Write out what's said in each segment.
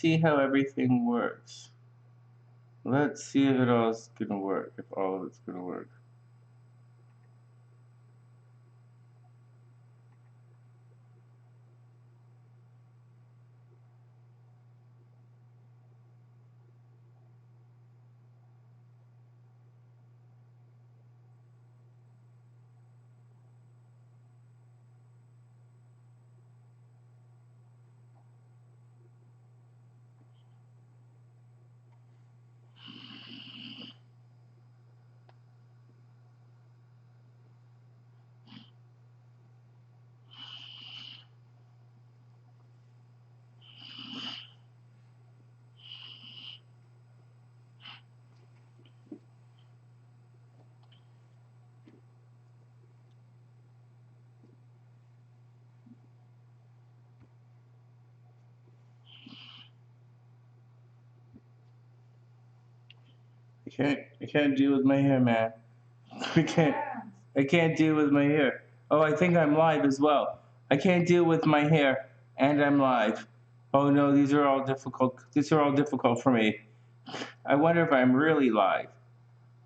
See how everything works. Let's see if it all's gonna work, if all of it's gonna work. I can't deal with my hair, man. I can't deal with my hair. Oh, I think I'm live as well. I can't deal with my hair, and I'm live. Oh no, these are all difficult. These are all difficult for me. I wonder if I'm really live.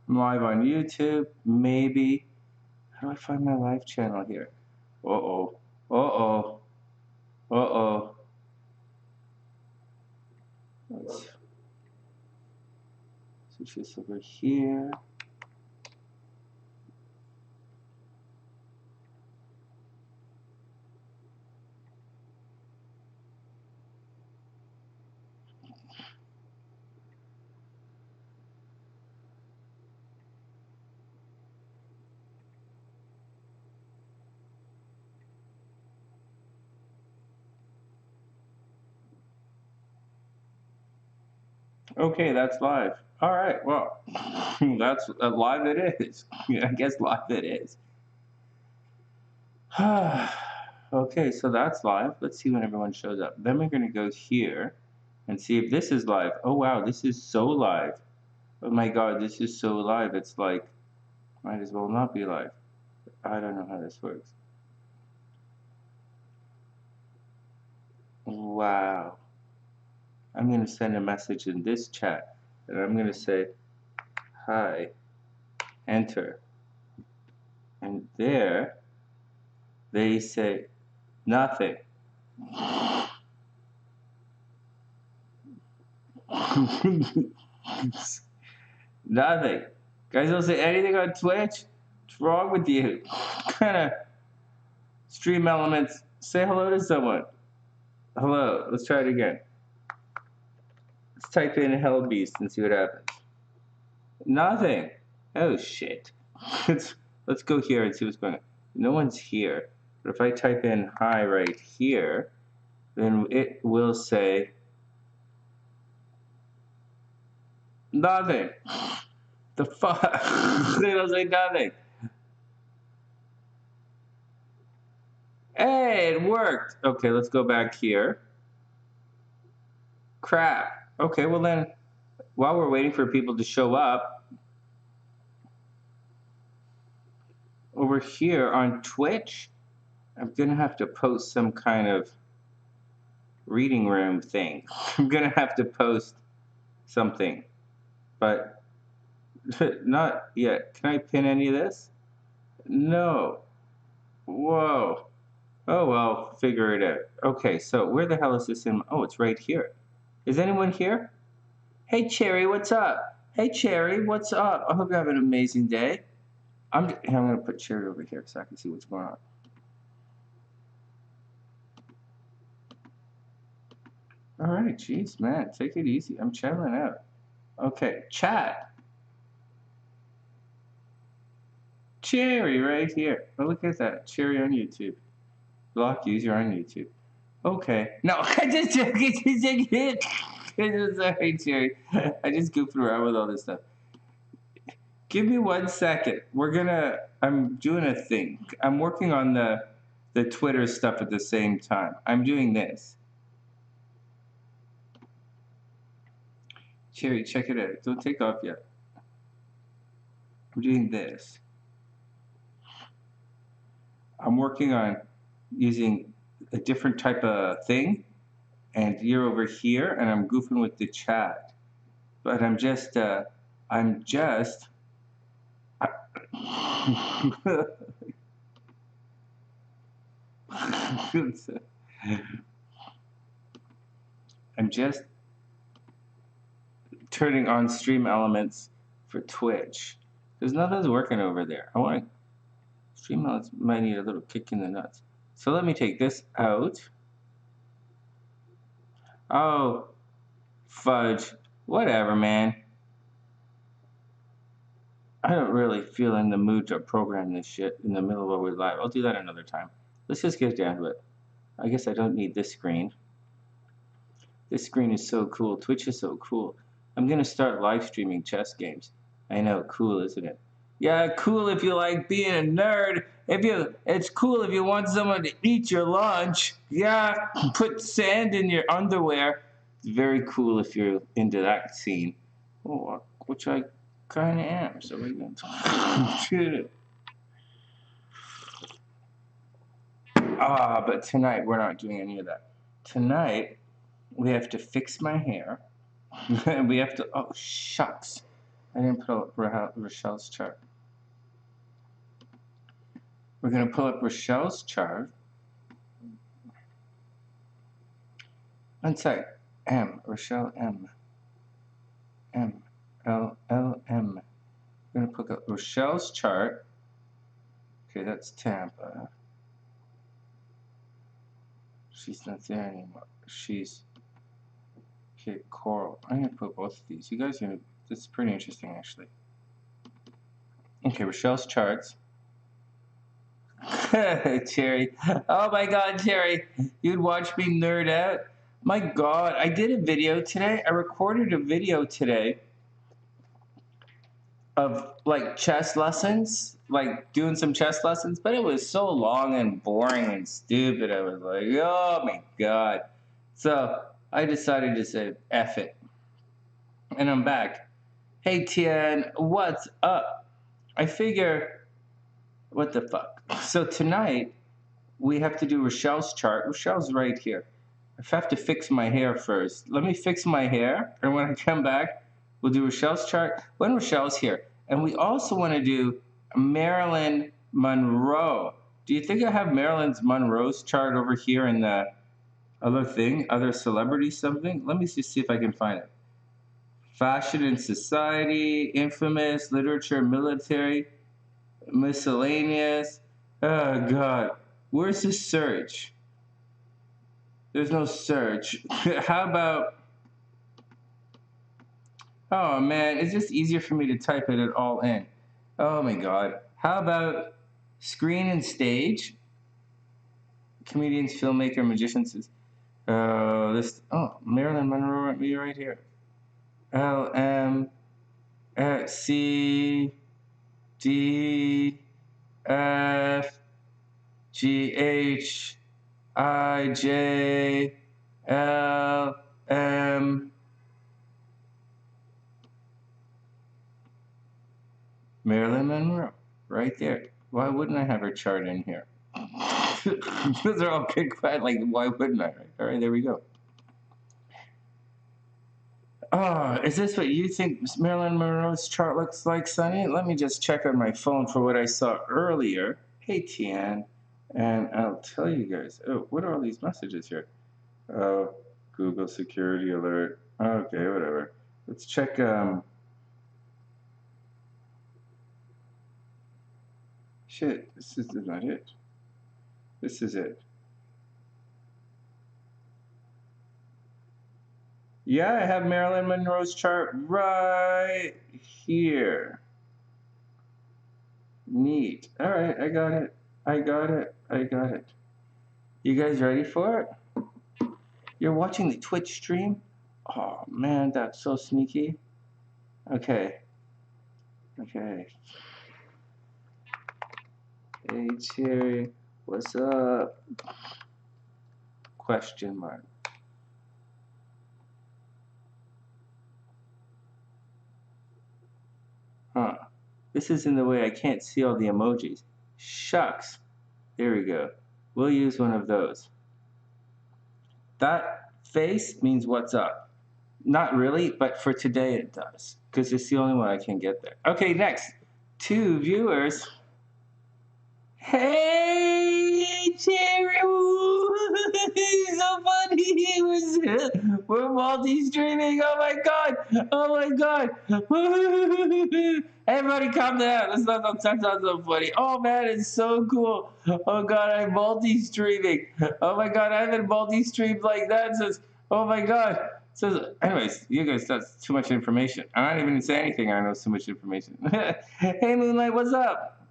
I'm live on YouTube, maybe. How do I find my live channel here? Uh oh. Uh oh. Uh oh. Let's switch this over here. Okay, that's live. All right, well, that's live it is. I guess live it is. Okay, so that's live. Let's see when everyone shows up. Then we're going to go here and see if this is live. Oh, wow, this is so live. Oh my God, this is so live. It's like, might as well not be live. I don't know how this works. Wow. I'm going to send a message in this chat and I'm going to say, hi, enter. And there, they say nothing. Nothing. Guys don't say anything on Twitch? What's wrong with you? Kind of stream elements. Say hello to someone. Hello. Let's try it again. Let's type in Hell Beast and see what happens. Nothing. Oh shit. Let's go here and see what's going on. No one's here. But if I type in hi right here, then it will say nothing. The fuck? It'll say nothing. Hey, it worked. Okay, let's go back here. Crap. Okay, well then, while we're waiting for people to show up, over here on Twitch, I'm gonna have to post some kind of reading room thing. I'm gonna have to post something, but not yet. Can I pin any of this? No. Whoa. Oh well, figure it out. Okay, so where the hell is this in? Oh, it's right here. Is anyone here? Hey Cherry, what's up? Hey Cherry, what's up? I hope you have an amazing day. I'm gonna put Cherry over here so I can see what's going on. All right, jeez, man, take it easy. I'm chilling out. Okay, chat. Cherry right here. Oh, look at that. Cherry on YouTube. Block user on YouTube. Okay. No, I just joking. Sorry, Cherry. I just goofed around with all this stuff. Give me 1 second. I'm doing a thing. I'm working on the Twitter stuff at the same time. I'm doing this. Cherry, check it out. Don't take off yet. I'm doing this. I'm working on using a different type of thing, and you're over here, and I'm goofing with the chat. But I'm just I'm just turning on stream elements for Twitch. Because nothing's working over there. I want stream elements might need a little kick in the nuts. So let me take this out. Oh, fudge. Whatever, man. I don't really feel in the mood to program this shit in the middle of a live. I'll do that another time. Let's just get down to it. I guess I don't need this screen. This screen is so cool. Twitch is so cool. I'm gonna start live streaming chess games. I know, cool, isn't it? Yeah, cool if you like being a nerd. It's cool if you want someone to eat your lunch. Yeah, put sand in your underwear. It's very cool if you're into that scene. Oh, which I kind of am. So we're gonna talk. But tonight we're not doing any of that. Tonight we have to fix my hair. We have to. Oh shucks, I didn't pull up Richelle's chart. We're gonna pull up Richelle's chart. One sec. Richelle M. M. We're gonna pick up Richelle's chart. Okay, that's Tampa. She's not there anymore. She's okay. Coral. I'm gonna put both of these. You guys are gonna. This is pretty interesting, actually. Okay, Richelle's charts. Cherry. Oh my God, Cherry. You'd watch me nerd out. My God, I did a video today. I recorded a video today of like chess lessons, like doing some chess lessons, but it was so long and boring and stupid. I was like, oh my God. So I decided to say, F it. And I'm back. Hey, Tien, what's up? I figure, what the fuck? So tonight, we have to do Richelle's chart. Richelle's right here. I have to fix my hair first. Let me fix my hair, and when I come back, we'll do Richelle's chart when Richelle's here. And we also want to do Marilyn Monroe. Do you think I have Marilyn Monroe's chart over here in the other thing, other celebrity something? Let me just see if I can find it. Fashion and society, infamous, literature, military, miscellaneous. Oh, God. Where's the search? There's no search. How about... Oh, man, it's just easier for me to type it all in. Oh, my God. How about screen and stage? Comedians, filmmaker, magicians. Marilyn Monroe might be right here. LM C D F G H I J L M Marilyn Monroe, right there. Why wouldn't I have her chart in here? Those are all good questions. Like, why wouldn't I? All right, there we go. Oh, is this what you think Marilyn Monroe's chart looks like, Sonny? Let me just check on my phone for what I saw earlier. Hey, Tian. And I'll tell you guys. Oh, what are all these messages here? Oh, Google security alert. Okay, whatever. Let's check. Shit, this is not it. This is it. Yeah, I have Marilyn Monroe's chart right here. Neat. All right, I got it. I got it. You guys ready for it? You're watching the Twitch stream? Oh, man, that's so sneaky. Okay. Hey, Cherry, what's up? Question mark. Huh. This is in the way I can't see all the emojis. Shucks. There we go. We'll use one of those. That face means what's up. Not really, but for today it does, because it's the only one I can get there. Okay, next. 2 viewers. Hey, Jerry! He's so funny. We're multi-streaming. Oh my god! Oh my god! Everybody, calm down. That's not so funny. Oh man, it's so cool. Oh god, I'm multi-streaming. Oh my god, I haven't multi-streamed like that since. Oh my god. So, anyways, you guys, that's too much information. I'm not even gonna say anything. I know so much information. Hey, Moonlight, what's up?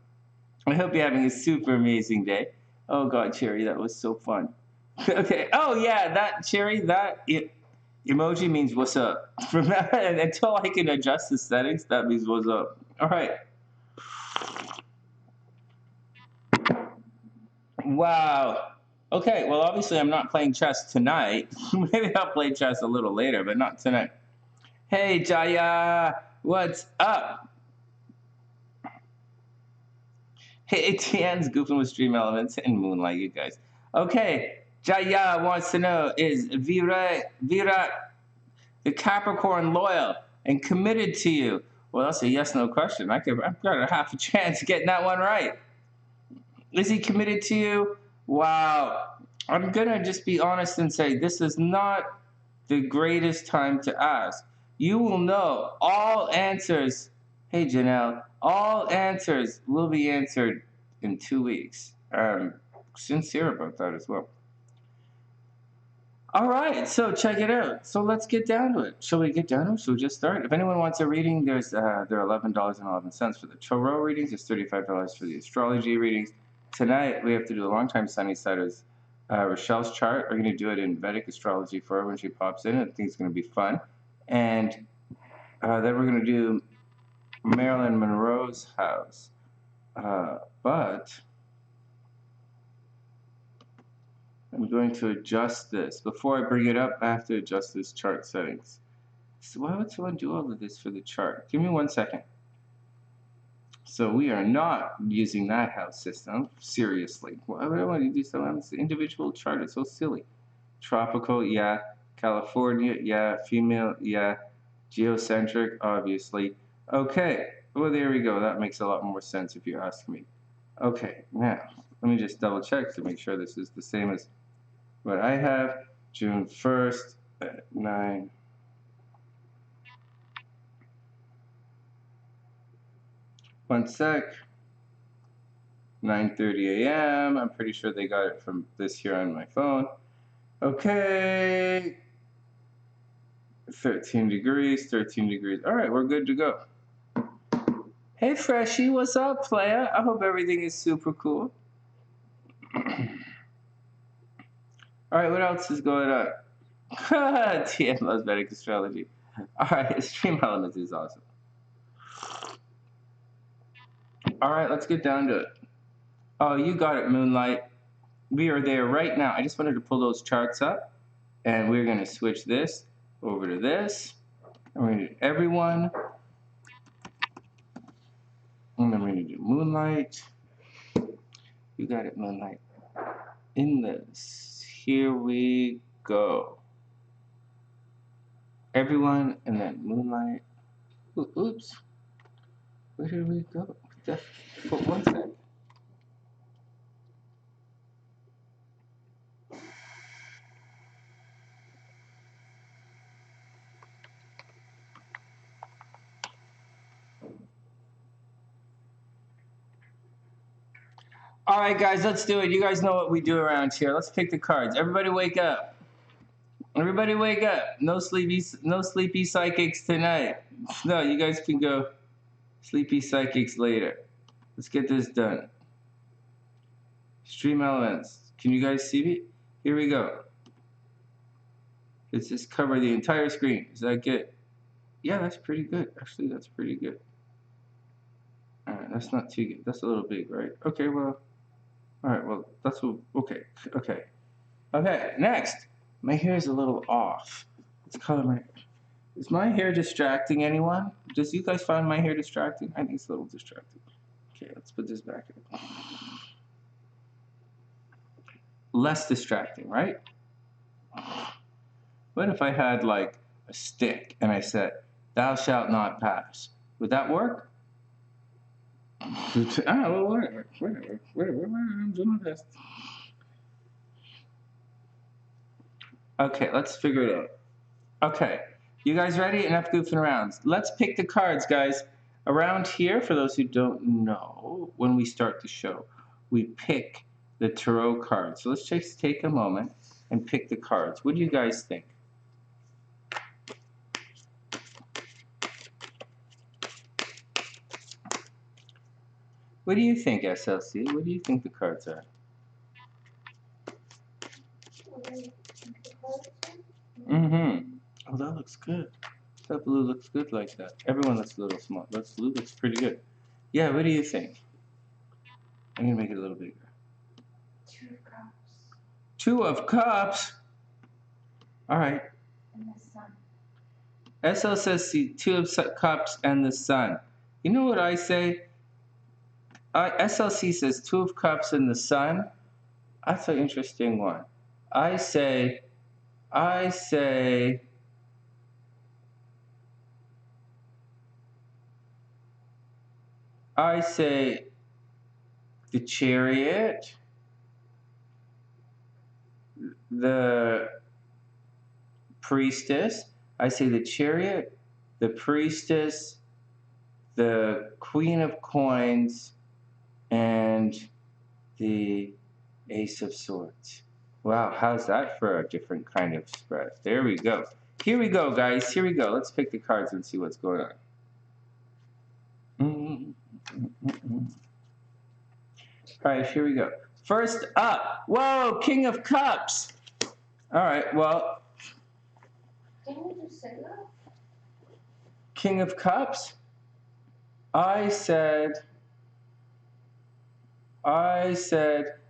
I hope you're having a super amazing day. Oh God, Cherry, that was so fun. Okay. Oh yeah, that Cherry, that emoji means what's up. From now on, until I can adjust the settings, that means what's up. All right. Wow. Okay. Well, obviously, I'm not playing chess tonight. Maybe I'll play chess a little later, but not tonight. Hey, Jaya, what's up? Hey, ATN's goofing with stream elements and Moonlight, you guys. Okay, Jaya wants to know, is Virat the Capricorn loyal and committed to you? Well, that's a yes/no question. I've got a half a chance of getting that one right. Is he committed to you? Wow. I'm going to just be honest and say this is not the greatest time to ask. You will know all answers. Hey, Janelle, all answers will be answered in 2 weeks. Sincere about that as well. All right, so check it out. So let's get down to it. Shall we get down to it? Shall we just start? If anyone wants a reading, they're $11.11 for the tarot readings. It's $35 for the astrology readings. Tonight we have to do a long time SunnySide Richelle's chart. We're going to do it in Vedic astrology for her when she pops in. I think it's going to be fun. And then we're going to do Marilyn Monroe's house. But I'm going to adjust this. Before I bring it up, I have to adjust this chart settings. So why would someone do all of this for the chart? Give me 1 second. So we are not using that house system. Seriously. Why would I want to do something? It's an individual chart. It's so silly. Tropical, yeah. California, yeah. Female, yeah. Geocentric, obviously. Okay. Well, there we go. That makes a lot more sense if you ask me. Okay. Now, let me just double check to make sure this is the same as what I have. June 1st at 9. One sec. 9:30 a.m. I'm pretty sure they got it from this here on my phone. Okay. 13 degrees, 13 degrees. All right, we're good to go. Hey, Freshie, what's up, playa? I hope everything is super cool. All right, what else is going on? TM loves Vedic astrology. All right, stream elements is awesome. All right, let's get down to it. Oh, you got it, Moonlight. We are there right now. I just wanted to pull those charts up, and we're going to switch this over to this. And we're going to do everyone. And then we're going to do Moonlight. You got it, Moonlight. In this. Here we go. Everyone, and then Moonlight. Oops. Where did we go? Just for 1 sec. All right, guys, let's do it. You guys know what we do around here. Let's pick the cards. Everybody wake up. Everybody wake up. No sleepy psychics tonight. No, you guys can go sleepy psychics later. Let's get this done. Stream elements. Can you guys see me? Here we go. Let's just cover the entire screen. Is that good? Yeah, that's pretty good. Actually, that's pretty good. All right, that's not too good. That's a little big, right? Okay, well. All right, well, that's what, okay. Okay, next. My hair is a little off. Let's color my hair. Is my hair distracting anyone? Does you guys find my hair distracting? I think it's a little distracting. Okay, let's put this back in. Less distracting, right? What if I had like a stick and I said, "Thou shalt not pass"? Would that work? Well, whatever. I'm doing my best. Okay, let's figure it out. Okay, you guys ready? Enough goofing around. Let's pick the cards, guys. Around here, for those who don't know, when we start the show, we pick the tarot cards. So let's just take a moment and pick the cards. What do you guys think? What do you think, SLC? What do you think the cards are? Mm-hmm. Oh, that looks good. That blue looks good like that. Everyone looks a little small. That blue looks pretty good. Yeah, what do you think? I'm going to make it a little bigger. 2 of Cups. 2 of Cups? All right. And the Sun. SL says see 2 of Cups and the Sun. You know what I say? SLC says 2 of Cups and the Sun. That's an interesting one. I say the Chariot, the Priestess. I say the Chariot, the Priestess, the Queen of Coins, and the Ace of Swords. Wow, how's that for a different kind of spread? There we go. Here we go, guys. Here we go. Let's pick the cards and see what's going on. All right, here we go. First up, whoa, King of Cups. All right, well. Didn't you just say that? King of Cups? I said,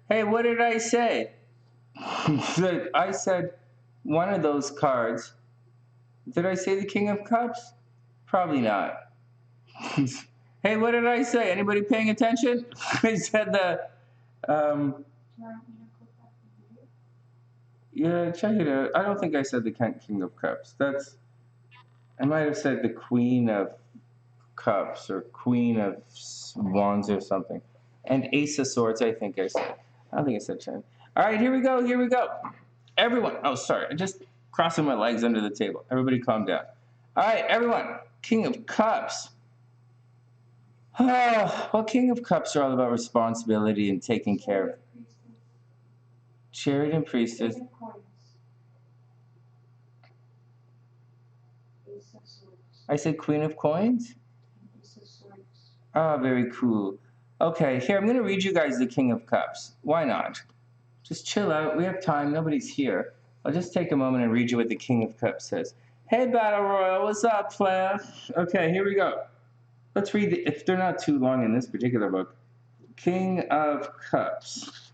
hey, what did I say? I said one of those cards. Did I say the King of Cups? Probably not. Hey, what did I say? Anybody paying attention? I said the, yeah, check it out. I don't think I said the King of Cups. I might have said the Queen of Cups or Queen of Wands or something. And Ace of Swords, I think I said. I don't think I said 10. All right, here we go. Everyone. Oh, sorry. I'm just crossing my legs under the table. Everybody calm down. All right, everyone. King of Cups. Oh, well, King of Cups are all about responsibility and taking care of. Chariot and Priestess. I said Queen of Coins? Ah, very cool. Okay, here, I'm going to read you guys the King of Cups. Why not? Just chill out. We have time. Nobody's here. I'll just take a moment and read you what the King of Cups says. Hey, Battle Royal. What's up, Flash? Okay, here we go. Let's read if they're not too long in this particular book. King of Cups.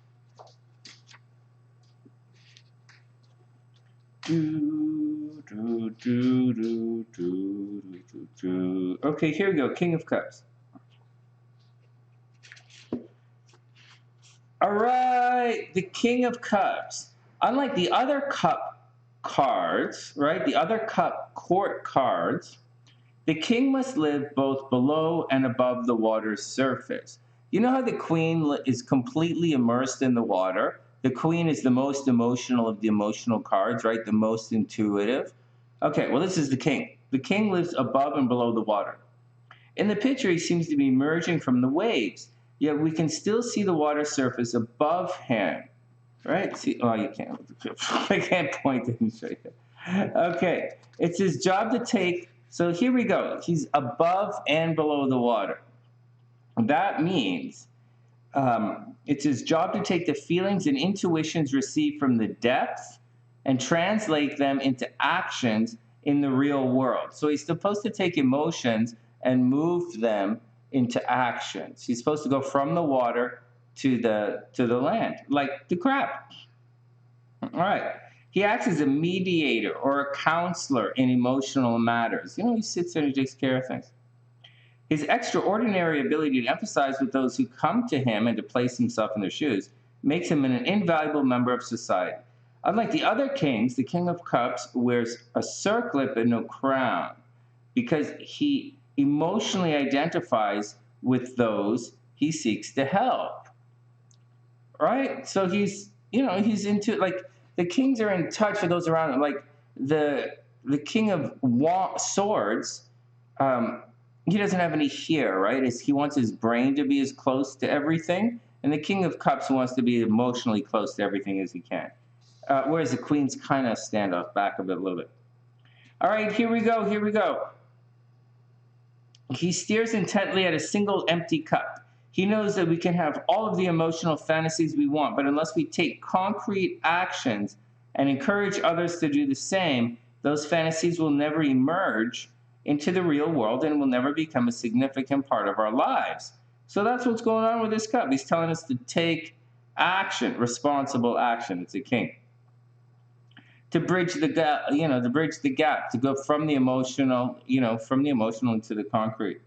Okay, here we go. King of Cups. All right, the King of Cups. Unlike the other cup cards, right, the other cup court cards, the king must live both below and above the water's surface. You know how the queen is completely immersed in the water? The queen is the most emotional of the emotional cards, right? The most intuitive. Okay, well, this is the king. The king lives above and below the water. In the picture, he seems to be emerging from the waves, yet we can still see the water surface above him, right? See, oh, you can't. I can't point and show you. Okay, it's his job to take. So here we go. He's above and below the water. That means it's his job to take the feelings and intuitions received from the depths and translate them into actions in the real world. So he's supposed to take emotions and move them into actions. He's supposed to go from the water to the land, like the crab. All right. He acts as a mediator or a counselor in emotional matters. You know, he sits there and he takes care of things. His extraordinary ability to empathize with those who come to him and to place himself in their shoes makes him an invaluable member of society. Unlike the other kings, the King of Cups wears a circlet but no crown because he emotionally identifies with those he seeks to help. Right? So he's, he's into, like, the kings are in touch with those around them. Like the King of Swords, he doesn't have any here, right? He wants his brain to be as close to everything, and the King of Cups wants to be emotionally close to everything as he can. Whereas the Queens kind of stand off back a little bit. All right, here we go. Here we go. He stares intently at a single empty cup. He knows that we can have all of the emotional fantasies we want, but unless we take concrete actions and encourage others to do the same, those fantasies will never emerge into the real world and will never become a significant part of our lives. So that's what's going on with this cup. He's telling us to take action, responsible action. It's a king. To bridge the gap, to go from the emotional, into the concrete.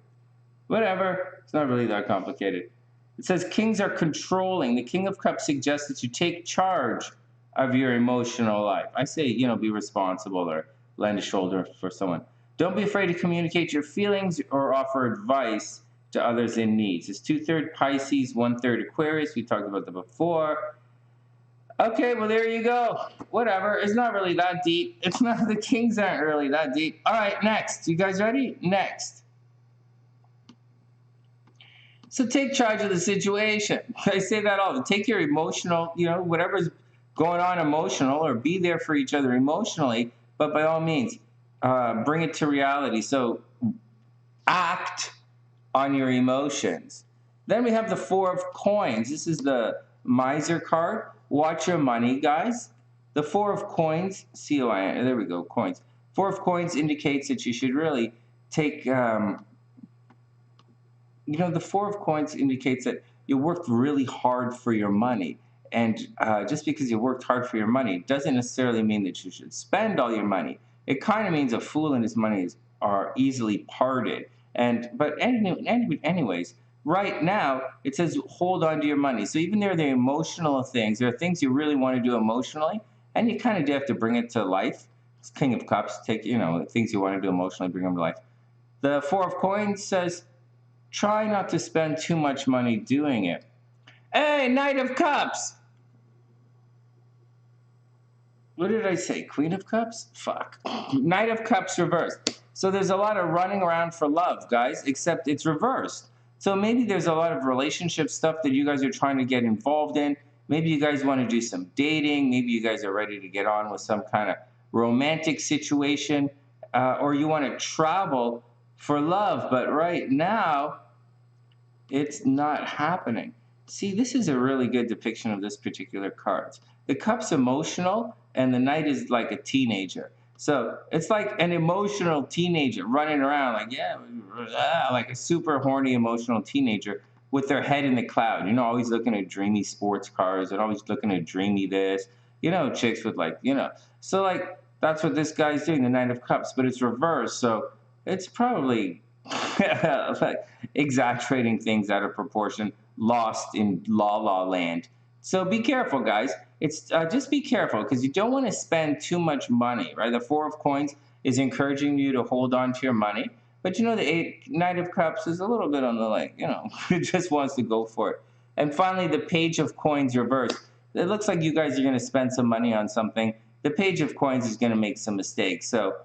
Whatever, it's not really that complicated. It says kings are controlling. The King of Cups suggests that you take charge of your emotional life. I say, be responsible or lend a shoulder for someone. Don't be afraid to communicate your feelings or offer advice to others in need. It's 2/3 Pisces, 1/3 Aquarius. We talked about that before. Okay, well, there you go. Whatever. It's not really that deep. It's not, the kings aren't really that deep. All right, next. You guys ready? Next. So take charge of the situation. I say that all. Take your emotional, whatever's going on emotional, or be there for each other emotionally, but by all means, bring it to reality. So act on your emotions. Then we have the Four of Coins. This is the miser card. Watch your money, guys. The Four of Coins, C-O-I-N, there we go, coins. Four of Coins indicates that you should really take, the Four of Coins indicates that you worked really hard for your money. And just because you worked hard for your money doesn't necessarily mean that you should spend all your money. It kind of means a fool and his money are easily parted. But anyways, right now, it says hold on to your money. So even there are the emotional things. There are things you really want to do emotionally, and you kind of do have to bring it to life. It's King of Cups. Take, things you want to do emotionally, bring them to life. The Four of Coins says try not to spend too much money doing it. Hey, Knight of Cups! What did I say? Queen of Cups? Fuck. Knight of Cups reversed. So there's a lot of running around for love, guys, except it's reversed. So maybe there's a lot of relationship stuff that you guys are trying to get involved in. Maybe you guys want to do some dating. Maybe you guys are ready to get on with some kind of romantic situation. Or you want to travel for love. But right now, it's not happening. See, this is a really good depiction of this particular card. The Cup's emotional, and the Knight is like a teenager. So it's like an emotional teenager running around like a super horny emotional teenager with their head in the cloud, always looking at dreamy sports cars and always looking at dreamy this, chicks with So like that's what this guy's doing, the Knight of Cups, but it's reversed. So it's probably like exaggerating things out of proportion, lost in la land. So be careful, guys. It's just be careful because you don't want to spend too much money, right? The Four of Coins is encouraging you to hold on to your money, but the Knight of Cups is a little bit on the it just wants to go for it. And finally, the Page of Coins reversed. It looks like you guys are going to spend some money on something. The Page of Coins is going to make some mistakes. So,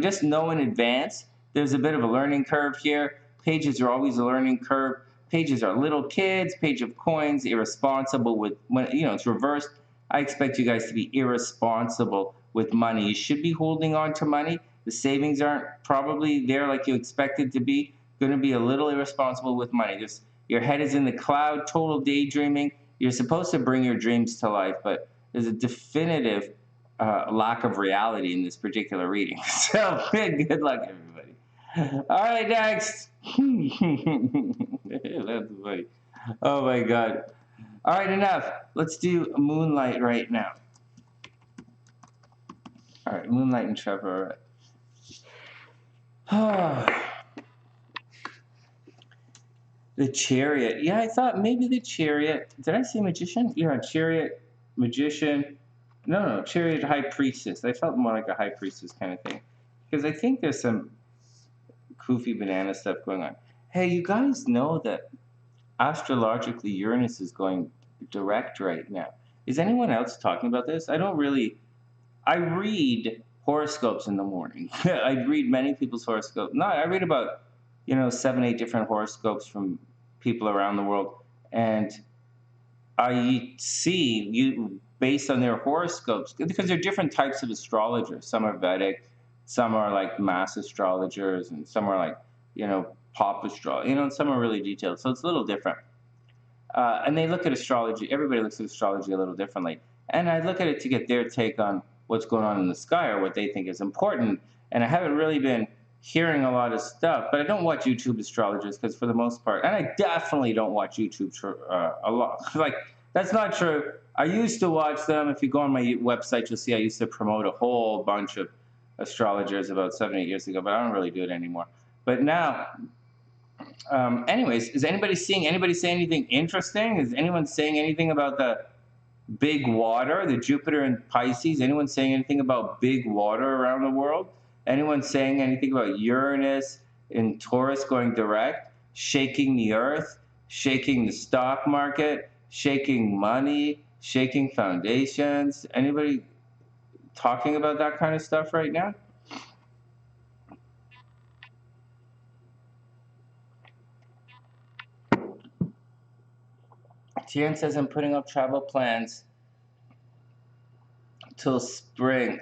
just know in advance. There's a bit of a learning curve here. Pages are always a learning curve. Pages are little kids. Page of Coins, irresponsible with, when it's reversed. I expect you guys to be irresponsible with money. You should be holding on to money. The savings aren't probably there like you expected to be. Going to be a little irresponsible with money. Just your head is in the cloud, total daydreaming. You're supposed to bring your dreams to life, but there's a definitive lack of reality in this particular reading. So good luck, everybody. All right, next. That's funny. Oh my God. All right, enough. Let's do MoonLight right now. All right, MoonLight and Trevor. The Chariot. Yeah, I thought maybe the Chariot. Did I say Magician? Yeah, Chariot, Magician. No, chariot high priestess. I felt more like a high priestess kind of thing. Because I think there's some goofy banana stuff going on. Hey, you guys know that astrologically Uranus is going direct right now. Is anyone else talking about this? I read horoscopes in the morning. I read many people's horoscopes. No, I read about, 7, 8 different horoscopes from people around the world. And I see you based on their horoscopes because there are different types of astrologers. Some are Vedic, some are like mass astrologers, and some are like pop astrology. And some are really detailed. So it's a little different. And they look at astrology. Everybody looks at astrology a little differently. And I look at it to get their take on what's going on in the sky or what they think is important. And I haven't really been hearing a lot of stuff, but I don't watch YouTube astrologers because for the most part, and I definitely don't watch YouTube a lot. Like, that's not true. I used to watch them. If you go on my website, you'll see I used to promote a whole bunch of astrologers about 7, 8 years ago, but I don't really do it anymore. But now, anyways, is anybody seeing anybody say anything interesting? Is anyone saying anything about the big water, the Jupiter in Pisces? Anyone saying anything about big water around the world? Anyone saying anything about Uranus in Taurus going direct, shaking the earth, shaking the stock market, shaking money, shaking foundations? Anybody talking about that kind of stuff right now? Tian says I'm putting up travel plans till spring.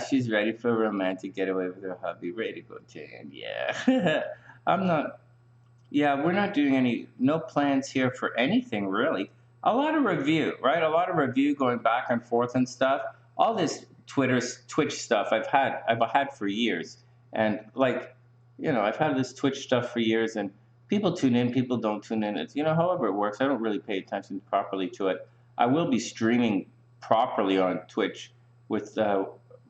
She's ready for a romantic getaway with her hubby. Ready to go, Tian. Yeah. I'm not. Yeah, we're not doing no plans here for anything really. A lot of review, right? A lot of review going back and forth and stuff. All this Twitch stuff I've had for years. And like, I've had this Twitch stuff for years and people tune in, people don't tune in. It's, however it works. I don't really pay attention properly to it. I will be streaming properly on Twitch with,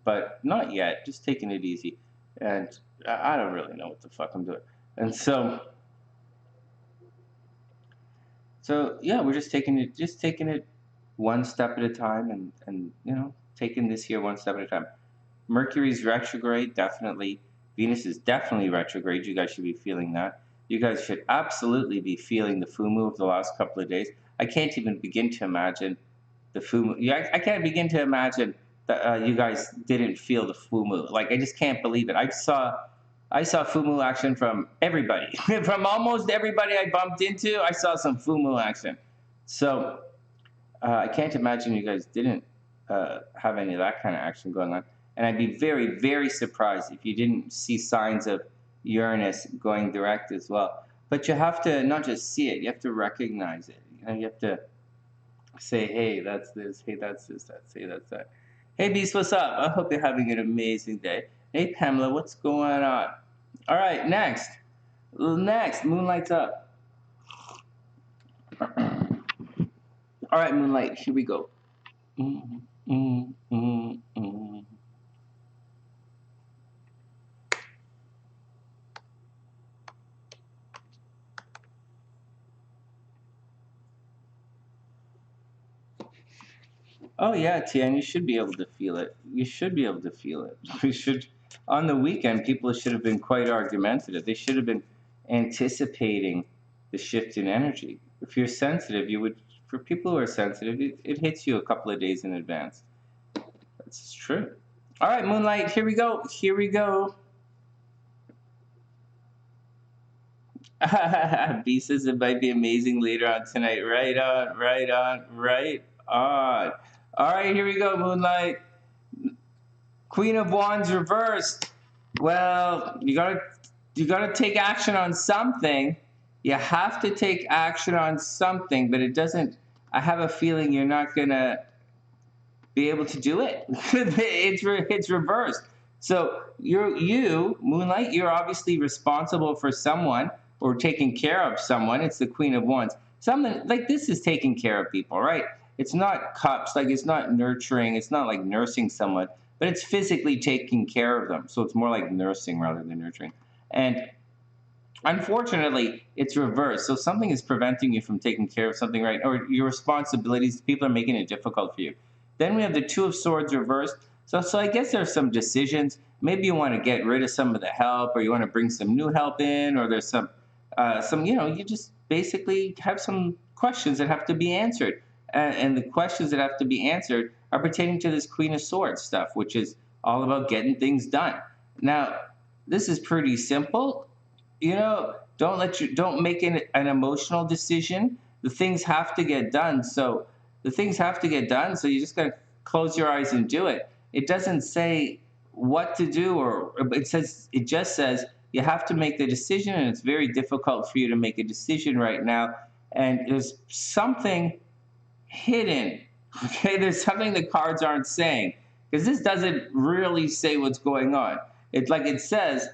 but not yet, just taking it easy. And I don't really know what the fuck I'm doing. And so yeah, we're just taking it one step at a time, and taking this year one step at a time. Mercury's retrograde, definitely. Venus is definitely retrograde. You guys should be feeling that. You guys should absolutely be feeling the FUMU of the last couple of days. I can't even begin to imagine the FUMU. Yeah, I can't begin to imagine that you guys didn't feel the FUMU. Like, I just can't believe it. I saw FUMU action from everybody. From almost everybody I bumped into, I saw some FUMU action. So I can't imagine you guys didn't have any of that kind of action going on. And I'd be very, very surprised if you didn't see signs of Uranus going direct as well. But you have to not just see it, you have to recognize it. You have to say, hey, that's this, hey, that's this, hey, that's that. Hey, Beast, what's up? I hope you're having an amazing day. Hey, Pamela, what's going on? All right, next, MoonLight's up. All right, MoonLight, here we go. Oh yeah, Tian, you should be able to feel it. You should be able to feel it. We should. On the weekend, people should have been quite argumentative. They should have been anticipating the shift in energy. If you're sensitive, you would. For people who are sensitive, it hits you a couple of days in advance. That's true. All right, MoonLight, here we go. Here we go. B says it might be amazing later on tonight. Right on, right on, right on. All right, here we go, MoonLight. Queen of Wands reversed. Well, you gotta take action on something. You have to take action on something, but it doesn't. I have a feeling you're not gonna be able to do it. It's reversed. So you, MoonLight, you're obviously responsible for someone or taking care of someone. It's the Queen of Wands. Something like this is taking care of people, right? It's not cups, like it's not nurturing. It's not like nursing someone, but it's physically taking care of them. So it's more like nursing rather than nurturing. And unfortunately, it's reversed. So something is preventing you from taking care of something, right? Or your responsibilities, people are making it difficult for you. Then we have the Two of Swords reversed. So I guess there's some decisions. Maybe you want to get rid of some of the help, or you want to bring some new help in, or there's some, you just basically have some questions that have to be answered. And the questions that have to be answered are pertaining to this Queen of Swords stuff, which is all about getting things done. Now, this is pretty simple. Don't make an emotional decision. The things have to get done. So you just gotta close your eyes and do it. It doesn't say what to do, or it just says you have to make the decision, and it's very difficult for you to make a decision right now. And there's something hidden. Okay, there's something the cards aren't saying, because this doesn't really say what's going on. It's like it says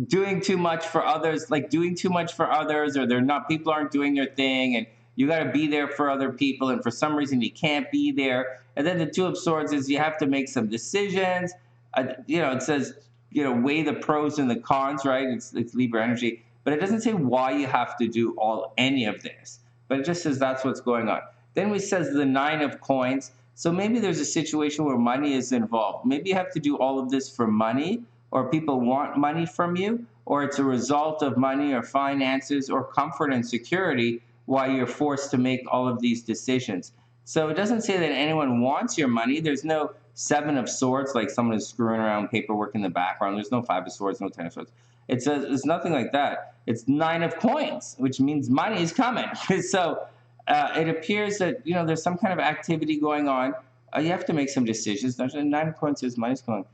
doing too much for others, or people aren't doing their thing, and you got to be there for other people, and for some reason you can't be there. And then the Two of Swords is you have to make some decisions. It says, weigh the pros and the cons, right? It's Libra energy, but it doesn't say why you have to do any of this, but it just says that's what's going on. Then it says the Nine of Coins. So maybe there's a situation where money is involved. Maybe you have to do all of this for money, or people want money from you, or it's a result of money or finances or comfort and security why you're forced to make all of these decisions. So it doesn't say that anyone wants your money. There's no Seven of Swords, like someone is screwing around paperwork in the background. There's no Five of Swords, no Ten of Swords. It's nothing like that. It's Nine of Coins, which means money is coming. So it appears that there's some kind of activity going on. You have to make some decisions. Nine of Coins says money's coming.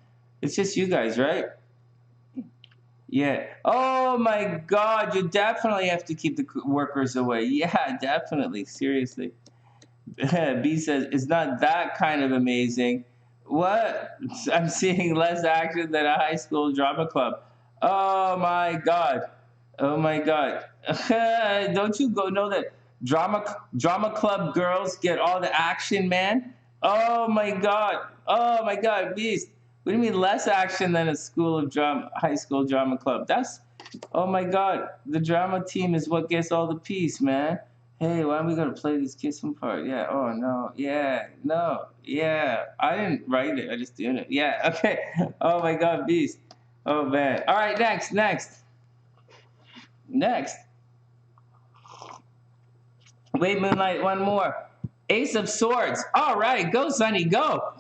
It's just you guys, right? Yeah. Oh my God, you definitely have to keep the workers away. Yeah, definitely. Seriously. B says, it's not that kind of amazing. What? I'm seeing less action than a high school drama club. Oh my God. Oh my God. Don't you know that drama club girls get all the action, man? Oh my God. Oh my God, Beast. What do you mean less action than a high school drama club? Oh my God. The drama team is what gets all the peace, man. Hey, why are we gonna play this kissing part? Yeah. Oh no. Yeah. No. Yeah. I didn't write it. I just doing it. Yeah. Okay. Oh my God, Beast. Oh man. All right. Next. Wait, MoonLight. One more. Ace of Swords. All right, go, Sonny, go.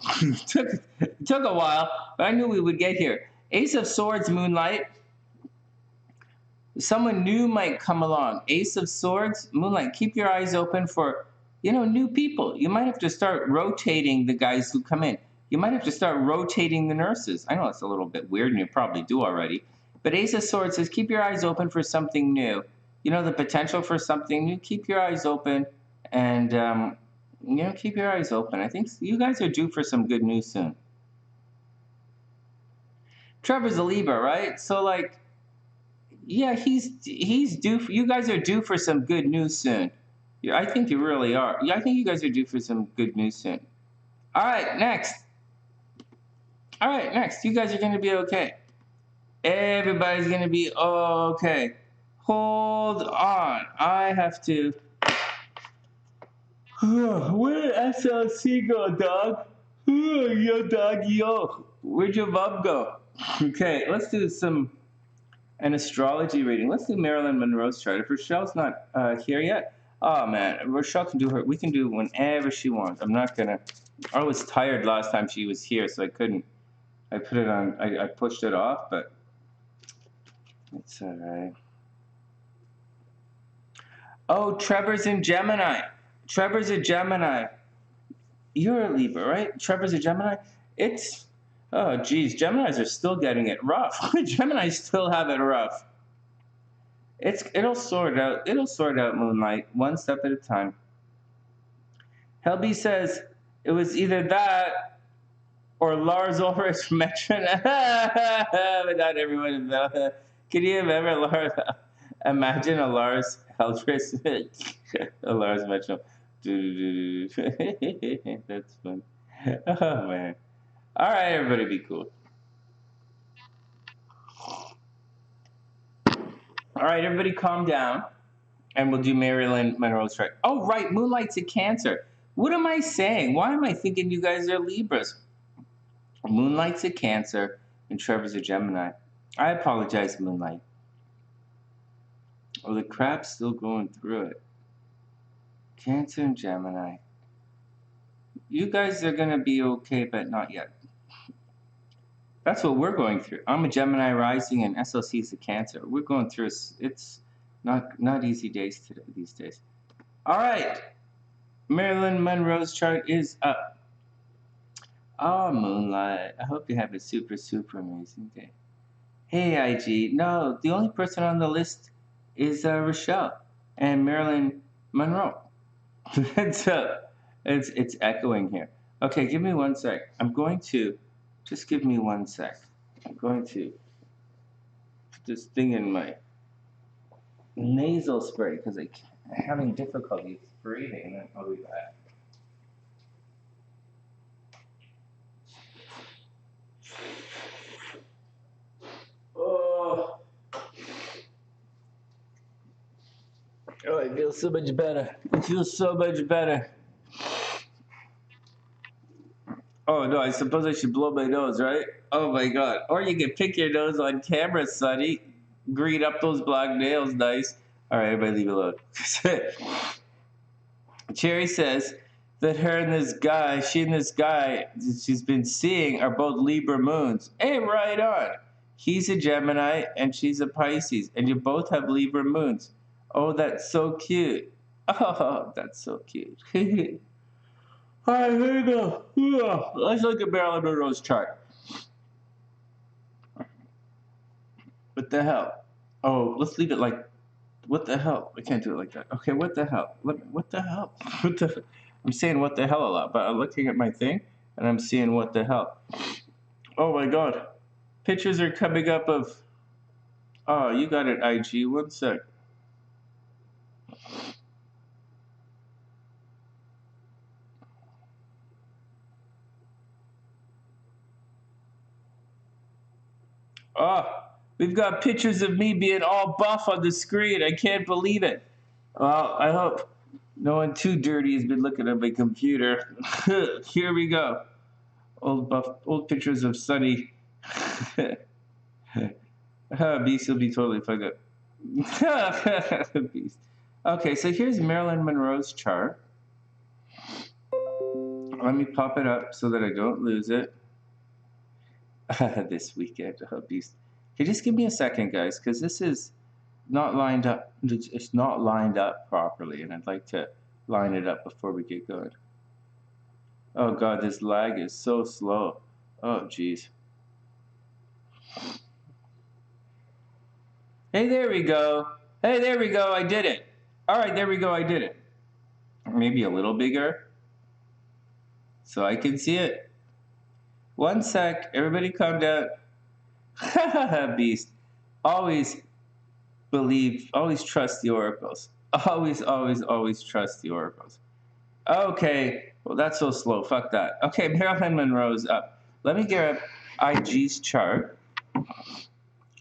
took a while, but I knew we would get here. Ace of Swords, MoonLight. Someone new might come along. Ace of Swords, MoonLight. Keep your eyes open for, new people. You might have to start rotating the guys who come in. You might have to start rotating the nurses. I know it's a little bit weird, and you probably do already. But Ace of Swords says keep your eyes open for something new. The potential for something new. Keep your eyes open, and keep your eyes open. I think you guys are due for some good news soon. Trevor's a Libra, right? So yeah, he's due. You guys are due for some good news soon. Yeah, I think you really are. Yeah, I think you guys are due for some good news soon. All right, next. You guys are going to be okay. Everybody's going to be okay. Hold on. I have to. Where did S.OZ go, dog? Yo, dog, yo. Where'd your bub go? Okay, let's do an astrology reading. Let's do Marilyn Monroe's chart. If Richelle's not here yet, oh man, Richelle can do her. We can do whenever she wants. I'm not gonna. I was tired last time she was here, so I couldn't. I put it on. I pushed it off, but it's all right. Oh, Trevor's in Gemini. Trevor's a Gemini. You're a Libra, right? Trevor's a Gemini. Oh, geez. Geminis are still getting it rough. Geminis still have it rough. It'll sort out. It'll sort out, MoonLight, one step at a time. Helby says it was either that or Lars Ulrich Metron. But not everyone is that. Can you ever imagine a Lars Eldris? A Lars Metron. That's fun. Oh man. All right, everybody, be cool. All right, everybody, calm down, and we'll do Marilyn Monroe's chart. Oh, right, MoonLight's a Cancer. What am I saying? Why am I thinking you guys are Libras? Moonlight's a Cancer and Trevor's a Gemini. I apologize, Moonlight. Oh, the crap's still going through it. Cancer and Gemini. You guys are going to be okay, but not yet. That's what we're going through. I'm a Gemini rising and S.OZ is a Cancer. We're going through, it's not easy days today, these days. All right. Marilyn Monroe's chart is up. Oh, Moonlight. I hope you have a super, super amazing day. Hey, IG. No, the only person on the list is Richelle and Marilyn Monroe. It's echoing here. Okay, give me 1 sec. I'm going to, just give me 1 sec. I'm going to put this thing in my nasal spray because I'm having difficulty breathing. I'll be back. Oh, I feel so much better. I feel so much better. Oh, no, I suppose I should blow my nose, right? Oh, my God. Or you can pick your nose on camera, Sonny. Green up those black nails, nice. All right, everybody leave it alone. Cherry says that her and this guy, she and this guy she's been seeing are both Libra moons. Hey, right on. He's a Gemini and she's a Pisces, and you both have Libra moons. Oh, that's so cute. Oh, that's so cute. All right, here we go. Let's look at Marilyn Monroe's chart. What the hell? Oh, let's leave it like, what the hell? I can't do it like that. Okay, what the hell? What the hell? I'm saying what the hell a lot, but I'm looking at my thing and I'm seeing what the hell. Oh my God. Pictures are coming up of, oh, you got it, IG. 1 sec. Oh, we've got pictures of me being all buff on the screen. I can't believe it. Well, I hope no one too dirty has been looking at my computer. Here we go. Old pictures of Sonny. Beast will be totally fucked up. Beast. Okay, so here's Marilyn Monroe's chart. Let me pop it up so that I don't lose it. This weekend, Beast. Okay, just give me a second, guys, because this is not lined up. It's not lined up properly, and I'd like to line it up before we get going. Oh God, this lag is so slow. Oh geez. Hey, there we go. Hey, there we go. I did it. All right, there we go. I did it. Maybe a little bigger so I can see it. 1 sec. Everybody calm down. Beast. Always believe, always trust the oracles. Always, always, always trust the oracles. Okay. Well, that's so slow. Fuck that. Okay, Marilyn Monroe's up. Let me get up IG's chart.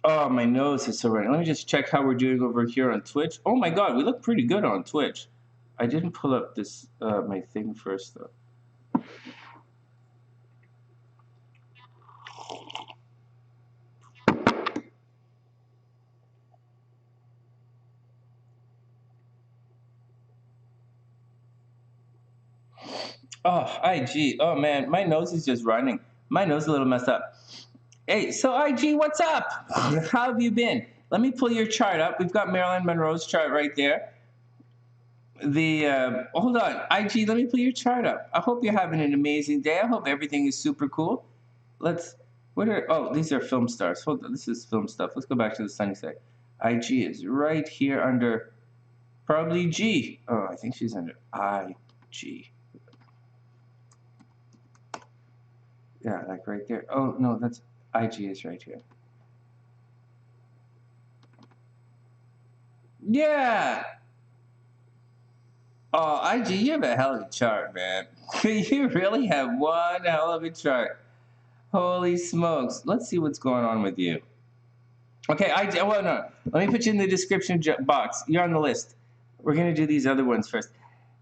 Oh, my nose is so running. Let me just check how we're doing over here on Twitch. Oh my God, we look pretty good on Twitch. I didn't pull up this my thing first though. Oh, IG. Oh man, my nose is just running. My nose is a little messed up. Hey, so IG, what's up? How have you been? Let me pull your chart up. We've got Marilyn Monroe's chart right there. Hold on, IG, let me pull your chart up. I hope you're having an amazing day. I hope everything is super cool. These are film stars. Hold on, this is film stuff. Let's go back to the TheSunnySide. IG is right here under probably G. Oh, I think she's under IG. Yeah, like right there. Oh, no, that's IG is right here. Yeah. Oh, IG, you have a hell of a chart, man. You really have one hell of a chart. Holy smokes. Let's see what's going on with you. Okay, IG, no. Let me put you in the description box. You're on the list. We're going to do these other ones first.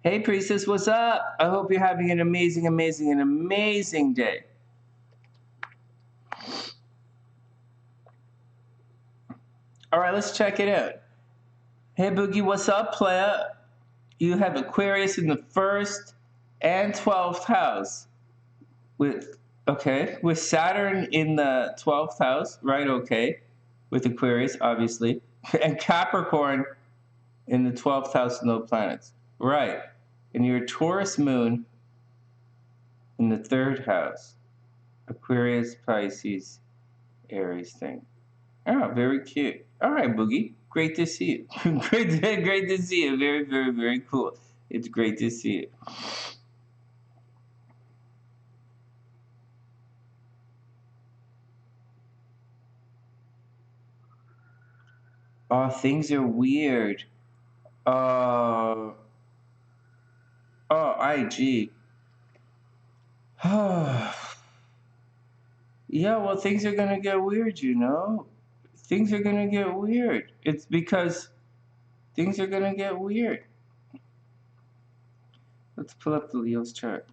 Hey, Priestess, what's up? I hope you're having an amazing, amazing, an amazing day. All right, let's check it out. Hey, Boogie, what's up, playa? You have Aquarius in the 1st and 12th house. With Saturn in the 12th house, right? Okay. With Aquarius, obviously. And Capricorn in the 12th house, no planets. Right. And your Taurus moon in the 3rd house. Aquarius, Pisces, Aries thing. Oh, very cute. All right, Boogie. Great to see you. great to see you. Very, very, very cool. It's great to see you. Oh, things are weird. Oh, IG. Yeah, well, things are gonna get weird, you know? Things are gonna get weird. It's because things are gonna get weird. Let's pull up the Leo's chart.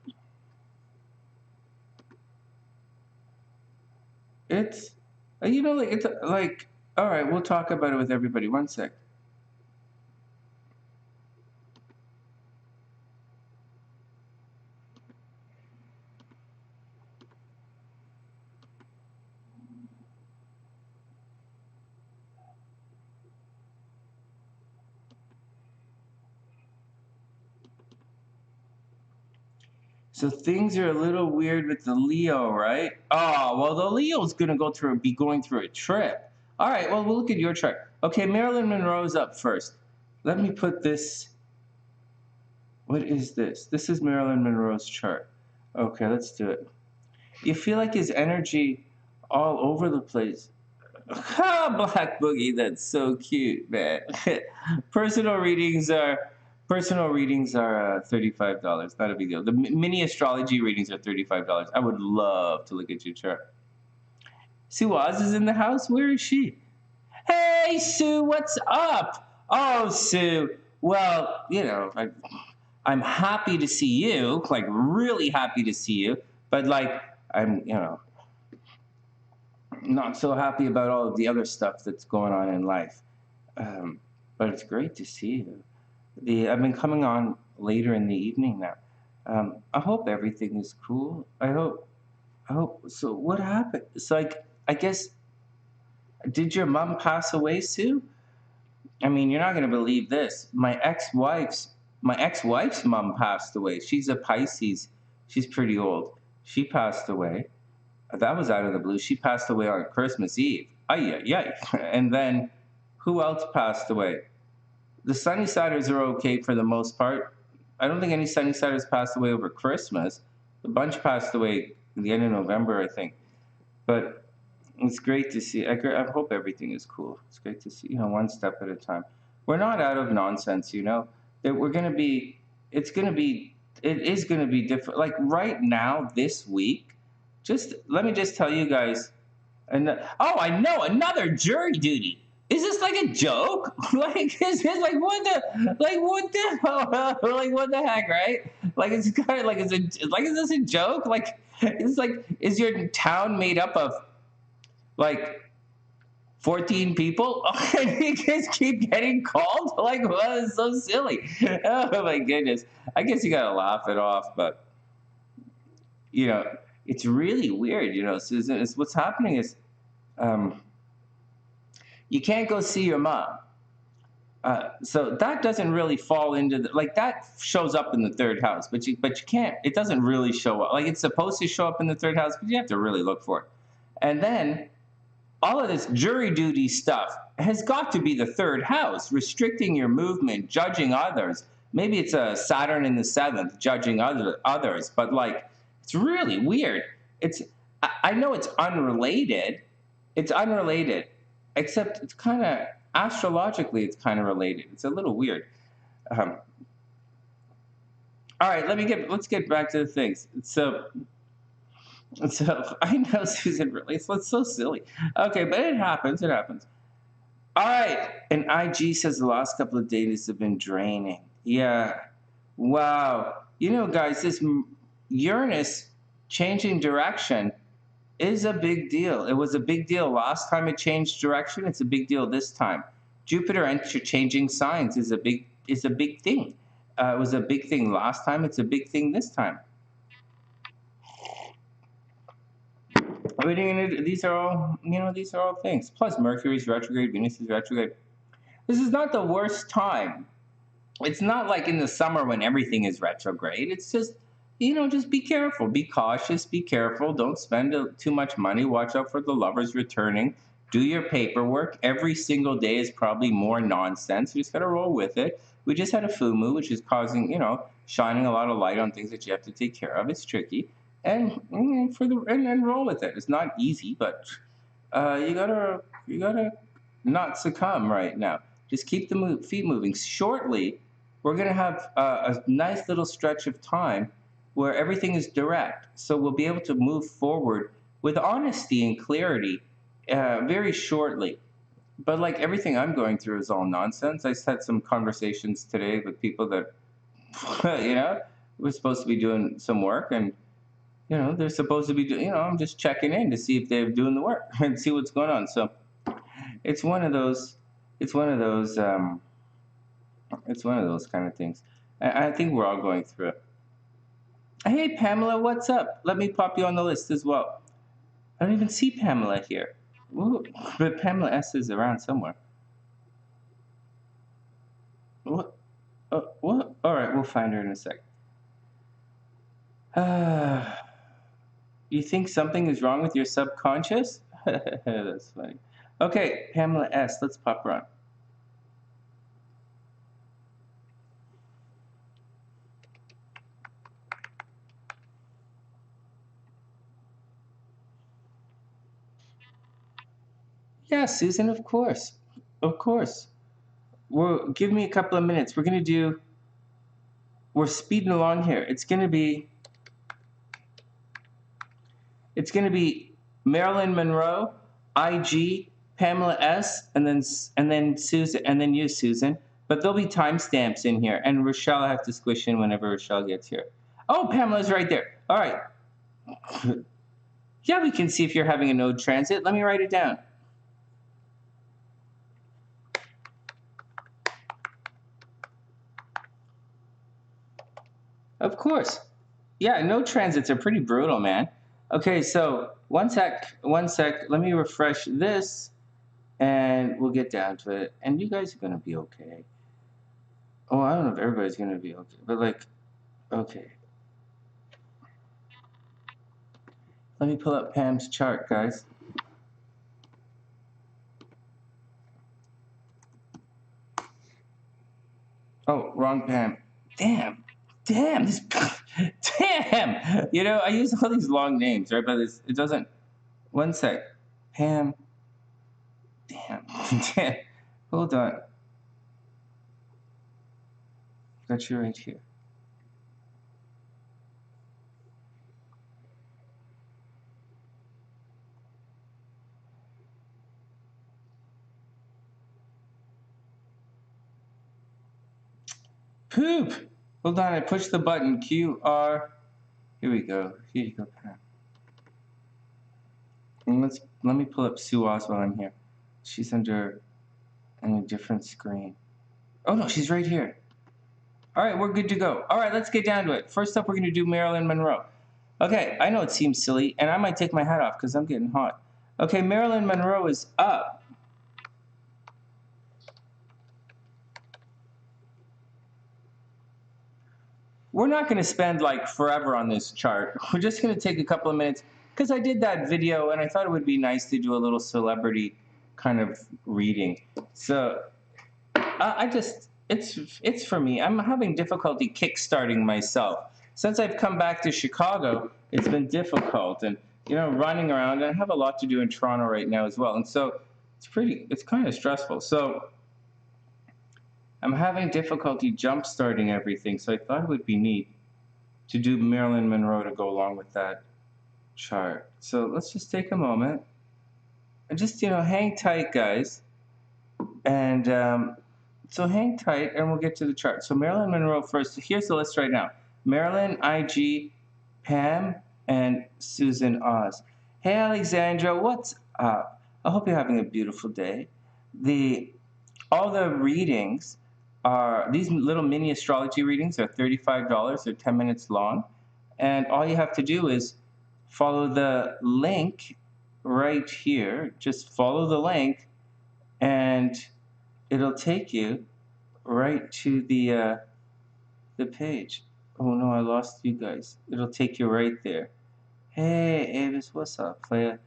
It's, it's like, all right, we'll talk about it with everybody. One sec. So things are a little weird with the Leo, right? Oh, well, the Leo's gonna be going through a trip. All right, well, we'll look at your chart. Okay, Marilyn Monroe's up first. Let me put this. What is this? This is Marilyn Monroe's chart. Okay, let's do it. You feel like his energy all over the place. Black Boogie, that's so cute, man. Personal readings are $35. Not a big deal. The mini astrology readings are $35. I would love to look at your chart. S.OZ is in the house. Where is she? Hey, Sue, what's up? Oh, Sue. Well, I'm happy to see you, like really happy to see you, but like I'm, not so happy about all of the other stuff that's going on in life. But it's great to see you. I've been coming on later in the evening now. I hope everything is cool. I hope. So what happened? It's like, I guess, did your mom pass away, Sue? I mean, you're not gonna believe this. My ex-wife's mom passed away. She's a Pisces. She's pretty old. She passed away. That was out of the blue. She passed away on Christmas Eve. Ay, ay, ay. And then, who else passed away? The Sunnysiders are okay for the most part. I don't think any Sunnysiders passed away over Christmas. A bunch passed away at the end of November, I think. But it's great to see. I hope everything is cool. It's great to see, one step at a time. We're not out of nonsense, That we're going to be, it is going to be different. Like right now, this week, let me just tell you guys. And I know, another jury duty. Is this like a joke? Like, is this like what the heck, right? Like, it's kind of like, is this a joke? Like, it's like, is your town made up of like 14 people? And you just keep getting called? Like, well, it's so silly. Oh my goodness. I guess you gotta laugh it off, but it's really weird, Susan. What's happening is you can't go see your mom. So that doesn't really fall into that shows up in the 3rd house, but you can't, it doesn't really show up. Like, it's supposed to show up in the 3rd house, but you have to really look for it. And then all of this jury duty stuff has got to be the 3rd house, restricting your movement, judging others. Maybe it's a Saturn in the 7th, judging others, but like, it's really weird. I know it's unrelated. It's unrelated, except it's kind of, astrologically, it's kind of related. It's a little weird. All right, let's get back to the things. So I know, Susan, really, it's so silly. Okay, but it happens. All right, and IG says the last couple of days have been draining. Yeah, Wow. You know, guys, this Uranus changing direction is a big deal. It was a big deal last time it changed direction. It's a big deal this time. Jupiter changing signs is a big thing. It was a big thing last time. It's a big thing this time. These are all, these are all things. Plus, Mercury's retrograde, Venus is retrograde. This is not the worst time. It's not like in the summer when everything is retrograde. It's just, just be careful, be cautious, be careful. Don't spend too much money. Watch out for the lovers returning. Do your paperwork. Every single day is probably more nonsense. You just got to roll with it. We just had a fumu, which is causing, shining a lot of light on things that you have to take care of. It's tricky, and and roll with it. It's not easy, but you gotta not succumb right now. Just keep the feet moving. Shortly, we're going to have a nice little stretch of time where everything is direct. So we'll be able to move forward with honesty and clarity very shortly. But like everything I'm going through is all nonsense. I just had some conversations today with people that, we're supposed to be doing some work, and they're supposed to be doing. I'm just checking in to see if they're doing the work and see what's going on. So it's one of those. It's one of those. It's one of those kind of things. I think we're all going through it. Hey, Pamela, what's up? Let me pop you on the list as well. I don't even see Pamela here. Ooh, but Pamela S is around somewhere. What? What? All right, we'll find her in a sec. You think something is wrong with your subconscious? That's funny. Okay, Pamela S, let's pop her on. Yeah, Susan, of course. Of course. Well, give me a couple of minutes. We're speeding along here. It's gonna be Marilyn Monroe, IG, Pamela S, and then Susan, and then you, Susan. But there'll be timestamps in here, and Richelle I have to squish in whenever Richelle gets here. Oh, Pamela's right there. All right. Yeah, we can see if you're having a node transit. Let me write it down. Of course. Yeah, node transits are pretty brutal, man. Okay, so one sec. Let me refresh this, and we'll get down to it. And you guys are gonna be okay. Oh, I don't know if everybody's gonna be okay, but like, okay. Let me pull up Pam's chart, guys. Oh, wrong Pam. Damn, this, damn. I use all these long names, right? But it doesn't. One sec, Pam. Damn. Damn. Hold on. Got you right here. Poop. Hold on, I pushed the button. QR. Here we go. Here you go, Pam. And let me pull up S.OZ while I'm here. She's under a different screen. Oh no, she's right here. All right, we're good to go. All right, let's get down to it. First up, we're gonna do Marilyn Monroe. Okay, I know it seems silly, and I might take my hat off because I'm getting hot. Okay, Marilyn Monroe is up. We're not going to spend like forever on this chart. We're just going to take a couple of minutes because I did that video and I thought it would be nice to do a little celebrity kind of reading. So it's for me. I'm having difficulty kickstarting myself. Since I've come back to Chicago, it's been difficult and, running around, and I have a lot to do in Toronto right now as well. And so it's kind of stressful. So I'm having difficulty jump-starting everything, so I thought it would be neat to do Marilyn Monroe to go along with that chart. So let's just take a moment and just, hang tight, guys. And So hang tight and we'll get to the chart. So Marilyn Monroe first. Here's the list right now. Marilyn, IG, Pam, and Susan Oz. Hey Alexandra, what's up? I hope you're having a beautiful day. All the readings are, these little mini astrology readings are $35. They're 10 minutes long. And all you have to do is follow the link right here. Just follow the link and it'll take you right to the page. Oh no, I lost you guys. It'll take you right there. Hey, Avis, what's up, playa?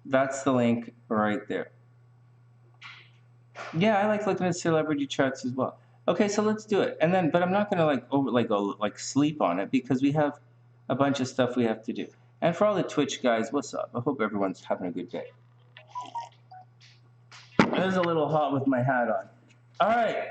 That's the link right there. Yeah, I like looking at celebrity charts as well. Okay, so let's do it. And then, but I'm not gonna go sleep on it because we have a bunch of stuff we have to do. And for all the Twitch guys, what's up? I hope everyone's having a good day. It is a little hot with my hat on. All right.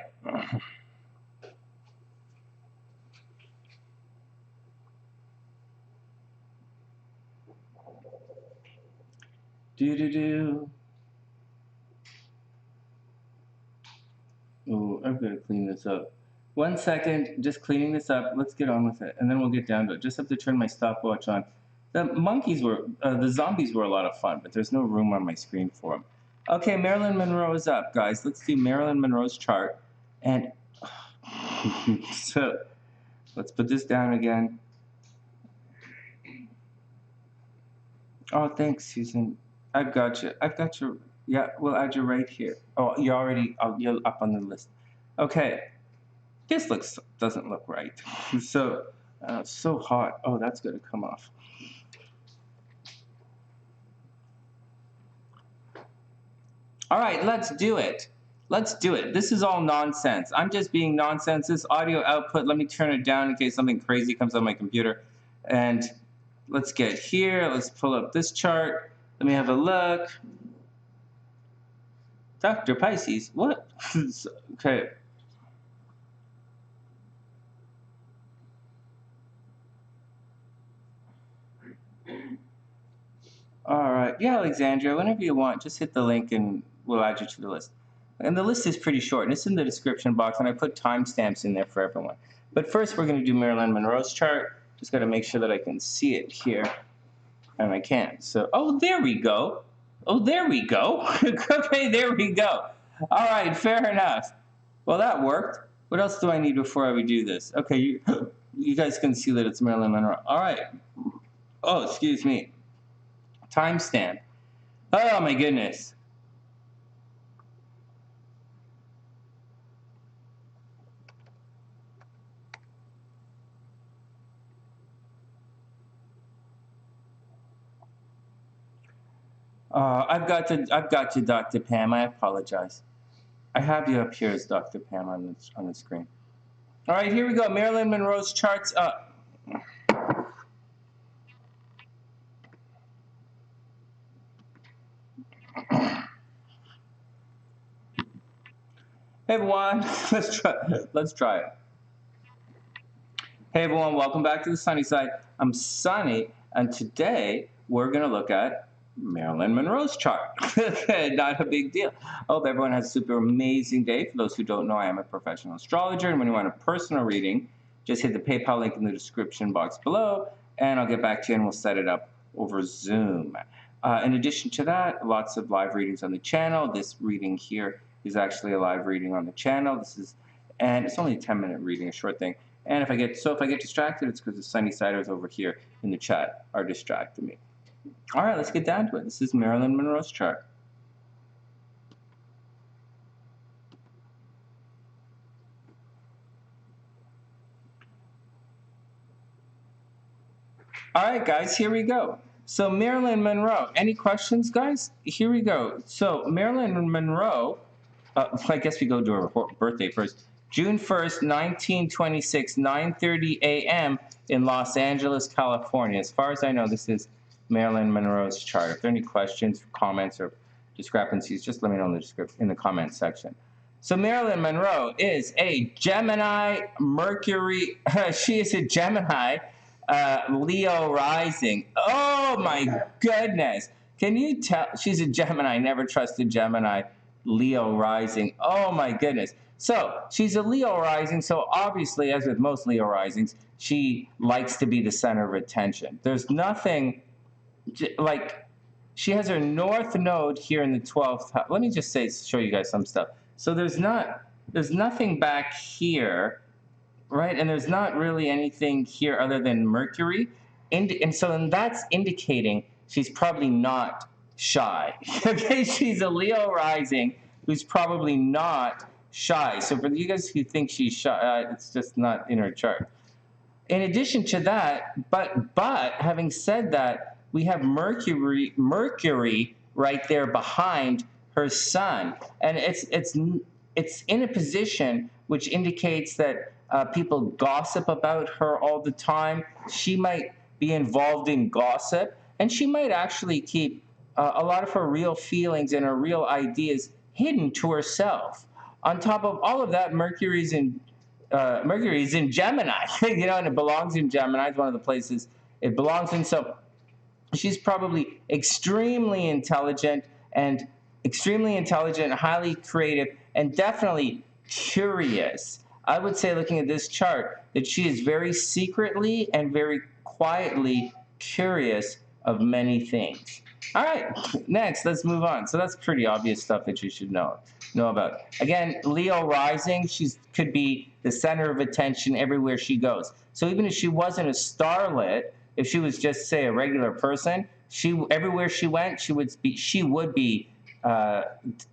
Do. Oh, I've got to clean this up. 1 second, just cleaning this up. Let's get on with it, and then we'll get down to it. Just have to turn my stopwatch on. The zombies were a lot of fun, but there's no room on my screen for them. Okay, Marilyn Monroe is up, guys. Let's do Marilyn Monroe's chart. And so let's put this down again. Oh, thanks, Susan. I've got you. Yeah, we'll add you right here. Oh, you're up on the list. Okay. This doesn't look right. So, so hot. Oh, that's going to come off. All right, let's do it. Let's do it. This is all nonsense. I'm just being nonsense. This audio output, let me turn it down in case something crazy comes on my computer. And let's get here. Let's pull up this chart. Let me have a look. Dr. Pisces, what? Okay. All right. Yeah, Alexandra, whenever you want, just hit the link and we'll add you to the list. And the list is pretty short, and it's in the description box, and I put timestamps in there for everyone. But first, we're going to do Marilyn Monroe's chart. Just got to make sure that I can see it here, and I can. So, oh, there we go. Oh, there we go. Okay, there we go. All right, fair enough. Well, that worked. What else do I need before I would do this? Okay, you guys can see that it's Marilyn Monroe. All right. Oh, excuse me. Timestamp. Oh, my goodness. I've got you, Dr. Pam. I apologize. I have you up here as Dr. Pam on the screen. All right, here we go. Marilyn Monroe's charts up. Hey everyone, let's try it. Hey everyone, welcome back to the Sunny Side. I'm Sonny, and today we're gonna look at Marilyn Monroe's chart. Not a big deal. I hope everyone has a super amazing day. For those who don't know, I am a professional astrologer, and when you want a personal reading, just hit the PayPal link in the description box below, and I'll get back to you and we'll set it up over Zoom. In addition to that, lots of live readings on the channel. This reading here is actually a live reading on the channel. And it's only a 10-minute reading, a short thing. And if I get distracted, it's because the SunnySiders over here in the chat are distracting me. All right, let's get down to it. This is Marilyn Monroe's chart. All right, guys, here we go. So Marilyn Monroe, any questions, guys? Here we go. So Marilyn Monroe, I guess we go to her birthday first. June 1st, 1926, 9:30 a.m. in Los Angeles, California. As far as I know, this is Marilyn Monroe's chart. If there are any questions, comments, or discrepancies, just let me know in the comments section. So Marilyn Monroe is a Gemini Mercury. She is a Gemini Leo rising. Oh my goodness. Can you tell? She's a Gemini. Never trusted Gemini. Leo rising. Oh my goodness. So she's a Leo rising, so obviously, as with most Leo risings, she likes to be the center of attention. There's nothing like she has her north node here in the 12th house. Let me just show you guys some stuff. So there's nothing back here, right? And there's not really anything here other than Mercury. And so that's indicating she's probably not shy. Okay, she's a Leo rising who's probably not shy. So for you guys who think she's shy, it's just not in her chart. In addition to that, but having said that, we have Mercury right there behind her sun, and it's in a position which indicates that people gossip about her all the time. She might be involved in gossip, and she might actually keep a lot of her real feelings and her real ideas hidden to herself. On top of all of that, Mercury is in Gemini, you know, and it belongs in Gemini. It's one of the places it belongs in. So she's probably extremely intelligent, highly creative, and definitely curious. I would say, looking at this chart, that she is very secretly and very quietly curious of many things. All right, next, let's move on. So that's pretty obvious stuff that you should know about. Again, Leo rising, she could be the center of attention everywhere she goes. So even if she wasn't a starlet, if she was just, say, a regular person, everywhere she went, she would be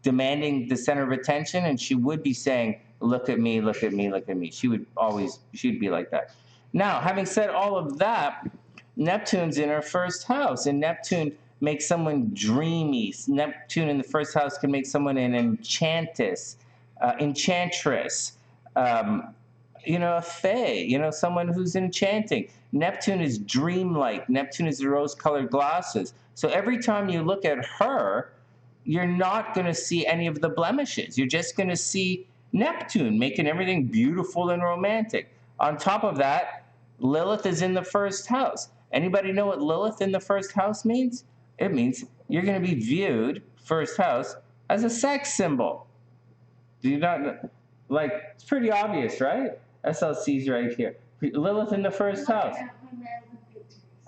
demanding the center of attention, and she would be saying, "Look at me, look at me, look at me." She'd be like that. Now, having said all of that, Neptune's in her first house, and Neptune makes someone dreamy. Neptune in the first house can make someone an enchantress, a fae, someone who's enchanting. Neptune is dreamlike. Neptune is the rose-colored glasses. So every time you look at her, you're not going to see any of the blemishes. You're just going to see Neptune making everything beautiful and romantic. On top of that, Lilith is in the first house. Anybody know what Lilith in the first house means? It means you're going to be viewed, first house, as a sex symbol. Do you not know? Like, it's pretty obvious, right? SLC's right here. Lilith in the first house.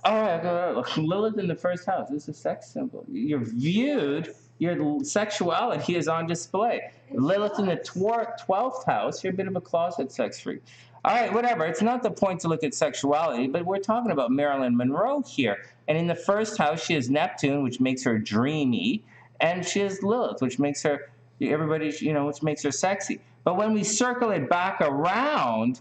All right, Lilith in the first house. This is a sex symbol. You're viewed, your sexuality is on display. Lilith in the 12th house, you're a bit of a closet sex freak. All right, whatever. It's not the point to look at sexuality, but we're talking about Marilyn Monroe here. And in the first house, she has Neptune, which makes her dreamy, and she has Lilith, which makes her, which makes her sexy. But when we circle it back around,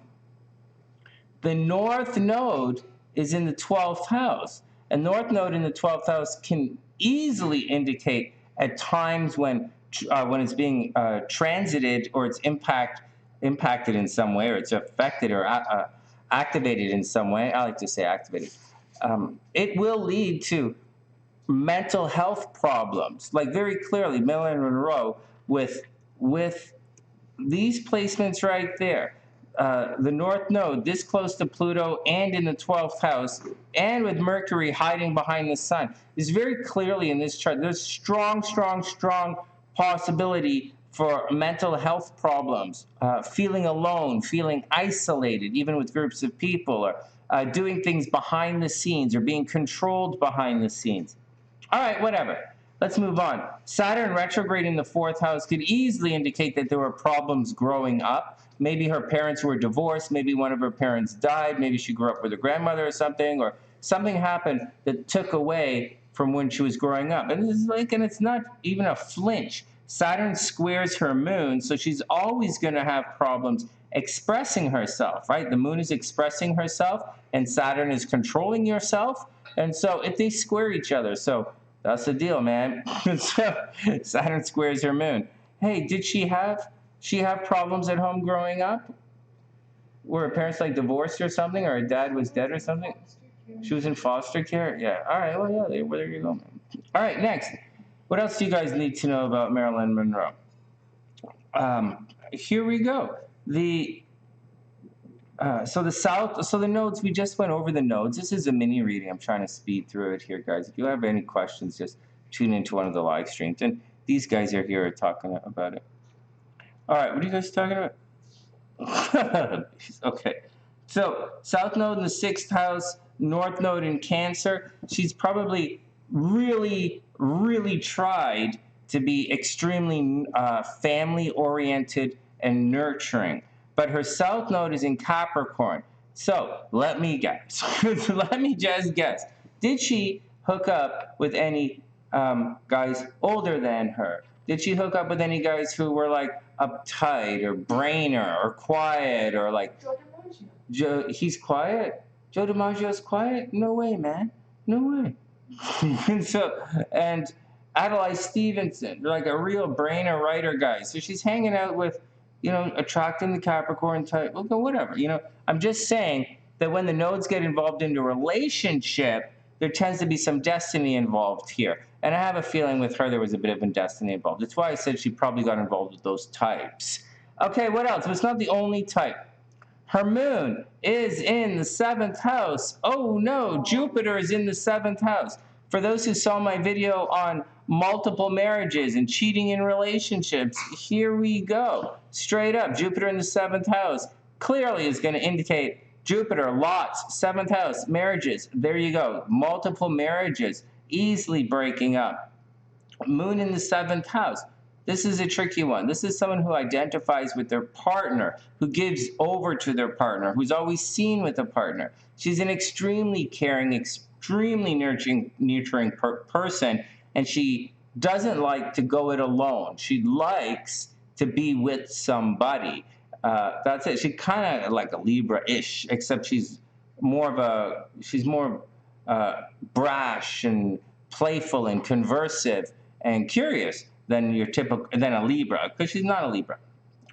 the North Node is in the 12th house. A North Node in the 12th house can easily indicate at times when it's being transited, or it's impacted in some way, or it's affected or activated in some way. I like to say activated. It will lead to mental health problems. Like, very clearly, Marilyn Monroe with these placements right there. The North Node this close to Pluto and in the 12th house, and with Mercury hiding behind the Sun, is very clearly in this chart. There's strong possibility for mental health problems, feeling alone, feeling isolated, even with groups of people, or doing things behind the scenes, or being controlled behind the scenes. All right, whatever. Let's move on. Saturn retrograde in the 4th house could easily indicate that there were problems growing up. Maybe her parents were divorced. Maybe one of her parents died. Maybe she grew up with her grandmother or something happened that took away from when she was growing up. And it's not even a flinch. Saturn squares her moon, so she's always going to have problems expressing herself, right? The moon is expressing herself, and Saturn is controlling yourself. And so if they square each other, so that's the deal, man. So Saturn squares her moon. Hey, did she have problems at home growing up? Were her parents divorced or something, or her dad was dead or something? She was in foster care? Yeah. All right, well, yeah, there you go, man. All right, next. What else do you guys need to know about Marilyn Monroe? Here we go. So the nodes, we just went over the nodes. This is a mini reading. I'm trying to speed through it here, guys. If you have any questions, just tune into one of the live streams. And these guys are here talking about it. All right, what are you guys talking about? Okay. So, South Node in the 6th house, North Node in Cancer. She's probably really, really tried to be extremely family-oriented and nurturing. But her South Node is in Capricorn. So, let me guess. Let me just guess. Did she hook up with any guys older than her? Did she hook up with any guys who were like uptight or brainer or quiet or like Joe? He's quiet. Joe DiMaggio's quiet? No way, man. No way. and Adlai Stevenson, like a real brainer writer guy. So she's hanging out with, attracting the Capricorn type. Well, whatever. I'm just saying that when the nodes get involved into a relationship, there tends to be some destiny involved here. And I have a feeling with her there was a bit of destiny involved. That's why I said she probably got involved with those types. Okay, what else? But it's not the only type. Her moon is in the 7th house. Oh no, Jupiter is in the 7th house. For those who saw my video on multiple marriages and cheating in relationships, here we go. Straight up, Jupiter in the 7th house clearly is going to indicate Jupiter, lots, 7th house, marriages. There you go. Multiple marriages, easily breaking up. Moon in the 7th house. This is a tricky one. This is someone who identifies with their partner, who gives over to their partner, who's always seen with a partner. She's an extremely caring, extremely nurturing person, and she doesn't like to go it alone. She likes to be with somebody. That's it. She's kind of like a Libra-ish, except she's more brash and playful and conversive and curious than a Libra, because she's not a Libra.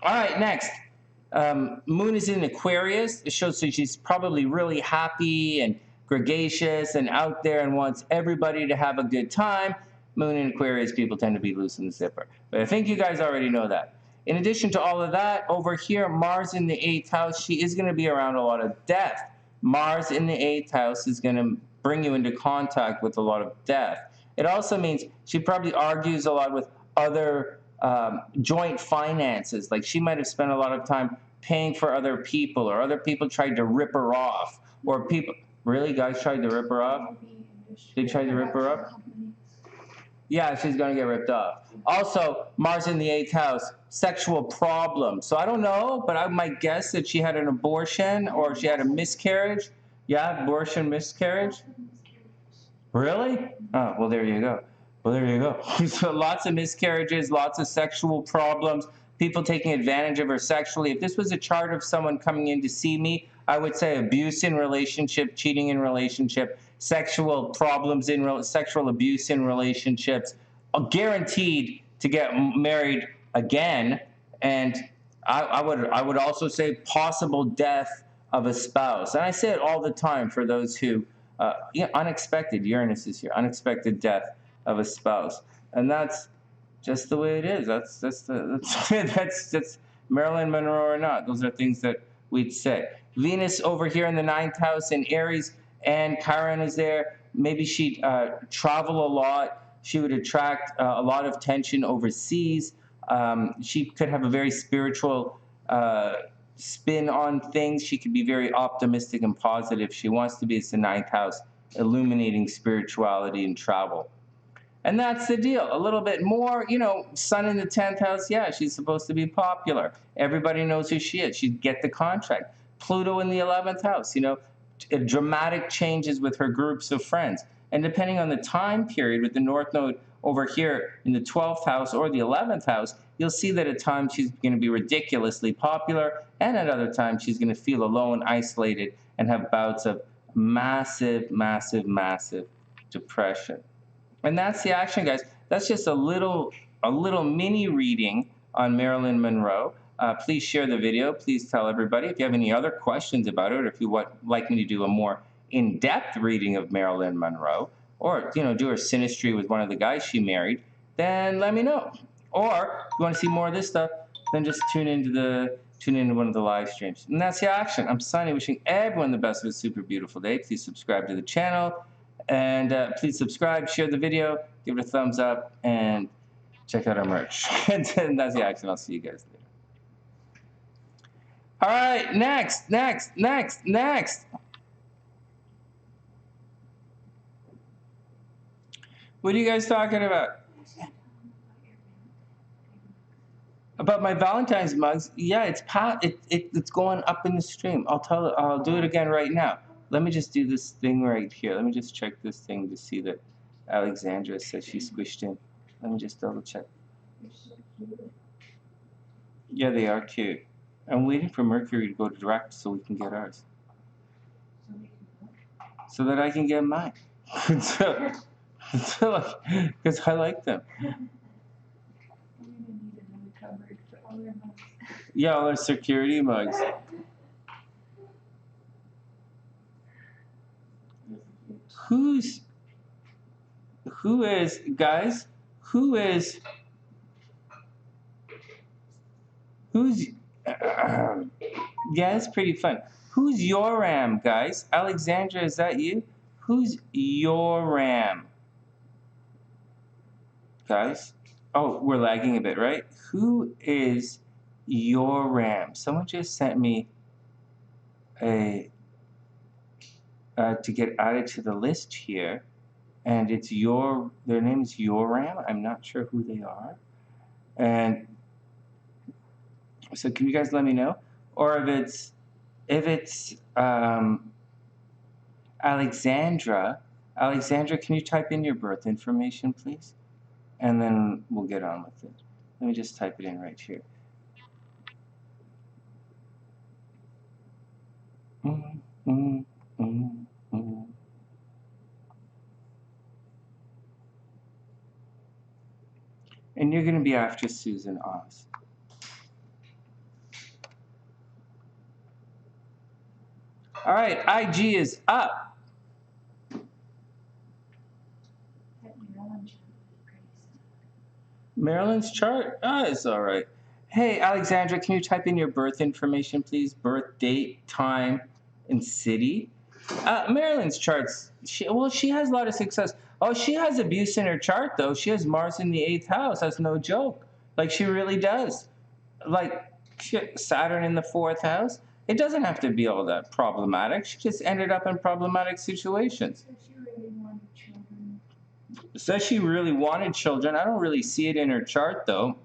All right, next. Moon is in Aquarius. It shows that she's probably really happy and gregarious and out there and wants everybody to have a good time. Moon in Aquarius people tend to be loose in the zipper. But I think you guys already know that. In addition to all of that, over here, Mars in the 8th house, she is going to be around a lot of death. Mars in the 8th house is going to bring you into contact with a lot of death. It also means she probably argues a lot with other joint finances. Like she might have spent a lot of time paying for other people, or other people tried to rip her off, or people, really, guys tried to rip her off? They tried to rip her off? Yeah, she's going to get ripped off. Also, Mars in the 8th house, sexual problems. So I don't know, but I might guess that she had an abortion or she had a miscarriage. Yeah, abortion, miscarriage. Really? Oh, well, there you go. Well, there you go. So lots of miscarriages, lots of sexual problems, people taking advantage of her sexually. If this was a chart of someone coming in to see me, I would say abuse in relationship, cheating in relationship, sexual problems sexual abuse in relationships, guaranteed to get married again. And I would also say possible death of a spouse. And I say it all the time for those who, unexpected, Uranus is here, unexpected death of a spouse. And that's just the way it is. That's Marilyn Monroe or not. Those are things that we'd say. Venus over here in the 9th house in Aries, and Chiron is there. Maybe she'd travel a lot. She would attract a lot of tension overseas. She could have a very spiritual spin on things. She could be very optimistic and positive. She wants to be. It's the 9th house, illuminating spirituality and travel. And that's the deal. A little bit more, Sun in the 10th house, yeah, she's supposed to be popular. Everybody knows who she is. She'd get the contract. Pluto in the 11th house, dramatic changes with her groups of friends. And depending on the time period, with the North Node over here in the 12th house or the 11th house, you'll see that at times she's going to be ridiculously popular, and at other times she's going to feel alone, isolated, and have bouts of massive, massive, massive depression. And that's the action, guys. That's just a little mini reading on Marilyn Monroe. Please share the video. Please tell everybody. If you have any other questions about it, or if you would like me to do a more in-depth reading of Marilyn Monroe, or do her synastry with one of the guys she married, then let me know. Or if you want to see more of this stuff, then just tune into one of the live streams. And that's the action. I'm Sonny, wishing everyone the best of a super beautiful day. Please subscribe to the channel. And please subscribe, share the video, give it a thumbs up, and check out our merch. And that's the action. I'll see you guys later. All right, next. What are you guys talking about? About my Valentine's mugs? Yeah, it's going up in the stream. I'll do it again right now. Let me just do this thing right here. Let me just check this thing to see that Alexandra says she squished in. Let me just double check. Yeah, they are cute. I'm waiting for Mercury to go direct so we can get ours. So that I can get mine. Because I like them. Yeah, all our security mugs. Who is, guys, who's, yeah, it's pretty fun. Who's Yoram, guys? Alexandra, is that you? Who's Yoram? Guys? Oh, we're lagging a bit, right? Who is Yoram? Someone just sent me a, to get added to the list here. And it's their name is Yoram. I'm not sure who they are. And so can you guys let me know? Or if it's Alexandra, can you type in your birth information, please? And then we'll get on with it. Let me just type it in right here. And you're going to be after Susan Oz. All right, IG is up. Marilyn's chart? It's all right. Hey, Alexandra, can you type in your birth information, please? Birth date, time, and city. Marilyn's charts, she has a lot of success. Oh, she has abuse in her chart, though. She has Mars in the 8th house. That's no joke. Like, she really does. Like, Saturn in the 4th house. It doesn't have to be all that problematic. She just ended up in problematic situations. Says she really wanted children. I don't really see it in her chart, though.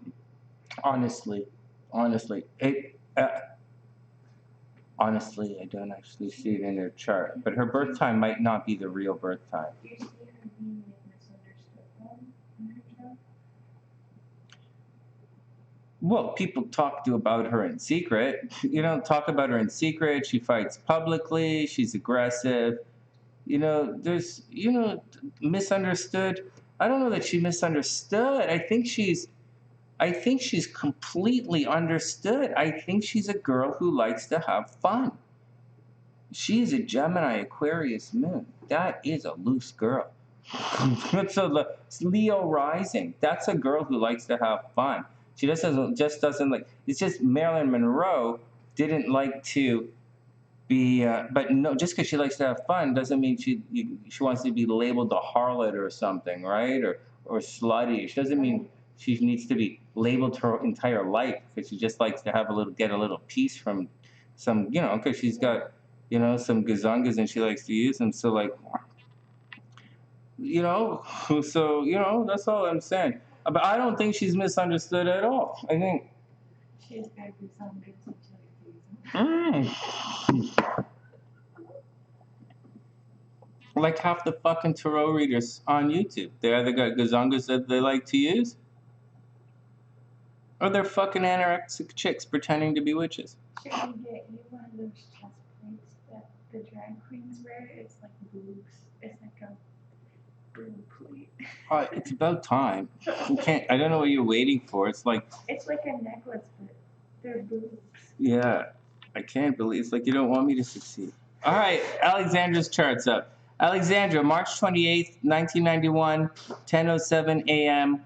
Honestly, honestly, I don't actually see it in her chart. But her birth time might not be the real birth time. Well, people talk about her in secret. You know, talk about her in secret. She fights publicly. She's aggressive. You know, there's, misunderstood. I don't know that she misunderstood. I think she's completely understood. I think she's a girl who likes to have fun. She's a Gemini Aquarius moon. That is a loose girl. So Leo rising. That's a girl who likes to have fun. She just doesn't like. It's just Marilyn Monroe didn't like to be, but no, just because she likes to have fun doesn't mean she wants to be labeled a harlot or something, right? Or slutty. She doesn't mean she needs to be labeled her entire life because she just likes to get a little piece from some, because she's got, some gazungas and she likes to use them. So like, so that's all I'm saying. But I don't think she's misunderstood at all. I think she's got gazungas like half the fucking tarot readers on YouTube. They either got gazungas that they like to use, or they're fucking anorexic chicks pretending to be witches. Should we get you one of those chest plates that the drag queens wear? It's like boobs. It's like a boob plate. It's about time. I don't know what you're waiting for. It's like a necklace, but they're boobs. Yeah. I can't believe it's like you don't want me to succeed. All right, Alexandra's chart's up. Alexandra, March 28th, 1991, 10:07 a.m.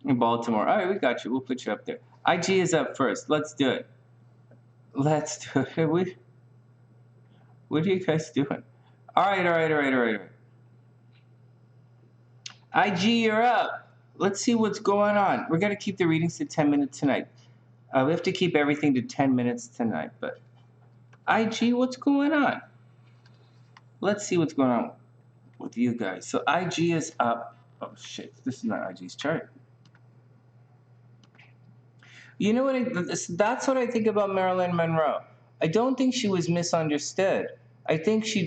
in Baltimore. All right, we got you. We'll put you up there. IG is up first. Let's do it. What are you guys doing? All right. IG, you're up. Let's see what's going on. We're going to keep the readings to 10 minutes tonight. We have to keep everything to 10 minutes tonight, but IG, what's going on? Let's see what's going on with you guys. So IG is up. Oh shit, this is not IG's chart. You know what? That's what I think about Marilyn Monroe. I don't think she was misunderstood. I think she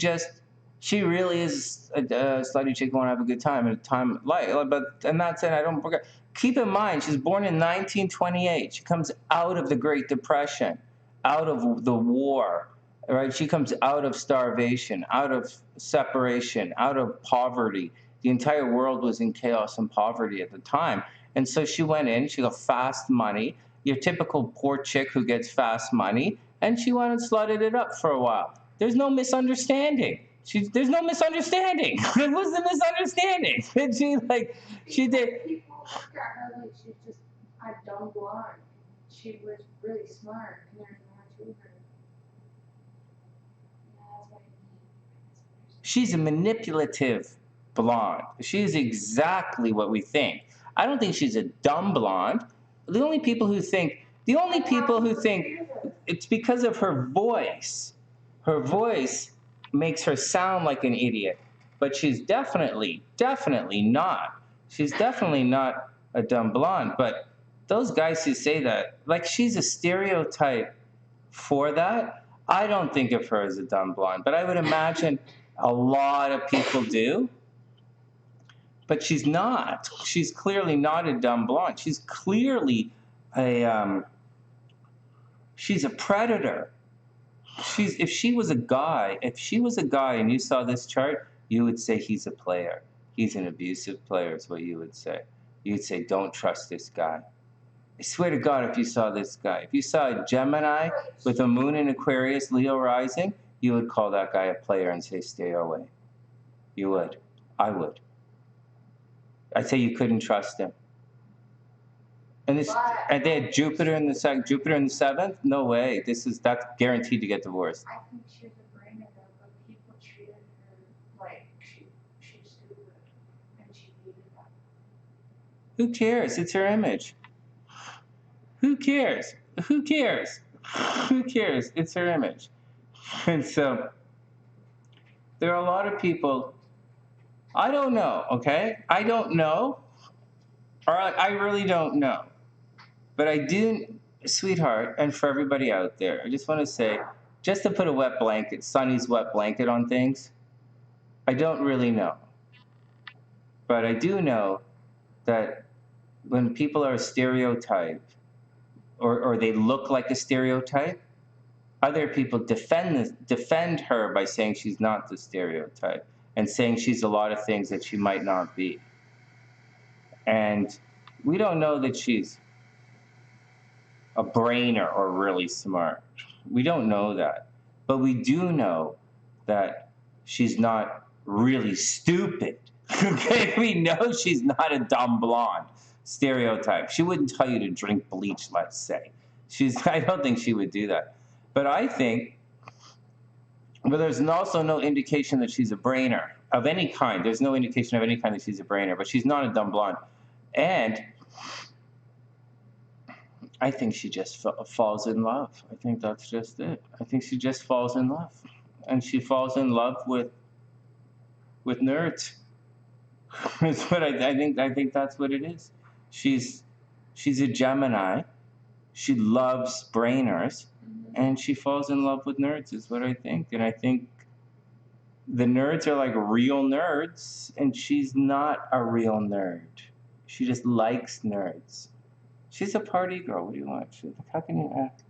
really is a slutty chick who want to have a good time at a time like. But and that's it. I don't forget. Keep in mind, she's born in 1928. She comes out of the Great Depression, out of the war, right? She comes out of starvation, out of separation, out of poverty. The entire world was in chaos and poverty at the time. And so she went in, she got fast money, your typical poor chick who gets fast money, and she went and slutted it up for a while. There's no misunderstanding. There's no misunderstanding. It was the misunderstanding. She did. People look at her like she's just a dumb blonde. She was really smart, and there's more to her. Yeah, that's what I mean. She's a manipulative blonde. She's exactly what we think. I don't think she's a dumb blonde. The only people who think it's because of her voice. Her voice makes her sound like an idiot, but she's definitely not. She's definitely not a dumb blonde. But those guys who say that, like she's a stereotype for that, I don't think of her as a dumb blonde. But I would imagine a lot of people do. But she's not. She's clearly not a dumb blonde. She's clearly she's a predator. If she was a guy and you saw this chart, you would say he's a player. He's an abusive player is what you would say. You'd say, don't trust this guy. I swear to God, if you saw this guy, if you saw a Gemini with a moon in Aquarius, Leo rising, you would call that guy a player and say, stay away. You would. I would. I'd say you couldn't trust him. And they had Jupiter in the seventh. No way. That's guaranteed to get divorced. I think she's a brainer though, but people treated her like she's stupid, and she needed that. Who cares? It's her image. Who cares? Who cares? Who cares? It's her image. And so there are a lot of people. I don't know. Okay, I don't know. Or I really don't know. But I do, sweetheart, and for everybody out there, I just want to say, just to put a wet blanket, Sonny's wet blanket on things, I don't really know. But I do know that when people are stereotyped, or they look like a stereotype, other people defend her by saying she's not the stereotype, and saying she's a lot of things that she might not be. And we don't know that she's a brainer or really smart. We don't know that. But we do know that she's not really stupid. Okay? We know she's not a dumb blonde stereotype. She wouldn't tell you to drink bleach, let's say. I don't think she would do that. But I think, but there's also no indication that she's a brainer of any kind. There's no indication of any kind that she's a brainer, but she's not a dumb blonde. And I think she just falls in love. I think that's just it. I think she just falls in love. And she falls in love with nerds. That's what I think that's what it is. She's a Gemini. She loves brainers. And she falls in love with nerds is what I think. And I think the nerds are like real nerds, and she's not a real nerd. She just likes nerds. She's a party girl. What do you want? How can you act?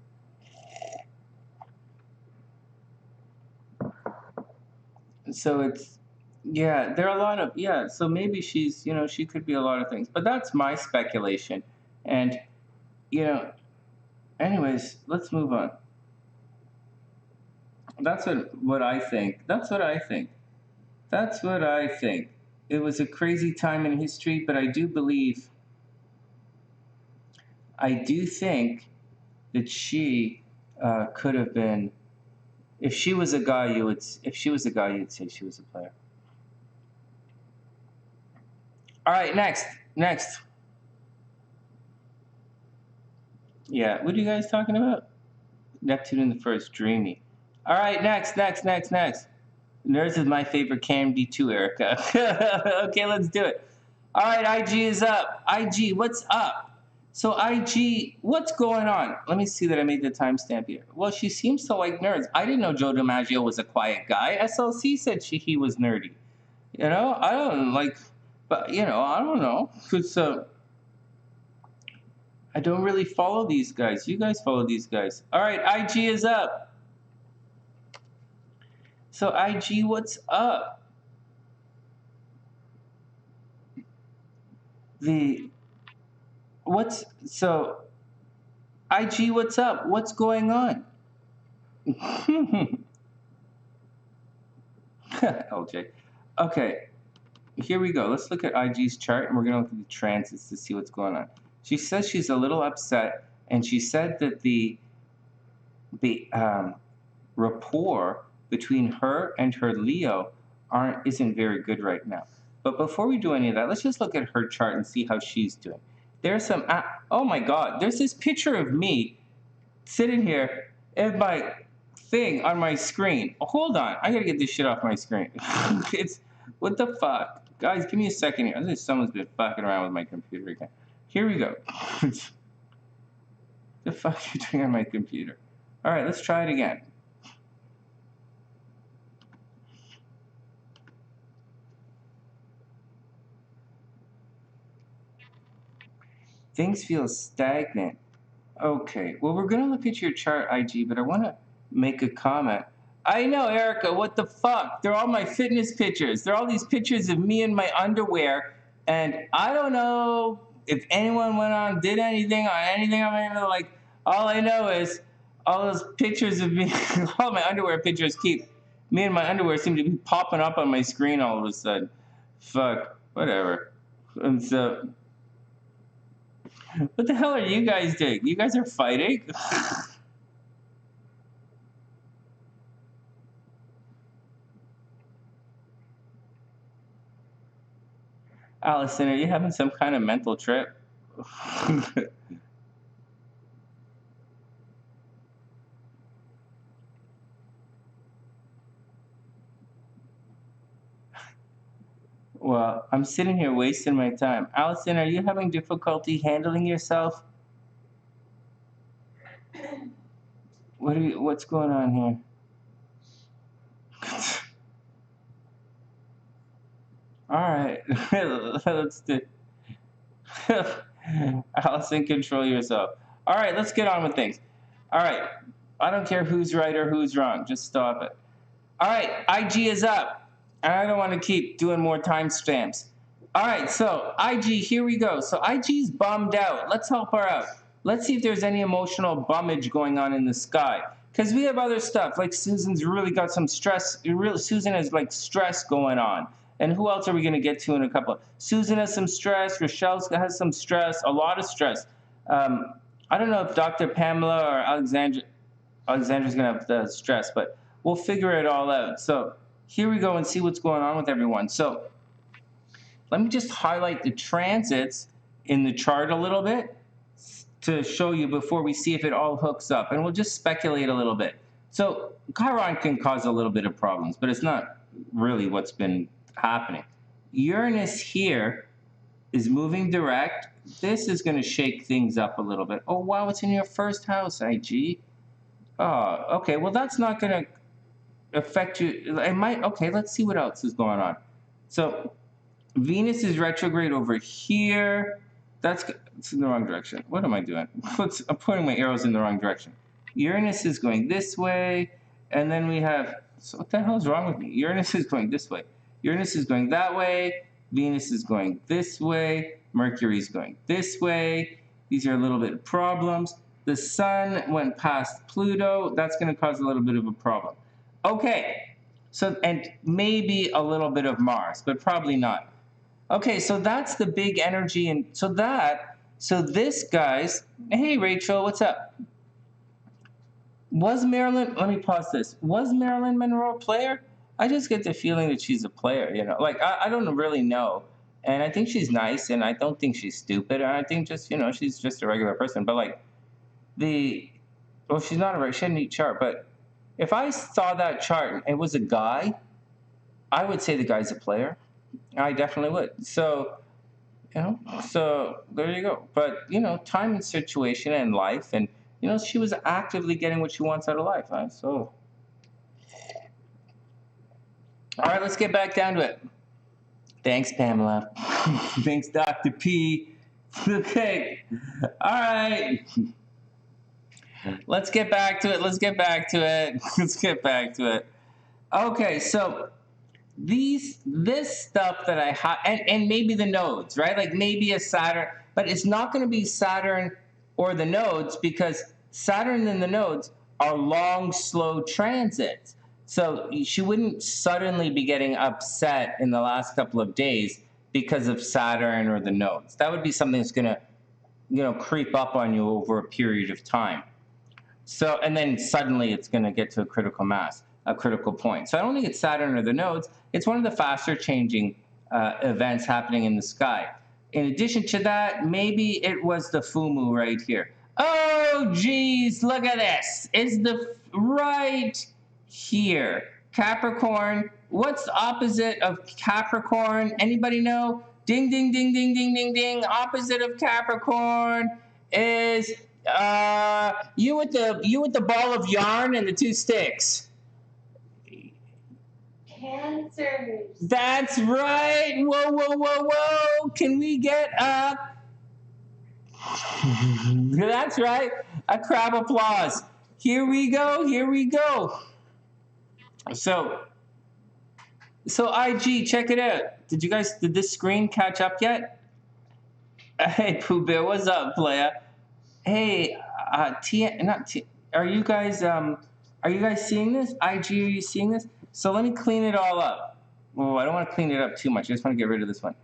So it's, yeah, there are a lot of, yeah, so maybe she's, she could be a lot of things. But that's my speculation. And, anyways, let's move on. That's what I think. That's what I think. That's what I think. It was a crazy time in history, but I do think that she could have been, if she was a guy, you'd say she was a player. All right, next. Yeah, what are you guys talking about? Neptune in the first, dreamy. All right, next. Nerds is my favorite candy too, Erica. Okay, let's do it. All right, IG is up. IG, what's up? So IG, what's going on? Let me see that I made the timestamp here. Well, she seems to like nerds. I didn't know Joe DiMaggio was a quiet guy. SLC said he was nerdy. You know, I don't like, but you know, I don't know. Cause I don't really follow these guys. You guys follow these guys. All right, IG is up. So IG, what's up? The what's so IG, what's up? What's going on? LJ. Okay, here we go. Let's look at IG's chart and we're going to look at the transits to see what's going on. She says she's a little upset, and she said that the rapport between her and her Leo isn't very good right now. But before we do any of that, let's just look at her chart and see how she's doing. There's some oh my god, there's this picture of me sitting here in my thing on my screen. Hold on, I gotta get this shit off my screen. It's what the fuck, guys? Give me a second here. I think someone's been fucking around with my computer again. Here we go. The fuck are you doing on my computer? All right, let's try it again. Things feel stagnant. Okay, well, we're gonna look at your chart, IG, but I wanna make a comment. I know, Erica, what the fuck? They're all my fitness pictures. They're all these pictures of me in my underwear, and I don't know if anyone went on, did anything on anything. I mean, like, all I know is all those pictures of me, all my underwear pictures me and my underwear seem to be popping up on my screen all of a sudden. Fuck, whatever. And so, what the hell are you guys doing? You guys are fighting? Allison, are you having some kind of mental trip? Well, I'm sitting here wasting my time. Allison, are you having difficulty handling yourself? What's going on here? All right, let's do. Allison, control yourself. All right, let's get on with things. All right, I don't care who's right or who's wrong. Just stop it. All right, IG is up. I don't want to keep doing more timestamps. All right, so IG, here we go. So IG's bummed out. Let's help her out. Let's see if there's any emotional bummage going on in the sky. Because we have other stuff, like Susan's really got some stress. Susan has like stress going on. And who else are we going to get to in a couple? Susan has some stress. Richelle has some stress, a lot of stress. I don't know if Dr. Pamela or Alexandra's going to have the stress, but we'll figure it all out. So here we go and see what's going on with everyone. So let me just highlight the transits in the chart a little bit to show you before we see if it all hooks up. And we'll just speculate a little bit. So Chiron can cause a little bit of problems, but it's not really what's been happening. Uranus here is moving direct. This is going to shake things up a little bit. Oh, wow, it's in your first house, IG. Oh, okay, well, that's not going to affect you. It might. Okay, let's see what else is going on. So Venus is retrograde over here. It's in the wrong direction. What am I doing? I'm pointing my arrows in the wrong direction. Uranus is going this way, and then we have. So what the hell is wrong with me? Uranus is going this way. Uranus is going that way. Venus is going this way. Mercury is going this way. These are a little bit of problems. The Sun went past Pluto. That's going to cause a little bit of a problem. Okay, so and maybe a little bit of Mars, but probably not. Okay, so that's the big energy, and so this, guys. Hey, Rachel, what's up? Was Marilyn? Let me pause this. Was Marilyn Monroe a player? I just get the feeling that she's a player. You know, like I don't really know, and I think she's nice, and I don't think she's stupid, and I think just she's just a regular person. But like, well, she's not a right, she had a neat chart, but if I saw that chart and it was a guy, I would say the guy's a player. I definitely would. So, you know, so there you go. But, you know, time and situation and life, and, you know, she was actively getting what she wants out of life. Huh? So, all right, let's get back down to it. Thanks, Pamela. Thanks, Dr. P. Okay. All right. Let's get back to it. Let's get back to it. Let's get back to it. Okay, so this stuff that I have, and maybe the nodes, right? Like maybe a Saturn, but it's not going to be Saturn or the nodes, because Saturn and the nodes are long, slow transits. So she wouldn't suddenly be getting upset in the last couple of days because of Saturn or the nodes. That would be something that's going to, you know, creep up on you over a period of time. So, and then suddenly it's going to get to a critical mass, a critical point. So I don't think it's Saturn or the nodes. It's one of the faster changing events happening in the sky. In addition to that, maybe it was the Fumu right here. Oh, geez, look at this. It's the right here. Capricorn. What's the opposite of Capricorn? Anybody know? Ding, ding, ding, ding, ding, ding, ding. Opposite of Capricorn is you with the ball of yarn and the two sticks. Cancers. That's right. Whoa, whoa, whoa, whoa. Can we get up? That's right. A crowd applause. Here we go. Here we go. So IG, check it out. Did this screen catch up yet? Hey, Pooh Bear, what's up, playa? Hey, are you guys seeing this? IG, are you seeing this? So let me clean it all up. Oh, I don't want to clean it up too much. I just want to get rid of this one.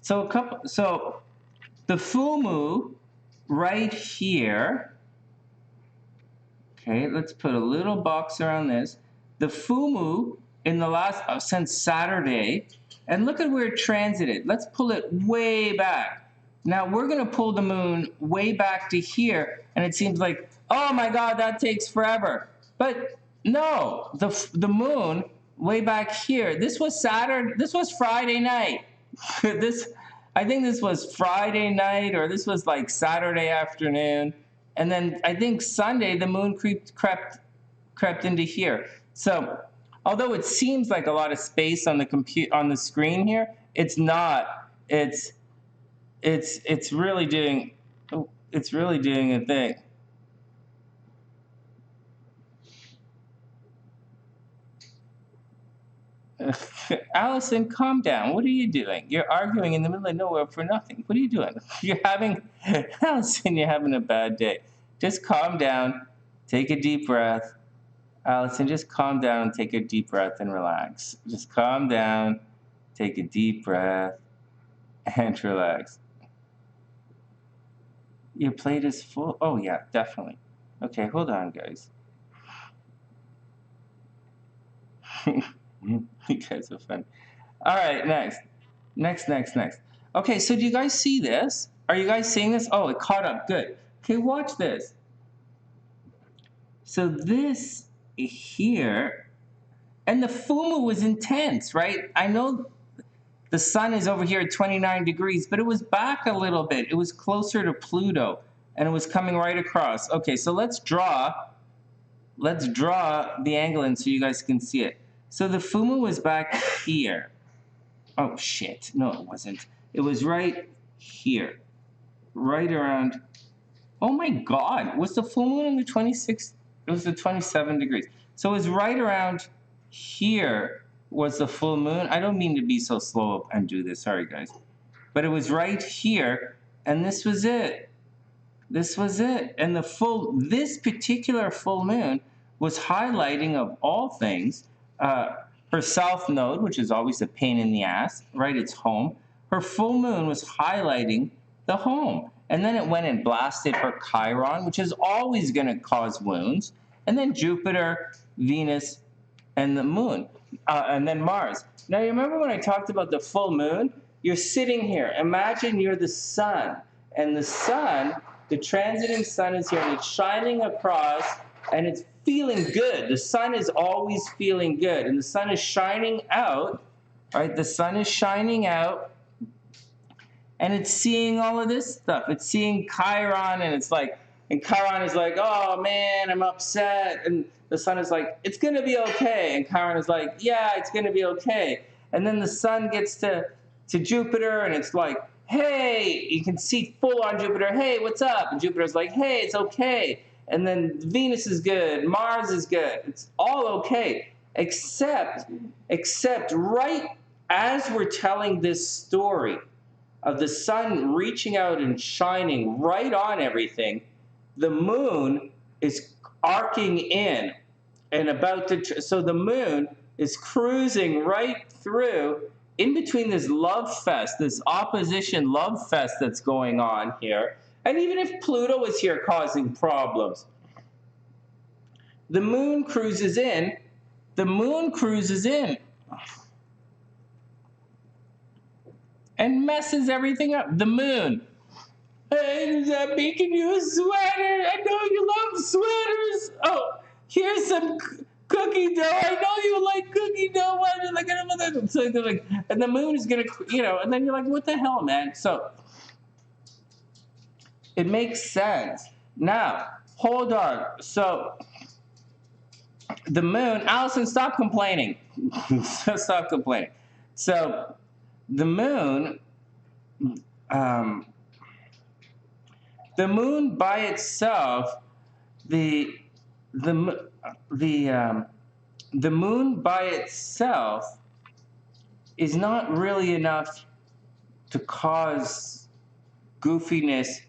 So the Fumu right here. Okay, let's put a little box around this. The Fumu in the last since Saturday, and look at where it transited. Let's pull it way back. Now we're going to pull the moon way back to here, and it seems like, oh my God, that takes forever. But no, the moon way back here. This was Saturday. This was Friday night. I think this was Friday night, or this was like Saturday afternoon, and then I think Sunday the moon crept into here. So although it seems like a lot of space on the screen here, it's not. It's really doing a thing. Allison, calm down. What are you doing? You're arguing in the middle of nowhere for nothing. What are you doing? Allison, you're having a bad day. Just calm down. Take a deep breath. Allison, just calm down and take a deep breath and relax. Just calm down, take a deep breath, and relax. Your plate is full? Oh, yeah, definitely. Okay, hold on, guys. You guys are fun. All right, next. Okay, so do you guys see this? Are you guys seeing this? Oh, it caught up. Good. Okay, watch this. So this here, and the Fumu was intense, right? I know the sun is over here at 29 degrees, but it was back a little bit. It was closer to Pluto, and it was coming right across. Okay, so let's draw the angle in so you guys can see it. So the Fumu was back here. Oh, shit. No, it wasn't. It was right here. Right around. Oh, my God. Was the full moon on the 26th? It was the 27 degrees. So it was right around here was the full moon. I don't mean to be so slow and do this. Sorry, guys. But it was right here, and this was it. This was it. And this particular full moon was highlighting, of all things, her south node, which is always a pain in the ass, right? It's home. Her full moon was highlighting the home. And then it went and blasted her Chiron, which is always going to cause wounds. And then Jupiter, Venus, and the moon, and then Mars. Now, you remember when I talked about the full moon? You're sitting here. Imagine you're the sun. And the sun The transiting sun is here, and it's shining across, and it's feeling good. The sun is always feeling good, and the sun is shining out, right? The sun is shining out, and it's seeing all of this stuff. It's seeing Chiron, and it's like, and Chiron is like, oh man, I'm upset. And the sun is like, it's gonna be okay. And Chiron is like, yeah, it's gonna be okay. And then the sun gets to Jupiter, and it's like, hey, you can see full on Jupiter, hey, what's up? And Jupiter's like, hey, it's okay. And then Venus is good, Mars is good. It's all okay, except right as we're telling this story of the sun reaching out and shining right on everything, the moon is arcing in and about to, so the moon is cruising right through in between this love fest, this opposition love fest that's going on here. And even if Pluto was here causing problems, the moon cruises in, and messes everything up. The moon. Hey, I'm making you a sweater. I know you love sweaters. Oh, here's some cookie dough. I know you like cookie dough. And the moon is gonna, and then you're like, what the hell, man? So it makes sense. Now, hold on. So the moon, Allison, stop complaining. Stop complaining. So the moon, the moon by itself, the moon by itself is not really enough to cause goofiness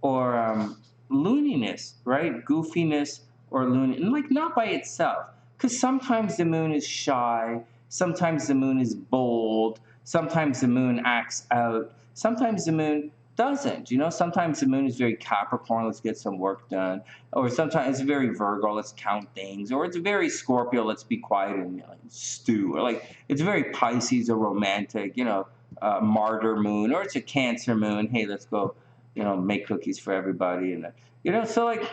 or looniness, right? Goofiness or loony, like not by itself, because sometimes the moon is shy, sometimes the moon is bold, sometimes the moon acts out, sometimes the moon doesn't. Sometimes the moon is very Capricorn, let's get some work done, or sometimes it's very Virgo, let's count things, or it's very Scorpio, let's be quiet and stew, or like it's very Pisces or romantic, martyr moon, or it's a Cancer moon, hey, let's go, make cookies for everybody, and so like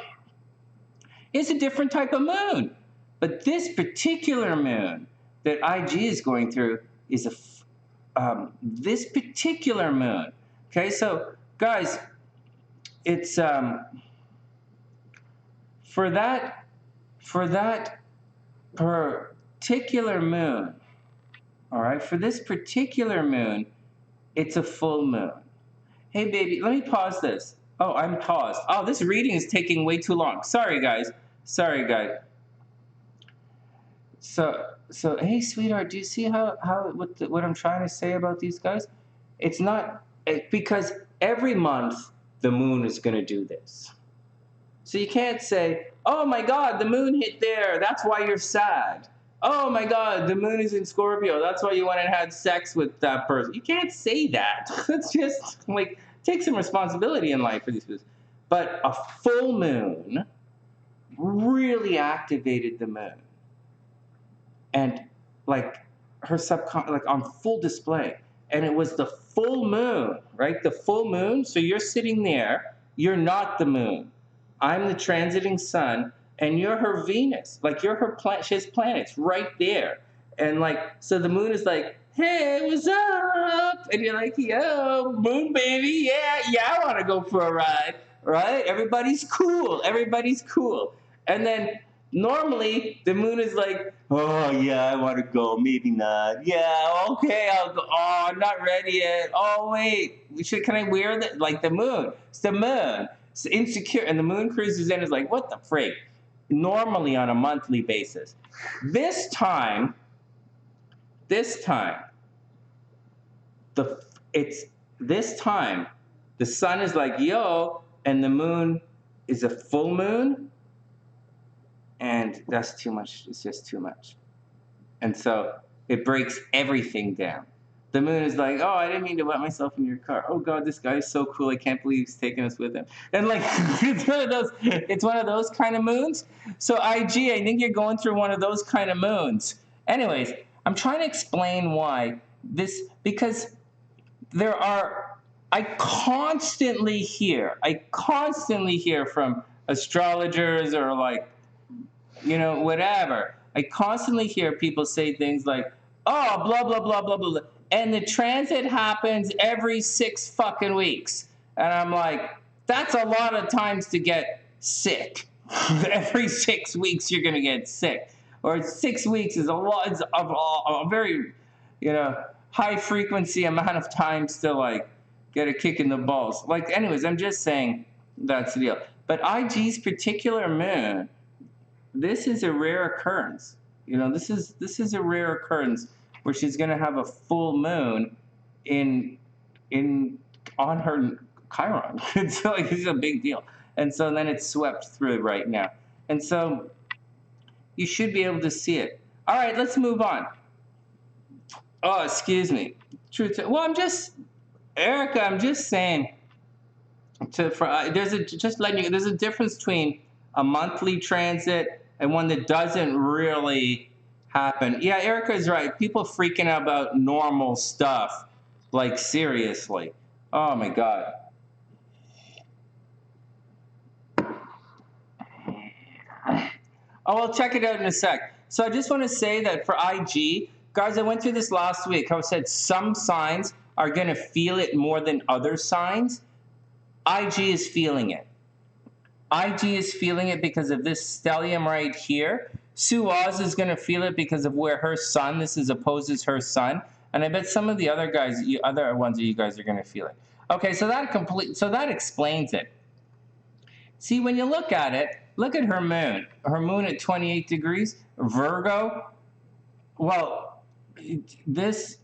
it's a different type of moon. But this particular moon that IG is going through is this particular moon. Okay, so guys, it's for that particular moon. All right, for this particular moon, it's a full moon. Hey, baby, let me pause this. Oh, I'm paused. Oh, this reading is taking way too long. Sorry, guys. Sorry, guys. So hey, sweetheart, do you see what I'm trying to say about these guys? It's not because every month the moon is going to do this. So you can't say, oh my God, the moon hit there. That's why you're sad. Oh my God, the moon is in Scorpio. That's why you went and had sex with that person. You can't say that. It's just like, take some responsibility in life for these people. But a full moon really activated the moon. And like her like on full display. And it was the full moon, right? The full moon. So you're sitting there. You're not the moon. I'm the transiting sun, and you're her Venus. Like you're her planet. She has planets right there. And like, so the moon is like, hey, what's up? And you're like, yo, moon baby, yeah, I want to go for a ride, right? Everybody's cool. And then normally the moon is like, oh yeah, I want to go, maybe not. Yeah, okay, I'll go. Oh, I'm not ready yet. Oh wait, can I wear that? Like the moon. It's the moon. It's insecure, and the moon cruises in. Is like, what the freak? Normally on a monthly basis. This time, the sun is like, yo, and the moon is a full moon, and that's too much. It's just too much. And so it breaks everything down. The moon is like, oh, I didn't mean to wet myself in your car. Oh God, this guy is so cool. I can't believe he's taking us with him. And like, it's one of those kind of moons. So IG, I think you're going through one of those kind of moons. Anyways, I'm trying to explain why this, because there are I constantly hear from astrologers or like, whatever. I constantly hear people say things like, oh, blah, blah, blah, blah, blah, blah. And the transit happens every 6 fucking weeks. And I'm like, that's a lot of times to get sick. Every 6 weeks you're going to get sick. Or 6 weeks is a lot, it's a very, high frequency amount of times to like get a kick in the balls. Like, anyways, I'm just saying that's the deal. But IG's particular moon, this is a rare occurrence. This is a rare occurrence where she's going to have a full moon on her Chiron. It's like, it's a big deal. And so then it's swept through right now. And so you should be able to see it. All right, let's move on. Oh, excuse me. Well, Erica, I'm just saying, there's a difference between a monthly transit and one that doesn't really happen. Yeah, Erica is right. People freaking out about normal stuff, like seriously. Oh my God. Oh, I'll check it out in a sec. So I just want to say that for IG, guys, I went through this last week. I said some signs are going to feel it more than other signs. IG is feeling it. IG is feeling it because of this stellium right here. S.OZ is going to feel it because of where her sun, this opposes her sun. And I bet some of the other ones that you guys are going to feel it. Okay, so that explains it. See, when you look at it, look at her moon. Her moon at 28 degrees, Virgo. Well, this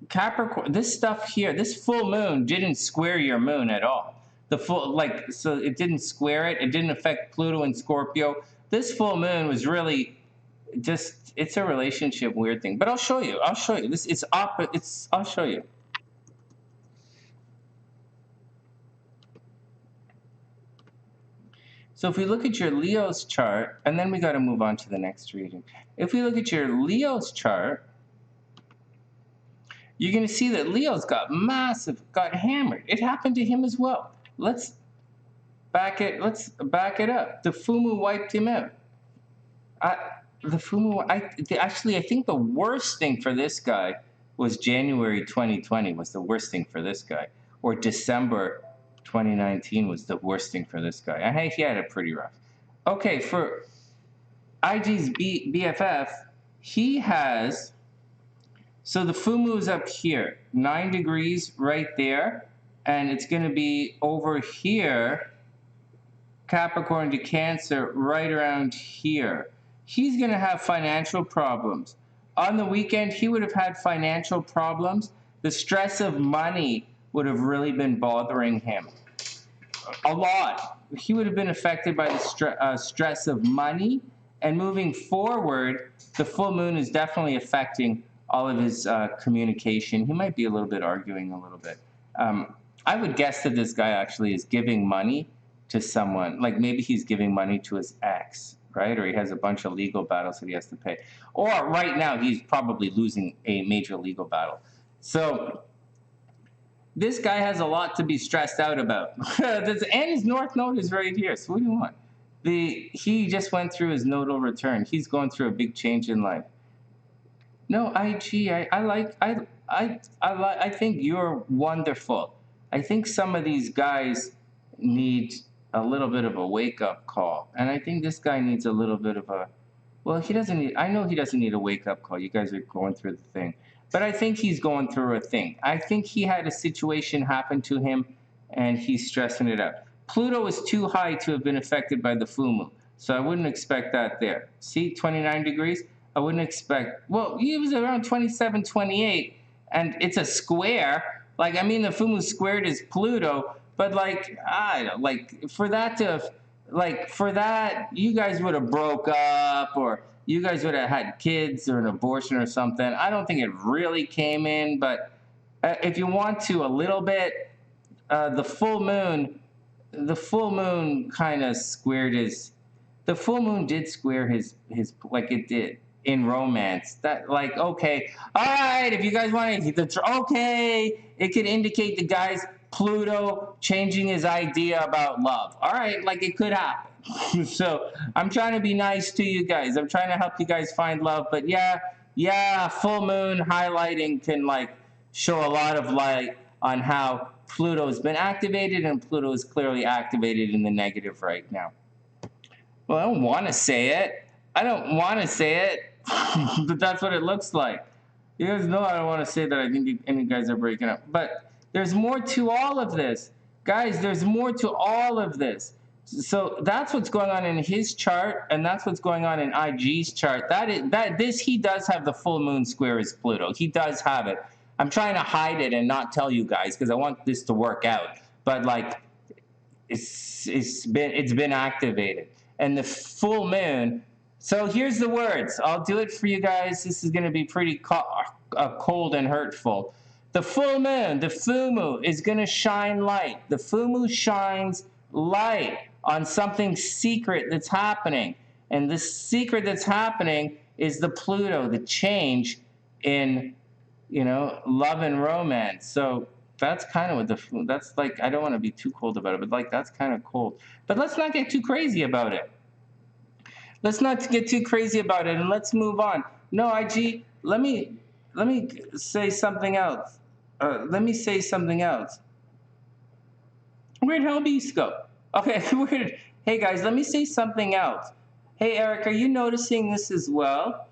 Capricorn, this stuff here, this full moon didn't square your moon at all. So it didn't square it. It didn't affect Pluto and Scorpio. This full moon was really just, it's a relationship weird thing. But I'll show you. I'll show you. I'll show you. So if we look at your Leo's chart, and then we got to move on to the next reading. If we look at your Leo's chart, you're going to see that Leo's got hammered. It happened to him as well. Let's back it up. The Fumu wiped him out. Actually, I think the worst thing for this guy was January 2020 was the worst thing for this guy. Or December 2019 was the worst thing for this guy. I think he had it pretty rough. Okay, for IG's BFF, he has, so the Fumu is up here, 9 degrees right there, and it's going to be over here, Capricorn to Cancer, right around here. He's going to have financial problems. On the weekend, he would have had financial problems. The stress of money would have really been bothering him a lot. He would have been affected by the stress of money. And moving forward, the full moon is definitely affecting all of his communication. He might be a little bit arguing a little bit. I would guess that this guy actually is giving money to someone. Like maybe he's giving money to his ex, right? Or he has a bunch of legal battles that he has to pay. Or right now, he's probably losing a major legal battle. So this guy has a lot to be stressed out about. And his North Node is right here. So what do you want? He just went through his nodal return. He's going through a big change in life. No, IG, I think you're wonderful. I think some of these guys need a little bit of a wake-up call. And I think this guy needs a little bit of a, well, I know he doesn't need a wake-up call. You guys are going through the thing. But I think he's going through a thing. I think he had a situation happen to him, and he's stressing it out. Pluto is too high to have been affected by the Fumu, so I wouldn't expect that there. See, 29 degrees? I wouldn't expect, well, he was around 27, 28, and it's a square. Like, I mean, the Fumu squared is Pluto, but like, I don't know, like, for that, you guys would have broke up, or you guys would have had kids or an abortion or something. I don't think it really came in, but if you want to a little bit, the full moon kind of squared the full moon did square his, like it did in romance. That, like, okay, all right, if you guys want to, okay, it could indicate the guy's Pluto changing his idea about love. All right, like it could happen. So I'm trying to be nice to you guys. I'm trying to help you guys find love. But yeah, full moon highlighting can like show a lot of light on how Pluto's been activated, and Pluto is clearly activated in the negative right now. Well, I don't want to say it. I don't want to say it, but that's what it looks like. You guys know I don't want to say that I think any guys are breaking up. But there's more to all of this. Guys, there's more to all of this. So that's what's going on in his chart, and that's what's going on in IG's chart. He does have the full moon square as Pluto. He does have it. I'm trying to hide it and not tell you guys because I want this to work out. But like, it's been activated, and the full moon. So here's the words. I'll do it for you guys. This is going to be pretty cold and hurtful. The full moon, the fumu, is going to shine light. The fumu shines light on something secret that's happening. And the secret that's happening is the Pluto, the change in, love and romance. So that's kind of what that's like, I don't want to be too cold about it, but like that's kind of cold. But let's not get too crazy about it. Let's not get too crazy about it, and let's move on. No, IG, let me say something else. Where'd Hellbeast go? Okay, hey guys, let me say something else. Hey Eric, are you noticing this as well?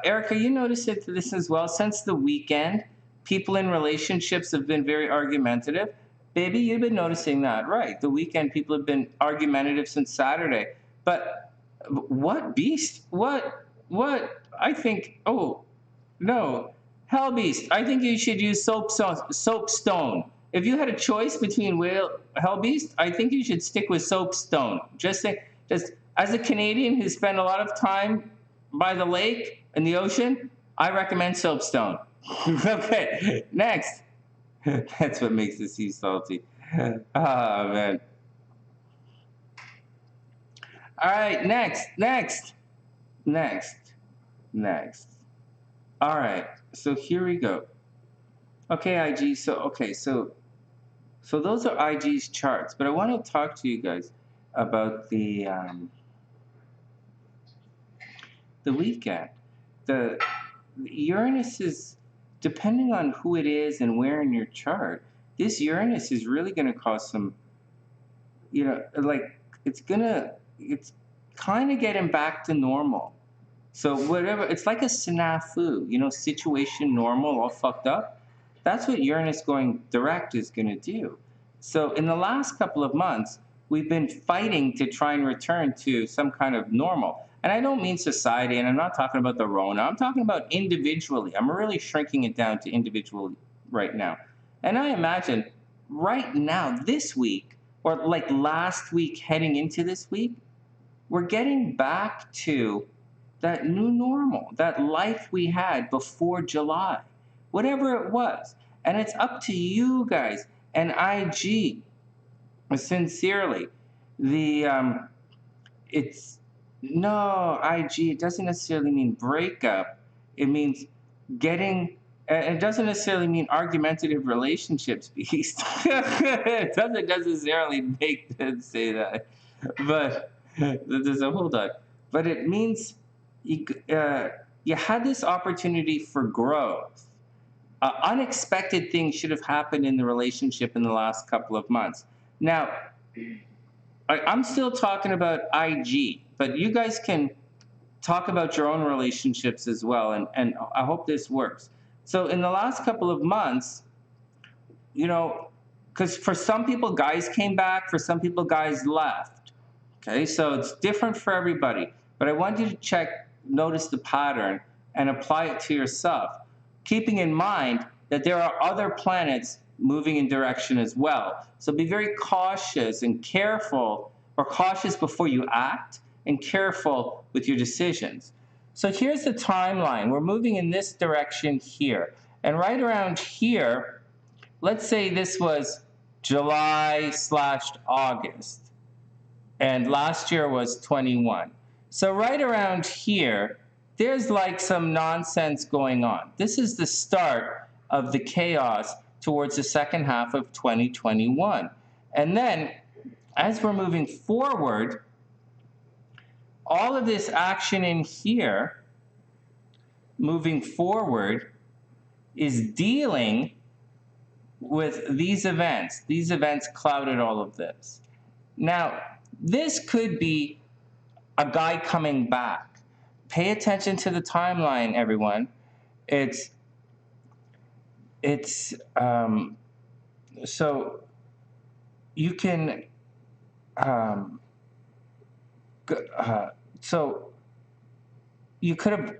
Eric, are you noticing this as well? Since the weekend, people in relationships have been very argumentative. Baby, you've been noticing that, right? The weekend, people have been argumentative since Saturday. But what beast? What? I think, oh, no. Hellbeast, I think you should use soapstone. If you had a choice between Hellbeast, I think you should stick with soapstone. Just as a Canadian who spent a lot of time by the lake and the ocean, I recommend soapstone. Okay, next. That's what makes the sea salty. Oh, man. All right, next. All right, so here we go. Okay, IG, so those are IG's charts, but I want to talk to you guys about the weekend. The Uranus is, depending on who it is and where in your chart, this Uranus is really going to cause some, it's kind of getting back to normal. So whatever, it's like a snafu, situation normal, all fucked up. That's what Uranus going direct is going to do. So in the last couple of months, we've been fighting to try and return to some kind of normal. And I don't mean society, and I'm not talking about the Rona. I'm talking about individually. I'm really shrinking it down to individually right now. And I imagine right now, this week, or like last week heading into this week, we're getting back to that new normal, that life we had before July, whatever it was. And it's up to you guys and IG, sincerely. No, IG, it doesn't necessarily mean breakup. It means it doesn't necessarily mean argumentative relationships, Beast. It doesn't necessarily make them say that. But hold on. But it means you had this opportunity for growth. Unexpected things should have happened in the relationship in the last couple of months. Now, I'm still talking about IG, but you guys can talk about your own relationships as well, and I hope this works. So in the last couple of months, because for some people, guys came back, for some people, guys left. Okay, so it's different for everybody. But I want you to notice the pattern, and apply it to yourself, keeping in mind that there are other planets moving in direction as well. So be very cautious and careful, or cautious before you act, and careful with your decisions. So here's the timeline. We're moving in this direction here. And right around here, let's say this was July/August. And last year was 21. So right around here, there's like some nonsense going on. This is the start of the chaos towards the second half of 2021. And then, as we're moving forward, all of this action in here, moving forward, is dealing with these events. These events clouded all of this. Now, this could be a guy coming back. Pay attention to the timeline, everyone. So you can, so you could have,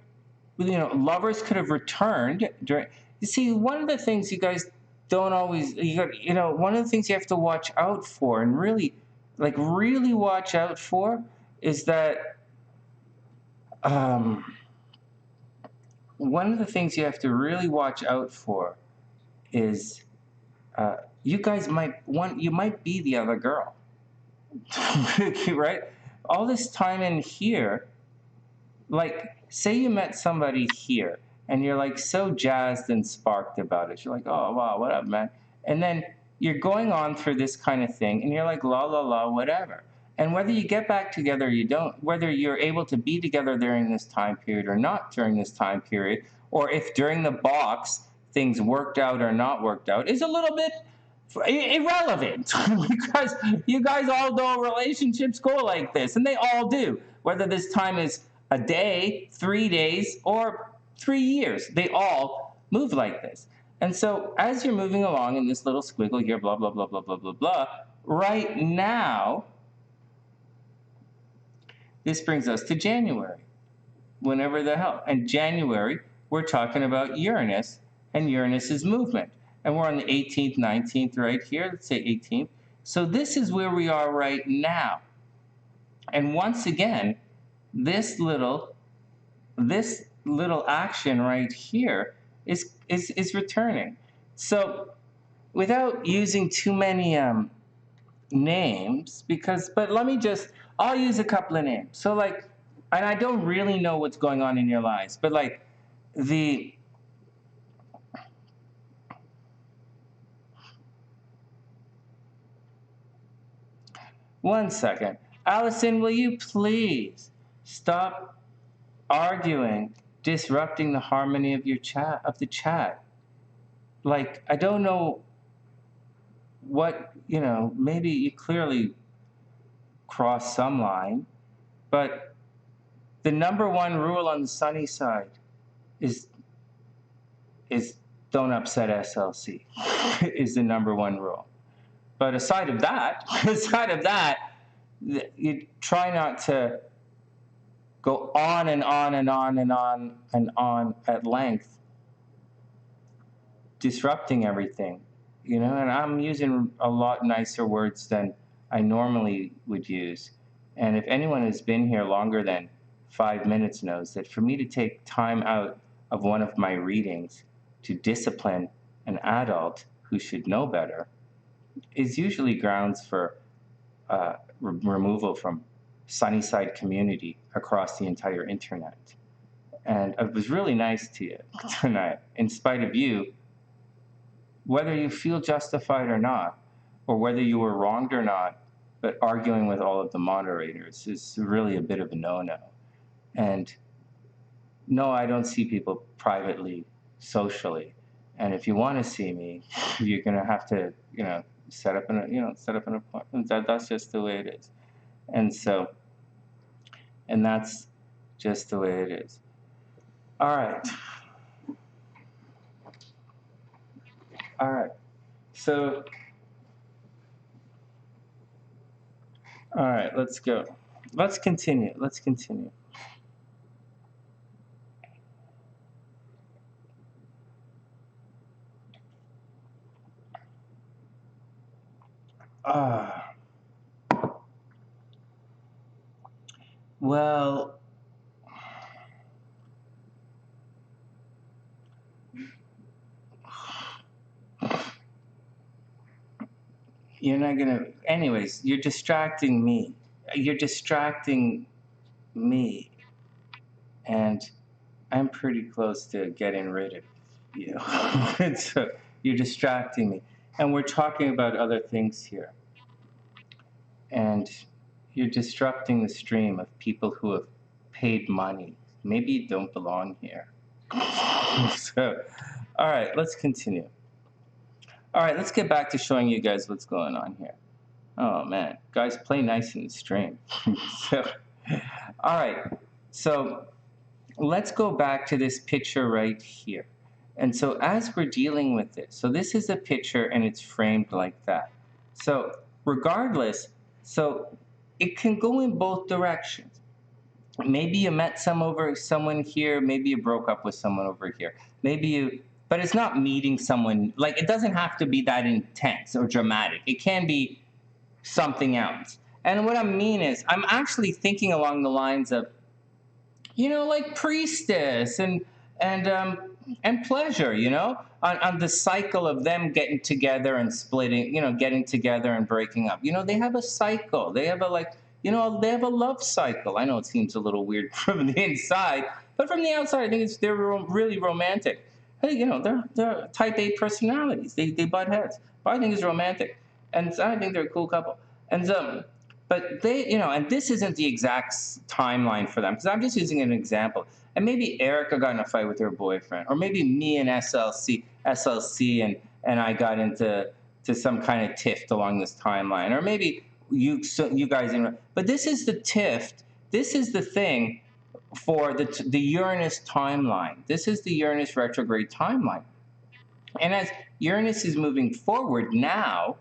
lovers could have returned during. You see, one of the things you guys don't always, one of the things you have to watch out for, and really watch out for, is that one of the things you have to really watch out for is you guys might be the other girl, right? All this time in here, like, say you met somebody here and you're like so jazzed and sparked about it. You're like, oh, wow, what up, man? And then you're going on through this kind of thing and you're like, la, la, la, whatever. And whether you get back together or you don't, whether you're able to be together during this time period or not during this time period, or if during the box things worked out or not worked out, is a little bit irrelevant because you guys all know relationships go like this, and they all do. Whether this time is a day, 3 days, or 3 years, they all move like this. And so as you're moving along in this little squiggle here, blah, blah, blah, blah, blah, blah, blah, right now, this brings us to January, whenever the hell. And January, we're talking about Uranus and Uranus's movement. And we're on the 18th, 19th right here. Let's say 18th. So this is where we are right now. And once again, this little action right here is returning. So without using too many names, but I'll use a couple of names. So like, and I don't really know what's going on in your lives, but like one second. Allison, will you please stop arguing, disrupting the harmony of the chat? Like, I don't know what, maybe you clearly crossed some line, but the number one rule on the sunny side is don't upset SLC is the number one rule. But aside of that, you try not to go on and on and on and on and on at length, disrupting everything, and I'm using a lot nicer words than I normally would use. And if anyone has been here longer than 5 minutes knows that for me to take time out of one of my readings to discipline an adult who should know better is usually grounds for removal from SunnySide community across the entire internet. And it was really nice to you tonight, in spite of you, whether you feel justified or not, or whether you were wronged or not, but arguing with all of the moderators is really a bit of a no-no. And no, I don't see people privately, socially. And if you want to see me, you're going to have to, set up an appointment. That's just the way it is. And that's just the way it is. All right. So, all right, let's go. Let's continue. Well, you're not gonna, anyways, you're distracting me. And I'm pretty close to getting rid of you. You're distracting me. And we're talking about other things here. And you're disrupting the stream of people who have paid money. Maybe you don't belong here. So, all right, let's continue. All right, let's get back to showing you guys what's going on here. Oh, man. Guys, play nice in the stream. So, all right. So let's go back to this picture right here. And so as we're dealing with this, so this is a picture and it's framed like that. So regardless, so it can go in both directions. Maybe you met someone here, maybe you broke up with someone over here. But it's not meeting someone, like it doesn't have to be that intense or dramatic. It can be something else. And what I mean is, I'm actually thinking along the lines of, like priestess and pleasure, on the cycle of them getting together and splitting, getting together and breaking up. They have a cycle. They have they have a love cycle. I know it seems a little weird from the inside, but from the outside, I think they're really romantic. Hey, they're type A personalities. They butt heads. But I think it's romantic. And I think they're a cool couple. And but they, and this isn't the exact timeline for them, because I'm just using an example. And maybe Erica got in a fight with her boyfriend, or maybe me and SLC and I got into some kind of tiff along this timeline, or maybe you guys. But this is the tiff. This is the thing for the Uranus timeline. This is the Uranus retrograde timeline. And as Uranus is moving forward now,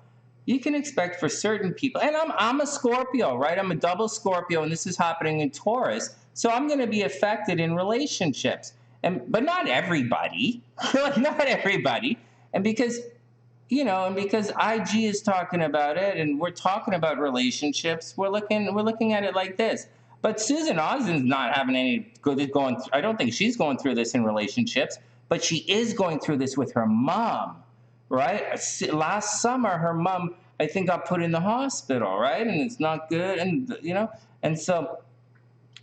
you can expect for certain people, and I'm a Scorpio, right? I'm a double Scorpio, and this is happening in Taurus, so I'm going to be affected in relationships, but not everybody, not everybody, and because IG is talking about it, and we're talking about relationships, we're looking at it like this. But Susan Ogden's not having any good going. I don't think she's going through this in relationships, but she is going through this with her mom. Right? Last summer, her mom, I think, got put in the hospital, right? And it's not good, and so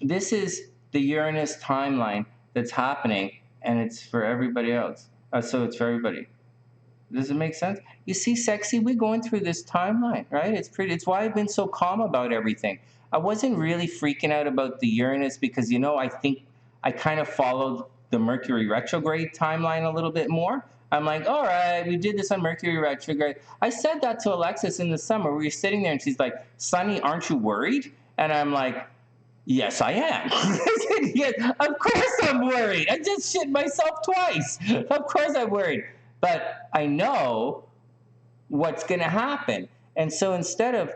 this is the Uranus timeline that's happening, and it's for everybody else. So it's for everybody. Does it make sense? You see, sexy, we're going through this timeline, right? It's why I've been so calm about everything. I wasn't really freaking out about the Uranus because, I think I kind of followed the Mercury retrograde timeline a little bit more. I'm like, all right, we did this on Mercury retrograde. I said that to Alexis in the summer. We were sitting there, and she's like, Sonny, aren't you worried? And I'm like, yes, I am. I said, yes, of course I'm worried. I just shit myself twice. Of course I'm worried. But I know what's going to happen. And so instead of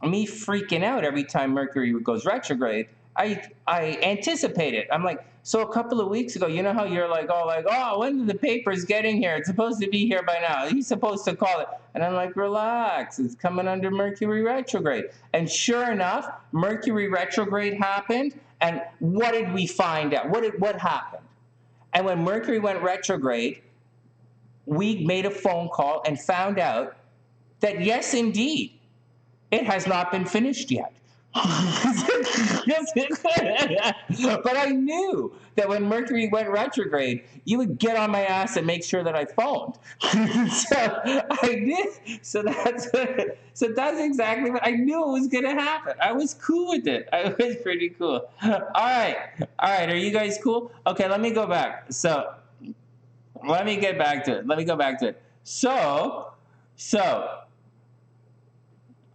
me freaking out every time Mercury goes retrograde, I anticipate it. I'm like, so a couple of weeks ago, you know how you're like, oh, when did the papers get in here? It's supposed to be here by now. He's supposed to call it. And I'm like, relax. It's coming under Mercury retrograde. And sure enough, Mercury retrograde happened. And what did we find out? What happened? And when Mercury went retrograde, we made a phone call and found out that, yes, indeed, it has not been finished yet. But I knew that when Mercury went retrograde, you would get on my ass and make sure that I phoned. So I did. So that's exactly what I knew it was going to happen. I was cool with it. I was pretty cool. All right. Are you guys cool? Okay, let me go back. So let me get back to it.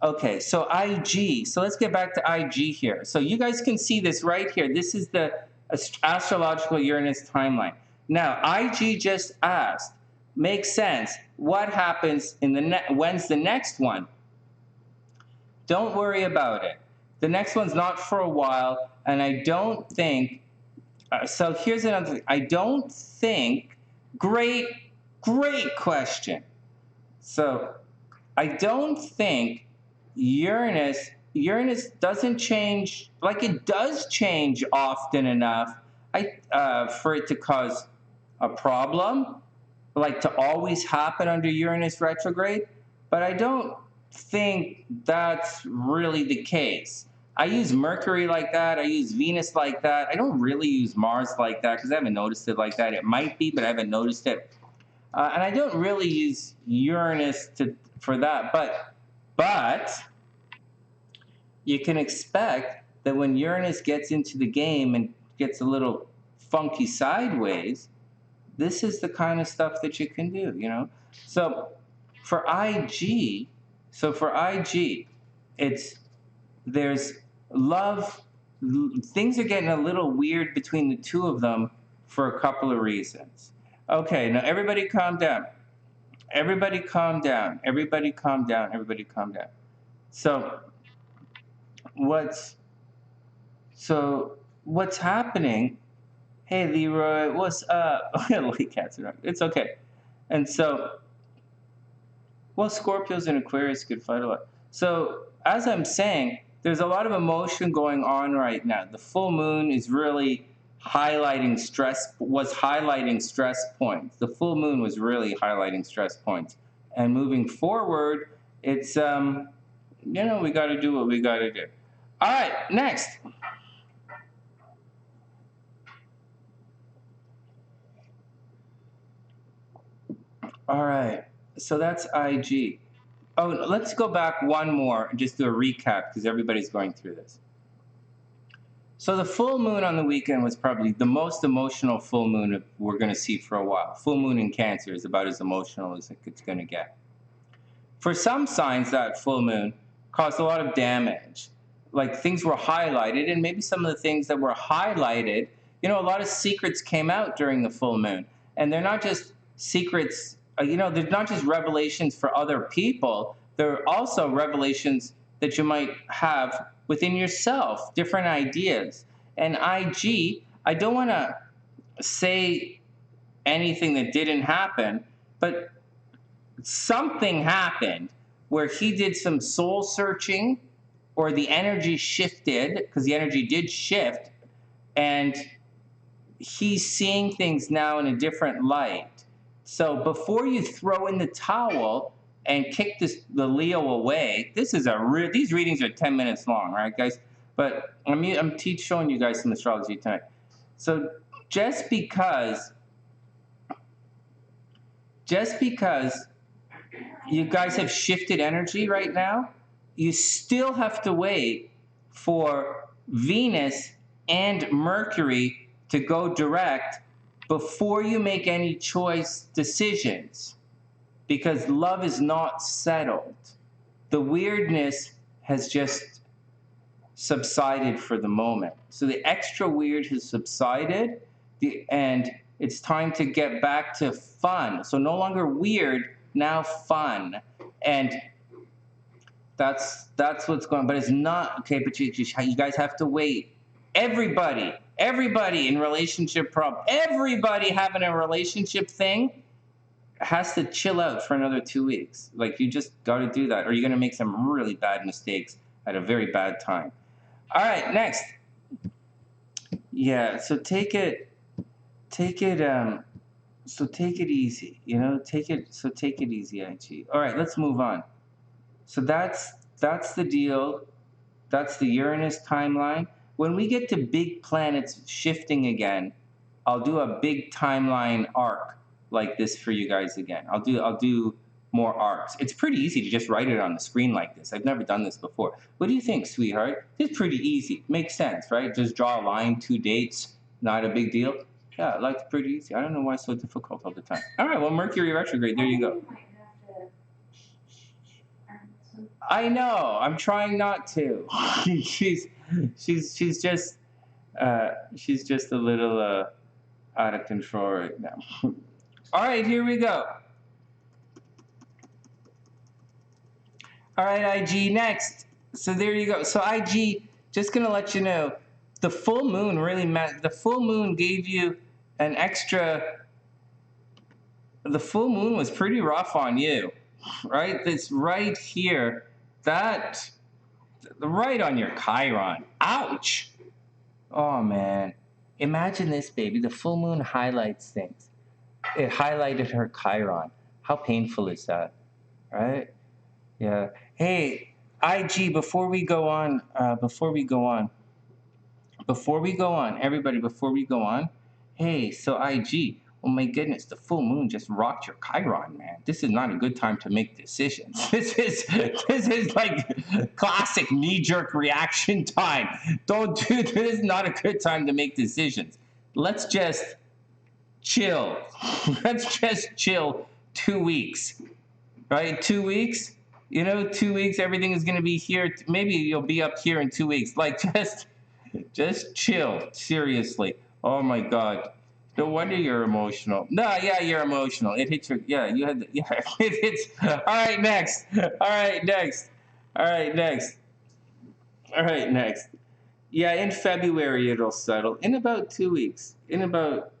Okay, so IG. So let's get back to IG here. So you guys can see this right here. This is the astrological Uranus timeline. Now, IG just asked, makes sense. What happens when's the next one? Don't worry about it. The next one's not for a while, and I don't think, so here's another thing. I don't think, great question. So I don't think Uranus doesn't change, like it does change often enough for it to cause a problem, like to always happen under Uranus retrograde, but I don't think that's really the case. I use Mercury like that. I use Venus like that. I don't really use Mars like that because I haven't noticed it like that. It might be, but I haven't noticed it. And I don't really use Uranus for that, but you can expect that when Uranus gets into the game and gets a little funky sideways, this is the kind of stuff that you can do, you know? So for IG, there's love. Things are getting a little weird between the two of them for a couple of reasons. Okay, now everybody calm down. Everybody calm down. Everybody calm down. Everybody calm down. So what's happening? Hey Leroy, what's up? Late cats around. It's okay. And so, well, Scorpios and Aquarius could fight a lot. So as I'm saying, there's a lot of emotion going on right now. The full moon is really highlighting stress points. The full moon was really highlighting stress points. And moving forward, it's you know, we got to do what we got to do. All right, next. All right, so that's IG. Oh, let's go back one more and just do a recap because everybody's going through this. So the full moon on the weekend was probably the most emotional full moon we're going to see for a while. Full moon in Cancer is about as emotional as it's going to get. For some signs, that full moon caused a lot of damage. Like things were highlighted, and maybe some of the things that were highlighted, you know, a lot of secrets came out during the full moon. And they're not just secrets, you know, they're not just revelations for other people. They're also revelations that you might have within yourself, different ideas. And IG, I don't want to say anything that didn't happen, but something happened where he did some soul searching, or the energy shifted, because the energy did shift, and he's seeing things now in a different light. So before you throw in the towel and kick the Leo away, these readings are 10 minutes long, right, guys? But I'm showing you guys some astrology tonight. So just because you guys have shifted energy right now, you still have to wait for Venus and Mercury to go direct before you make any choice decisions, because love is not settled. The weirdness has just subsided for the moment. So the extra weird has subsided, and it's time to get back to fun. So no longer weird, now fun. And that's what's going on. But it's not, okay, but you guys have to wait. Everybody in relationship everybody having a relationship thing has to chill out for another 2 weeks. Like, you just got to do that, or you're going to make some really bad mistakes at a very bad time. All right, next. Yeah, so take it easy, you know, take it easy, IG. All right, let's move on. So that's the deal. That's the Uranus timeline. When we get to big planets shifting again, I'll do a big timeline arc like this for you guys again. I'll do more arcs. It's pretty easy to just write it on the screen like this. I've never done this before. What do you think, sweetheart? It's pretty easy. Makes sense, right? Just draw a line, 2 dates, not a big deal. Yeah, life's pretty easy. I don't know why it's so difficult all the time. All right, well, Mercury retrograde, there you go. I know. I'm trying not to. she's just a little out of control right now. All right, here we go. All right, IG, next. So there you go. So IG, just gonna let you know, the full moon really meant, the full moon gave you an extra, the full moon was pretty rough on you, right? This right here, that, right on your Chiron. Ouch. Oh, man. Imagine this, baby. The full moon highlights things. It highlighted her Chiron. How painful is that, right? Yeah. Hey, IG, before we go on, everybody, before we go on, hey, so IG, Oh my goodness, the full moon just rocked your Chiron, man. This is not a good time to make decisions. This is like classic knee-jerk reaction time. Don't do this. This is not a good time to make decisions. Let's just chill. Let's just chill 2 weeks. Right? 2 weeks? You know, 2 weeks, everything is gonna be here. Maybe you'll be up here in 2 weeks. Like just chill. Seriously. Oh my God. No wonder you're emotional. No, yeah, you're emotional. It hits your, yeah, you had, yeah, it hits. All right, next. All right, next. All right, next. All right, next. Yeah, in February it'll settle. In about 2 weeks. In about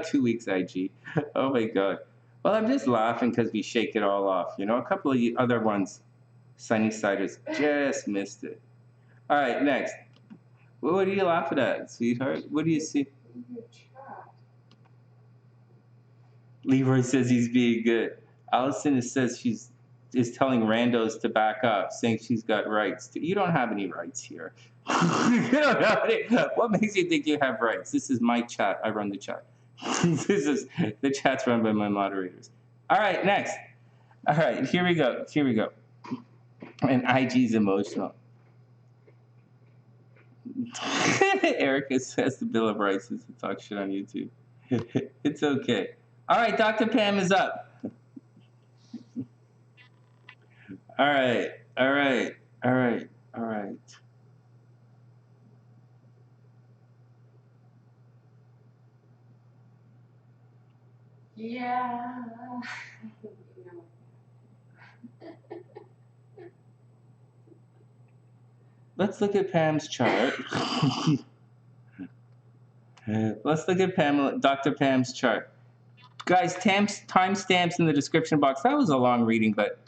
2 weeks, IG. Oh my God. Well, I'm just laughing because we shake it all off. You know, a couple of other ones, SunnySiders just missed it. All right, next. What are you laughing at, sweetheart? What do you see? Leroy says he's being good. Allison says she's telling randos to back up, saying she's got rights. You don't have any rights here. You don't have any. What makes you think you have rights? This is my chat. I run the chat. The chat's run by my moderators. All right, next. All right, here we go. Here we go. And IG's emotional. Erica says the Bill of Rights is to talk shit on YouTube. It's okay. All right, Dr. Pam is up. All right, all right, all right, all right. Yeah. Let's look at Pam's chart. Let's look at Dr. Pam's chart. Guys, timestamps in the description box. That was a long reading, but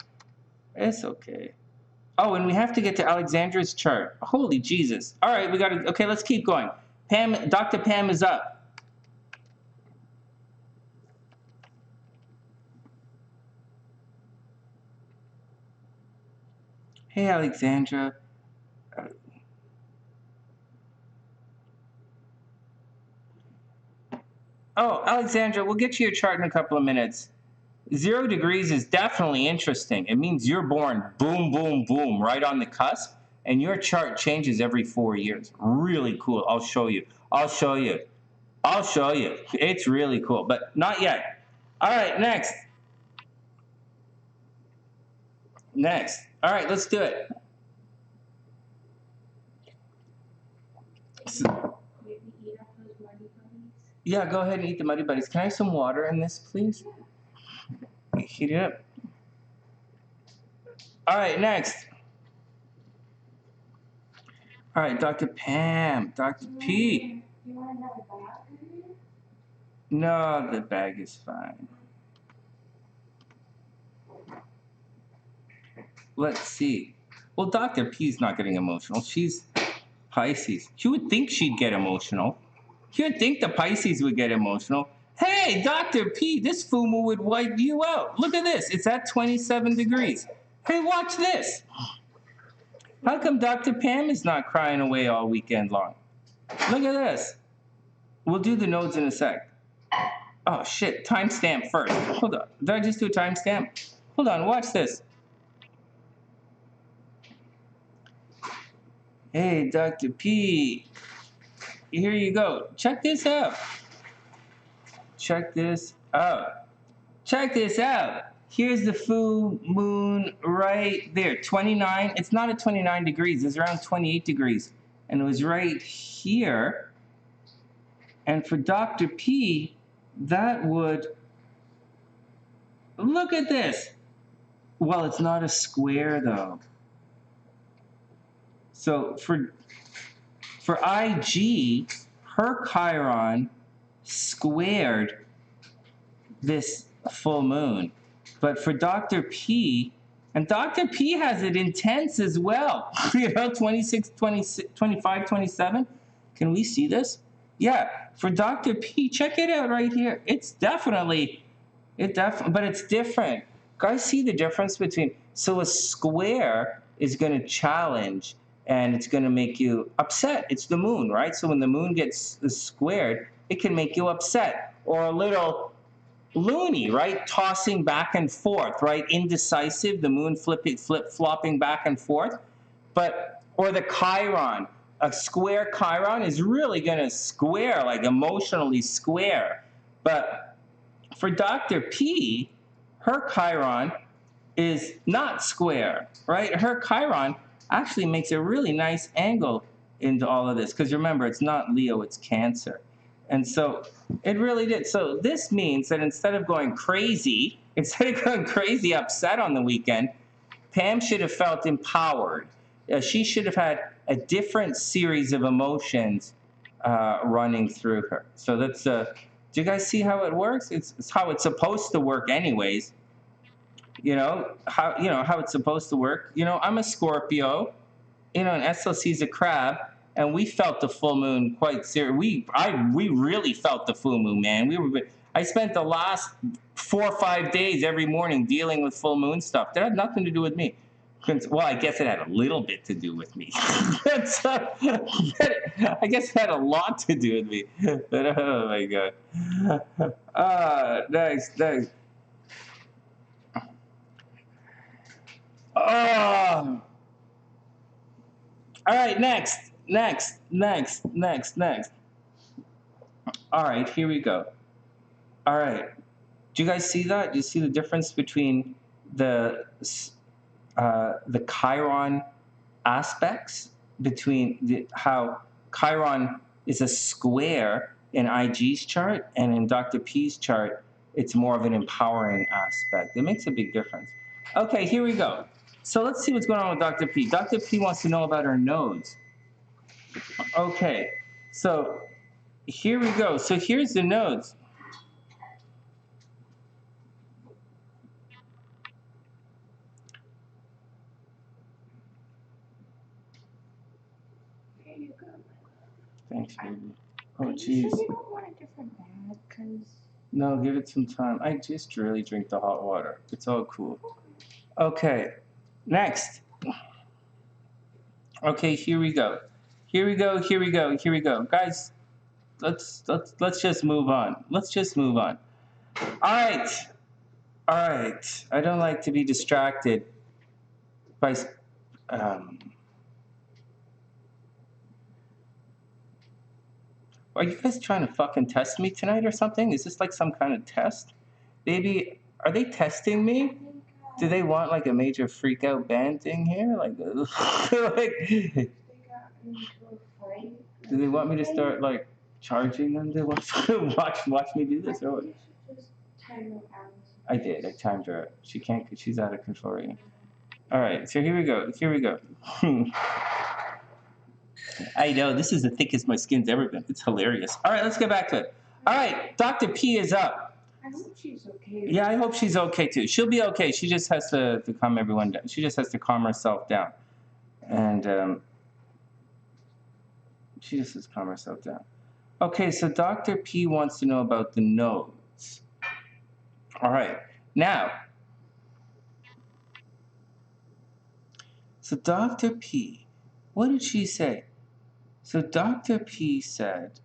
it's okay. Oh, and we have to get to Alexandra's chart. Holy Jesus. All right, we got to, okay, let's keep going. Dr. Pam is up. Hey, Alexandra. Oh, Alexandra, we'll get you your chart in a couple of minutes. 0 degrees is definitely interesting. It means you're born boom, boom, boom, right on the cusp, and your chart changes every 4 years. Really cool. I'll show you. I'll show you. I'll show you. It's really cool, but not yet. All right, next. Next. All right, let's do it. Yeah, go ahead and eat the Muddy Buddies. Can I have some water in this, please? Heat it up. All right, next. All right, Dr. Pam, Dr. P. You want to have a bag? No, the bag is fine. Let's see. Well, Dr. P's not getting emotional. She's Pisces. You would think she'd get emotional. You would think the Pisces would get emotional. Hey, Dr. P, this fumu would wipe you out. Look at this. It's at 27 degrees. Hey, watch this. How come Dr. Pam is not crying away all weekend long? Look at this. We'll do the nodes in a sec. Oh, shit. Timestamp first. Hold on. Did I just do a timestamp? Hold on. Watch this. Hey, Dr. P. Here you go. Check this out. Check this out. Check this out. Here's the full moon right there. 29. It's not at 29 degrees. It's around 28 degrees. And it was right here. And for Dr. P, that would... Look at this. Well, it's not a square, though. So for IG, her Chiron squared this full moon. But for Dr. P, and Dr. P has it intense as well. You know, 26, 25, 27. Can we see this? Yeah, for Dr. P, check it out right here. It's definitely, but it's different. Guys, see the difference between, so a square is going to challenge and it's going to make you upset. It's the moon, right? So when the moon gets squared, it can make you upset. or a little loony, right? Tossing back and forth, right? Indecisive, the moon flip-flopping back and forth. But, or the Chiron, a square Chiron is really going to square, like emotionally square. But for Dr. P, her Chiron is not square, right? Her Chiron actually makes a really nice angle into all of this. Because remember, it's not Leo, it's Cancer. And so it really did. So this means that instead of going crazy upset on the weekend, Pam should have felt empowered. She should have had a different series of emotions running through her. So that's, do you guys see how it works? It's how it's supposed to work anyways. How it's supposed to work. I'm a Scorpio, and S.OZ is a crab, and we felt the full moon quite serious. We really felt the full moon, man. I spent the last 4 or 5 days every morning dealing with full moon stuff. That had nothing to do with me. Well, I guess it had a little bit to do with me. I guess it had a lot to do with me. But, oh my God. Nice. Oh. All right, next. All right, here we go. All right. Do you guys see that? Do you see the difference between the Chiron aspects, between how Chiron is a square in IG's chart, and in Dr. P's chart, it's more of an empowering aspect. It makes a big difference. Okay, here we go. So let's see what's going on with Dr. P. Dr. P wants to know about her nodes. Okay, so here we go. So here's the nodes. Here you go. Thanks, baby. Oh, Are you jeez. sure you don't want a different bag? Because... No, give it some time. I just really drink the hot water. It's all cool. Okay, next. Okay, here we go. Guys, let's just move on. All right. I don't like to be distracted by Are you guys trying to fucking test me tonight or something? Is this like some kind of test? Baby, are they testing me? Do they want like a major freak out band thing here? Like, do they want me to start like charging them to watch me do this or what? I did. I timed her. She can't. She's out of control right now. All right. So here we go. I know, this is the thickest my skin's ever been. It's hilarious. All right, let's get back to it. All right, Dr. P is up. I hope she's okay. Yeah, I hope she's okay too. She'll be okay. She just has to calm everyone down. She just has to calm herself down. And she just has to calm herself down. Okay, so Dr. P wants to know about the nodes. All right, now, so Dr. P, what did she say? So Dr. P said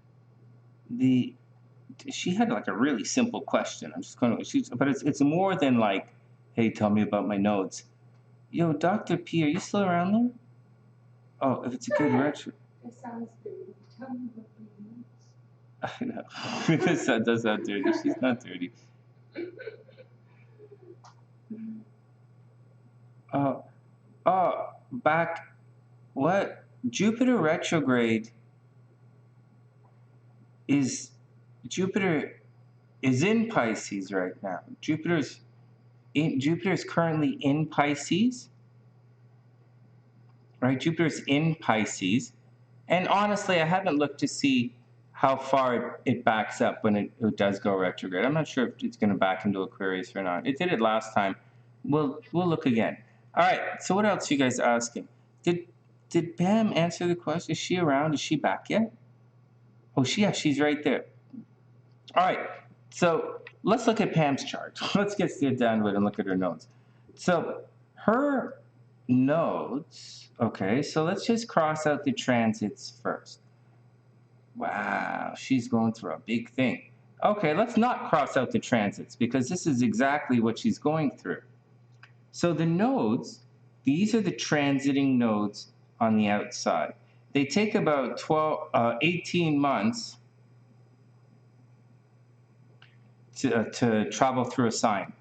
she had like a really simple question. I'm just going to, but it's more than like, hey, tell me about my nodes. Yo, Dr. P, are you still around there? Oh, if it's a good retro. It sounds dirty. Tell me what the nodes. I know. That does sound dirty. She's not dirty. Back, what? Jupiter retrograde Jupiter is in Pisces right now. Jupiter is currently in Pisces. Right? Jupiter's in Pisces. And honestly, I haven't looked to see how far it backs up when it does go retrograde. I'm not sure if it's going to back into Aquarius or not. It did it last time. We'll look again. All right. So what else are you guys asking? Did Pam answer the question? Is she around? Is she back yet? Oh, she's right there. All right. So let's look at Pam's chart. Let's get down to it and look at her nodes. So her nodes, okay, so let's just cross out the transits first. Wow, she's going through a big thing. Okay, let's not cross out the transits because this is exactly what she's going through. So the nodes, these are the transiting nodes on the outside. They take about 18 months to travel through a sign.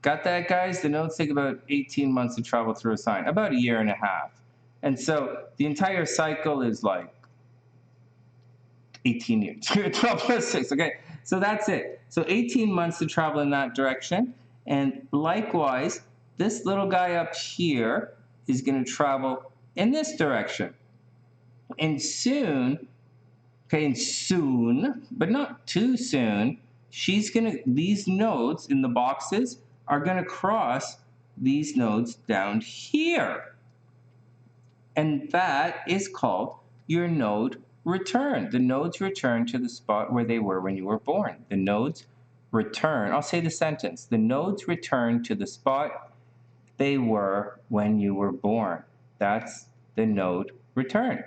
Got that, guys? The nodes take about 18 months to travel through a sign, about a year and a half. And so the entire cycle is like 18 years. 12 plus 6, okay? So that's it. So 18 months to travel in that direction. And likewise, this little guy up here is going to travel in this direction. And soon, okay, and soon, but not too soon, these nodes in the boxes are going to cross these nodes down here. And that is called your node return. The nodes return to the spot where they were when you were born. The nodes return. I'll say the sentence. The nodes return to the spot they were when you were born. That's the node return.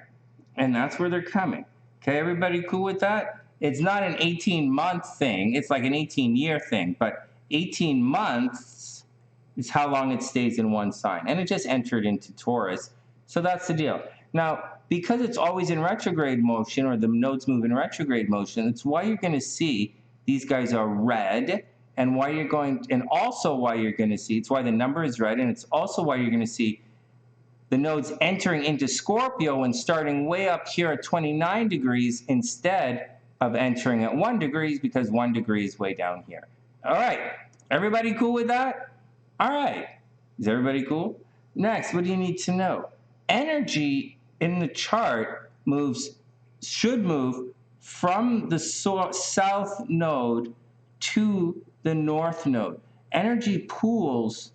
And that's where they're coming. Okay, everybody cool with that? It's not an 18-month thing. It's like an 18-year thing. But 18 months is how long it stays in one sign. And it just entered into Taurus. So that's the deal. Now, because it's always in retrograde motion, or the nodes move in retrograde motion, it's why you're going to see these guys are red, and why you're going, and also why you're going to see, it's why the number is red, and it's also why you're going to see the nodes entering into Scorpio and starting way up here at 29 degrees instead of entering at 1 degree, because 1 degree is way down here. All right, everybody cool with that? All right, is everybody cool? Next, what do you need to know? Energy in the chart should move from the south node to the north node. Energy pools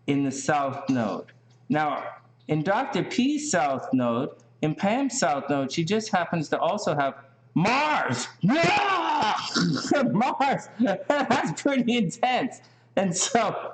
in the south node. Now, in Dr. P's south node, in Pam's south node, she just happens to also have Mars. Yeah! Mars. That's pretty intense. And so,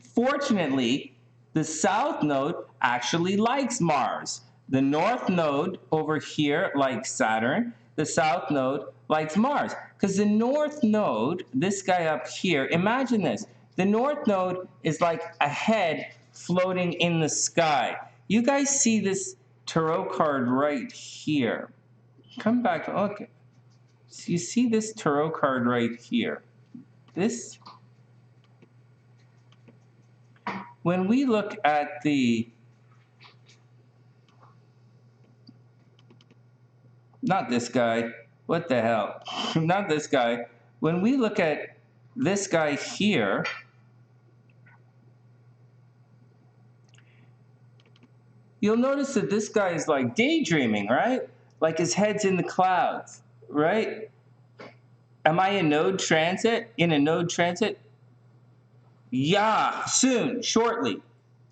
fortunately, the south node actually likes Mars. The north node over here likes Saturn. The south node likes Mars. Because the north node, this guy up here, imagine this. The north node is like a head floating in the sky. You guys see this tarot card right here. Come back. Okay. So you see this tarot card right here. This, when we look at the, not this guy, what the hell, not this guy. When we look at this guy here, you'll notice that this guy is like daydreaming, right? Like his head's in the clouds, right? Am I in node transit? In a node transit? Yeah, soon, shortly.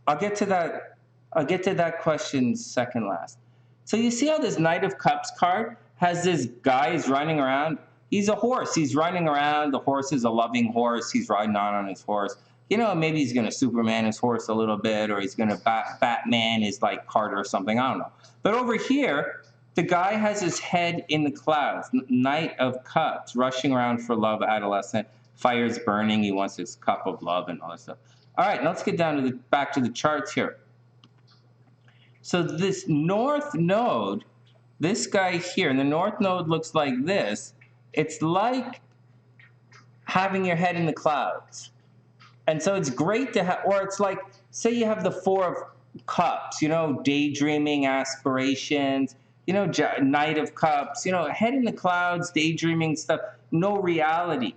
I'll get to that question second last. So you see how this Knight of Cups card has this guy who's running around? He's a horse. He's running around. The horse is a loving horse. He's riding on his horse. You know, maybe he's going to Superman his horse a little bit, or he's going to Batman his like cart or something. I don't know. But over here, the guy has his head in the clouds. Knight of Cups, rushing around for love, adolescent. Fire's burning. He wants his cup of love and all that stuff. All right, now let's get down to back to the charts here. So this north node, this guy here, and the north node looks like this. It's like having your head in the clouds. And so it's great to have, or it's like, say you have the Four of Cups, you know, daydreaming, aspirations, you know, Knight of Cups, you know, head in the clouds, daydreaming stuff, no reality.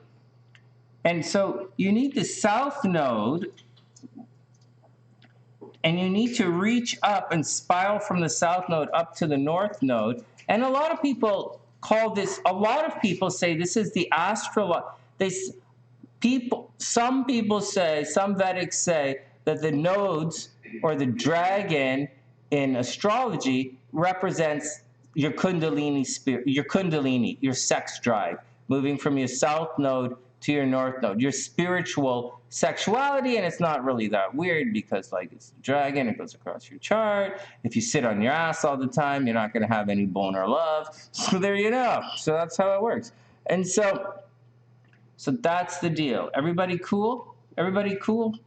And so you need the south node, and you need to reach up and spiral from the south node up to the north node. And a lot of people call this, a lot of people say this is the astrology. Some people say, some Vedics say that the nodes or the dragon in astrology represents your Kundalini spirit, your sex drive, moving from your south node to your north node, your spiritual sexuality. And it's not really that weird because like it's the dragon, it goes across your chart. If you sit on your ass all the time, you're not going to have any boner love. So there you go. So that's how it works. And so that's the deal. Everybody cool? Everybody cool?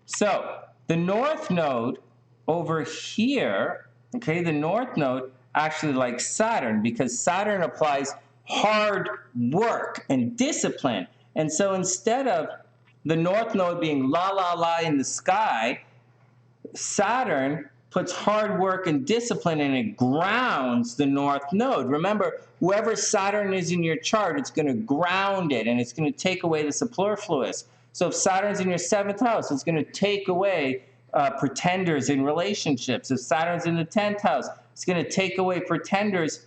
So the north node over here, okay, the north node actually likes Saturn because Saturn applies hard work and discipline. And so instead of the north node being la la la in the sky, Saturn puts hard work and discipline and it grounds the north node. Remember, wherever Saturn is in your chart, it's going to ground it and it's going to take away the superfluous. So if Saturn's in your 7th house, it's going to take away pretenders in relationships. If Saturn's in the 10th house, it's going to take away pretenders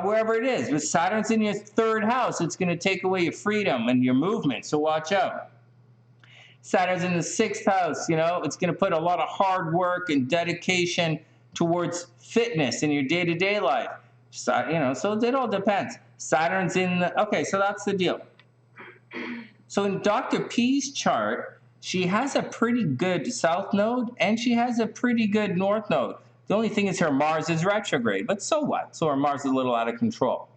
wherever it is. If Saturn's in your 3rd house, it's going to take away your freedom and your movement. So watch out. Saturn's in the 6th house, you know, it's going to put a lot of hard work and dedication towards fitness in your day-to-day life. So, you know, so it all depends. Saturn's in the, okay, so that's the deal. So in Dr. P's chart, she has a pretty good south node and she has a pretty good north node. The only thing is her Mars is retrograde, but so what? So her Mars is a little out of control.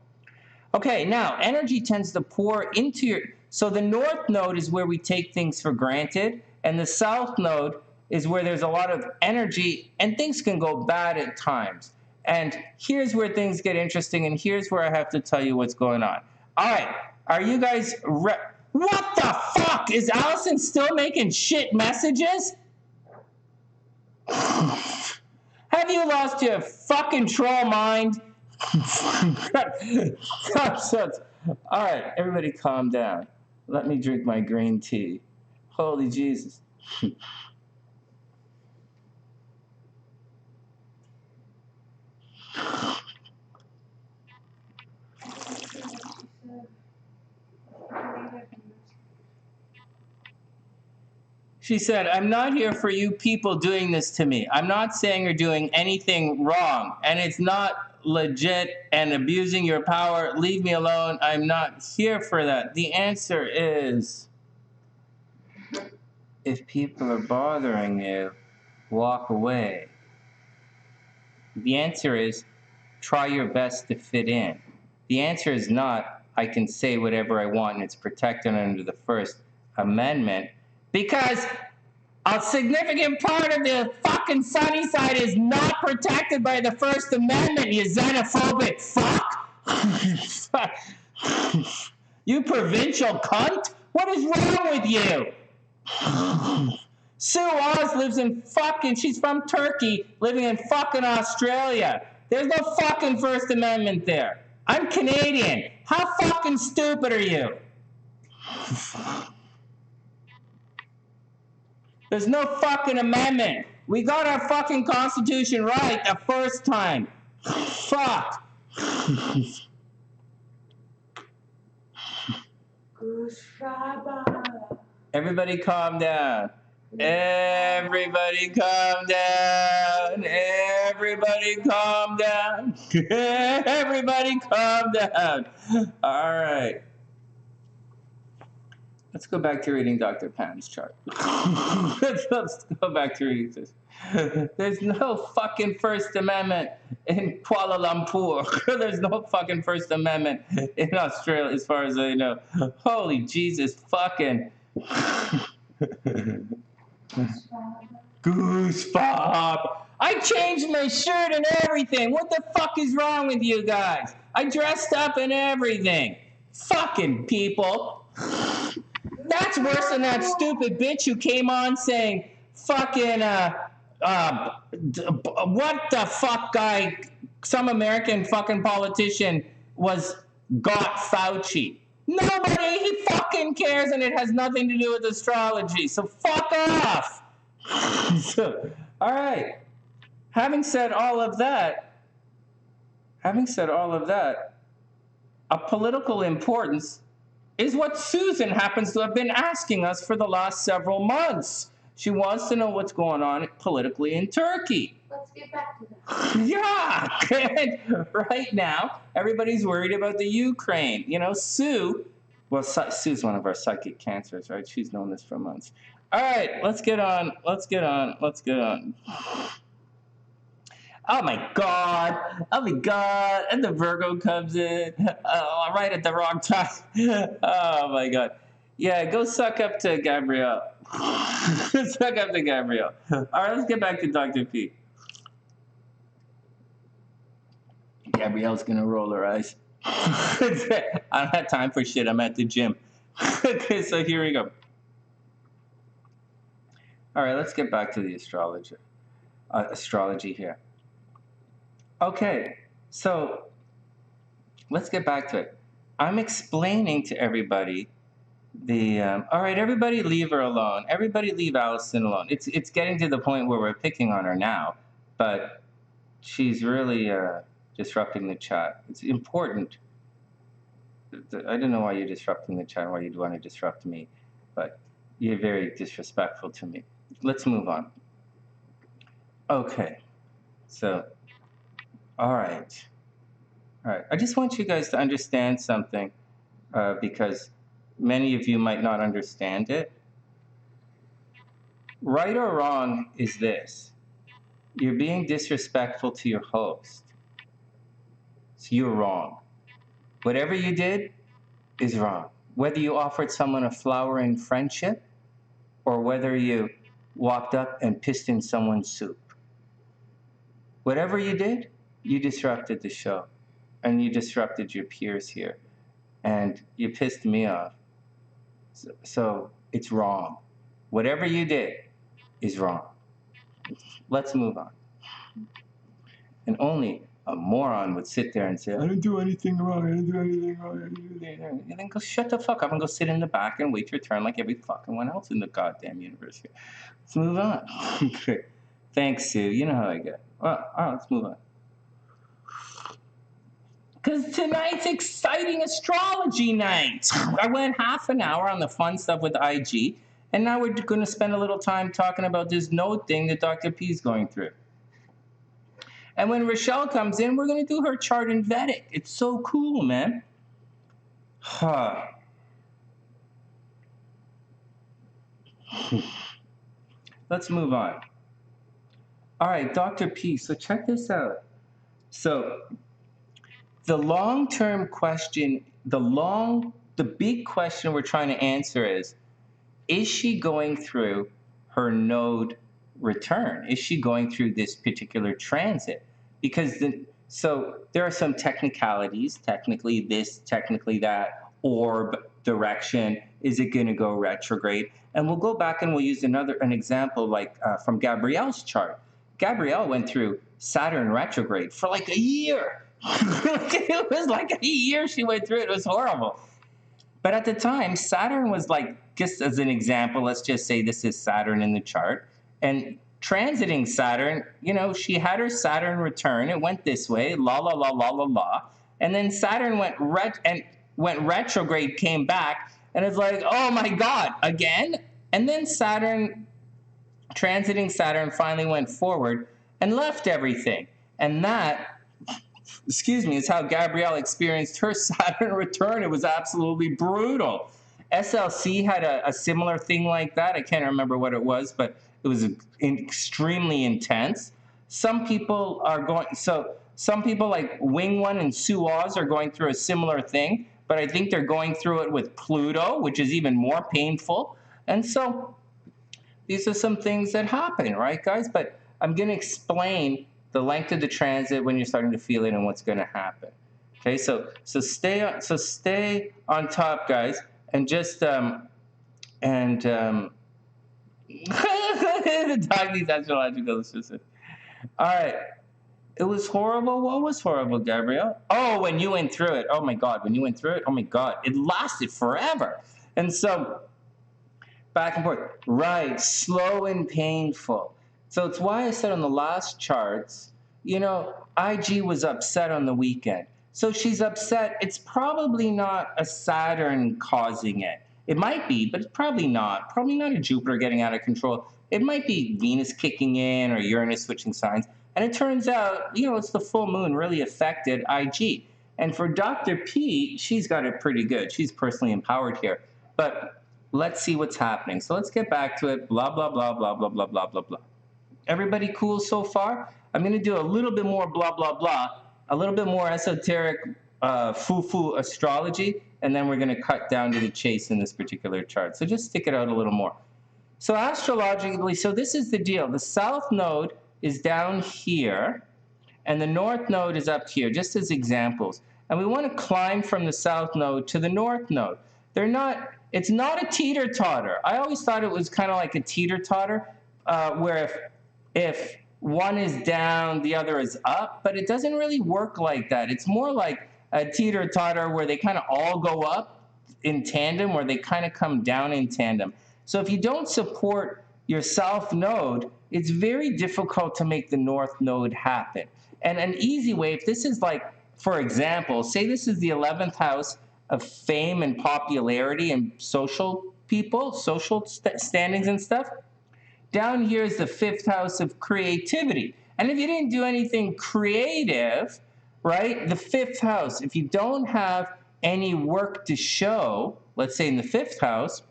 Okay, now energy tends to pour into your, so the north node is where we take things for granted, and the south node is where there's a lot of energy, and things can go bad at times. And here's where things get interesting, and here's where I have to tell you what's going on. All right, are you guys what the fuck? Is Allison still making shit messages? Have you lost your fucking troll mind? All right, everybody calm down. Let me drink my green tea. Holy Jesus. She said, I'm not here for you people doing this to me. I'm not saying you're doing anything wrong, and it's not legit and abusing your power. Leave me alone. I'm not here for that. The answer is, if people are bothering you, walk away. The answer is, try your best to fit in. The answer is not, I can say whatever I want and it's protected under the First Amendment, because a significant part of the fucking SunnySide is not protected by the First Amendment, you xenophobic fuck. You provincial cunt. What is wrong with you? S.OZ lives in fucking, she's from Turkey, living in fucking Australia. There's no fucking First Amendment there. I'm Canadian. How fucking stupid are you? There's no fucking amendment. We got our fucking Constitution right the first time. Fuck. Everybody calm down. Everybody calm down. Everybody calm down. Everybody calm down. All right. Let's go back to reading Dr. Pam's chart. Let's go back to reading this. There's no fucking First Amendment in Kuala Lumpur. There's no fucking First Amendment in Australia, as far as I know. Holy Jesus fucking. Goosebump. I changed my shirt and everything. What the fuck is wrong with you guys? I dressed up and everything. Fucking people. That's worse than that stupid bitch who came on saying fucking what the fuck guy, some American fucking politician got Fauci. Nobody, he fucking cares, and it has nothing to do with astrology, so fuck off. All right. Having said all of that, of political importance is what Susan happens to have been asking us for the last several months. She wants to know what's going on politically in Turkey. Let's get back to that. Yeah, right now, everybody's worried about the Ukraine. You know, Sue's one of our psychic cancers, right? She's known this for months. All right, let's get on. Oh my God. Oh my God. And the Virgo comes in. Oh, right at the wrong time. Oh my God. Yeah, go suck up to Gabrielle. Suck up to Gabrielle. All right, let's get back to Dr. P. Gabrielle's gonna roll her eyes. I don't have time for shit. I'm at the gym. Okay, so here we go. All right, let's get back to the astrology here. Okay, so let's get back to it. I'm explaining to everybody all right, everybody leave her alone. Everybody leave Allison alone. It's getting to the point where we're picking on her now, but she's really disrupting the chat. It's important. I don't know why you're disrupting the chat, why you'd want to disrupt me, but you're very disrespectful to me. Let's move on. Okay, so, all right. All right, I just want you guys to understand something because many of you might not understand it. Right or wrong is this. You're being disrespectful to your host. So you're wrong. Whatever you did is wrong. Whether you offered someone a flower in friendship or whether you walked up and pissed in someone's soup. Whatever you did, you disrupted the show and you disrupted your peers here and you pissed me off. So it's wrong. Whatever you did is wrong. Let's move on. And only a moron would sit there and say, I didn't do anything wrong, I didn't do anything wrong, I didn't do anything wrong. And then go shut the fuck up and go sit in the back and wait your turn like every fucking one else in the goddamn universe here. Let's move on. Okay. Thanks, Sue. You know how I get. Well, all right, let's move on. Because tonight's exciting astrology night. I went half an hour on the fun stuff with IG, and now we're going to spend a little time talking about this node thing that Dr. P's going through. And when Richelle comes in, we're going to do her chart in Vedic. It's so cool, man. Huh. Let's move on. All right, Dr. P, so check this out. So the long-term question, the big question we're trying to answer is she going through her node return? Is she going through this particular transit? Because so there are some technicalities, technically this, technically that, orb direction. Is it going to go retrograde? And we'll go back and we'll use an example like from Gabrielle's chart. Gabrielle went through Saturn retrograde for like a year. It was like a year she went through it. It was horrible. But at the time, Saturn was like, just as an example, let's just say this is Saturn in the chart. And transiting Saturn, you know, she had her Saturn return. It went this way, la, la, la, la, la, la. And then Saturn went retrograde, came back, and it's like, oh my God, again? And then Saturn, transiting Saturn, finally went forward and left everything. And that, excuse me, is how Gabrielle experienced her Saturn return. It was absolutely brutal. SLC had a similar thing like that. I can't remember what it was, but it was extremely intense. Some people like WingOne and S.OZ are going through a similar thing, but I think they're going through it with Pluto, which is even more painful. And so these are some things that happen, right, guys? But I'm going to explain the length of the transit when you're starting to feel it and what's going to happen. Okay, so stay on top, guys, and just the dog needs astrological assistance. All right, it was horrible. What was horrible, Gabrielle? Oh, when you went through it. Oh my God, when you went through it. Oh my God, it lasted forever. And so back and forth, right? Slow and painful. So it's why I said on the last charts, you know, IG was upset on the weekend. So she's upset. It's probably not a Saturn causing it. It might be, but it's probably not. Probably not a Jupiter getting out of control. It might be Venus kicking in or Uranus switching signs. And it turns out, you know, it's the full moon really affected IG. And for Dr. P, she's got it pretty good. She's personally empowered here. But let's see what's happening. So let's get back to it. Blah, blah, blah, blah, blah, blah, blah, blah, blah. Everybody cool so far? I'm going to do a little bit more blah, blah, blah, a little bit more esoteric foo-foo astrology, and then we're going to cut down to the chase in this particular chart. So just stick it out a little more. So astrologically, so this is the deal. The south node is down here, and the north node is up here, just as examples. And we want to climb from the south node to the north node. They're not, it's not a teeter-totter. I always thought it was kind of like a teeter-totter, where if one is down, the other is up, but it doesn't really work like that. It's more like a teeter-totter where they kind of all go up in tandem, or they kind of come down in tandem. So if you don't support your south node, it's very difficult to make the north node happen. And an easy way, if this is like, for example, say this is the 11th house of fame and popularity and social people, social standings and stuff. Down here is the 5th house of creativity. And if you didn't do anything creative, right, the 5th house, if you don't have any work to show, let's say in the 5th house,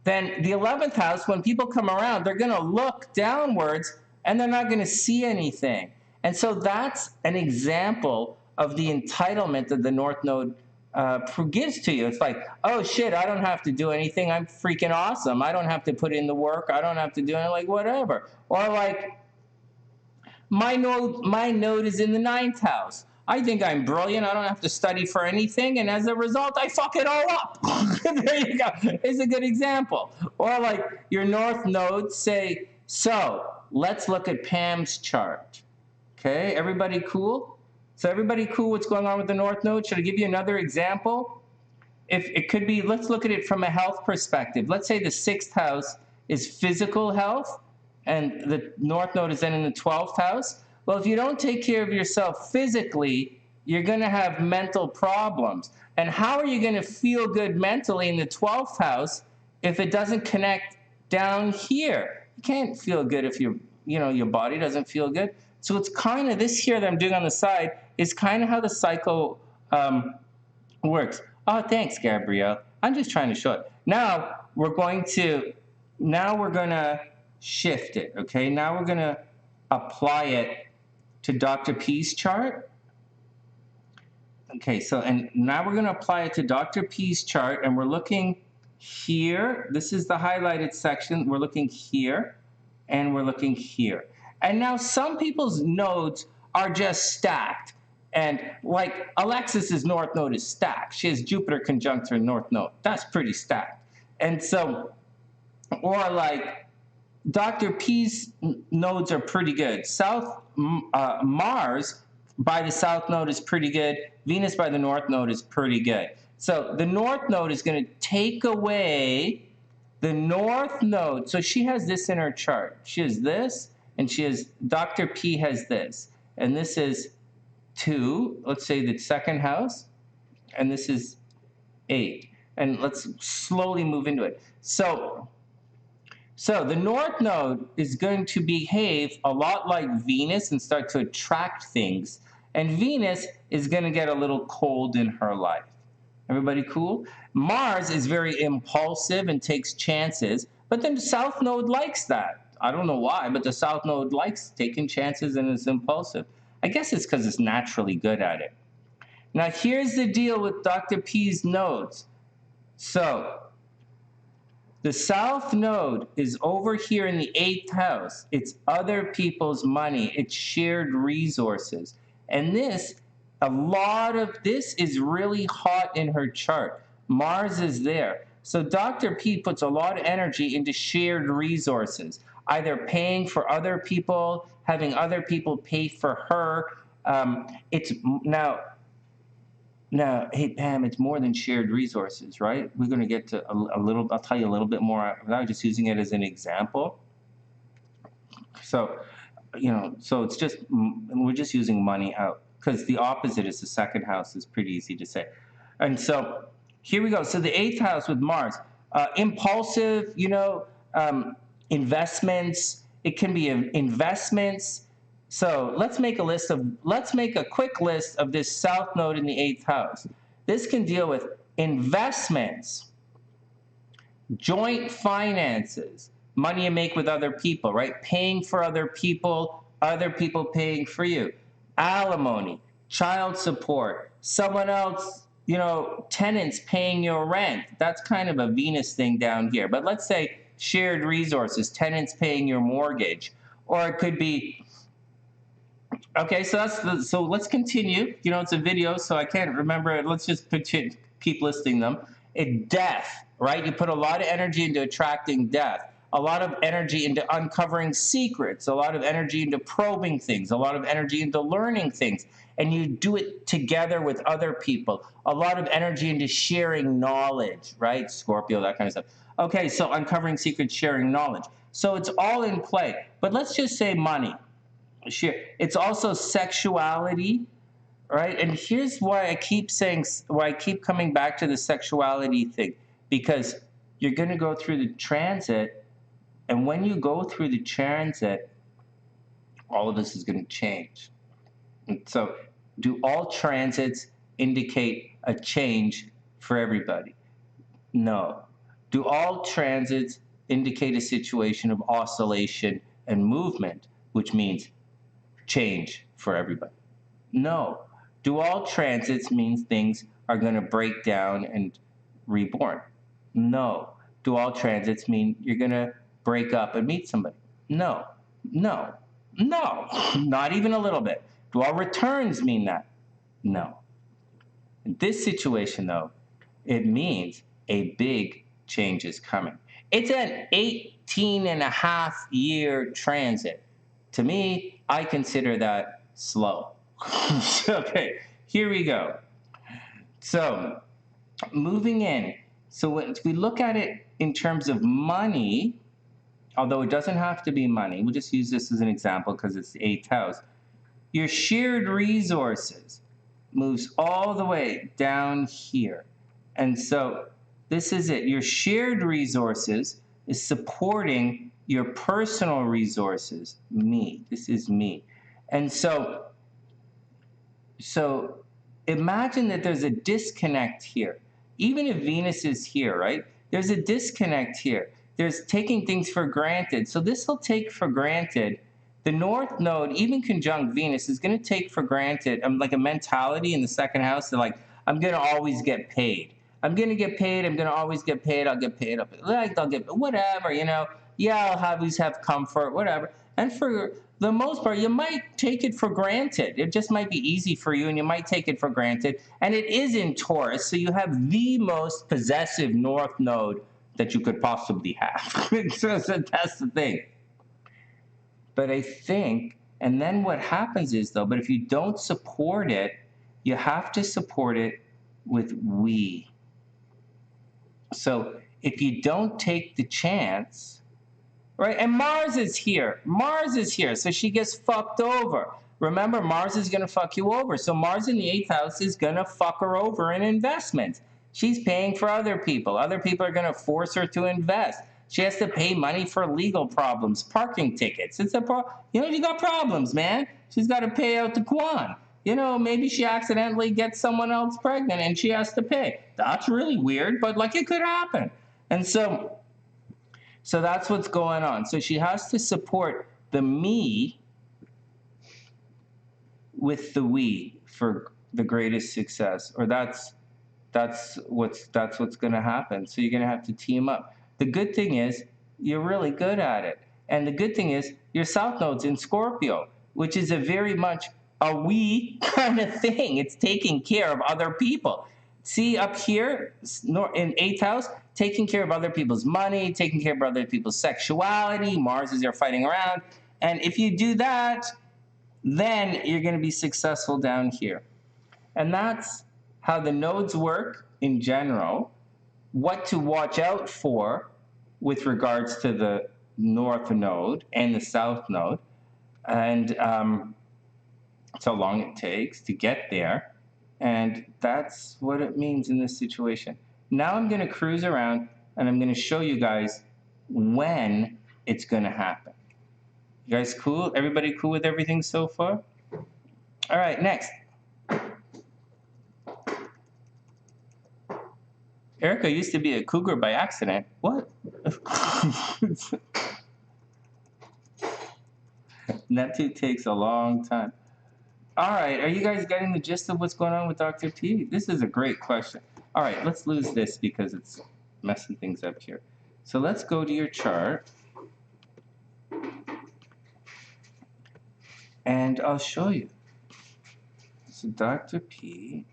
then the 11th house, when people come around, they're going to look downwards and they're not going to see anything. And so that's an example of the entitlement that the north node gives to you. It's like, oh shit, I don't have to do anything. I'm freaking awesome. I don't have to put in the work. I don't have to do anything, like whatever. Or like, my node is in the 9th house. I think I'm brilliant. I don't have to study for anything, and as a result, I fuck it all up. There you go. It's a good example. Or like your north node, say, so let's look at Pam's chart. Okay, everybody cool? So everybody cool what's going on with the north node? Should I give you another example? If it could be, let's look at it from a health perspective. Let's say the 6th house is physical health, and the north node is then in the 12th house. Well, if you don't take care of yourself physically, you're going to have mental problems. And how are you going to feel good mentally in the 12th house if it doesn't connect down here? You can't feel good if your body doesn't feel good. So it's kind of this here that I'm doing on the side is kind of how the cycle works. Oh, thanks, Gabrielle. I'm just trying to show it. Now we're going to shift it, okay? Now we're going to apply it to Dr. P's chart. Okay, so, and now we're going to apply it to Dr. P's chart, and we're looking here. This is the highlighted section. We're looking here, and we're looking here. And now some people's nodes are just stacked. And like Alexis's north node is stacked. She has Jupiter conjunct her north node. That's pretty stacked. And so, or like Dr. P's nodes are pretty good. Mars by the south node is pretty good. Venus by the north node is pretty good. So the north node is going to take away the north node. So she has this in her chart. She has this, and she has, Dr. P has this. And this is 2, let's say the 2nd house, and this is 8. And let's slowly move into it. So the north node is going to behave a lot like Venus and start to attract things. And Venus is going to get a little cold in her life. Everybody cool? Mars is very impulsive and takes chances, but then the south node likes that. I don't know why, but the south node likes taking chances and is impulsive. I guess it's because it's naturally good at it. Now here's the deal with Dr. P's nodes. So the south node is over here in the 8th house. It's other people's money. It's shared resources. And a lot of this is really hot in her chart. Mars is there. So Dr. P puts a lot of energy into shared resources, either paying for other people, having other people pay for her. It's now, hey, Pam, it's more than shared resources, right? We're going to get to a little, I'll tell you a little bit more. I'm just using it as an example. So, so it's just, we're just using money out, because the opposite is the 2nd house is pretty easy to say. And so here we go. So the 8th house with Mars, impulsive, investments. It can be investments. So let's make a quick list of this south node in the 8th house. This can deal with investments, joint finances, money you make with other people, right? Paying for other people, other people paying for you, alimony, child support, someone else, you know, tenants paying your rent. That's kind of a Venus thing down here. But let's say shared resources, tenants paying your mortgage, or it could be, okay, so let's continue. You know, it's a video, so I can't remember it. Let's just keep listing them. Death, right? You put a lot of energy into attracting death, a lot of energy into uncovering secrets, a lot of energy into probing things, a lot of energy into learning things, and you do it together with other people, a lot of energy into sharing knowledge, right? Scorpio, that kind of stuff. Okay, so uncovering secrets, sharing knowledge. So it's all in play. But let's just say money. Sure. It's also sexuality, right? And here's why I keep coming back to the sexuality thing, because you're going to go through the transit, and when you go through the transit, all of this is going to change. And so, do all transits indicate a change for everybody? No. Do all transits indicate a situation of oscillation and movement, which means change for everybody? No. Do all transits mean things are going to break down and reborn? No. Do all transits mean you're going to break up and meet somebody? No. No. No. Not even a little bit. Do all returns mean that? No. In this situation, though, it means a big change is coming. It's an 18.5-year transit. To me, I consider that slow. Okay, here we go. So, moving in. So when we look at it in terms of money, although it doesn't have to be money, we'll just use this as an example because it's the 8th house. Your shared resources moves all the way down here. And so this is it. Your shared resources is supporting your personal resources, me. This is me. And so imagine that there's a disconnect here. Even if Venus is here, right? There's a disconnect here. There's taking things for granted. So this will take for granted. The North Node, even conjunct Venus, is going to take for granted like a mentality in the 2nd house that like, I'm going to always get paid. I'm going to get paid. I'm going to always get paid. I'll get paid. I'll get whatever, you know. Yeah, I'll always have comfort, whatever. And for the most part, you might take it for granted. It just might be easy for you, and you might take it for granted. And it is in Taurus, so you have the most possessive North Node that you could possibly have. So that's the thing. But I think, and then what happens is, though, but if you don't support it, you have to support it with we. So if you don't take the chance, right? And Mars is here. Mars is here, so she gets fucked over. Remember, Mars is going to fuck you over. So Mars in the 8th house is going to fuck her over in investments. She's paying for other people. Other people are going to force her to invest. She has to pay money for legal problems, parking tickets. You know, you got problems, man. She's got to pay out to Kwan. You know, maybe she accidentally gets someone else pregnant and she has to pay. That's really weird, but like it could happen. And so that's what's going on. So she has to support the me with the we for the greatest success, or that's what's going to happen. So you're going to have to team up. The good thing is you're really good at it, and the good thing is your South Node's in Scorpio, which is a very much a we kind of thing. It's taking care of other people. See up here in 8th house, taking care of other people's money, taking care of other people's sexuality. Mars is there fighting around, and if you do that, then you're going to be successful down here. And that's how the nodes work in general, what to watch out for with regards to the North Node and the South Node, and how long it takes to get there. And that's what it means in this situation. Now I'm going to cruise around, and I'm going to show you guys when it's going to happen. You guys cool? Everybody cool with everything so far? All right, next. Erica used to be a cougar by accident. What? Neptune takes a long time. All right, are you guys getting the gist of what's going on with Dr. P? This is a great question. All right, let's lose this because it's messing things up here. So let's go to your chart. And I'll show you. So Dr. P.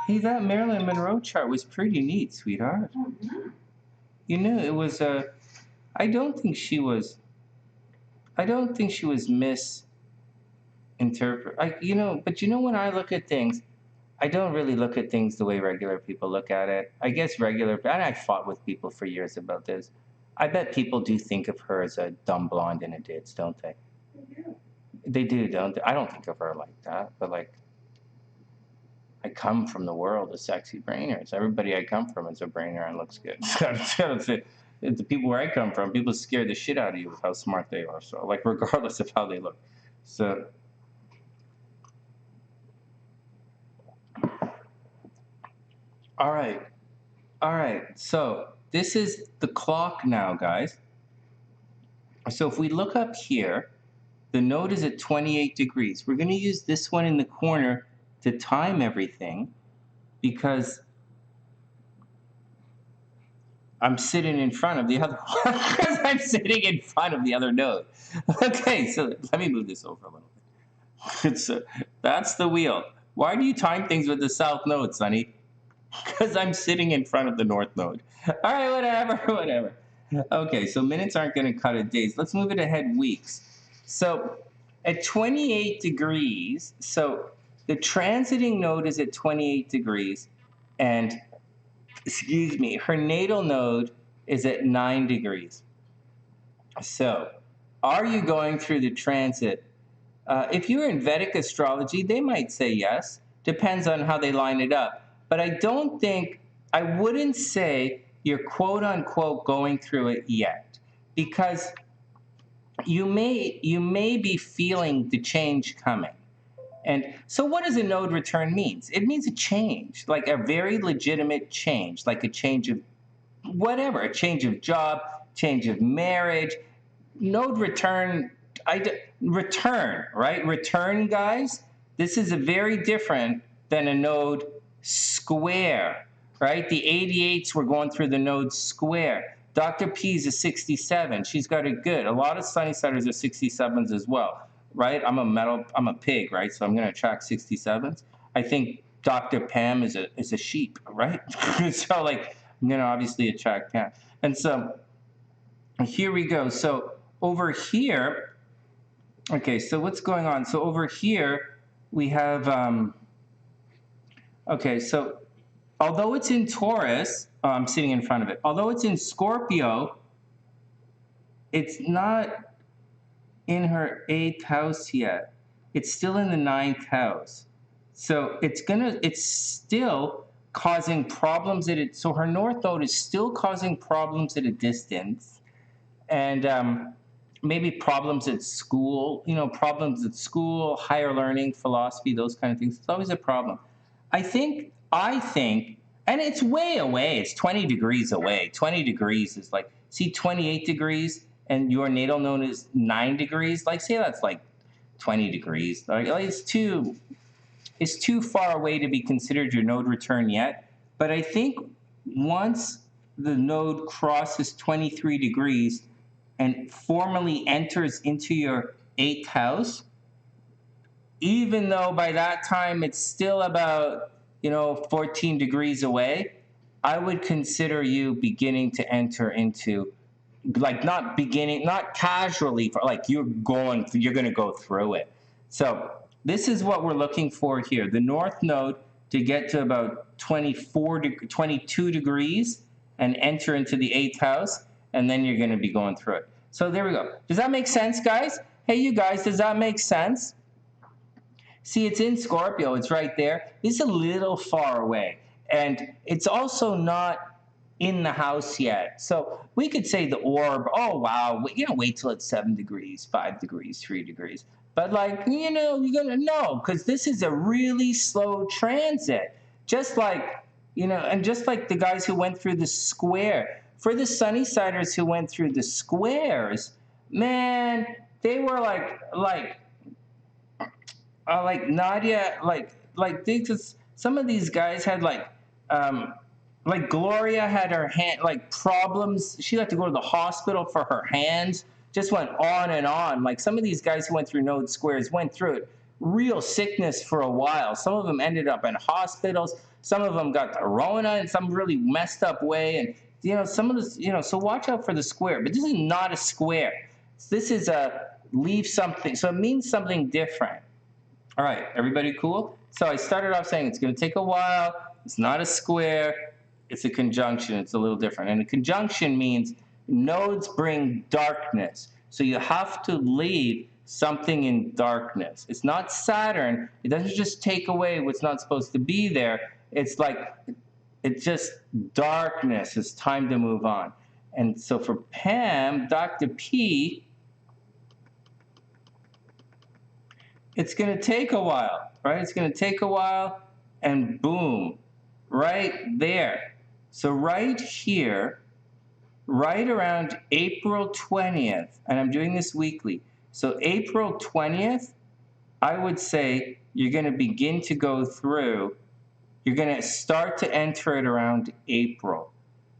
Hey, that Marilyn Monroe chart was pretty neat, sweetheart. Mm-hmm. You know, it was I don't think she was misinterpreted. But when I look at things, I don't really look at things the way regular people look at it. I guess and I fought with people for years about this. I bet people do think of her as a dumb blonde in a ditz, don't they? They do. They do, don't they? I don't think of her like that, but like, I come from the world of sexy brainers. Everybody I come from is a brainer and looks good. The people where I come from, people scare the shit out of you with how smart they are. So, like, regardless of how they look. So, all right. So, this is the clock now, guys. So, if we look up here, the node is at 28 degrees. We're going to use this one in the corner to time everything because I'm sitting in front of the other one because I'm sitting in front of the other node. Okay, so let me move this over a little bit. So that's the wheel. Why do you time things with the south node, Sonny? Because I'm sitting in front of the north node. All right, whatever. Okay, so minutes aren't going to cut it days. Let's move it ahead weeks. So at 28 degrees, so the transiting node is at 28 degrees, and her natal node is at 9 degrees. So, are you going through the transit? If you're in Vedic astrology, they might say yes. Depends on how they line it up. But I wouldn't say you're quote unquote going through it yet, because you may be feeling the change coming. And so what does a node return means? It means a change, like a very legitimate change, like a change of whatever, a change of job, change of marriage. Node return, right? Return, guys, this is a very different than a node square, right? The 88s were going through the node square. Dr. P is a 67. She's got it good. A lot of Sunnysiders are 67s as well. Right? I'm a pig, right? So I'm going to attract 67s. I think Dr. Pam is a sheep, right? So like, I'm going to obviously attract Pam. And so here we go. So over here, okay, so what's going on? So over here, we have, okay, so although it's in Taurus, I'm sitting in front of it. Although it's in Scorpio, it's not in her 8th house yet. It's still in the 9th house. So it's still causing problems so her north node is still causing problems at a distance. And maybe problems at school, higher learning, philosophy, those kind of things. It's always a problem. I think, and it's way away. It's 20 degrees away. 20 degrees is like, see 28 degrees? And your natal node is 9 degrees, like say that's like 20 degrees. Like it's too far away to be considered your node return yet. But I think once the node crosses 23 degrees and formally enters into your 8th house, even though by that time it's still about 14 degrees away, I would consider you beginning to enter into, like, not casually, like you're going to go through it. So this is what we're looking for here. The north node to get to about 22 degrees and enter into the 8th house, and then you're going to be going through it. So there we go. Does that make sense, guys? Hey, you guys, does that make sense? See, it's in Scorpio. It's right there. It's a little far away. And it's also not in the house yet. So we could say the orb, oh, wow, wait till it's 7 degrees, 5 degrees, 3 degrees. But like, you're going to know, because this is a really slow transit. Just like, and just like the guys who went through the square. For the Sunnysiders who went through the squares, Man, they were like Nadia, because some of these guys had like Gloria had her hand like problems. She had to go to the hospital for her hands. Just went on and on. Like some of these guys who went through node squares went through it. Real sickness for a while. Some of them ended up in hospitals. Some of them got the Rona in some really messed up way. And some of this, so watch out for the square. But this is not a square. This is a leave something. So it means something different. All right, everybody cool? So I started off saying it's going to take a while. It's not a square. It's a conjunction. It's a little different. And a conjunction means nodes bring darkness. So you have to leave something in darkness. It's not Saturn. It doesn't just take away what's not supposed to be there. It's like, it's just darkness. It's time to move on. And so for Pam, Dr. P, it's going to take a while, right? It's going to take a while, and boom, right there. So right here, right around April 20th, and I'm doing this weekly. So April 20th, I would say you're going to begin to go through. You're going to start to enter it around April.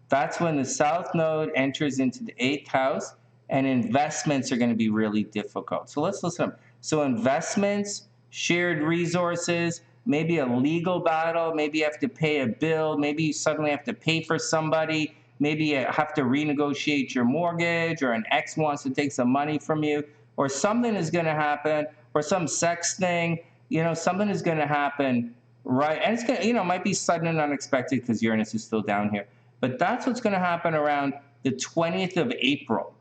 That's when the South Node enters into the 8th house, and investments are going to be really difficult. So let's listen up. So investments, shared resources, maybe a legal battle, maybe you have to pay a bill, maybe you suddenly have to pay for somebody, maybe you have to renegotiate your mortgage, or an ex wants to take some money from you, or something is going to happen, or some sex thing, something is going to happen, right? And it's going to, might be sudden and unexpected because Uranus is still down here. But that's what's going to happen around the 20th of April.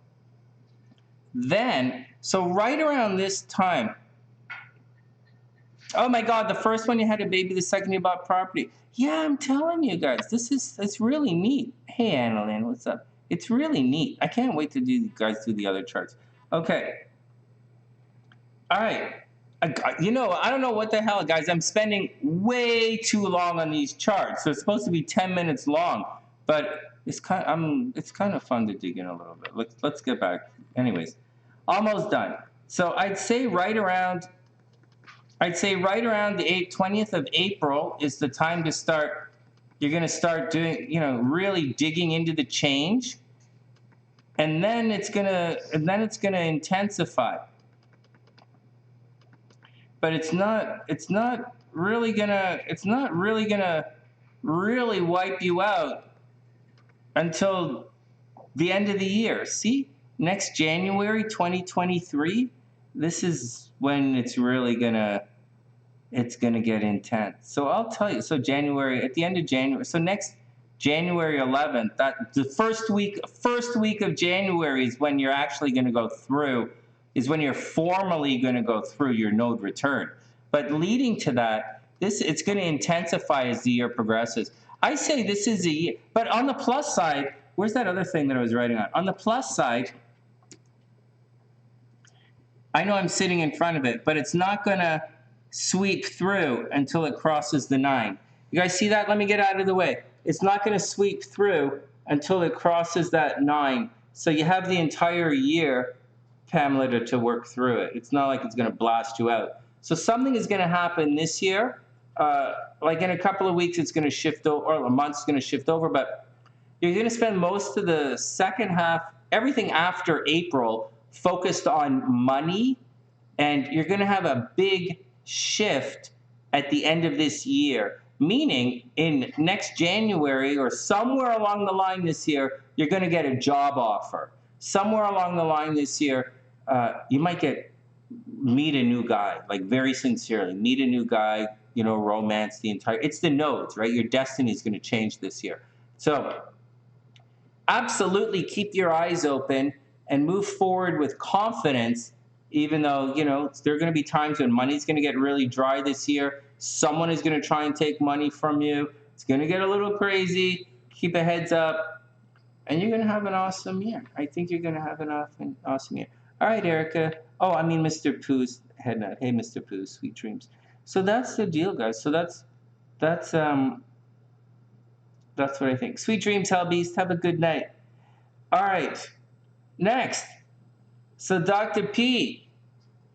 Then, so right around this time, oh my God, the first one you had a baby, the second you bought property. Yeah, I'm telling you guys, it's really neat. Hey, Annalyn, what's up? It's really neat. I can't wait to do the other charts. Okay. All right. I don't know what the hell, guys. I'm spending way too long on these charts. So it's supposed to be 10 minutes long, but it's kind of fun to dig in a little bit. Let's get back. Anyways, almost done. So I'd say right around the 20th of April is the time to start. You're going to start doing, really digging into the change, and then it's going to intensify. But it's not really gonna really wipe you out until the end of the year. See, next January 2023, this is when it's really gonna get intense. So I'll tell you. So at the end of January, so next January 11th, that the first week of January is when you're actually going to go through. Is when you're formally going to go through your node return. But leading to that, it's going to intensify as the year progresses. I say this is a year, but on the plus side, where's that other thing that I was writing on? On the plus side, I know I'm sitting in front of it, but it's not going to sweep through until it crosses the 9. You guys see that? Let me get out of the way. It's not going to sweep through until it crosses that 9. So you have the entire year, Pamela, to work through it. It's not like it's going to blast you out. So something is going to happen this year. Like in a couple of weeks, it's going to shift over, or a month's going to shift over. But you're going to spend most of the second half, everything after April, focused on money. And you're going to have a big shift at the end of this year. Meaning, in next January or somewhere along the line this year, you're going to get a job offer. Somewhere along the line this year, you might meet a new guy, like very sincerely, meet a new guy, romance it's the nodes, right? Your destiny is going to change this year. So absolutely keep your eyes open and move forward with confidence, even though, there are going to be times when money's going to get really dry this year. Someone is going to try and take money from you. It's going to get a little crazy. Keep a heads up. And you're going to have an awesome year. I think you're going to have an awesome year. All right, Erica. Oh, I mean, Mr. Pooh's head nod. Hey, Mr. Pooh, sweet dreams. So that's the deal, guys. So that's what I think. Sweet dreams, Hellbeast. Have a good night. All right. Next. So Dr. P,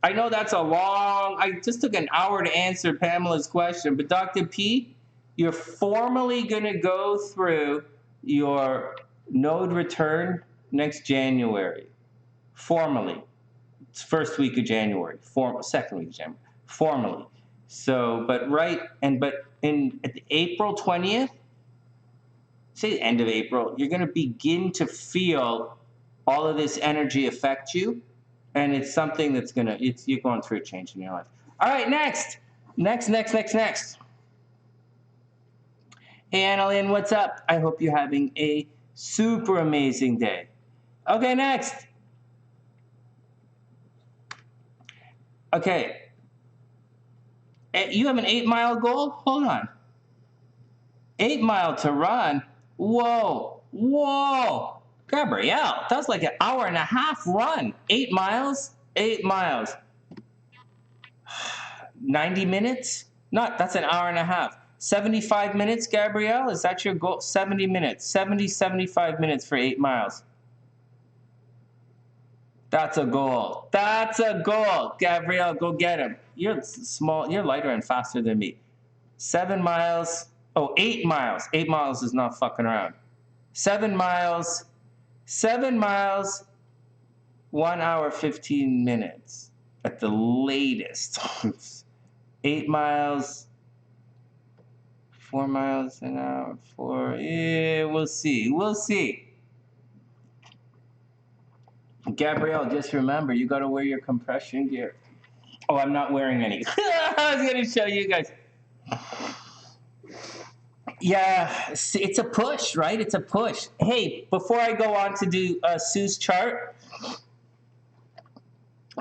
I know that's a long, I just took an hour to answer Pamela's question, but Dr. P, you're formally going to go through your node return next January. Formally. It's first week of January. Second week of January. Formally. So, but at the April 20th, say the end of April, you're going to begin to feel all of this energy affect you. And it's something that's you're going through a change in your life. All right, next. Hey, Annalyn, what's up? I hope you're having a super amazing day. Okay, next. Okay. You have an 8-mile goal? Hold on. 8 mile to run? Whoa. Gabrielle, that was like an hour and a half run. 8 miles? 8 miles. 90 minutes? That's an hour and a half. 75 minutes, Gabrielle? Is that your goal? 70 minutes. 75 minutes for 8 miles. That's a goal. Gabrielle, go get him. You're small. You're lighter and faster than me. 7 miles. Oh, 8 miles. 8 miles is not fucking around. 7 miles. 1 hour, 15 minutes at the latest. 8 miles. 4 miles an hour. 4. Yeah, we'll see. Gabrielle, just remember, you got to wear your compression gear. Oh, I'm not wearing any. I was going to show you guys. Yeah, it's a push, right? It's a push. Hey, before I go on to do Sue's chart.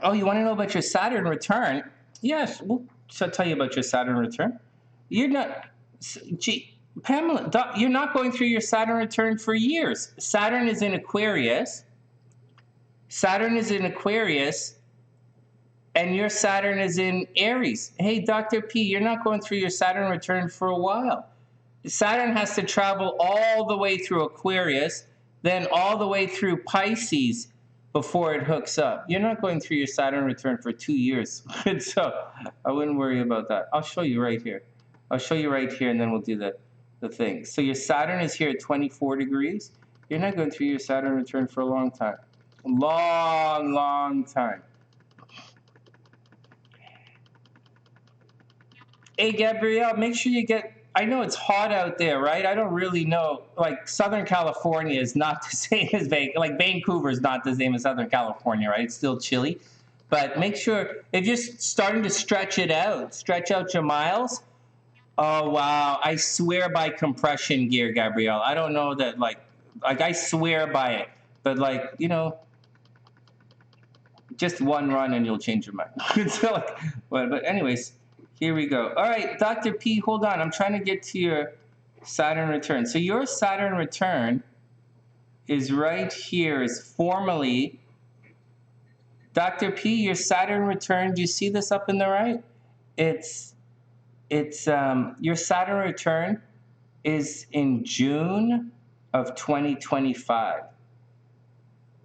Oh, you want to know about your Saturn return? Yes, I'll tell you about your Saturn return. You're not... Pamela, you're not going through your Saturn return for years. Saturn is in Aquarius, and your Saturn is in Aries. Hey, Dr. P, you're not going through your Saturn return for a while. Saturn has to travel all the way through Aquarius, then all the way through Pisces before it hooks up. You're not going through your Saturn return for 2 years. So I wouldn't worry about that. I'll show you right here. And then we'll do the thing. So your Saturn is here at 24 degrees. You're not going through your Saturn return for a long time. Long time. Hey, Gabrielle, make sure you get... I know it's hot out there, right? I don't really know. Like, Southern California is not the same as Vancouver is not the same as Southern California, right? It's still chilly. But make sure, if you're starting to stretch out your miles. Oh, wow. I swear by compression gear, Gabrielle. I don't know that, like I swear by it. But, just one run and you'll change your mind. So, but anyways, here we go. All right, Dr. P, hold on. I'm trying to get to your Saturn return. So your Saturn return is right here, is formally... Dr. P, your Saturn return, do you see this up in the right? Your Saturn return is in June of 2025.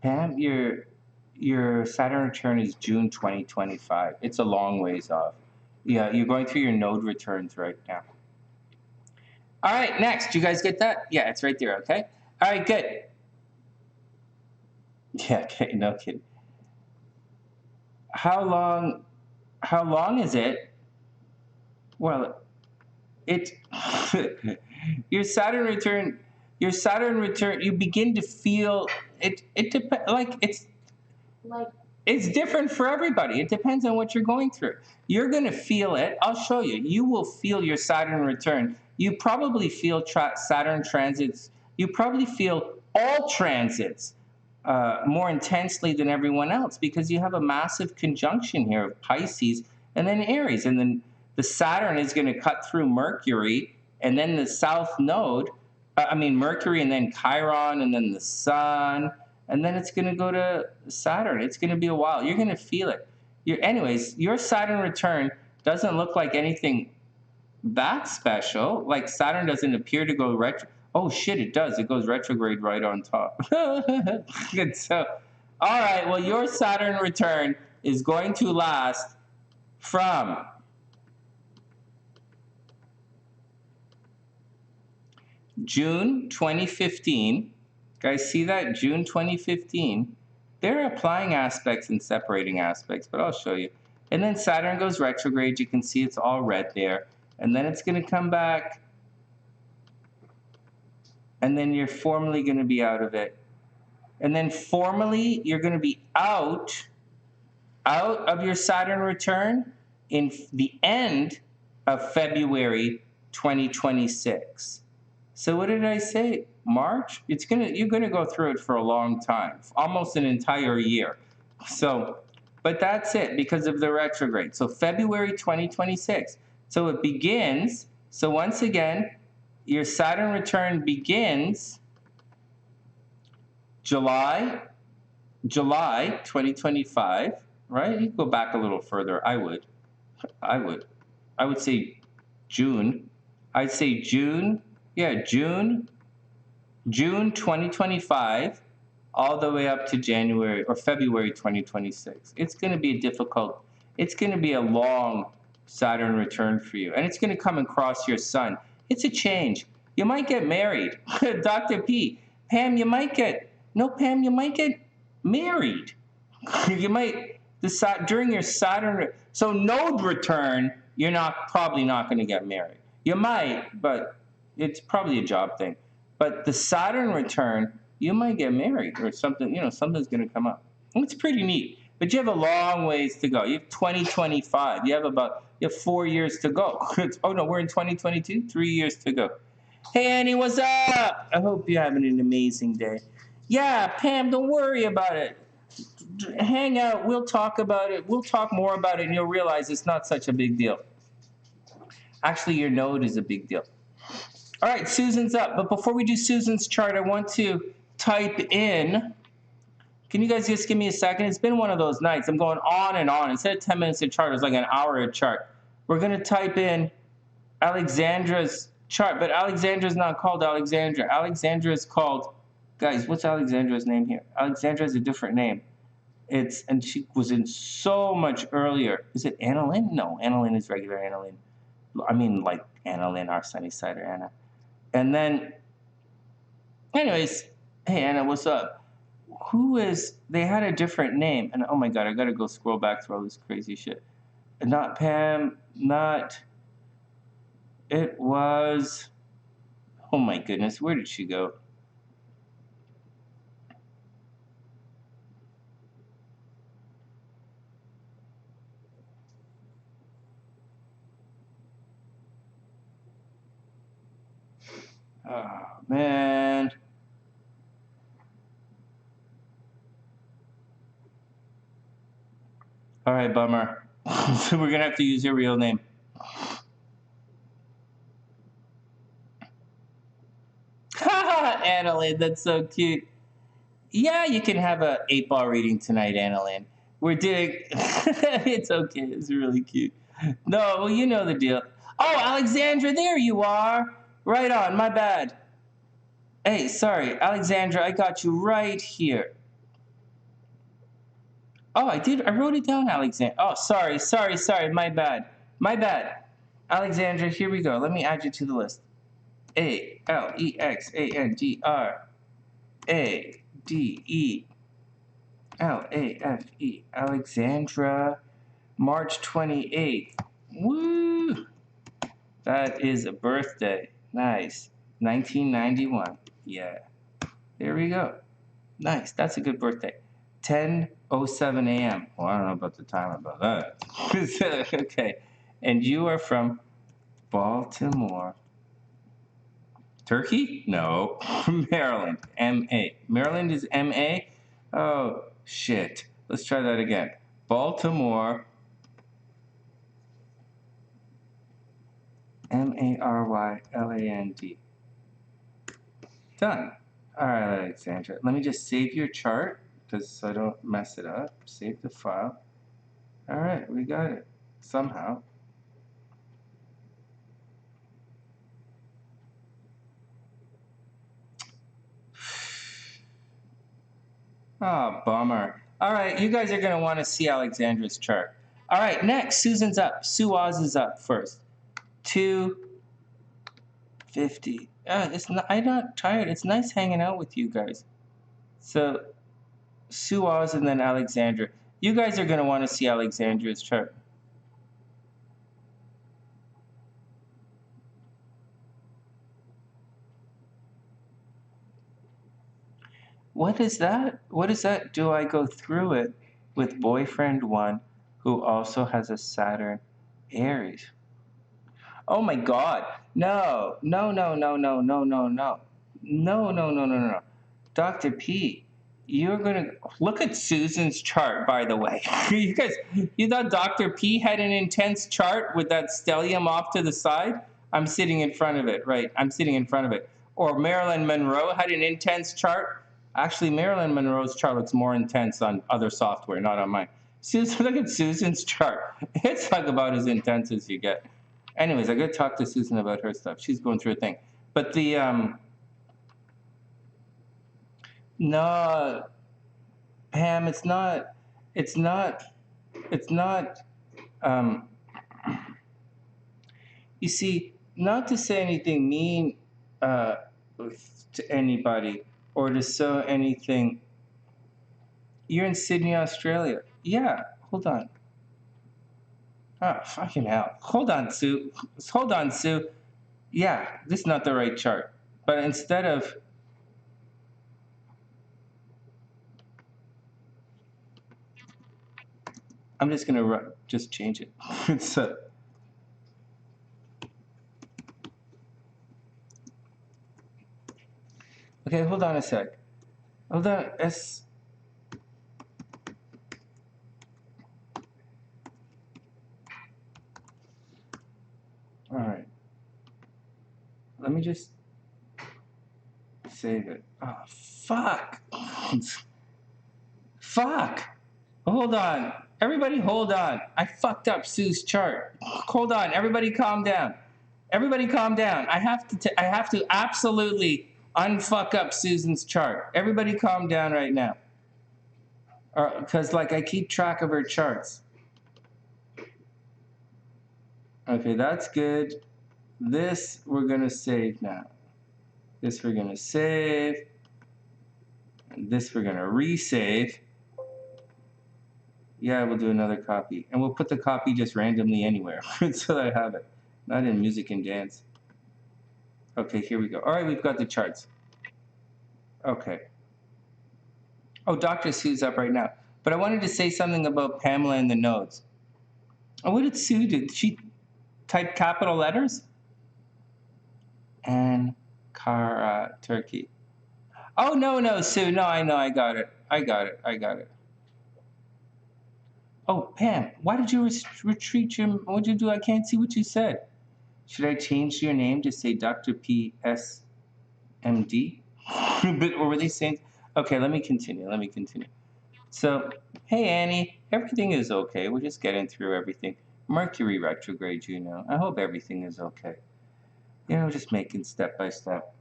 Pam, your Saturn return is June 2025. It's a long ways off. Yeah, you're going through your node returns right now. All right, next. You guys get that? Yeah, it's right there, okay? All right, good. Yeah, okay, no kidding. How long is it? Well, your Saturn return, you begin to feel it depends, it's different for everybody. It depends on what you're going through. You're going to feel it. I'll show you. You will feel your Saturn return. You probably feel Saturn transits. You probably feel all transits more intensely than everyone else because you have a massive conjunction here of Pisces and then Aries. And then the Saturn is going to cut through Mercury and then the South Node. Mercury and then Chiron and then the Sun. And then it's going to go to Saturn. It's going to be a while. You're going to feel it. Anyways, your Saturn return doesn't look like anything that special. Like Saturn doesn't appear to go retro. Oh, shit, it does. It goes retrograde right on top. Good. So, All right, well, your Saturn return is going to last from June 2015. Guys, see that? June 2015. They're applying aspects and separating aspects, but I'll show you. And then Saturn goes retrograde. You can see it's all red there. And then it's going to come back. And then you're formally going to be out of it. And then formally, you're going to be out of your Saturn return in the end of February 2026. So what did I say? March? You're gonna go through it for a long time, almost an entire year. So, but that's it because of the retrograde. So February 2026. So it begins. So once again, your Saturn return begins July 2025, right? You go back a little further. I would say June. I'd say June. Yeah, June 2025, all the way up to January or February 2026. It's going to be it's going to be a long Saturn return for you. And it's going to come across your sun. It's a change. You might get married. Dr. P. Pam, you might get married. You might decide during your Saturn. So node return, you're probably not going to get married. You might, but it's probably a job thing. But the Saturn return, you might get married or something. Something's going to come up. It's pretty neat. But you have a long ways to go. You have 2025. You have 4 years to go. Oh no, we're in 2022. 3 years to go. Hey Annie, what's up? I hope you're having an amazing day. Yeah, Pam, don't worry about it. Hang out. We'll talk about it. We'll talk more about it, and you'll realize it's not such a big deal. Actually, your node is a big deal. All right, Susan's up. But before we do Susan's chart, I want to type in. Can you guys just give me a second? It's been one of those nights. I'm going on and on. Instead of 10 minutes a chart, it's like an hour a chart. We're going to type in Alexandra's chart. But Alexandra's not called Alexandra. Alexandra is called... Guys, what's Alexandra's name here? Alexandra is a different name. And she was in so much earlier. Is it Annalyn? No, Annalyn is regular Annalyn. I mean, like Annalyn, our SunnySide or Anna. And then, anyways, hey Anna, what's up? They had a different name. And oh my God, I gotta go scroll back through all this crazy shit. Not Pam, it was, oh my goodness, where did she go? Oh, man. All right, bummer. So we're going to have to use your real name. Annalyn, that's so cute. Yeah, you can have a 8-ball reading tonight, Annalyn. We're doing... It's okay. It's really cute. No, well, you know the deal. Oh, Alexandra, there you are. Right on. My bad. Hey, sorry, Alexandra, I got you right here. Oh, I did. I wrote it down, Alexandra. Oh, sorry. My bad. Alexandra, here we go. Let me add you to the list. Alexandra. Adelafe. Alexandra, March 28th. Woo! That is a birthday. Nice. 1991. Yeah. There we go. Nice. That's a good birthday. 10:07 a.m. Well, I don't know about the time about that. Okay. And you are from Baltimore. Turkey? No. Maryland. M.A. Maryland is M.A.? Oh, shit. Let's try that again. Baltimore. Maryland. Done. All right, Alexandra. Let me just save your chart so I don't mess it up. Save the file. All right, we got it. Somehow. Oh, bummer. All right, you guys are going to want to see Alexandra's chart. All right, next, Susan's up. S.OZ is up first. 250. I'm not tired. It's nice hanging out with you guys. So, S.OZ and then Alexandra. You guys are going to want to see Alexandra's chart. What is that? What is that? Do I go through it with boyfriend one who also has a Saturn Aries? Oh my God. No, no, no, no, no, no, no, no. No, no, no, no, no. Dr. P, you're going to look at Susan's chart, by the way. You guys, you thought Dr. P had an intense chart with that stellium off to the side? I'm sitting in front of it, right? I'm sitting in front of it. Or Marilyn Monroe had an intense chart. Actually, Marilyn Monroe's chart looks more intense on other software, not on mine. Susan, look at Susan's chart. It's like about as intense as you get. Anyways, I gotta talk to Susan about her stuff. She's going through a thing. But the no, Pam, it's not. It's not. It's not. Um, you see, not to say anything mean to anybody or to sow anything. You're in Sydney, Australia. Yeah. Hold on. Oh, fucking hell. Hold on, Sue. Hold on, Sue. Yeah, this is not the right chart. But instead of I'm just gonna just change it. It's okay. Hold on a sec. Hold on. All right. Let me just save it. Oh fuck. Fuck. Hold on. Everybody, hold on. I fucked up Sue's chart. Hold on. Everybody, calm down. Everybody, calm down. I have to absolutely unfuck up Susan's chart. Everybody, calm down right now. Because like I keep track of her charts. Okay, that's good. This we're gonna save now. This we're gonna save. And this we're gonna resave. Yeah, we'll do another copy. And we'll put the copy just randomly anywhere so that I have it. Not in music and dance. Okay, here we go. All right, we've got the charts. Okay. Oh, Dr. Sue's up right now. But I wanted to say something about Pamela and the nodes. Oh, what did Sue do? Did she type capital letters? Ankara, Turkey. Oh, no, Sue. No, I know. I got it. Oh, Pam, why did you retreat your... What did you do? I can't see what you said. Should I change your name to say Dr. P.S. MD? Or were they saying... Okay, let me continue. So, hey, Annie, everything is okay. We're just getting through everything. Mercury retrograde, you know. I hope everything is okay. You know, just making step by step.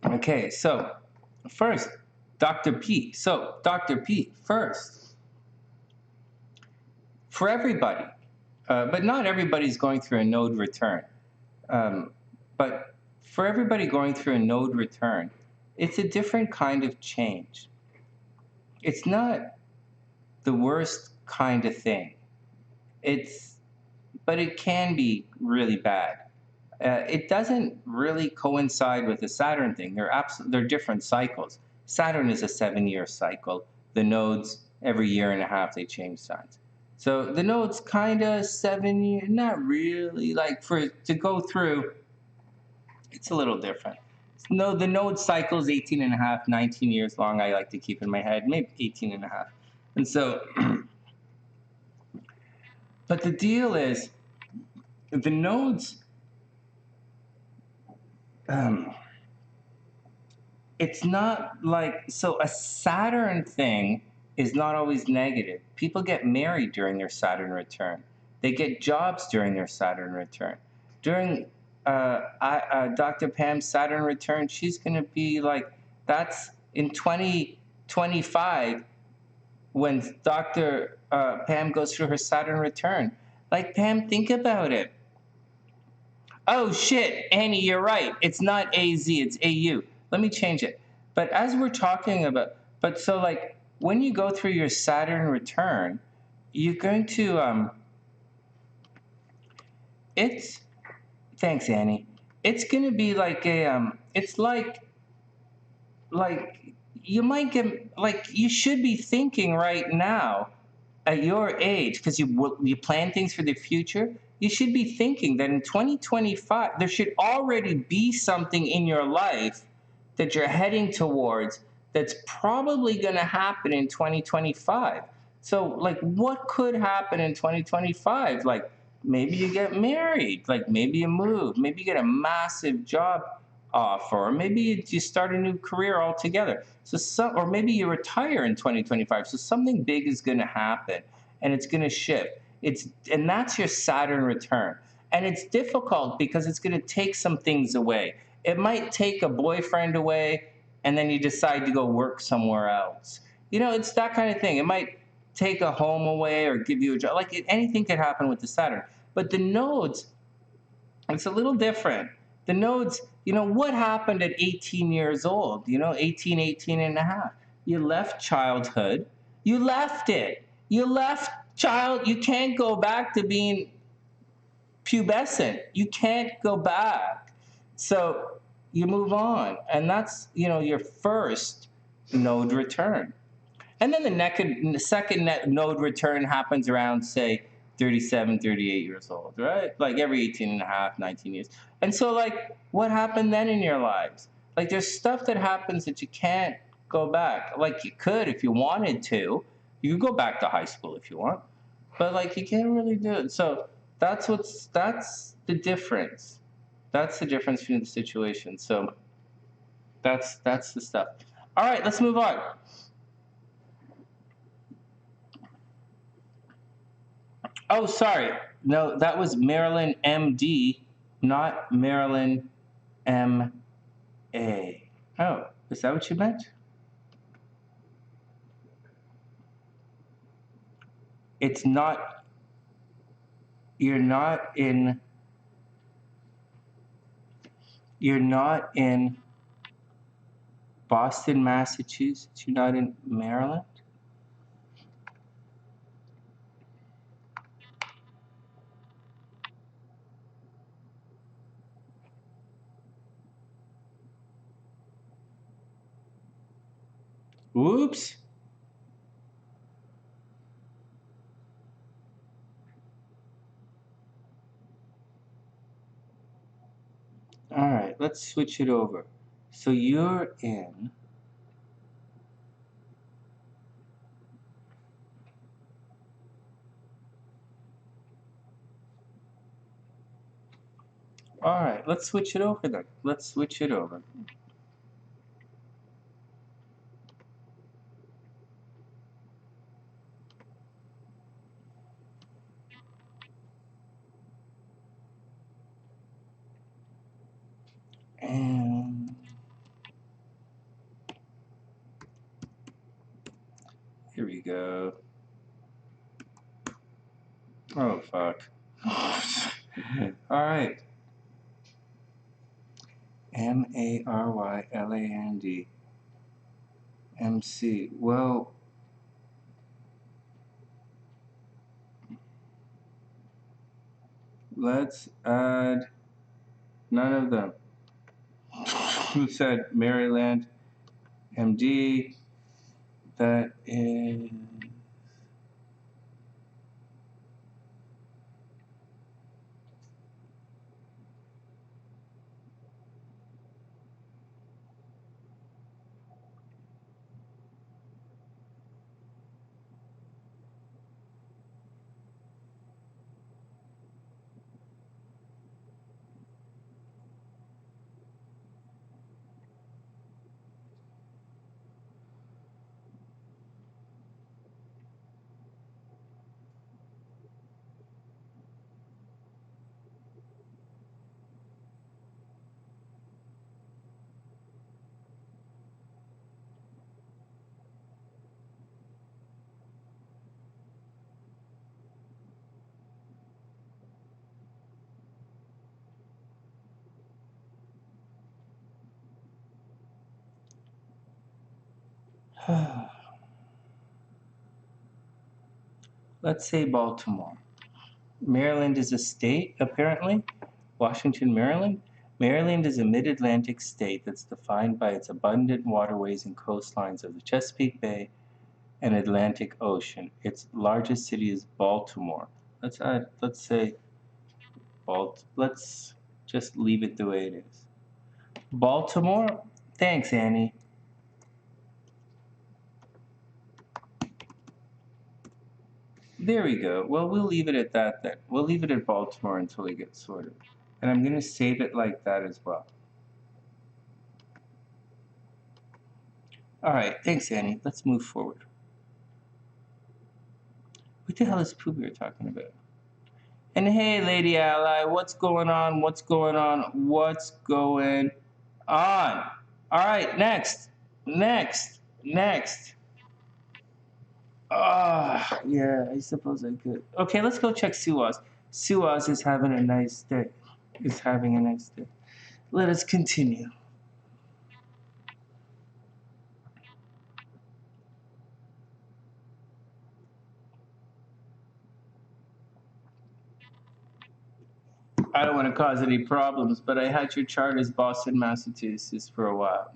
Okay, so first, Dr. P. So, Dr. P, first, for everybody, but not everybody's going through a node return. But for everybody going through a node return, it's a different kind of change. It's not the worst kind of thing. But it can be really bad. It doesn't really coincide with the Saturn thing. They're different cycles. Saturn is a 7-year cycle. The nodes, every year and a half, they change signs. So the nodes kind of 7 years, not really. Like to go through, it's a little different. No, the node cycle is 18 and a half, 19 years long. I like to keep in my head, maybe 18 and a half. And so, but the deal is, the nodes, it's not like, so a Saturn thing is not always negative. People get married during their Saturn return. They get jobs during their Saturn return. During Dr. Pam's Saturn return, she's going to be like, in 2025 when Dr. Pam goes through her Saturn return. Like, Pam, think about it. Oh, shit, Annie, you're right. It's not AZ, it's AU. Let me change it. But as we're talking about, but so like when you go through your Saturn return, you're going to, it's, thanks, Annie. It's going to be like it's like you might get, like, you should be thinking right now at your age, because you plan things for the future, you should be thinking that in 2025 there should already be something in your life that you're heading towards that's probably going to happen in 2025. So, like, what could happen in 2025? Like, maybe you get married, like, maybe you move, maybe you get a massive job offer, or maybe you start a new career altogether. So or maybe you retire in 2025. So something big is going to happen, and it's going to shift. And that's your Saturn return. And it's difficult because it's going to take some things away. It might take a boyfriend away, and then you decide to go work somewhere else. You know, it's that kind of thing. It might take a home away or give you a job. Like, anything could happen with the Saturn. But the nodes, it's a little different. The nodes, you know, what happened at 18 years old? You know, 18 and a half. You left childhood. You left it. You left you can't go back to being pubescent. You can't go back. So you move on. And that's, you know, your first node return. And then the second node return happens around, say, 37, 38 years old, right? Like every 18 and a half, 19 years. And so, like, what happened then in your lives? Like, there's stuff that happens that you can't go back. Like, you could if you wanted to. You could go back to high school if you want. But, like, you can't really do it. So that's the difference. That's the difference between the situation. So that's the stuff. All right, let's move on. Oh, sorry. No, that was Marilyn M.D., not Marilyn M.A. Oh, is that what you meant? It's not, you're not in Boston, Massachusetts? You're not in Maryland? Oops. All right, let's switch it over. So you're in, all right, let's switch it over then. Let's switch it over. And here we go. Oh, fuck. All right. Maryland MC. Well, let's add none of them. Who said Maryland MD? That is. Let's say Baltimore. Maryland is a state, apparently. Washington, Maryland. Maryland is a mid-Atlantic state that's defined by its abundant waterways and coastlines of the Chesapeake Bay and Atlantic Ocean. Its largest city is Baltimore. Let's say let's just leave it the way it is. Baltimore? Thanks, Annie. There we go. Well, we'll leave it at that then. We'll leave it at Baltimore until it gets sorted. And I'm going to save it like that as well. All right. Thanks, Annie. Let's move forward. What the hell is Pooh Bear talking about? And hey, Lady Ally, what's going on? What's going on? What's going on? All right, next. Yeah, I suppose I could. Okay, let's go check S.OZ. S.OZ is having a nice day. Let us continue. I don't want to cause any problems, but I had your chart as Boston, Massachusetts for a while.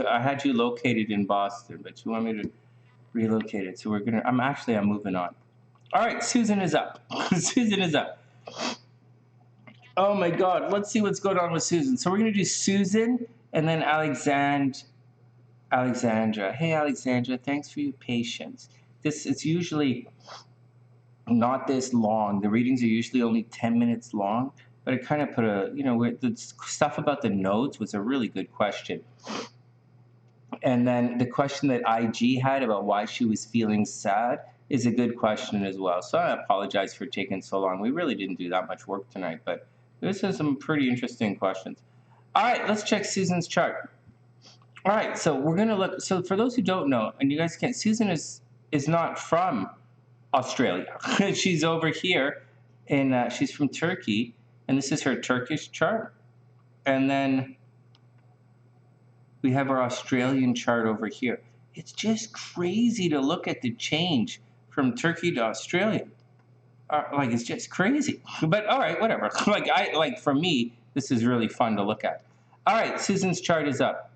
I had you located in Boston, but you want me to relocate it. So I'm moving on. All right, Susan is up. Susan is up. Oh my God, let's see what's going on with Susan. So we're going to do Susan and then Alexandra. Hey, Alexandra, thanks for your patience. It's usually not this long. The readings are usually only 10 minutes long, but it kind of put the stuff about the nodes was a really good question. And then the question that IG had about why she was feeling sad is a good question as well. So I apologize for taking so long. We really didn't do that much work tonight, but this is some pretty interesting questions. All right, let's check Susan's chart. All right, so we're going to look. So for those who don't know, and you guys can't, Susan is not from Australia. She's over here, and she's from Turkey, and this is her Turkish chart. And then we have our Australian chart over here. It's just crazy to look at the change from Turkey to Australia. It's just crazy. But all right, whatever. For me, this is really fun to look at. All right, Susan's chart is up.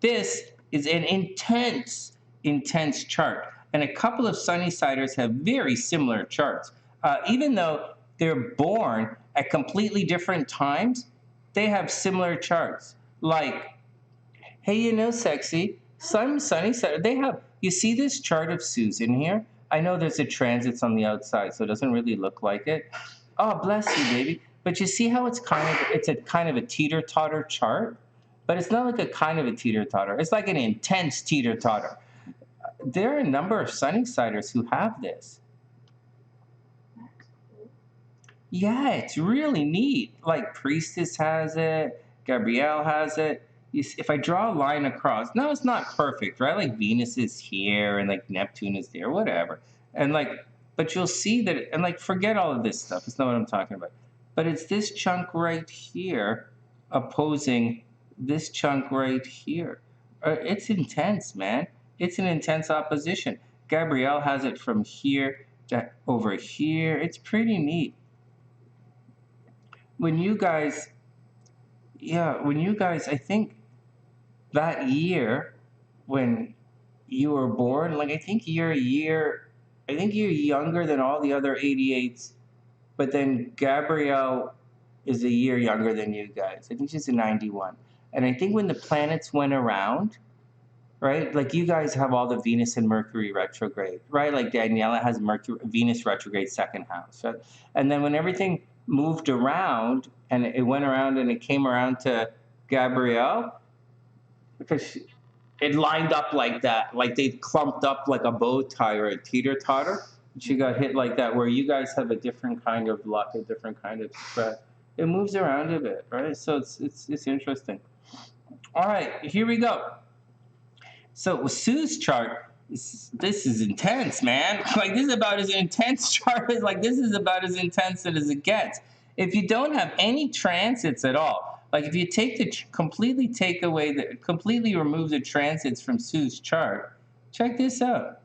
This is an intense chart. And a couple of Sunnysiders have very similar charts. Even though they're born at completely different times, they have similar charts. Like, hey, sexy, some Sunnysider, they have, you see this chart of Susan here? I know there's a transits on the outside, so it doesn't really look like it. Oh, bless you, baby. But you see how it's a kind of a teeter-totter chart? But it's not like a kind of a teeter-totter. It's like an intense teeter-totter. There are a number of Sunnysiders who have this. Yeah, it's really neat. Like Priestess has it, Gabrielle has it. If I draw a line across, no, it's not perfect, right? Like Venus is here and like Neptune is there, whatever. And but you'll see that, and forget all of this stuff. It's not what I'm talking about. But it's this chunk right here opposing this chunk right here. It's intense, man. It's an intense opposition. Gabrielle has it from here to over here. It's pretty neat. When you guys, I think that year when you were born, I think you're younger than all the other 88s, but then Gabrielle is a year younger than you guys. I think she's a 91. And I think when the planets went around, right? Like you guys have all the Venus and Mercury retrograde, right? Like Daniela has Venus retrograde second house, right? And then when everything moved around and it went around and it came around to Gabrielle, because it lined up like that, like they clumped up like a bow tie or a teeter-totter. She got hit like that, where you guys have a different kind of luck, a different kind of spread. It moves around a bit, right? So it's interesting. All right, here we go. So with Sue's chart, this is intense, man. This is about as intense chart as this is about as intense as it gets. If you don't have any transits at all, if you completely remove the transits from Sue's chart, Check this out.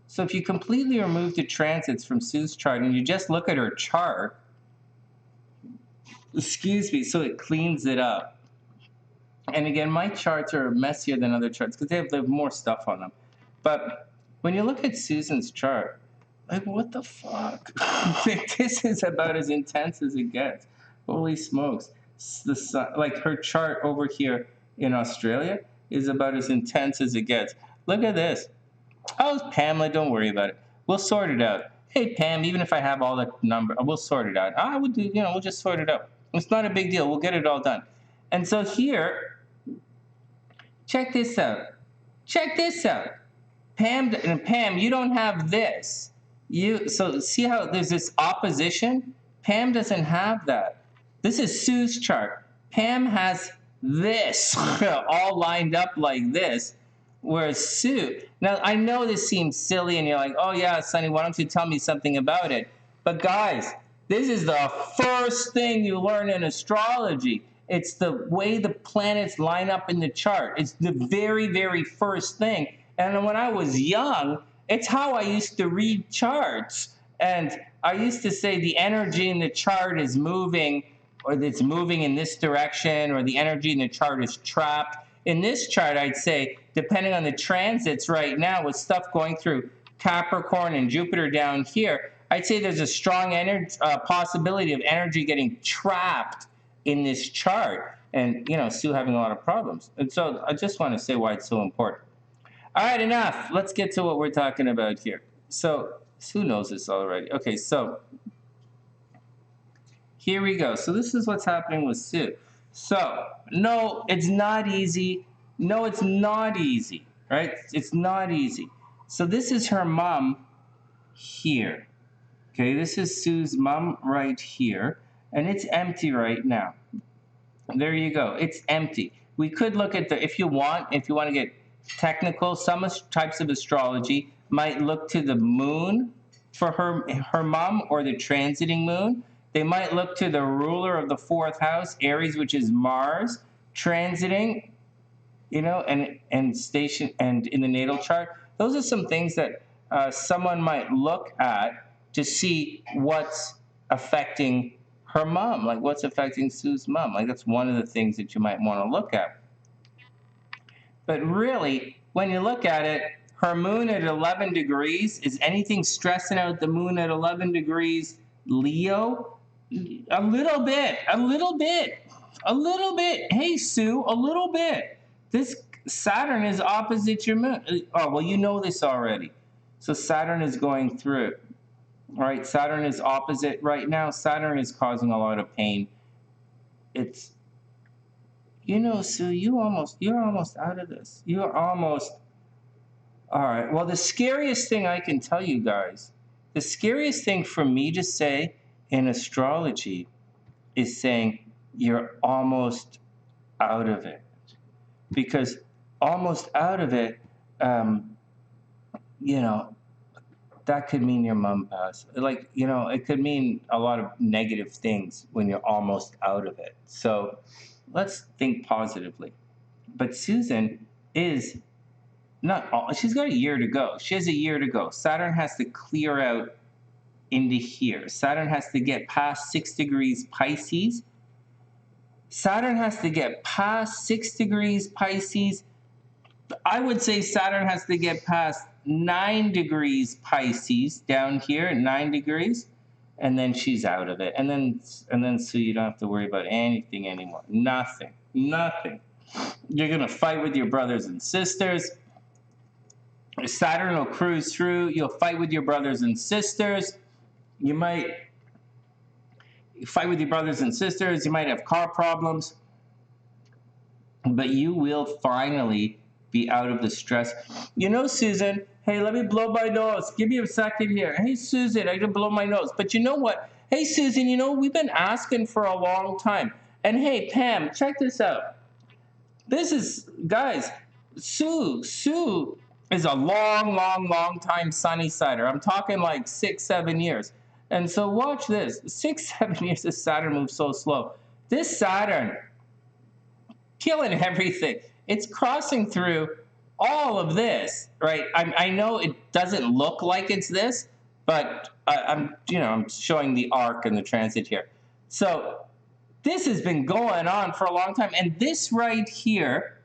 So if you completely remove the transits from Sue's chart and you just look at her chart, excuse me, so it cleans it up. And again, my charts are messier than other charts because they have more stuff on them. But when you look at Susan's chart, like, what the fuck? This is about as intense as it gets. Holy smokes. The sun, like her chart over here in Australia is about as intense as it gets. Look at this. Oh, Pamela, don't worry about it. We'll sort it out. Hey, Pam, even if I have all the number, we'll sort it out. I would do, we'll just sort it out. It's not a big deal. We'll get it all done. And so here, check this out. Check this out. Pam, you don't have this. So see how there's this opposition? Pam doesn't have that. This is Sue's chart. Pam has this all lined up like this. Whereas Sue, now I know this seems silly and you're like, oh yeah, Sonny, why don't you tell me something about it? But guys, this is the first thing you learn in astrology. It's the way the planets line up in the chart. It's the very, very first thing. And when I was young, it's how I used to read charts. And I used to say the energy in the chart is moving, or it's moving in this direction, or the energy in the chart is trapped. In this chart, I'd say, depending on the transits right now, with stuff going through Capricorn and Jupiter down here, I'd say there's a strong possibility of energy getting trapped in this chart. And, Sue having a lot of problems. And so I just want to say why it's so important. All right, enough. Let's get to what we're talking about here. So Sue knows this already. Okay, so here we go. So this is what's happening with Sue. So, no, it's not easy. No, it's not easy, right? It's not easy. So this is her mom here. Okay, this is Sue's mom right here. And it's empty right now. There you go. It's empty. We could look at if you want to get technical, some types of astrology might look to the moon for her mom, or the transiting moon. They might look to the ruler of the fourth house, Aries, which is Mars, transiting, and station, and in the natal chart. Those are some things that someone might look at to see what's affecting her mom, like what's affecting Sue's mom. Like that's one of the things that you might want to look at. But really, when you look at it, her moon at 11 degrees, is anything stressing out the moon at 11 degrees Leo? A little bit. Hey, Sue, a little bit. This Saturn is opposite your moon. Oh, well, you know this already. So Saturn is going through. All right, Saturn is opposite right now. Saturn is causing a lot of pain. It's, Sue, you're almost out of this. You're almost, all right. Well, the scariest thing I can tell you guys, the scariest thing for me to say in astrology is saying you're almost out of it. Because almost out of it, that could mean your mom passed. Like, it could mean a lot of negative things when you're almost out of it. So let's think positively. But Susan is she's got a year to go. She has a year to go. Saturn has to clear out into here. Saturn has to get past 6 degrees Pisces. Saturn has to get past 6 degrees Pisces. I would say Saturn has to get past 9 degrees Pisces down here at 9 degrees, and then she's out of it. And then so you don't have to worry about anything anymore. Nothing. You're going to fight with your brothers and sisters. Saturn will cruise through. You'll fight with your brothers and sisters. You might fight with your brothers and sisters. You might have car problems. But you will finally be out of the stress. Susan, hey, let me blow my nose. Give me a second here. Hey, Susan, I can blow my nose. But you know what? Hey, Susan, we've been asking for a long time. And hey, Pam, check this out. This is, guys, Sue is a long time Sunnysider. I'm talking like 6-7 years. And so watch this. 6-7 years, this Saturn moves so slow. This Saturn, killing everything. It's crossing through all of this, right? I know it doesn't look like it's this, but I'm showing the arc and the transit here. So this has been going on for a long time, and this right here,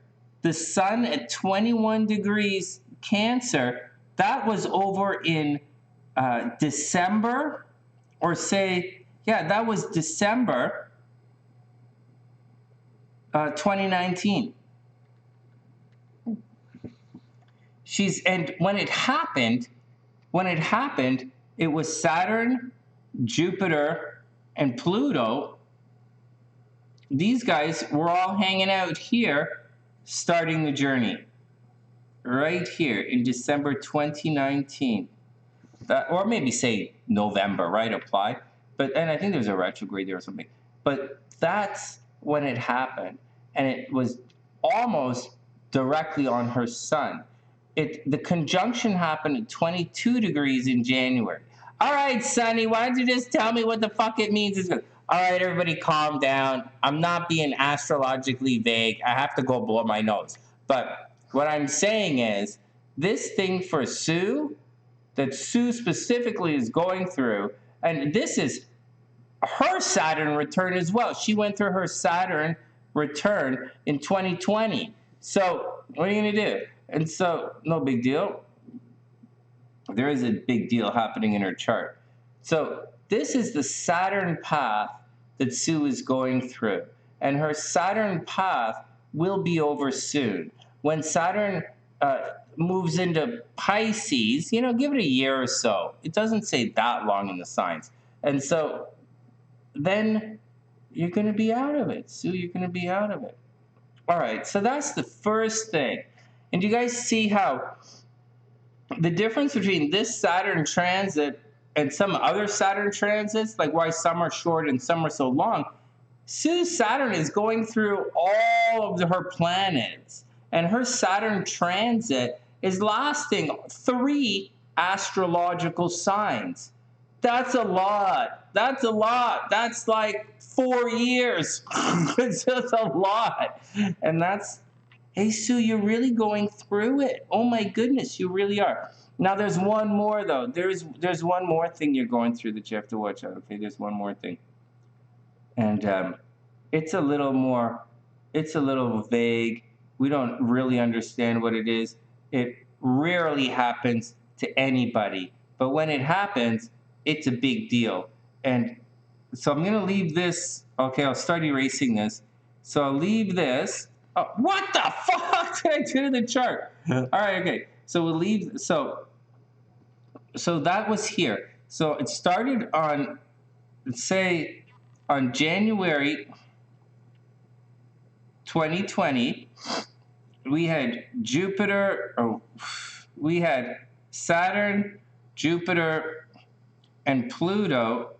the sun at 21 degrees Cancer, that was over in December, or say, yeah, that was December 2019. And when it happened, it was Saturn, Jupiter, and Pluto. These guys were all hanging out here, starting the journey. Right here in December 2019. Or maybe say November, right? Apply. And I think there's a retrograde there or something. But that's when it happened. And it was almost directly on her sun. The conjunction happened at 22 degrees in January. All right, Sonny, why don't you just tell me what the fuck it means? All right, everybody calm down. I'm not being astrologically vague. I have to go blow my nose. But what I'm saying is, this thing for Sue, that Sue specifically is going through, and this is her Saturn return as well. She went through her Saturn return in 2020. So what are you going to do? And so, no big deal. There is a big deal happening in her chart. So this is the Saturn path that Sue is going through. And her Saturn path will be over soon. When Saturn moves into Pisces, give it a year or so. It doesn't say that long in the signs. And so then you're going to be out of it. Sue, you're going to be out of it. All right, so that's the first thing. And do you guys see how the difference between this Saturn transit and some other Saturn transits, like why some are short and some are so long? Sue's Saturn is going through all of her planets, and her Saturn transit is lasting 3 astrological signs. That's a lot. That's a lot. That's like 4 years. It's just a lot. And that's, hey, Sue, you're really going through it. Oh, my goodness, you really are. Now, there's one more, though. There's one more thing you're going through that you have to watch out. Okay, there's one more thing. And it's a little vague. We don't really understand what it is. It rarely happens to anybody. But when it happens, it's a big deal. And so I'm going to leave this. Okay, I'll start erasing this. So I'll leave this. Oh, what the fuck did I do to the chart? All right, okay. So we'll leave. So that was here. So it started on, let's say, on January 2020. We had we had Saturn, Jupiter, and Pluto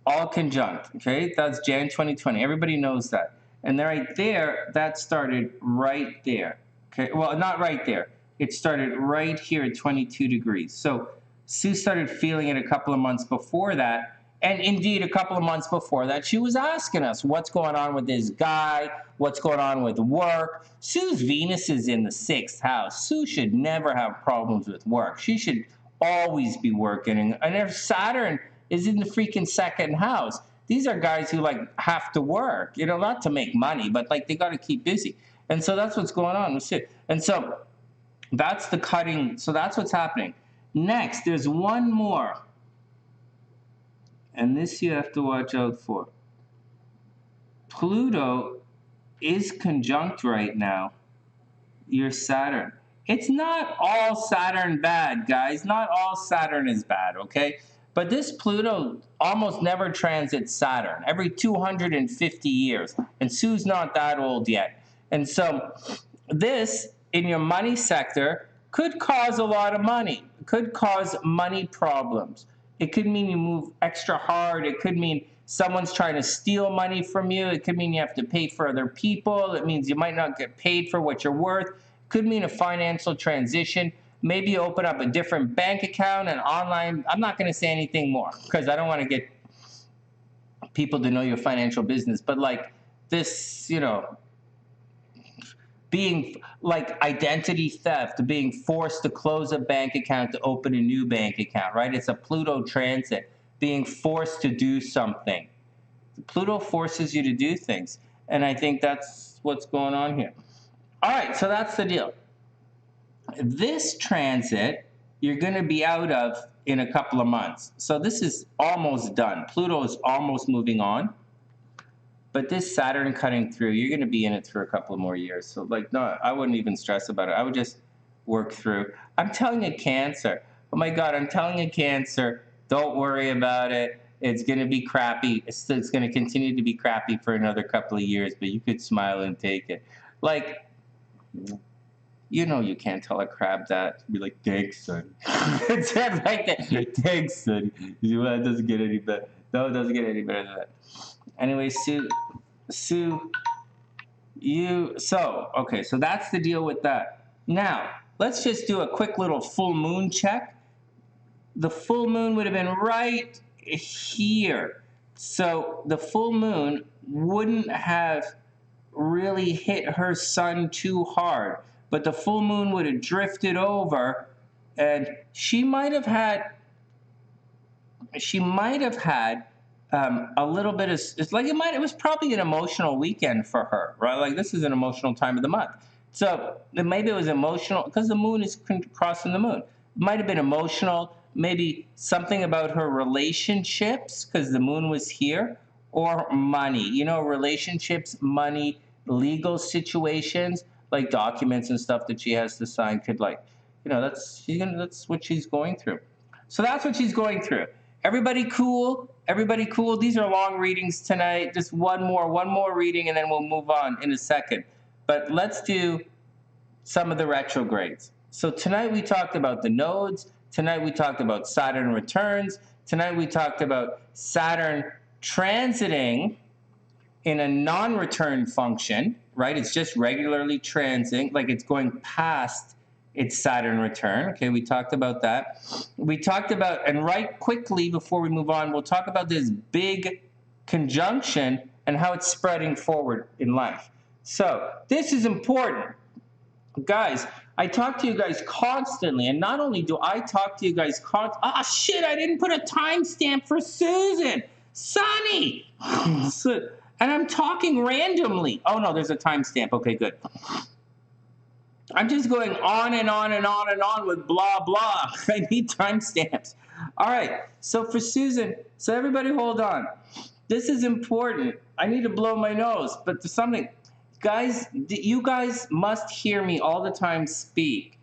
all conjunct. Okay, that's Jan 2020. Everybody knows that. And right there, that started right there. Okay, well, not right there. It started right here at 22 degrees. So Sue started feeling it a couple of months before that. And indeed, a couple of months before that, she was asking us, what's going on with this guy? What's going on with work? Sue's Venus is in the 6th house. Sue should never have problems with work. She should always be working. And if Saturn is in the freaking 2nd house, these are guys who have to work, not to make money, but they got to keep busy. And so that's what's going on with Sue. And so that's the cutting. So that's what's happening. Next, there's one more. And this you have to watch out for. Pluto is conjunct right now your Saturn. It's not all Saturn bad, guys. Not all Saturn is bad, okay? But this Pluto almost never transits Saturn, every 250 years. And Sue's not that old yet. And so this, in your money sector, could cause a lot of money. It could cause money problems. It could mean you move extra hard. It could mean someone's trying to steal money from you. It could mean you have to pay for other people. It means you might not get paid for what you're worth. It could mean a financial transition. Maybe you open up a different bank account and online. I'm not going to say anything more because I don't want to get people to know your financial business. But this, being like identity theft, being forced to close a bank account to open a new bank account, right? It's a Pluto transit, being forced to do something. Pluto forces you to do things. And I think that's what's going on here. All right, so that's the deal. This transit, you're going to be out of in a couple of months. So this is almost done. Pluto is almost moving on. But this Saturn cutting through, you're going to be in it for a couple of more years. So, like, no, I wouldn't even stress about it. I would just work through. I'm telling a Cancer. Oh, my God, I'm telling a Cancer, don't worry about it. It's going to be crappy. It's going to continue to be crappy for another couple of years, but you could smile and take it. Like, you know you can't tell a crab that. Be like, thanks, son. It's like that. Thanks, son. Well, it doesn't get any better. No, it doesn't get any better than that. Anyway, Sue, okay, so that's the deal with that. Now, let's just do a quick little full moon check. The full moon would have been right here. So the full moon wouldn't have really hit her sun too hard, but the full moon would have drifted over, and she might have had a little bit of, it was probably an emotional weekend for her, right? Like, this is an emotional time of the month. So maybe it was emotional because the moon is crossing the moon. It might have been emotional, maybe something about her relationships because the moon was here, or money, you know, relationships, money, legal situations, like documents and stuff that she has to sign could, like, you know, that's what she's going through. So that's what she's going through. Everybody cool? Everybody cool? These are long readings tonight. Just one more reading, and then we'll move on in a second. But let's do some of the retrogrades. So tonight we talked about the nodes. Tonight we talked about Saturn returns. Tonight we talked about Saturn transiting in a non-return function, right? It's just regularly transiting, like it's going past its Saturn return. Okay, we talked about that. We talked about, and right quickly before we move on, we'll talk about this big conjunction and how it's spreading forward in life. So this is important. Guys, I talk to you guys constantly, and not only do I talk to you guys constantly, shit, I didn't put a timestamp for Susan. Sonny! And I'm talking randomly. Oh no, there's a timestamp. Okay, good. I'm just going on and on and on and on with blah, blah. I need timestamps. All right, so for Susan, so everybody hold on. This is important. I need to blow my nose, but there's something. Guys, you guys must hear me all the time speak.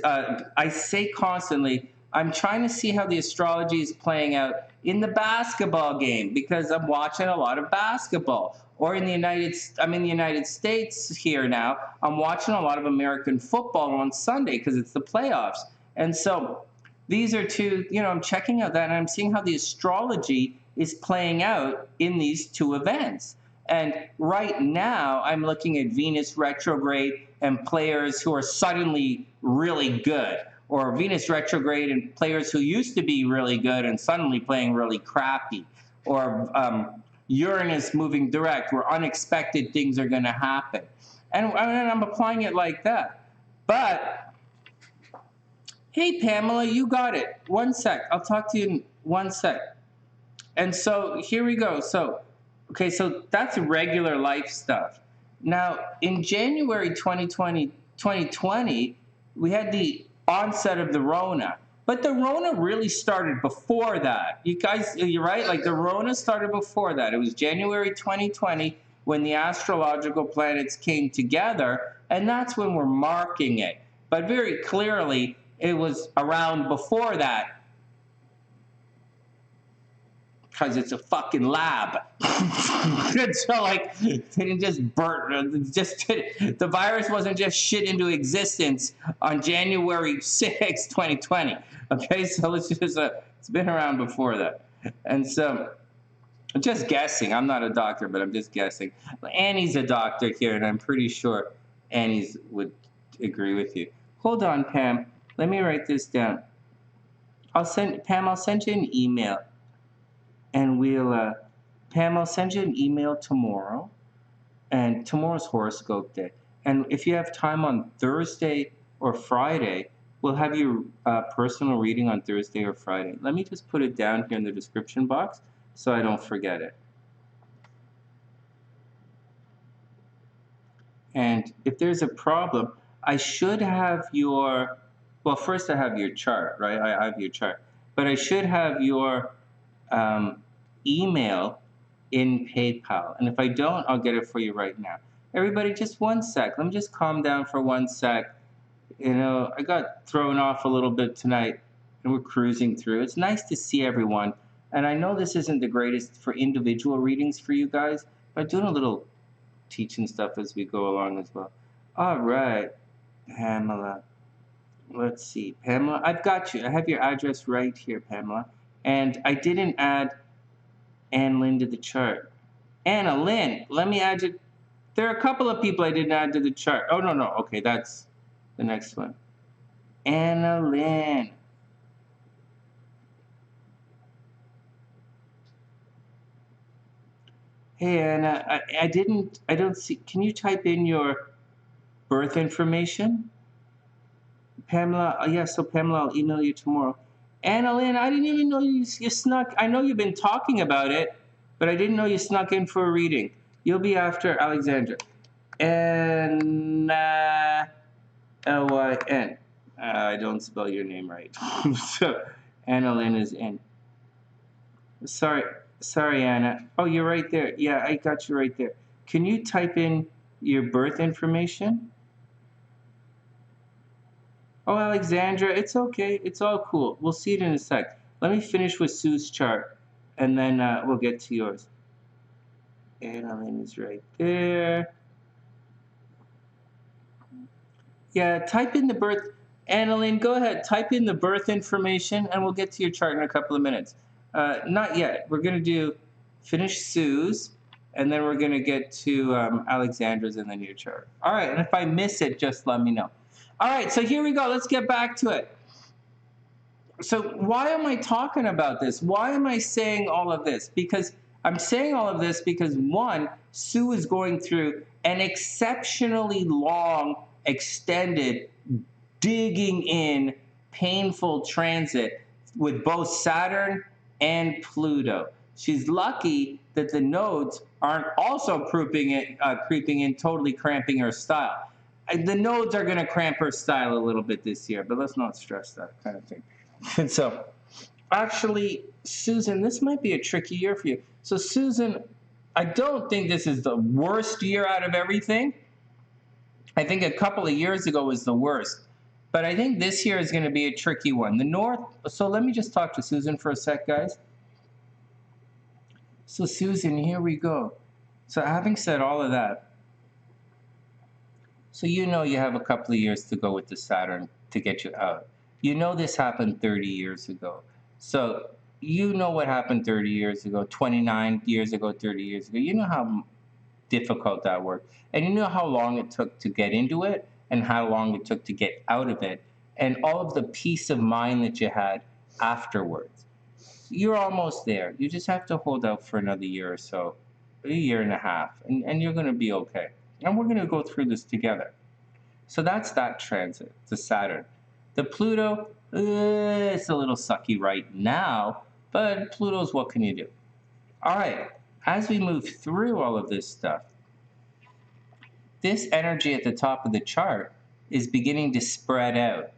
I say constantly, I'm trying to see how the astrology is playing out in the basketball game because I'm watching a lot of basketball. Or I'm in the United States here now. I'm watching a lot of American football on Sunday because it's the playoffs. And so these are two, I'm checking out that and I'm seeing how the astrology is playing out in these two events. And right now I'm looking at Venus retrograde and players who are suddenly really good, or Venus retrograde and players who used to be really good and suddenly playing really crappy, or Uranus moving direct where unexpected things are going to happen. And I'm applying it like that. But, hey, Pamela, you got it. One sec. I'll talk to you in 1 sec. And so here we go. So that's regular life stuff. Now, in January 2020, we had the onset of the Rona. But the Rona really started before that. You guys, you're right, like the Rona started before that. It was January 2020 when the astrological planets came together, and that's when we're marking it. But very clearly, it was around before that because it's a fucking lab. So, like, they didn't just burn, the virus wasn't just shit into existence on January 6, 2020. Okay, so it's been around before that. And so, I'm just guessing. I'm not a doctor, but I'm just guessing. Annie's a doctor here, and I'm pretty sure Annie's would agree with you. Hold on, Pam. Let me write this down. I'll send you an email. And Pam, I'll send you an email tomorrow, and tomorrow's horoscope day. And if you have time on Thursday or Friday, we'll have your personal reading on Thursday or Friday. Let me just put it down here in the description box so I don't forget it. And if there's a problem, I should have your, well, first I have your chart, right? I have your chart. But I should have your email in PayPal. And if I don't, I'll get it for you right now. Everybody, just one sec. Let me just calm down for one sec. You know, I got thrown off a little bit tonight, and we're cruising through. It's nice to see everyone. And I know this isn't the greatest for individual readings for you guys, but I'm doing a little teaching stuff as we go along as well. All right, Pamela. Let's see. Pamela, I've got you. I have your address right here, Pamela. And I didn't add Annalyn to the chart. Annalyn, let me add you. There are a couple of people I didn't add to the chart. Oh, no. Okay, that's the next one. Annalyn. Hey, Anna, I don't see, can you type in your birth information? Pamela, yeah, so Pamela, I'll email you tomorrow. Annalyn, I didn't even know you snuck, I know you've been talking about it, but I didn't know you snuck in for a reading. You'll be after Alexandra. L-Y-N. I don't spell your name right. So, Annalyn is in. Sorry, Anna. Oh, you're right there. Yeah, I got you right there. Can you type in your birth information? Oh, Alexandra, it's okay. It's all cool. We'll see it in a sec. Let me finish with Sue's chart, and then we'll get to yours. Annalyn is right there. Yeah, type in the birth. Annalyn, go ahead. Type in the birth information, and we'll get to your chart in a couple of minutes. Not yet. We're going to finish Sue's, and then we're going to get to Alexandra's and then your chart. All right, and if I miss it, just let me know. All right, so here we go. Let's get back to it. So why am I talking about this? Why am I saying all of this? Because I'm saying all of this because, one, Sue is going through an exceptionally long, extended, digging in, painful transit with both Saturn and Pluto. She's lucky that the nodes aren't also creeping in, totally cramping her style. The nodes are going to cramp her style a little bit this year, but let's not stress that kind of thing. And so, actually, Susan, this might be a tricky year for you. So, Susan, I don't think this is the worst year out of everything. I think a couple of years ago was the worst. But I think this year is going to be a tricky one. The North, so let me just talk to Susan for a sec, guys. So, Susan, here we go. So, having said all of that, so you know you have a couple of years to go with the Saturn to get you out. You know this happened 30 years ago. So you know what happened 30 years ago, 29 years ago, 30 years ago. You know how difficult that worked. And you know how long it took to get into it and how long it took to get out of it and all of the peace of mind that you had afterwards. You're almost there. You just have to hold out for another year or so, a year and a half, and you're going to be okay. And we're going to go through this together. So that's that transit, the Saturn. The Pluto, it's a little sucky right now, but Pluto's what can you do? All right, as we move through all of this stuff, this energy at the top of the chart is beginning to spread out.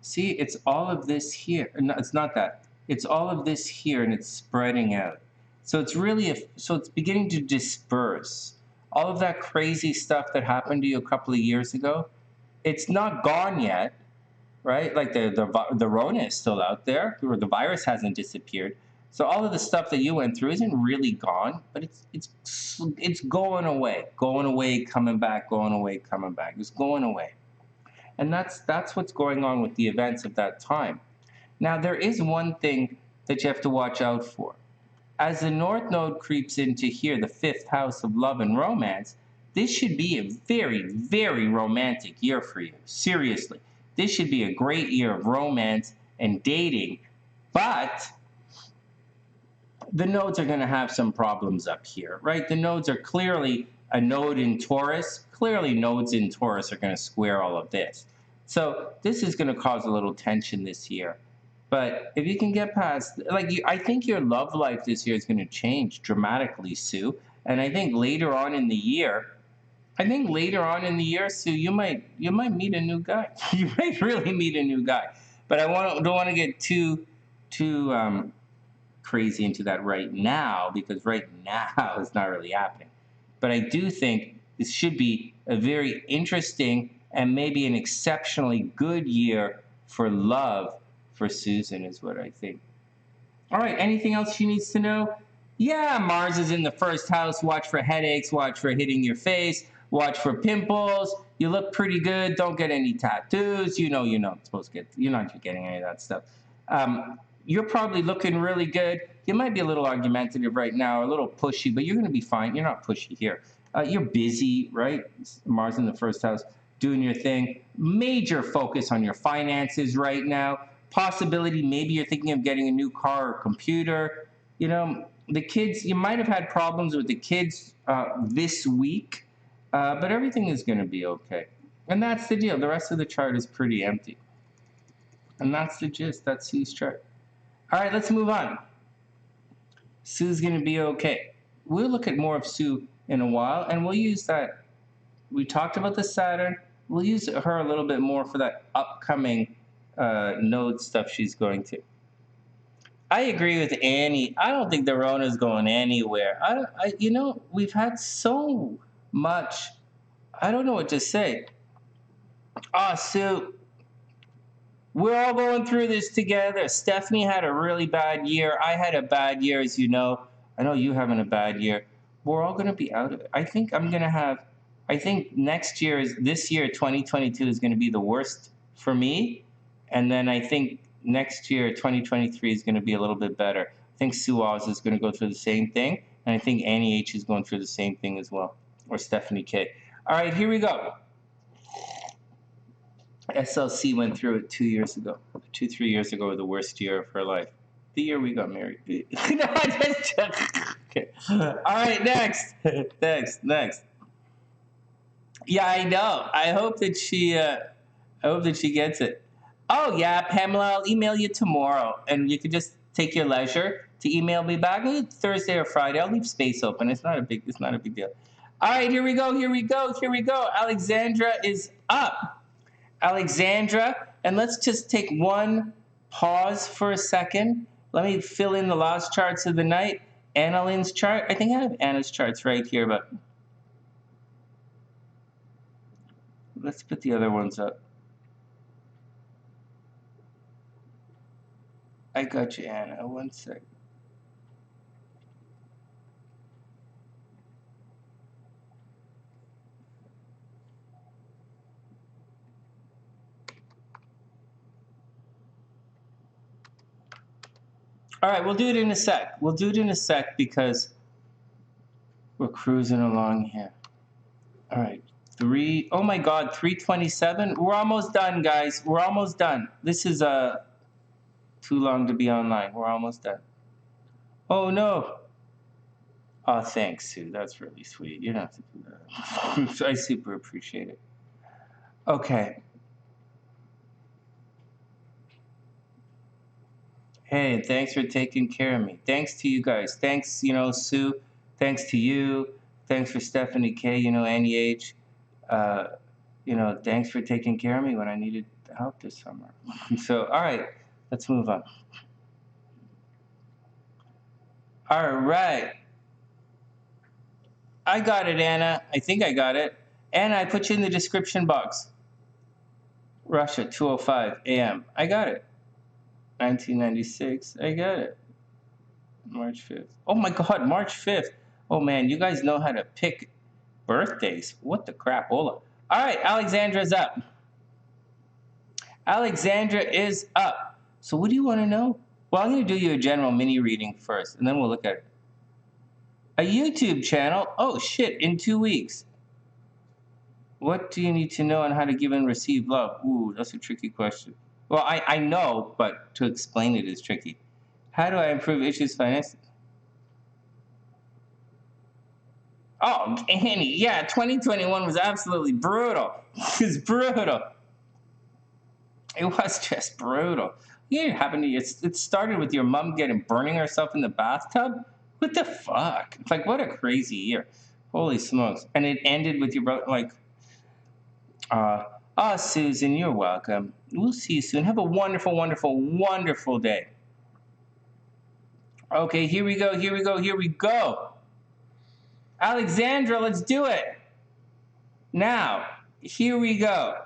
See, it's all of this here. No, it's not that. It's all of this here, and it's spreading out. So it's really, so it's beginning to disperse. All of that crazy stuff that happened to you a couple of years ago, it's not gone yet, right? Like the Rona is still out there, or the virus hasn't disappeared. So all of the stuff that you went through isn't really gone, but it's going away, coming back, going away, coming back. It's going away, and that's what's going on with the events of that time. Now there is one thing that you have to watch out for. As the North Node creeps into here, the 5th house of love and romance, this should be a very, very romantic year for you. Seriously. This should be a great year of romance and dating, but the nodes are going to have some problems up here, right? The nodes are clearly a node in Taurus. Clearly, nodes in Taurus are going to square all of this. So this is going to cause a little tension this year. But if you can get past, like, I think your love life this year is going to change dramatically, Sue. And I think later on in the year, Sue, you might meet a new guy. You might really meet a new guy. But don't want to get too crazy into that right now, because right now it's not really happening. But I do think this should be a very interesting and maybe an exceptionally good year for love for Susan, is what I think. All right, anything else she needs to know? Yeah, Mars is in the first house. Watch for headaches, watch for hitting your face, watch for pimples. You look pretty good. Don't get any tattoos. You're not supposed to get, you're not getting any of that stuff. You're probably looking really good. You might be a little argumentative right now, a little pushy, but you're going to be fine. You're not pushy here. You're busy, right? Mars in the first house, doing your thing. Major focus on your finances right now. Possibility, maybe you're thinking of getting a new car or computer. The kids, you might have had problems with the kids this week, but everything is going to be okay. And that's the deal. The rest of the chart is pretty empty. And that's the gist. That's Sue's chart. All right, let's move on. Sue's going to be okay. We'll look at more of Sue in a while, and we'll use that. We talked about the Saturn. We'll use her a little bit more for that upcoming node stuff she's going to. I agree with Annie. I don't think the Rona's going anywhere. We've had so much. I don't know what to say. Sue, we're all going through this together. Stephanie had a really bad year. I had a bad year, as you know. I know you having a bad year. We're all going to be out of it. I think this year, 2022, is going to be the worst for me. And then I think next year, 2023, is going to be a little bit better. I think S.OZ is going to go through the same thing. And I think Annie H is going through the same thing as well. Or Stephanie K. All right, here we go. SLC went through it 2 years ago. 2-3 years ago, the worst year of her life. The year we got married. No, I just okay. All right, next. Next. Yeah, I know. I hope that she gets it. Oh yeah, Pamela, I'll email you tomorrow, and you can just take your leisure to email me back. Thursday or Friday. I'll leave space open. It's not a big deal. All right, here we go. Alexandra is up. Alexandra, and let's just take one pause for a second. Let me fill in the last charts of the night. Annalyn's chart. I think I have Anna's charts right here, but let's put the other ones up. I got you, Anna. One sec. All right, we'll do it in a sec. Because we're cruising along here. All right, oh my God, 3:27. We're almost done, guys. We're almost done. This is too long to be online. We're almost done. Oh no. Oh, thanks, Sue. That's really sweet. You don't have to do that. I super appreciate it. Okay. Hey, thanks for taking care of me. Thanks to you guys. Thanks, Sue. Thanks to you. Thanks for Stephanie K, Annie H. Thanks for taking care of me when I needed help this summer. So, all right, let's move on. All right. I got it, Anna. I think I got it. Anna, I put you in the description box. Russia, 2:05 a.m. I got it. 1996. I got it. March 5th. Oh my God, March 5th. Oh man, you guys know how to pick birthdays. What the crap, Ola. All right, Alexandra's up. Alexandra is up. So what do you want to know? Well, I'm going to do you a general mini reading first, and then we'll look at it. A YouTube channel? Oh shit, in 2 weeks. What do you need to know on how to give and receive love? Ooh, that's a tricky question. Well, I know, but to explain it is tricky. How do I improve issues financially? Oh, Annie, yeah, 2021 was absolutely brutal. It was brutal. It was just brutal. Yeah, it happened to you. It started with your mom burning herself in the bathtub. What the fuck? Like, what a crazy year. Holy smokes. And it ended with your brother, like, Susan, you're welcome. We'll see you soon. Have a wonderful, wonderful, wonderful day. Okay, here we go, here we go, here we go. Alexandra, let's do it. Now, here we go.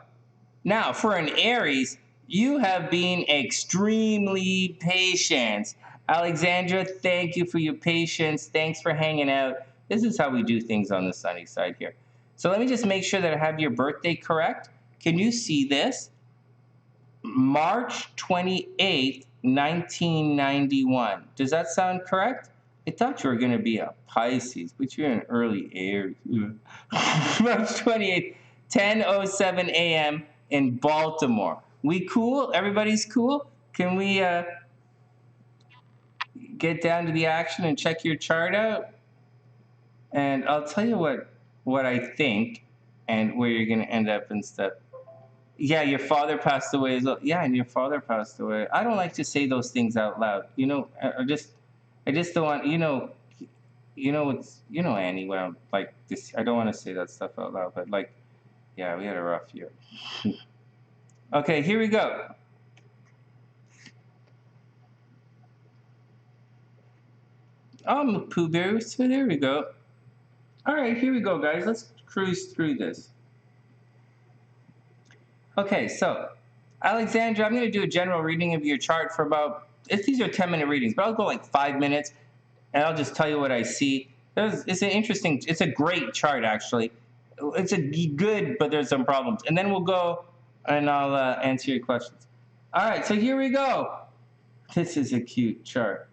Now, for an Aries, you have been extremely patient. Alexandra, thank you for your patience. Thanks for hanging out. This is how we do things on the sunny side here. So let me just make sure that I have your birthday correct. Can you see this? March 28th, 1991. Does that sound correct? I thought you were going to be a Pisces, but you're an early Aries. March 28th, 10:07 a.m. in Baltimore. We cool? Everybody's cool? Can we get down to the action and check your chart out? And I'll tell you what I think and where you're going to end up and stuff. Yeah, your father passed away as well. Yeah, and your father passed away. I don't like to say those things out loud. You know, I just don't want, Annie, when I'm like this, I don't want to say that stuff out loud, but like, yeah, we had a rough year. Okay, here we go. Pooh Bear, so there we go. All right, here we go, guys. Let's cruise through this. Okay, so Alexandra, I'm going to do a general reading of your chart for these are 10-minute readings, but I'll go like 5 minutes, and I'll just tell you what I see. It's a great chart, actually. It's good, but there's some problems. And then we'll go, and I'll answer your questions. All right, so here we go. This is a cute chart.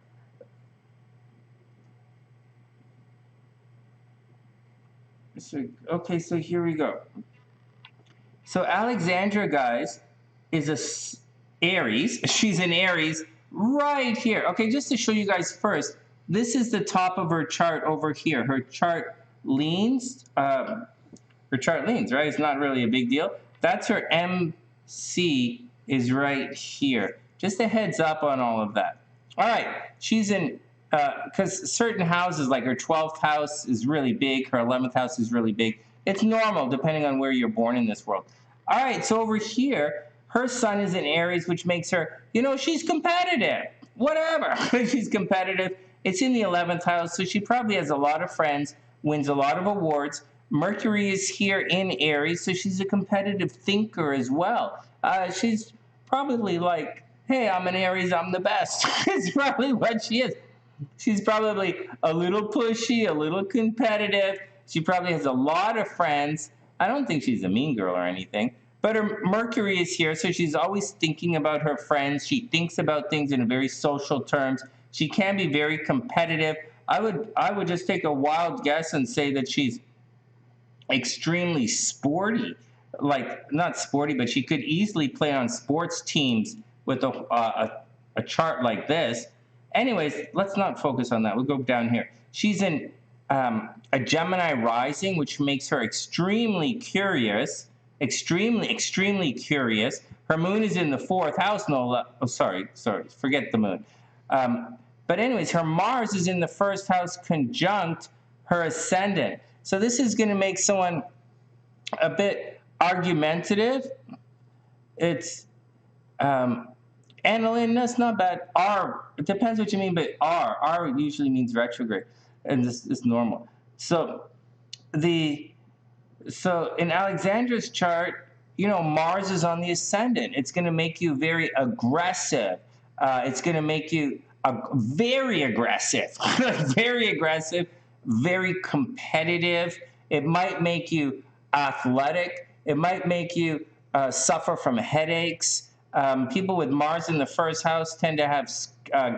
Okay, so here we go. So Alexandra, guys, is a Aries. She's an Aries right here. Okay, just to show you guys first, this is the top of her chart over here. Her chart leans. Right? It's not really a big deal. That's her MC is right here. Just a heads up on all of that. All right, she's in, because certain houses, like her 12th house is really big, her 11th house is really big. It's normal depending on where you're born in this world. All right, so over here, her sun is in Aries, which makes her, she's competitive. Whatever. She's competitive. It's in the 11th house, so she probably has a lot of friends, wins a lot of awards. Mercury is here in Aries, so she's a competitive thinker as well. She's probably like, hey, I'm an Aries, I'm the best. It's probably what she is. She's probably a little pushy, a little competitive. She probably has a lot of friends. I don't think she's a mean girl or anything. But her Mercury is here, so she's always thinking about her friends. She thinks about things in very social terms. She can be very competitive. I would just take a wild guess and say that she's extremely sporty. Like, not sporty, but she could easily play on sports teams with a chart like this. Anyways, let's not focus on that. We'll go down here. She's in a Gemini rising, which makes her extremely curious. Extremely curious. Her moon is in the 4th house. Sorry. Forget the moon. But anyways, her Mars is in the 1st house conjunct her ascendant. So this is going to make someone a bit argumentative. It's Annalyn, that's not bad. It depends what you mean by R usually means retrograde, and this is normal. So in Alexandra's chart, Mars is on the ascendant. It's going to make you very aggressive. It's going to make you very aggressive, very competitive. It might make you athletic. It might make you suffer from headaches. People with Mars in the 1st house tend to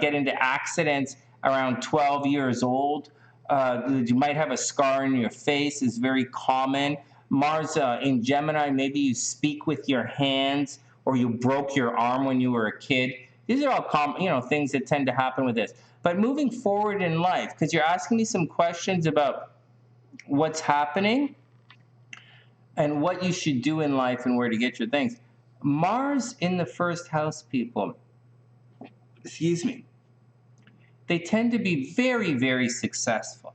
get into accidents around 12 years old. You might have a scar on your face is very common. Mars in Gemini, maybe you speak with your hands, or you broke your arm when you were a kid. These are all things that tend to happen with this. But moving forward in life, because you're asking me some questions about what's happening and what you should do in life and where to get your things. Mars in the first house, people, excuse me, they tend to be very, very successful.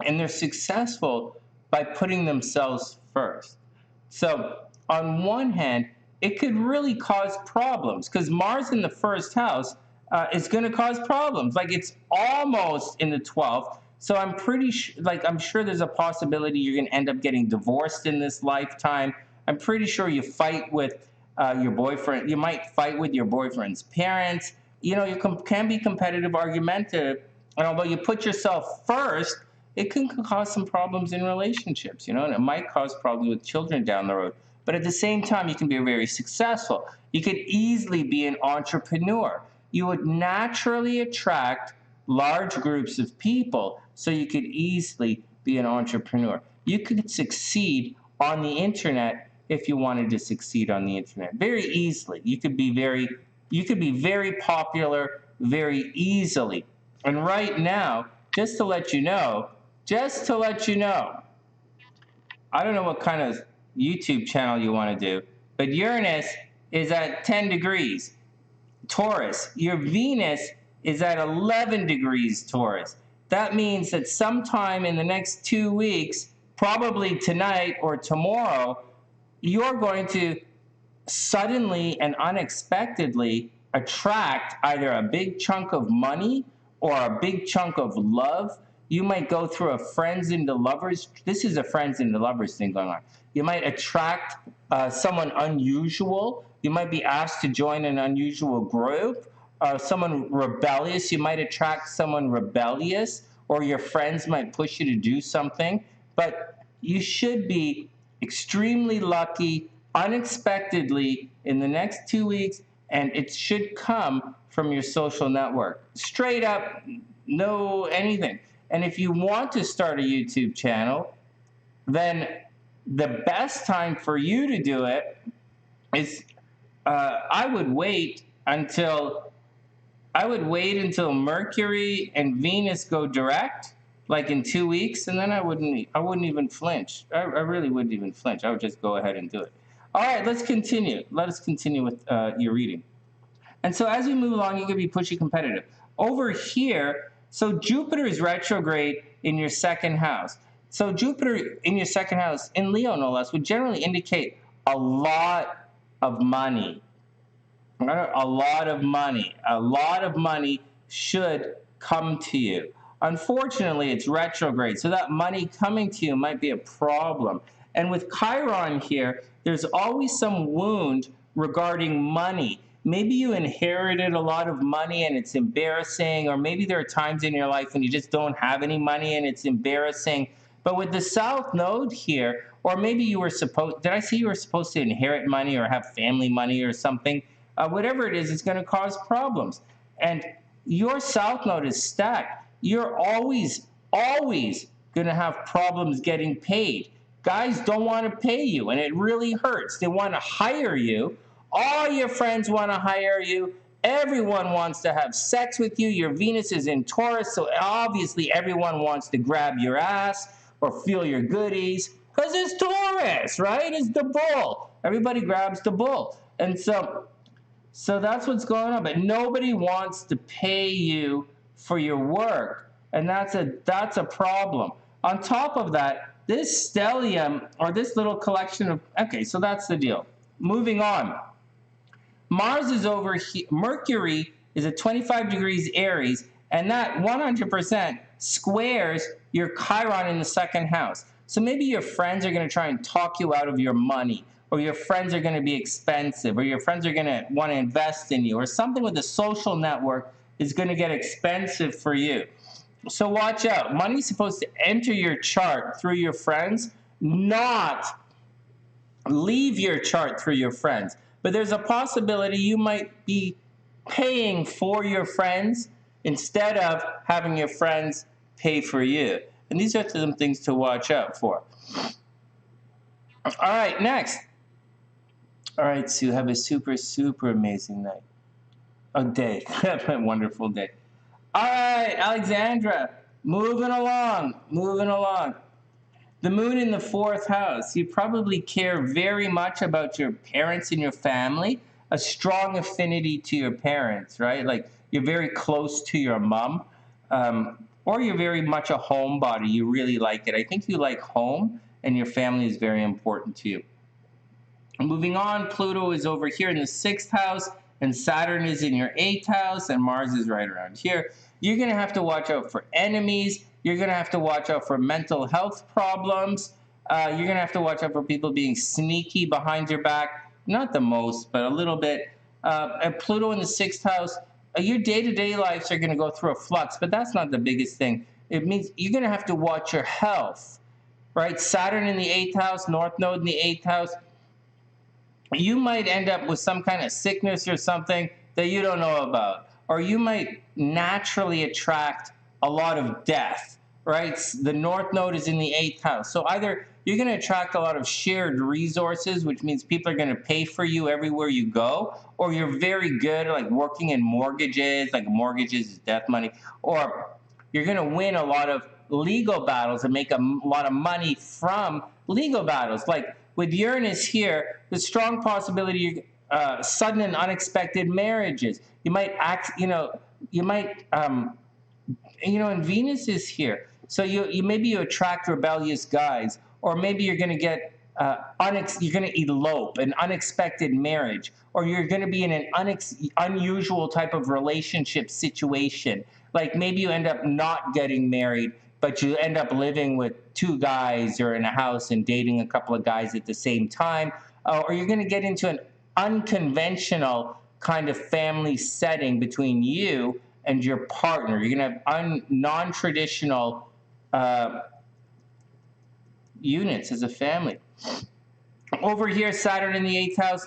And they're successful by putting themselves first. So, on one hand, it could really cause problems because Mars in the first house is going to cause problems. Like it's almost in the 12th. So I'm pretty I'm sure there's a possibility you're going to end up getting divorced in this lifetime. I'm pretty sure you fight with your boyfriend. You might fight with your boyfriend's parents. You know, you can be competitive, argumentative, and although you put yourself first, it can cause some problems in relationships, you know, and it might cause problems with children down the road. But at the same time, you can be very successful. You could easily be an entrepreneur. You would naturally attract large groups of people, so you could easily be an entrepreneur. You could succeed on the internet if you wanted to succeed on the internet very easily. You could be very popular very easily. And right now, just to let you know, I don't know what kind of YouTube channel you want to do, but Uranus is at 10 degrees Taurus. Your Venus is at 11 degrees Taurus. That means that sometime in the next 2 weeks, probably tonight or tomorrow, you're going to suddenly and unexpectedly attract either a big chunk of money or a big chunk of love. You might go through a friends into lovers. This is a friends into lovers thing going on. You might attract someone unusual. You might be asked to join an unusual group. Someone rebellious. You might attract someone rebellious, or your friends might push you to do something. But you should be extremely lucky unexpectedly in the next 2 weeks, and it should come from your social network. Straight up, no anything. And if you want to start a YouTube channel, then the best time for you to do it is I would wait until Mercury and Venus go direct, like in 2 weeks, and then I wouldn't even flinch. I really wouldn't even flinch. I would just go ahead and do it. All right, let's continue. Let us continue with your reading. And so as we move along, you can be pushy competitive. Over here, so Jupiter is retrograde in your second house. So Jupiter in your second house, in Leo no less, would generally indicate a lot of money. A lot of money. A lot of money should come to you. Unfortunately, it's retrograde, so that money coming to you might be a problem. And with Chiron here, there's always some wound regarding money. Maybe you inherited a lot of money and it's embarrassing, or maybe there are times in your life when you just don't have any money and it's embarrassing. But with the South Node here, or maybe you were supposed, did I say you were supposed to inherit money or have family money or something? Whatever it is, it's going to cause problems. And your South Node is stacked. You're always going to have problems getting paid. Guys don't want to pay you, and it really hurts. They want to hire you. All your friends want to hire you. Everyone wants to have sex with you. Your Venus is in Taurus, so obviously everyone wants to grab your ass or feel your goodies, because it's Taurus, right? It's the bull. Everybody grabs the bull. And so that's what's going on. But nobody wants to pay you for your work, and that's a problem. On top of that, this stellium, or this little collection of, okay, so that's the deal. Moving on. Mars is over here. Mercury is at 25 degrees Aries, and that 100% squares your Chiron in the second house. So maybe your friends are going to try and talk you out of your money, or your friends are going to be expensive, or your friends are going to want to invest in you, or something with the social network is going to get expensive for you. So watch out. Money's supposed to enter your chart through your friends, not leave your chart through your friends. But there's a possibility you might be paying for your friends instead of having your friends pay for you. And these are some things to watch out for. All right, next. All right, Sue, have a super, super amazing night. A day. Have a wonderful day. All right, Alexandra, moving along. The moon in the 4th house. You probably care very much about your parents and your family, a strong affinity to your parents, right? Like you're very close to your mom, or you're very much a homebody. You really like it. I think you like home, and your family is very important to you. Moving on, Pluto is over here in the 6th house, and Saturn is in your 8th house, and Mars is right around here. You're going to have to watch out for enemies. You're going to have to watch out for mental health problems. You're going to have to watch out for people being sneaky behind your back. Not the most, but a little bit. And Pluto in the 6th house, your day-to-day lives are going to go through a flux, but that's not the biggest thing. It means you're going to have to watch your health, right? Saturn in the 8th house, North Node in the 8th house. You might end up with some kind of sickness or something that you don't know about. Or you might naturally attract a lot of death, right? The North Node is in the 8th house. So either you're going to attract a lot of shared resources, which means people are going to pay for you everywhere you go, or you're very good at like working in mortgages, like mortgages is death money, or you're going to win a lot of legal battles and make a lot of money from legal battles. Like with Uranus here, the strong possibility sudden and unexpected marriages. You might and Venus is here. So you maybe you attract rebellious guys, or maybe you're going to get you're going to elope, an unexpected marriage, or you're going to be in an unusual type of relationship situation. Like maybe you end up not getting married, but you end up living with 2 guys or in a house and dating a couple of guys at the same time, or you're going to get into an unconventional kind of family setting between you and your partner. You're going to have non-traditional units as a family. Over here, Saturn in the 8th house,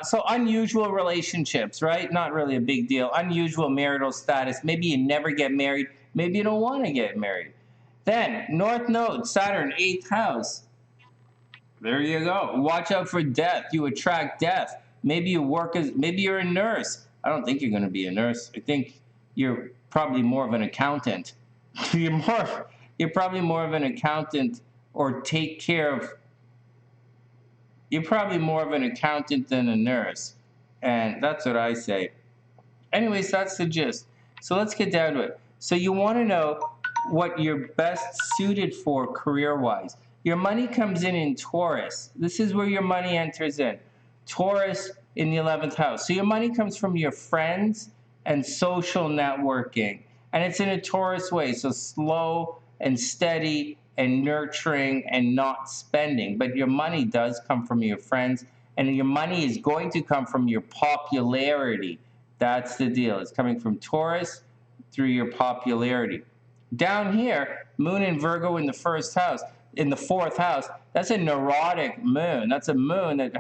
so unusual relationships, right? Not really a big deal. Unusual marital status. Maybe you never get married. Maybe you don't want to get married. Then, North Node, Saturn, 8th house. There you go. Watch out for death. You attract death. Maybe maybe you're a nurse. I don't think you're going to be a nurse. I think you're probably more of an accountant. You're probably more of an accountant, or take care of. You're probably more of an accountant than a nurse. And that's what I say. Anyways, that's the gist. So let's get down to it. So you want to know what you're best suited for career-wise. Your money comes in Taurus. This is where your money enters in. Taurus in the 11th house. So your money comes from your friends and social networking. And it's in a Taurus way. So slow and steady and nurturing and not spending. But your money does come from your friends. And your money is going to come from your popularity. That's the deal. It's coming from Taurus through your popularity. Down here, Moon in Virgo in the 1st house, in the 4th house, that's a neurotic moon. That's a moon that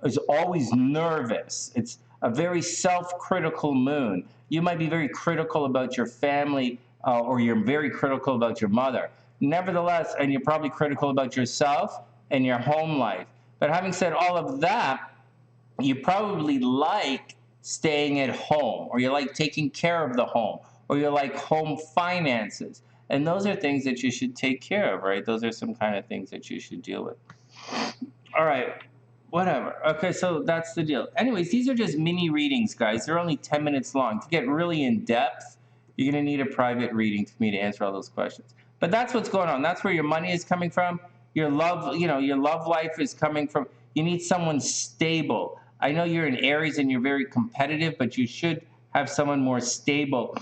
is always nervous. It's a very self-critical moon. You might be very critical about your family, or you're very critical about your mother. Nevertheless, and you're probably critical about yourself and your home life. But having said all of that, you probably like staying at home, or you like taking care of the home, or you like home finances. And those are things that you should take care of, right? Those are some kind of things that you should deal with. All right, whatever. Okay, so that's the deal. Anyways, these are just mini readings, guys. They're only 10 minutes long. To get really in depth, you're going to need a private reading for me to answer all those questions. But that's what's going on. That's where your money is coming from. Your love, your love life is coming from. You need someone stable. I know you're in Aries and you're very competitive, but you should have someone more stable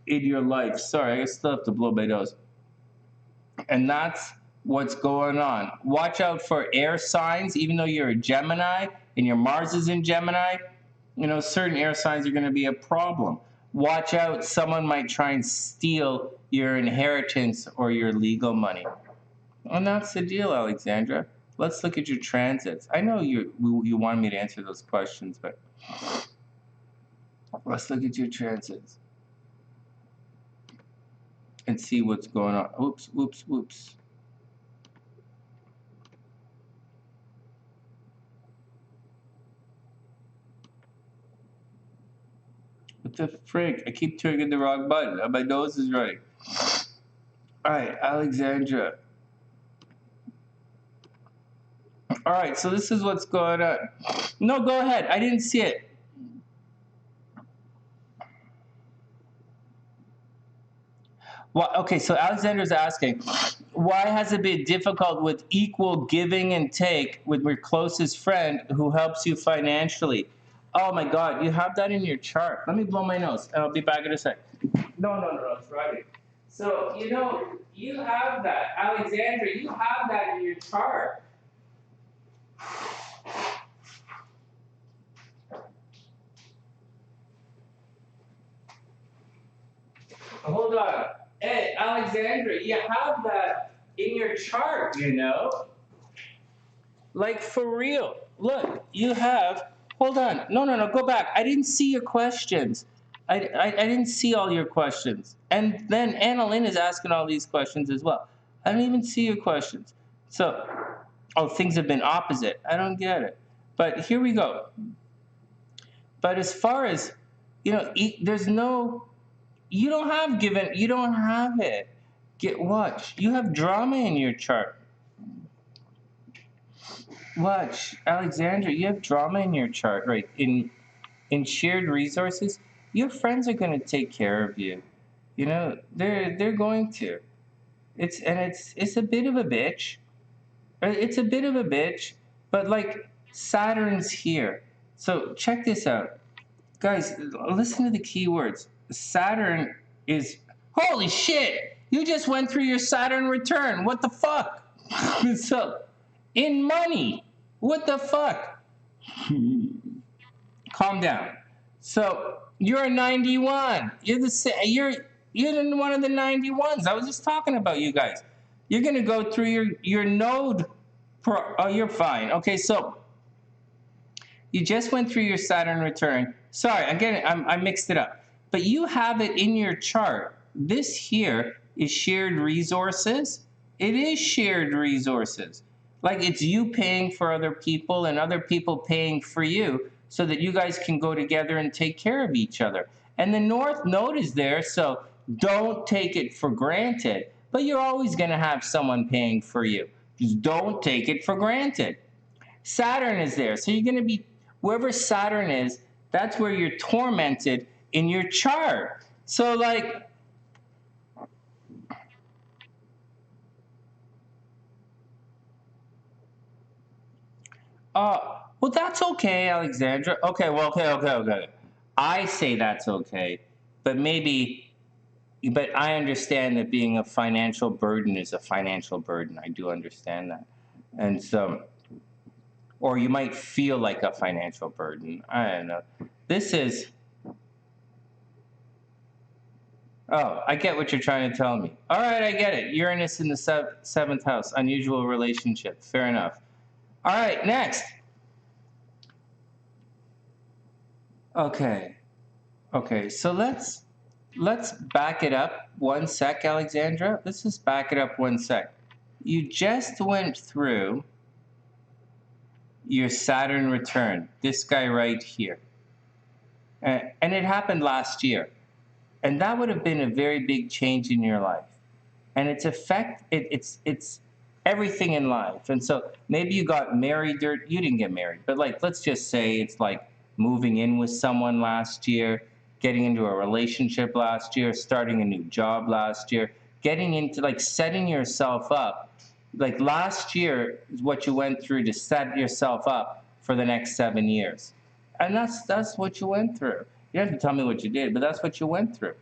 in your life. Sorry, I still have to blow my nose. And that's what's going on. Watch out for air signs, even though you're a Gemini and your Mars is in Gemini. Certain air signs are going to be a problem. Watch out, someone might try and steal your inheritance or your legal money. And that's the deal, Alexandra. Let's look at your transits. I know you wanted me to answer those questions, but let's look at your transits and see what's going on. Oops. What the frick? I keep turning the wrong button. My nose is running. All right, Alexandra. All right, so this is what's going on. No, go ahead. I didn't see it. Well, okay, so Alexandra's asking, why has it been difficult with equal giving and take with your closest friend who helps you financially? Oh my God, you have that in your chart. Let me blow my nose, and I'll be back in a sec. No, it's Friday. So, you have that. Alexandra, you have that in your chart. Hold on. Hey, Alexandra, you have that in your chart, Like, for real. Look, you have. Hold on. No, go back. I didn't see your questions. I didn't see all your questions. And then Annalyn is asking all these questions as well. I don't even see your questions. So, things have been opposite. I don't get it. But here we go. But as far as, there's no. You don't have it. Watch. You have drama in your chart. Watch, Alexandra, you have drama in your chart, right? In shared resources, your friends are going to take care of you. They're going to. It's a bit of a bitch. It's a bit of a bitch, but like Saturn's here. So check this out. Guys, listen to the keywords. Saturn is holy shit. You just went through your Saturn return. What the fuck? So in money. What the fuck? Calm down. So you're a 91. You're one of the 91s. I was just talking about you guys. You're gonna go through your node. You're fine. Okay, so you just went through your Saturn return. Sorry, again, I mixed it up. But you have it in your chart. This here is shared resources. It is shared resources. Like it's you paying for other people and other people paying for you so that you guys can go together and take care of each other. And the North Node is there, so don't take it for granted. But you're always going to have someone paying for you. Just don't take it for granted. Saturn is there, so you're going to be, wherever Saturn is, that's where you're tormented in your chart. So like, well, that's okay, Alexandra. Okay, well, okay. I say that's okay, but I understand that being a financial burden is a financial burden. I do understand that. And so, or you might feel like a financial burden. I don't know. This is, I get what you're trying to tell me. All right, I get it. Uranus in the seventh house, unusual relationship. Fair enough. All right, next. Okay, so let's back it up one sec, Alexandra. Let's just back it up one sec. You just went through your Saturn return, this guy right here. And it happened last year. And that would have been a very big change in your life. And it's everything in life. And so maybe you got married, or you didn't get married, but like, let's just say it's like moving in with someone last year, getting into a relationship last year, starting a new job last year, getting into like setting yourself up. Like last year is what you went through to set yourself up for the next 7 years. And that's what you went through. You don't have to tell me what you did, but that's what you went through.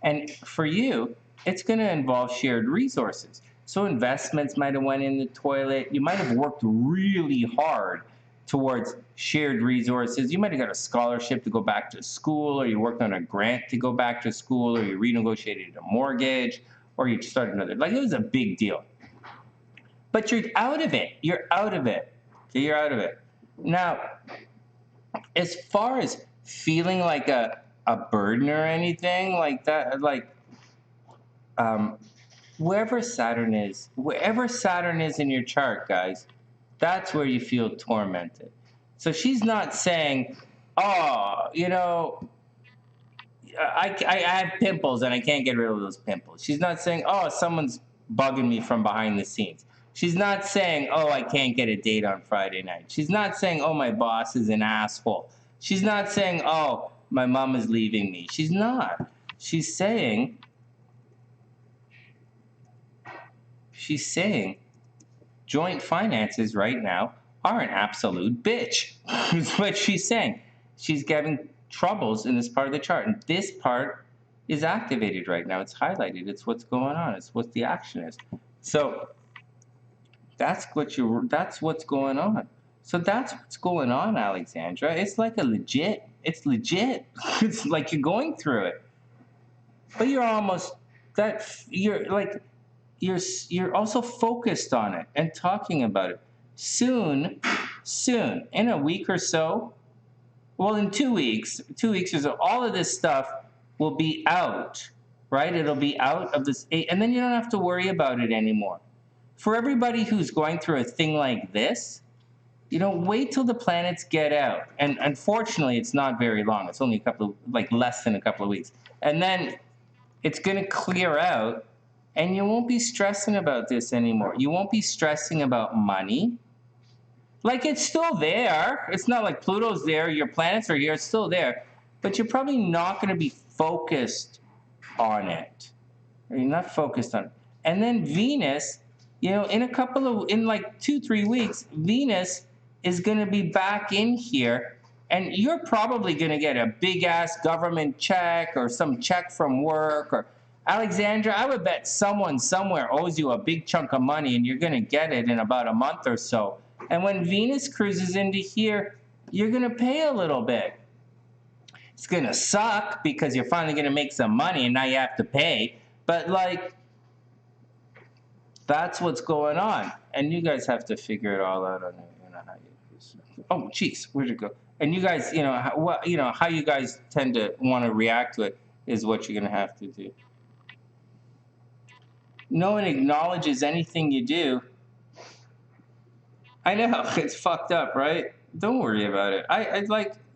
And for you, it's going to involve shared resources. So investments might have went in the toilet. You might have worked really hard towards shared resources. You might have got a scholarship to go back to school, or you worked on a grant to go back to school, or you renegotiated a mortgage, or you started another. Like, it was a big deal. But you're out of it. You're out of it. Okay, you're out of it. Now, as far as feeling like a burden or anything like that, like wherever Saturn is in your chart, guys, that's where you feel tormented. So she's not saying, I have pimples and I can't get rid of those pimples. She's not saying, someone's bugging me from behind the scenes. She's not saying, oh, I can't get a date on Friday night. She's not saying, oh, my boss is an asshole. She's not saying, oh, my mom is leaving me. She's not. She's saying joint finances right now are an absolute bitch. That's what she's saying. She's having troubles in this part of the chart. And this part is activated right now. It's highlighted. It's what's going on. It's what the action is. So that's what's going on. So that's what's going on, Alexandra. It's like it's legit. It's like you're going through it. But you're also focused on it and talking about it. Soon, in a week or so, well, in 2 weeks or so, all of this stuff will be out, right? It'll be out of this, and then you don't have to worry about it anymore. For everybody who's going through a thing like this, wait till the planets get out. And unfortunately, it's not very long. It's only less than a couple of weeks. And then it's going to clear out, and you won't be stressing about this anymore. You won't be stressing about money. Like, it's still there. It's not like Pluto's there, your planets are here, it's still there. But you're probably not going to be focused on it. You're not focused on it. And then Venus, in like 2-3 weeks, Venus is going to be back in here, and you're probably going to get a big-ass government check or some check from work. Or Alexandra, I would bet someone somewhere owes you a big chunk of money, and you're going to get it in about a month or so. And when Venus cruises into here, you're going to pay a little bit. It's going to suck because you're finally going to make some money, and now you have to pay. But, that's what's going on. And you guys have to figure it all out on how you... Oh, jeez, where'd it go? And you guys, how you guys tend to want to react to it is what you're going to have to do. No one acknowledges anything you do. I know, it's fucked up, right? Don't worry about it.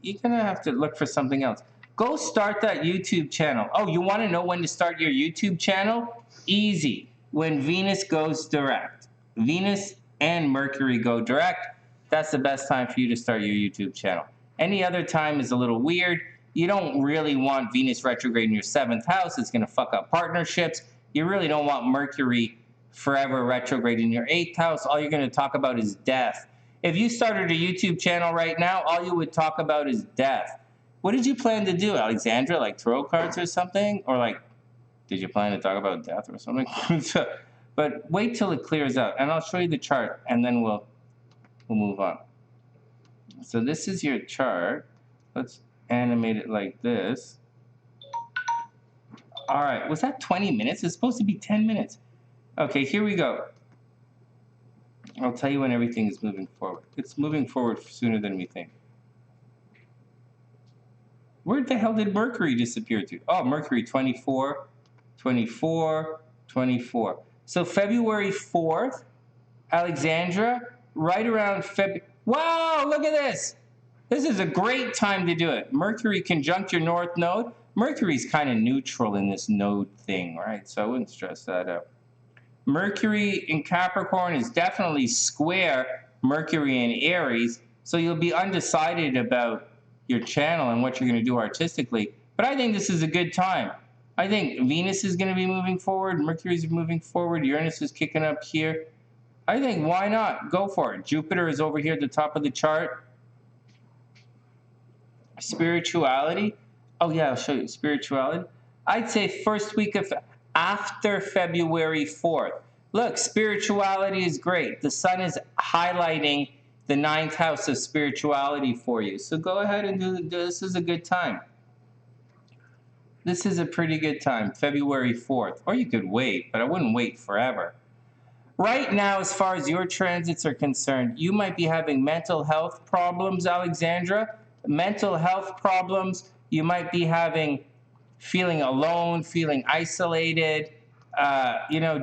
You're going to have to look for something else. Go start that YouTube channel. Oh, you want to know when to start your YouTube channel? Easy. When Venus goes direct. Venus and Mercury go direct. That's the best time for you to start your YouTube channel. Any other time is a little weird. You don't really want Venus retrograde in your 7th house. It's going to fuck up partnerships. You really don't want Mercury forever retrograde in your 8th house. All you're going to talk about is death. If you started a YouTube channel right now, all you would talk about is death. What did you plan to do, Alexandra? Like tarot cards or something? Or did you plan to talk about death or something? But wait till it clears out, and I'll show you the chart, and then we'll move on. So this is your chart. Let's animate it like this. All right, was that 20 minutes? It's supposed to be 10 minutes. Okay, here we go. I'll tell you when everything is moving forward. It's moving forward sooner than we think. Where the hell did Mercury disappear to? Oh, Mercury 24, 24, 24. So February 4th, Alexandra, right around February. Wow, look at this. This is a great time to do it. Mercury conjunct your North Node. Mercury's kind of neutral in this node thing, right? So I wouldn't stress that out. Mercury in Capricorn is definitely square Mercury in Aries, so you'll be undecided about your channel and what you're going to do artistically. But I think this is a good time. I think Venus is going to be moving forward, Mercury's moving forward, Uranus is kicking up here. I think, why not? Go for it. Jupiter is over here at the top of the chart. Spirituality. Oh, yeah, I'll show you. Spirituality. I'd say first week of after February 4th. Look, spirituality is great. The sun is highlighting the 9th house of spirituality for you. So go ahead and do this. This is a good time. This is a pretty good time, February 4th. Or you could wait, but I wouldn't wait forever. Right now, as far as your transits are concerned, you might be having mental health problems, Alexandra. Mental health problems. You might be feeling alone, feeling isolated,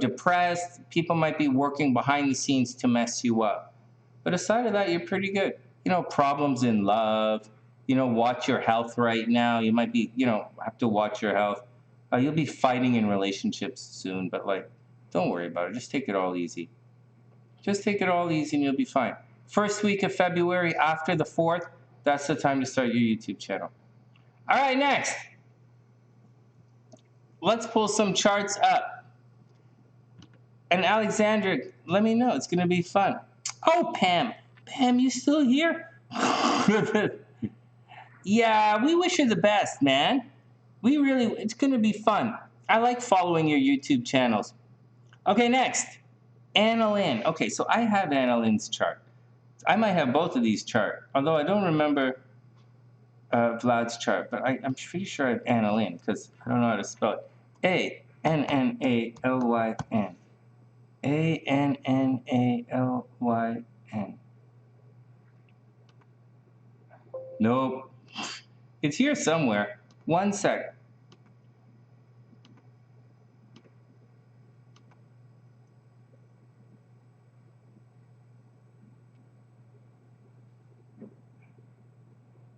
depressed. People might be working behind the scenes to mess you up. But aside of that, you're pretty good. Problems in love. Watch your health right now. You might be, have to watch your health. You'll be fighting in relationships soon, but don't worry about it. Just take it all easy. Just take it all easy and you'll be fine. First week of February after the 4th, that's the time to start your YouTube channel. All right, next. Let's pull some charts up. And Alexandra, let me know. It's going to be fun. Oh, Pam. Pam, you still here? Yeah, we wish you the best, man. It's going to be fun. I like following your YouTube channels. Okay, next. Annalyn. Okay, so I have Annalyn's chart. I might have both of these charts, although I don't remember Vlad's chart, but I'm pretty sure I have Annalyn because I don't know how to spell it. A-N-N-A-L-Y-N. A-N-N-A-L-Y-N. Nope. It's here somewhere. One sec.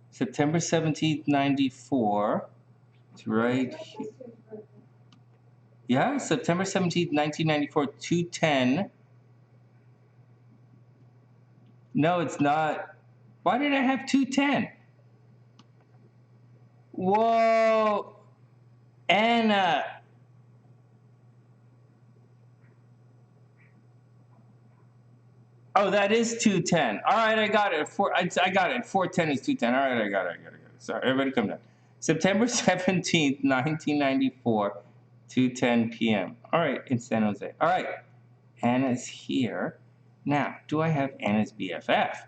September 17th, 94. It's right here. Yeah, September 17th, 1994, 2:10. No, it's not. Why did I have 2:10? Whoa. Anna. Oh, that is 2:10. All right, I got it. I got it. 4:10 is 2:10. All right, I got it. Sorry, everybody come down. September 17th, 1994, 2:10 p.m. All right, in San Jose. All right, Anna's here. Now, do I have Anna's BFF?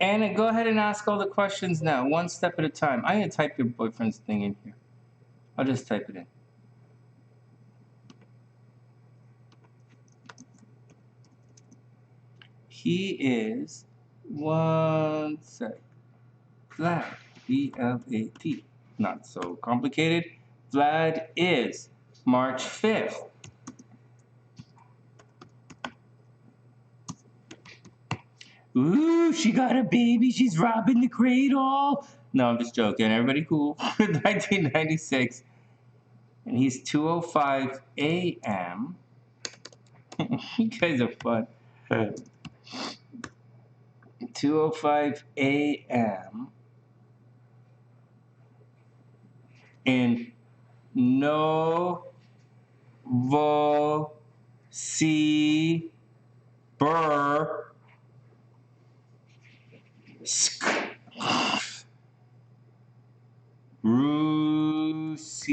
Anna, go ahead and ask all the questions now, one step at a time. I'm going to type your boyfriend's thing in here. I'll just type it in. He is, one sec, Vlad, V-L-A-D. Not so complicated. Vlad is March 5th. Ooh, she got a baby. She's robbing the cradle. No, I'm just joking. Everybody cool. 1996. And he's 2:05 a.m. You guys are fun. 2:05 a.m. in Novosibirsk.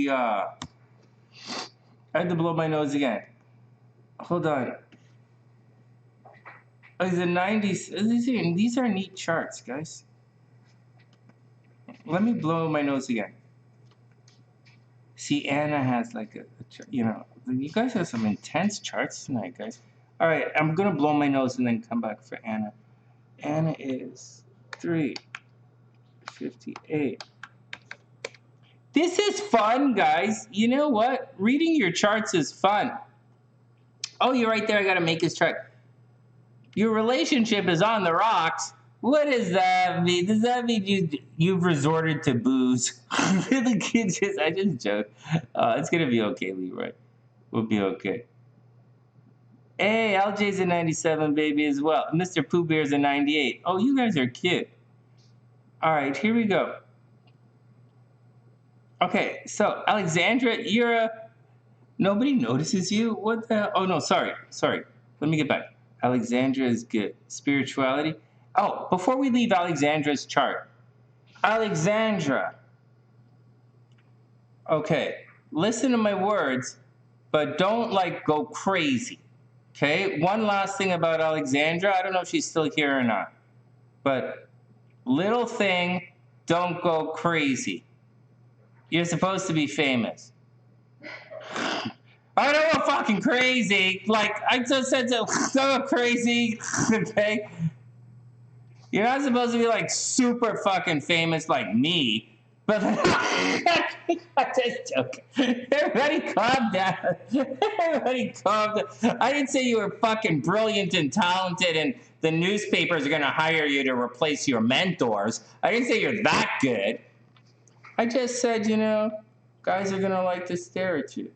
Russia. I had to blow my nose again. Hold on. Oh, the 90s. These are neat charts, guys. Let me blow my nose again. See, Anna has like you guys have some intense charts tonight, guys. All right, I'm going to blow my nose and then come back for Anna. Anna is 358. This is fun, guys. You know what? Reading your charts is fun. Oh, you're right there. I got to make his chart. Your relationship is on the rocks. What does that mean? Does that mean you've resorted to booze? The kid I just joke. It's going to be okay, Leroy. We'll be okay. Hey, LJ's a 97, baby, as well. Mr. Pooh Bear's a 98. Oh, you guys are cute. All right, here we go. Okay, so Alexandra, nobody notices you? What the? Oh, no, sorry. Let me get back. Alexandra is good. Spirituality. Oh, before we leave Alexandra's chart. Alexandra. Okay, listen to my words, but don't go crazy. Okay, one last thing about Alexandra. I don't know if she's still here or not, but little thing, don't go crazy. You're supposed to be famous. I don't go fucking crazy. I just said don't go crazy. Okay? You're not supposed to be super fucking famous like me, But I'm just joking. Everybody calm down. Everybody calm down. I didn't say you were fucking brilliant and talented and the newspapers are going to hire you to replace your mentors. I didn't say you're that good. I just said, you know, guys are going to like to stare at you.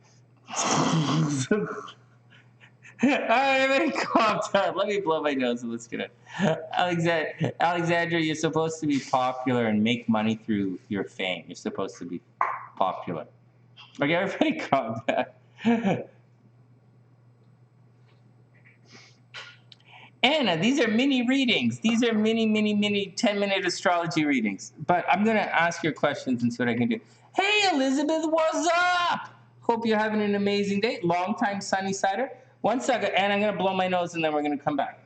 All right, everybody calm down. Let me blow my nose and let's get it. Alexandra, you're supposed to be popular and make money through your fame. You're supposed to be popular. Okay, everybody calm down. Anna, these are mini readings. These are mini 10-minute astrology readings. But I'm going to ask your questions and see what I can do. Hey, Elizabeth, what's up? Hope you're having an amazing day. Long-time Sunny-Sider. 1 second, and I'm going to blow my nose, and then we're going to come back.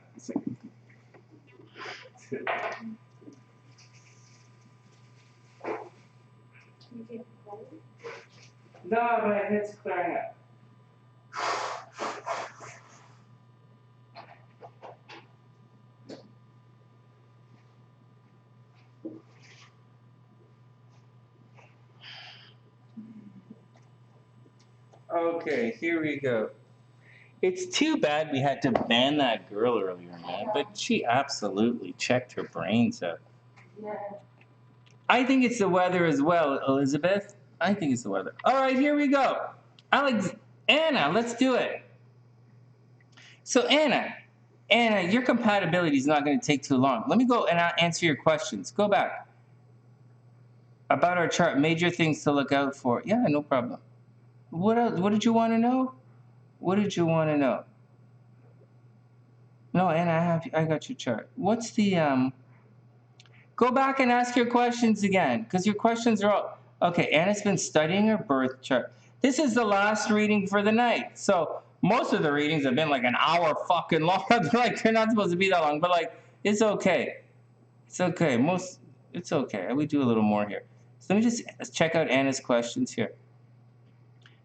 No, my head's clearing up. Okay, here we go. It's too bad we had to ban that girl earlier, man, but she absolutely checked her brains out. Yeah. I think it's the weather as well, Elizabeth. I think it's the weather. All right, here we go. Anna, let's do it. So Anna, your compatibility is not going to take too long. Let me go and I'll answer your questions. Go back. About our chart, major things to look out for. Yeah, no problem. What else? What did you want to know? What did you want to know? No, Anna, I got your chart. What's the Go back and ask your questions again, because your questions are all okay. Anna's been studying her birth chart. This is the last reading for the night. So most of the readings have been like an hour fucking long. Like they're not supposed to be that long, but like it's okay. It's okay. It's okay. We do a little more here. So let me just check out Anna's questions here.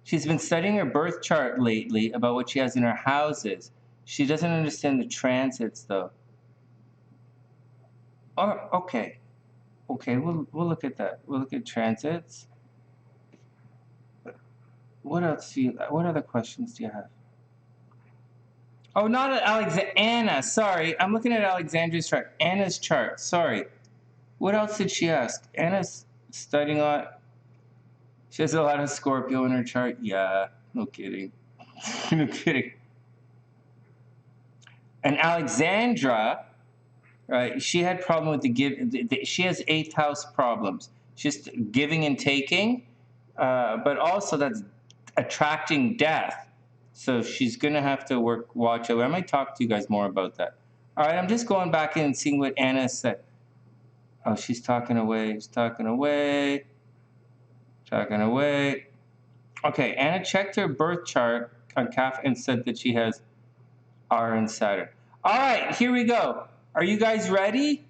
She's been studying her birth chart lately about what she has in her houses. She doesn't understand the transits though. Oh, okay. Okay, we'll look at that. We'll look at transits. What else what other questions do you have? Oh, not Anna, sorry. I'm looking at Alexandra's chart. Anna's chart, sorry. What else did she ask? Anna's studying a lot. She has a lot of Scorpio in her chart. Yeah, no kidding. No kidding. And Alexandra, right, she had problem with she has 8th house problems. Just giving and taking, but also that's attracting death. So she's going to have to watch over. I might talk to you guys more about that. All right, I'm just going back in and seeing what Anna said. Oh, she's talking away. She's talking away. Talking away. Okay, Anna checked her birth chart on CAF and said that she has R in Saturn. All right, here we go. Are you guys ready?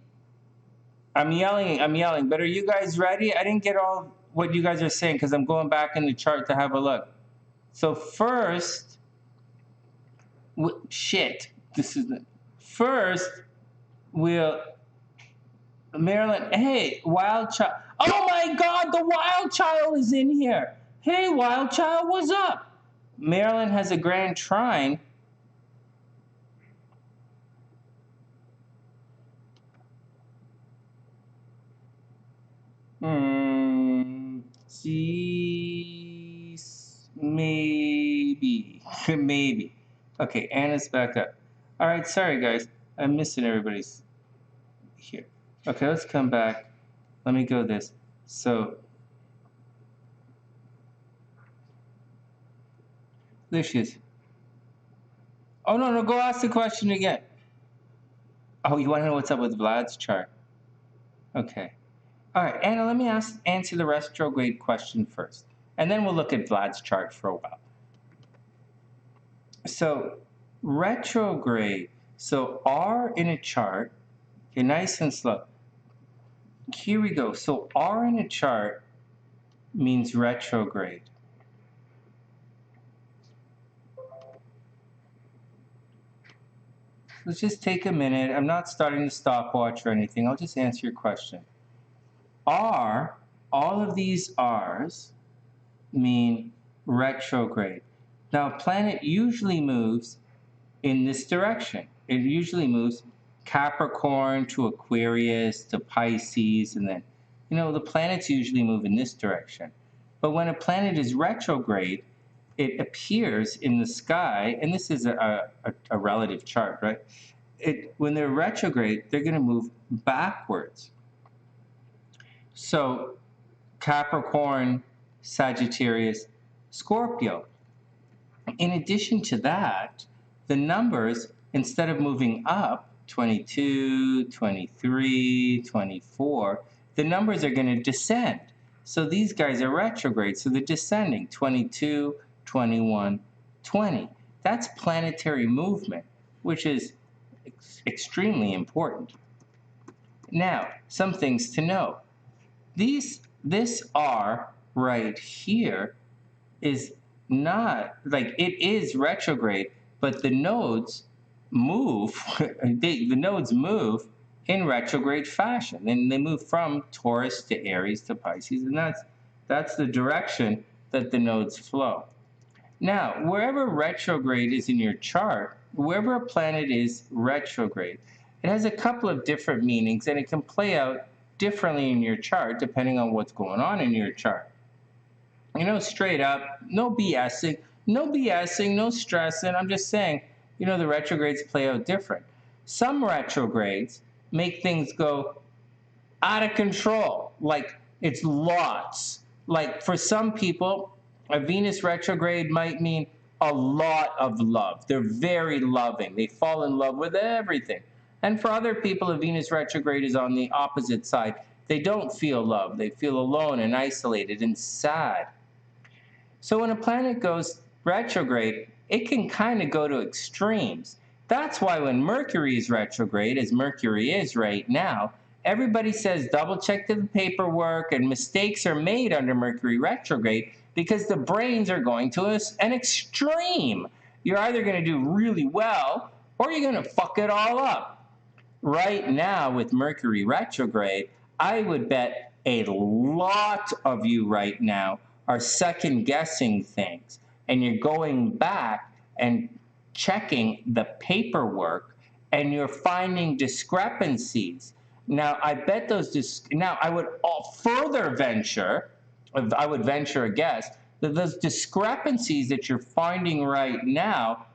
I'm yelling, but are you guys ready? I didn't get all what you guys are saying because I'm going back in the chart to have a look. So first, Marilyn, hey, wild child. Oh my God, the wild child is in here. Hey, wild child, what's up? Marilyn has a grand trine. Geez, maybe. Maybe. Okay, Anna's back up. All right, sorry guys. I'm missing everybody's here. Okay, let's come back. Let me go this. So, there she is. Oh, no, go ask the question again. Oh, you want to know what's up with Vlad's chart? Okay. All right, Anna, let me answer the retrograde question first. And then we'll look at Vlad's chart for a while. So, retrograde. So, R in a chart. Okay, nice and slow. Here we go. So, R in a chart means retrograde. Let's just take a minute. I'm not starting the stopwatch or anything. I'll just answer your question. R all of these R's mean retrograde. Now, a planet usually moves in this direction. It usually moves Capricorn to Aquarius to Pisces, and then, the planets usually move in this direction. But when a planet is retrograde, it appears in the sky, and this is a relative chart, right? When they're retrograde, they're going to move backwards. So Capricorn, Sagittarius, Scorpio. In addition to that, the numbers, instead of moving up, 22, 23, 24, the numbers are going to descend. So these guys are retrograde, so they're descending, 22, 21, 20. That's planetary movement, which is extremely important. Now, some things to know. This R right here is not, it is retrograde, but the nodes move, the nodes move in retrograde fashion. And they move from Taurus to Aries to Pisces, and that's the direction that the nodes flow. Now, wherever retrograde is in your chart, wherever a planet is retrograde, it has a couple of different meanings, and it can play out differently in your chart depending on what's going on in your chart. Straight up, no BSing, no stressing. I'm just saying, the retrogrades play out different. Some retrogrades make things go out of control, like it's lots. Like for some people, a Venus retrograde might mean a lot of love. They're very loving. They fall in love with everything. And for other people, a Venus retrograde is on the opposite side. They don't feel love. They feel alone and isolated and sad. So when a planet goes retrograde, it can kind of go to extremes. That's why when Mercury is retrograde, as Mercury is right now, everybody says double check the paperwork, and mistakes are made under Mercury retrograde because the brains are going to an extreme. You're either going to do really well or you're going to fuck it all up. Right now with Mercury retrograde, I would bet a lot of you right now are second guessing things, and you're going back and checking the paperwork, and you're finding discrepancies. Now, I bet I would venture a guess that those discrepancies that you're finding right now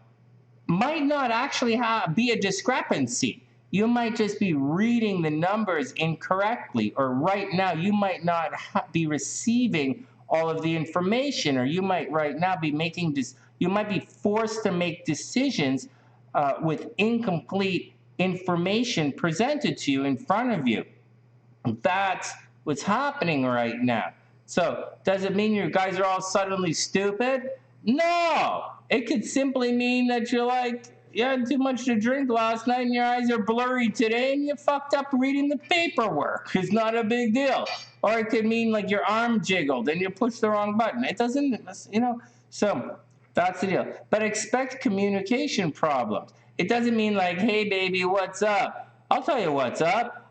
might not actually be a discrepancy. You might just be reading the numbers incorrectly, or right now you might not be receiving all of the information, or you might right now be you might be forced to make decisions with incomplete information presented to you in front of you. That's what's happening right now. So does it mean you guys are all suddenly stupid? No. It could simply mean that you're you had too much to drink last night and your eyes are blurry today and you fucked up reading the paperwork. It's not a big deal. Or it could mean your arm jiggled and you pushed the wrong button. It doesn't, so that's the deal. But expect communication problems. It doesn't mean hey baby, what's up? I'll tell you what's up.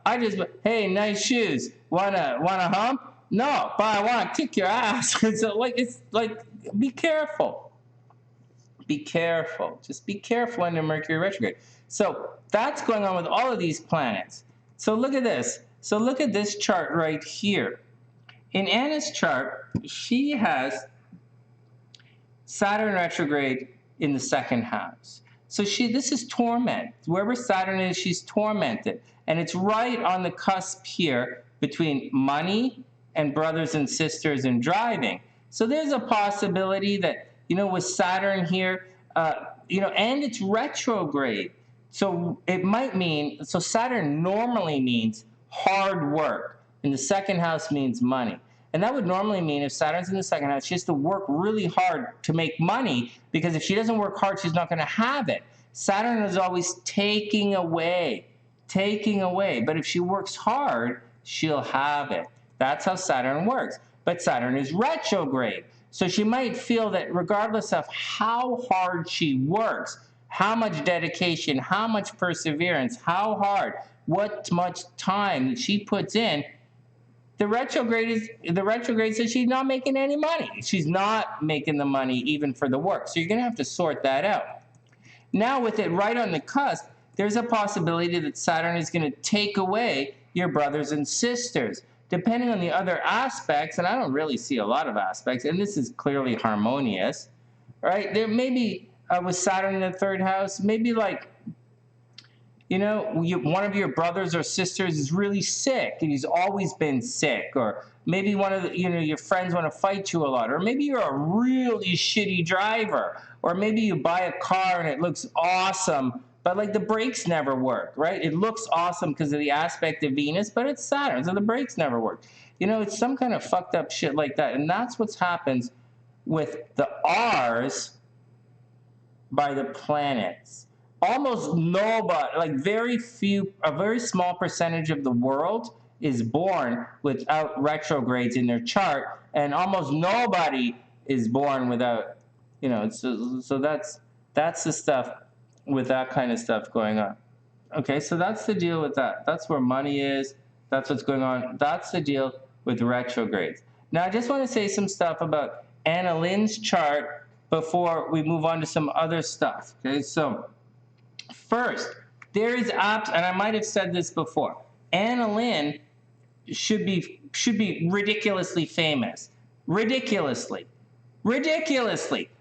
Hey, nice shoes. Wanna hump? No, but I want to kick your ass. Be careful. Be careful. Just be careful under Mercury retrograde. So that's going on with all of these planets. So look at this. So look at this chart right here. In Anna's chart, she has Saturn retrograde in the second house. So this is torment. Wherever Saturn is, she's tormented. And it's right on the cusp here between money and brothers and sisters and driving. So there's a possibility that, with Saturn here, and it's retrograde. So it might mean, Saturn normally means hard work, and the second house means money. And that would normally mean if Saturn's in the second house, she has to work really hard to make money, because if she doesn't work hard, she's not going to have it. Saturn is always taking away. But if she works hard, she'll have it. That's how Saturn works. But Saturn is retrograde. So she might feel that regardless of how hard she works, how much dedication, how much perseverance, how hard, what much time she puts in, the retrograde says she's not making any money. She's not making the money even for the work. So you're going to have to sort that out. Now with it right on the cusp, there's a possibility that Saturn is going to take away your brothers and sisters. Depending on the other aspects, and I don't really see a lot of aspects, and this is clearly harmonious, right? There may be, with Saturn in the third house, maybe like, you know, one of your brothers or sisters is really sick, and he's always been sick, or maybe one of the, you know, your friends want to fight you a lot, or maybe you're a really shitty driver, or maybe you buy a car and it looks awesome, but like the brakes never work, right? It looks awesome because of the aspect of Venus, but it's Saturn, so the brakes never work. You know, it's some kind of fucked up shit like that, and that's what happens with the R's by the planets. Almost nobody, like very few, a very small percentage of the world is born without retrogrades in their chart, and almost nobody is born without, you know, so that's the stuff with that kind of stuff going on. Okay, so that's the deal with that. That's where money is. That's what's going on. That's the deal with retrogrades. Now, I just want to say some stuff about Annalyn's chart before we move on to some other stuff. Okay, so first, there is apps, and I might have said this before. Annalyn should be ridiculously famous. Ridiculously.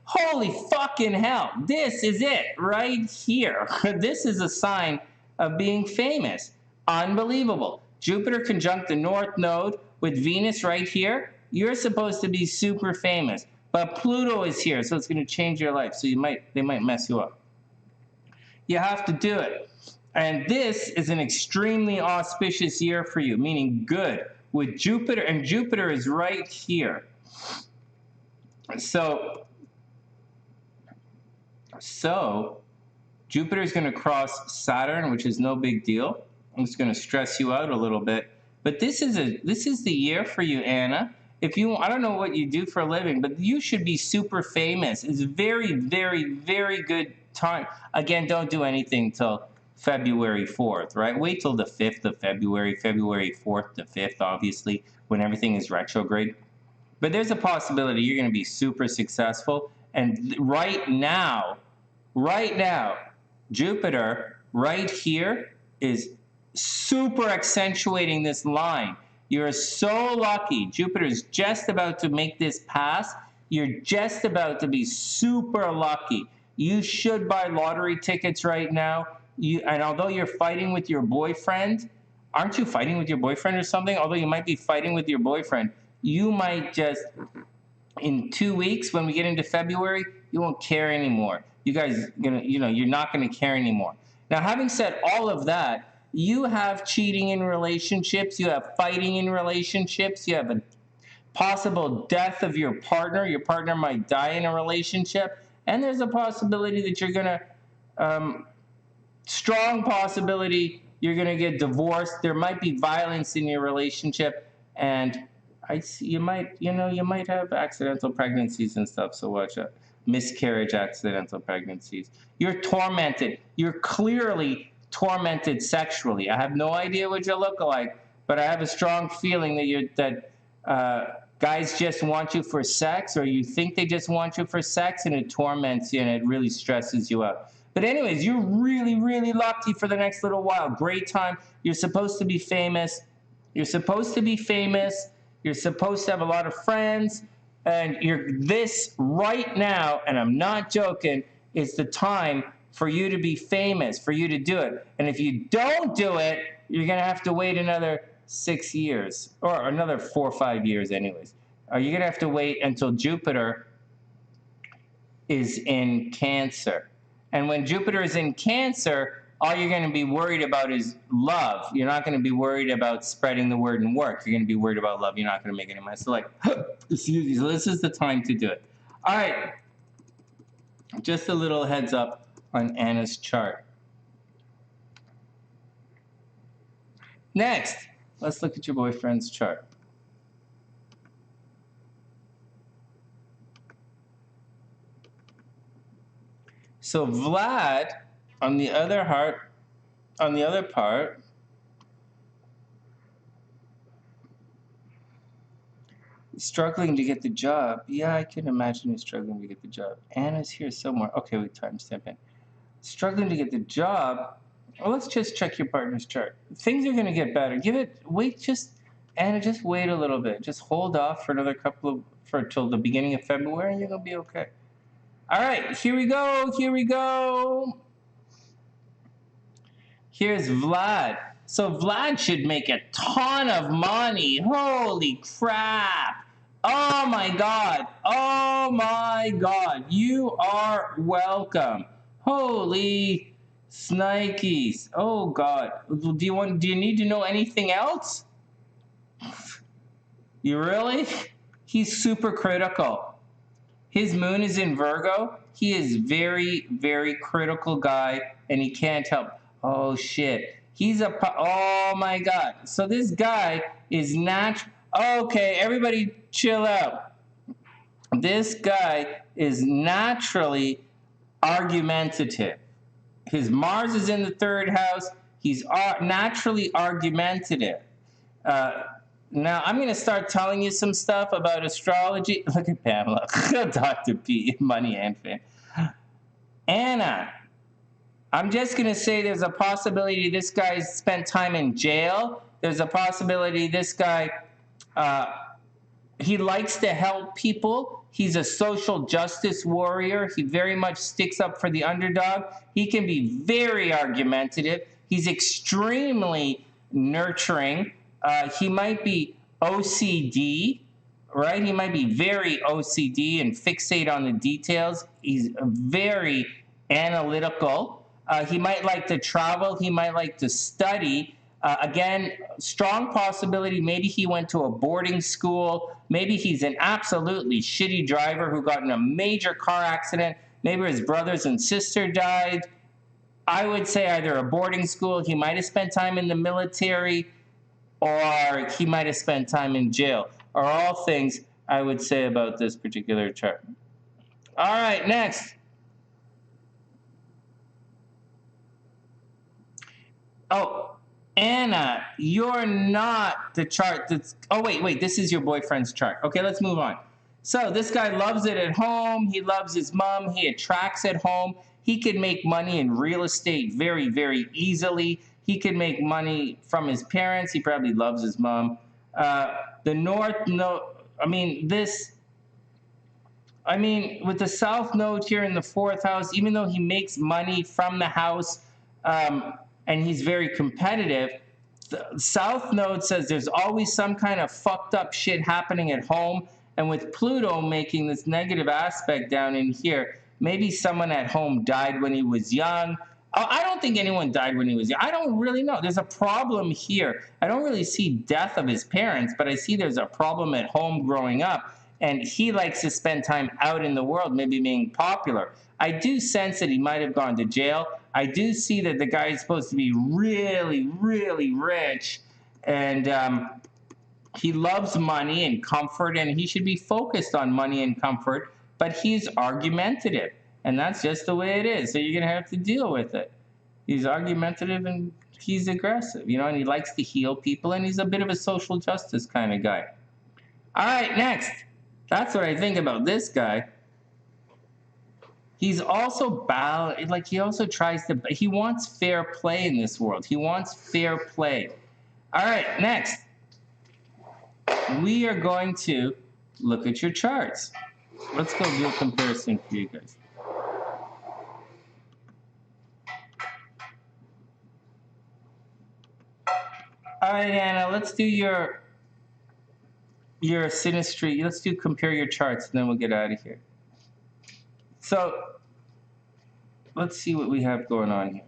Holy fucking hell. This is it right here. This is a sign of being famous. Unbelievable. Jupiter conjunct the North Node with Venus right here. You're supposed to be super famous. But Pluto is here, so it's going to change your life. So they might mess you up. You have to do it. And this is an extremely auspicious year for you, meaning good, with Jupiter, and Jupiter is right here. So Jupiter is going to cross Saturn, which is no big deal. It's going to stress you out a little bit. But this is the year for you, Anna. If you, I don't know what you do for a living, but you should be super famous. It's very, very, very good time. Again, don't do anything till February 4th, right? Wait till the 5th of February, February 4th to 5th, obviously, when everything is retrograde. But there's a possibility you're going to be super successful. And right now, Jupiter right here is super accentuating this line. You're so lucky. Jupiter is just about to make this pass. You're just about to be super lucky. You should buy lottery tickets right now. And although you're fighting with your boyfriend, aren't you fighting with your boyfriend or something? Although you might be fighting with your boyfriend, you might just, in 2 weeks, when we get into February, you won't care anymore. You guys, you're not going to care anymore. Now, having said all of that, you have cheating in relationships, you have fighting in relationships, you have a possible death of your partner. Your partner might die in a relationship, and there's a possibility that you're going to, strong possibility you're going to get divorced. There might be violence in your relationship, and you might have accidental pregnancies and stuff, so watch out. Miscarriage, accidental pregnancies. You're tormented. You're clearly tormented sexually. I have no idea what you look like, but I have a strong feeling that guys just want you for sex, or you think they just want you for sex, and it torments you and it really stresses you out. But anyways, you're really, really lucky for the next little while. Great time. You're supposed to be famous. You're supposed to have a lot of friends. And this right now, and I'm not joking, is the time for you to be famous, for you to do it. And if you don't do it, you're going to have to wait another 6 years, or another 4 or 5 years anyways. You're going to have to wait until Jupiter is in Cancer. And when Jupiter is in Cancer, all you're going to be worried about is love. You're not going to be worried about spreading the word and work. You're going to be worried about love. You're not going to make any money. So excuse me, so this is the time to do it. All right. Just a little heads up on Anna's chart. Next, let's look at your boyfriend's chart. So Vlad, on the other part, Struggling to get the job. Yeah, I can imagine you struggling to get the job. Anna's here somewhere. Okay, we timestamp in. Struggling to get the job. Well, let's just check your partner's chart. Things are going to get better. Anna, just wait a little bit. Just hold off for another till the beginning of February, and you're going to be okay. All right, here we go. Here's Vlad. So Vlad should make a ton of money. Holy crap. Oh my God. You are welcome. Holy snikes. Oh God. Do you need to know anything else? You really? He's super critical. His moon is in Virgo. He is very, very critical guy, and he can't help. Oh shit. Oh my God. So this guy is okay, everybody chill out. This guy is naturally argumentative. His Mars is in the 3rd house. He's naturally argumentative. Now, I'm going to start telling you some stuff about astrology. Look at Pamela. Dr. P, money and fame. Anna, I'm just going to say there's a possibility this guy spent time in jail. There's a possibility this guy, he likes to help people. He's a social justice warrior. He very much sticks up for the underdog. He can be very argumentative. He's extremely nurturing. He might be OCD, right? He might be very OCD and fixate on the details. He's very analytical. He might like to travel. He might like to study. Again, strong possibility maybe he went to a boarding school. Maybe he's an absolutely shitty driver who got in a major car accident. Maybe his brothers and sister died. I would say either a boarding school, he might have spent time in the military, or he might have spent time in jail, are all things I would say about this particular chart. All right, next. Oh, Anna, you're not the chart that's... Oh, wait, this is your boyfriend's chart. Okay, let's move on. So this guy loves it at home. He loves his mom. He attracts at home. He can make money in real estate very, very easily. He can make money from his parents. He probably loves his mom. The North Node, with the South Node here in the 4th house, even though he makes money from the house and he's very competitive, the South Node says there's always some kind of fucked up shit happening at home. And with Pluto making this negative aspect down in here, maybe someone at home died when he was young. I don't think anyone died when he was young. I don't really know. There's a problem here. I don't really see death of his parents, but I see there's a problem at home growing up. And he likes to spend time out in the world, maybe being popular. I do sense that he might have gone to jail. I do see that the guy is supposed to be really, really rich. And he loves money and comfort, and he should be focused on money and comfort. But he's argumentative. And that's just the way it is. So you're going to have to deal with it. He's argumentative and he's aggressive, and he likes to heal people, and he's a bit of a social justice kind of guy. All right, next. That's what I think about this guy. He's also he wants fair play in this world. He wants fair play. All right, next. We are going to look at your charts. Let's go do a comparison for you guys. All right, Anna, let's do your synastry. Let's compare your charts, and then we'll get out of here. So let's see what we have going on here.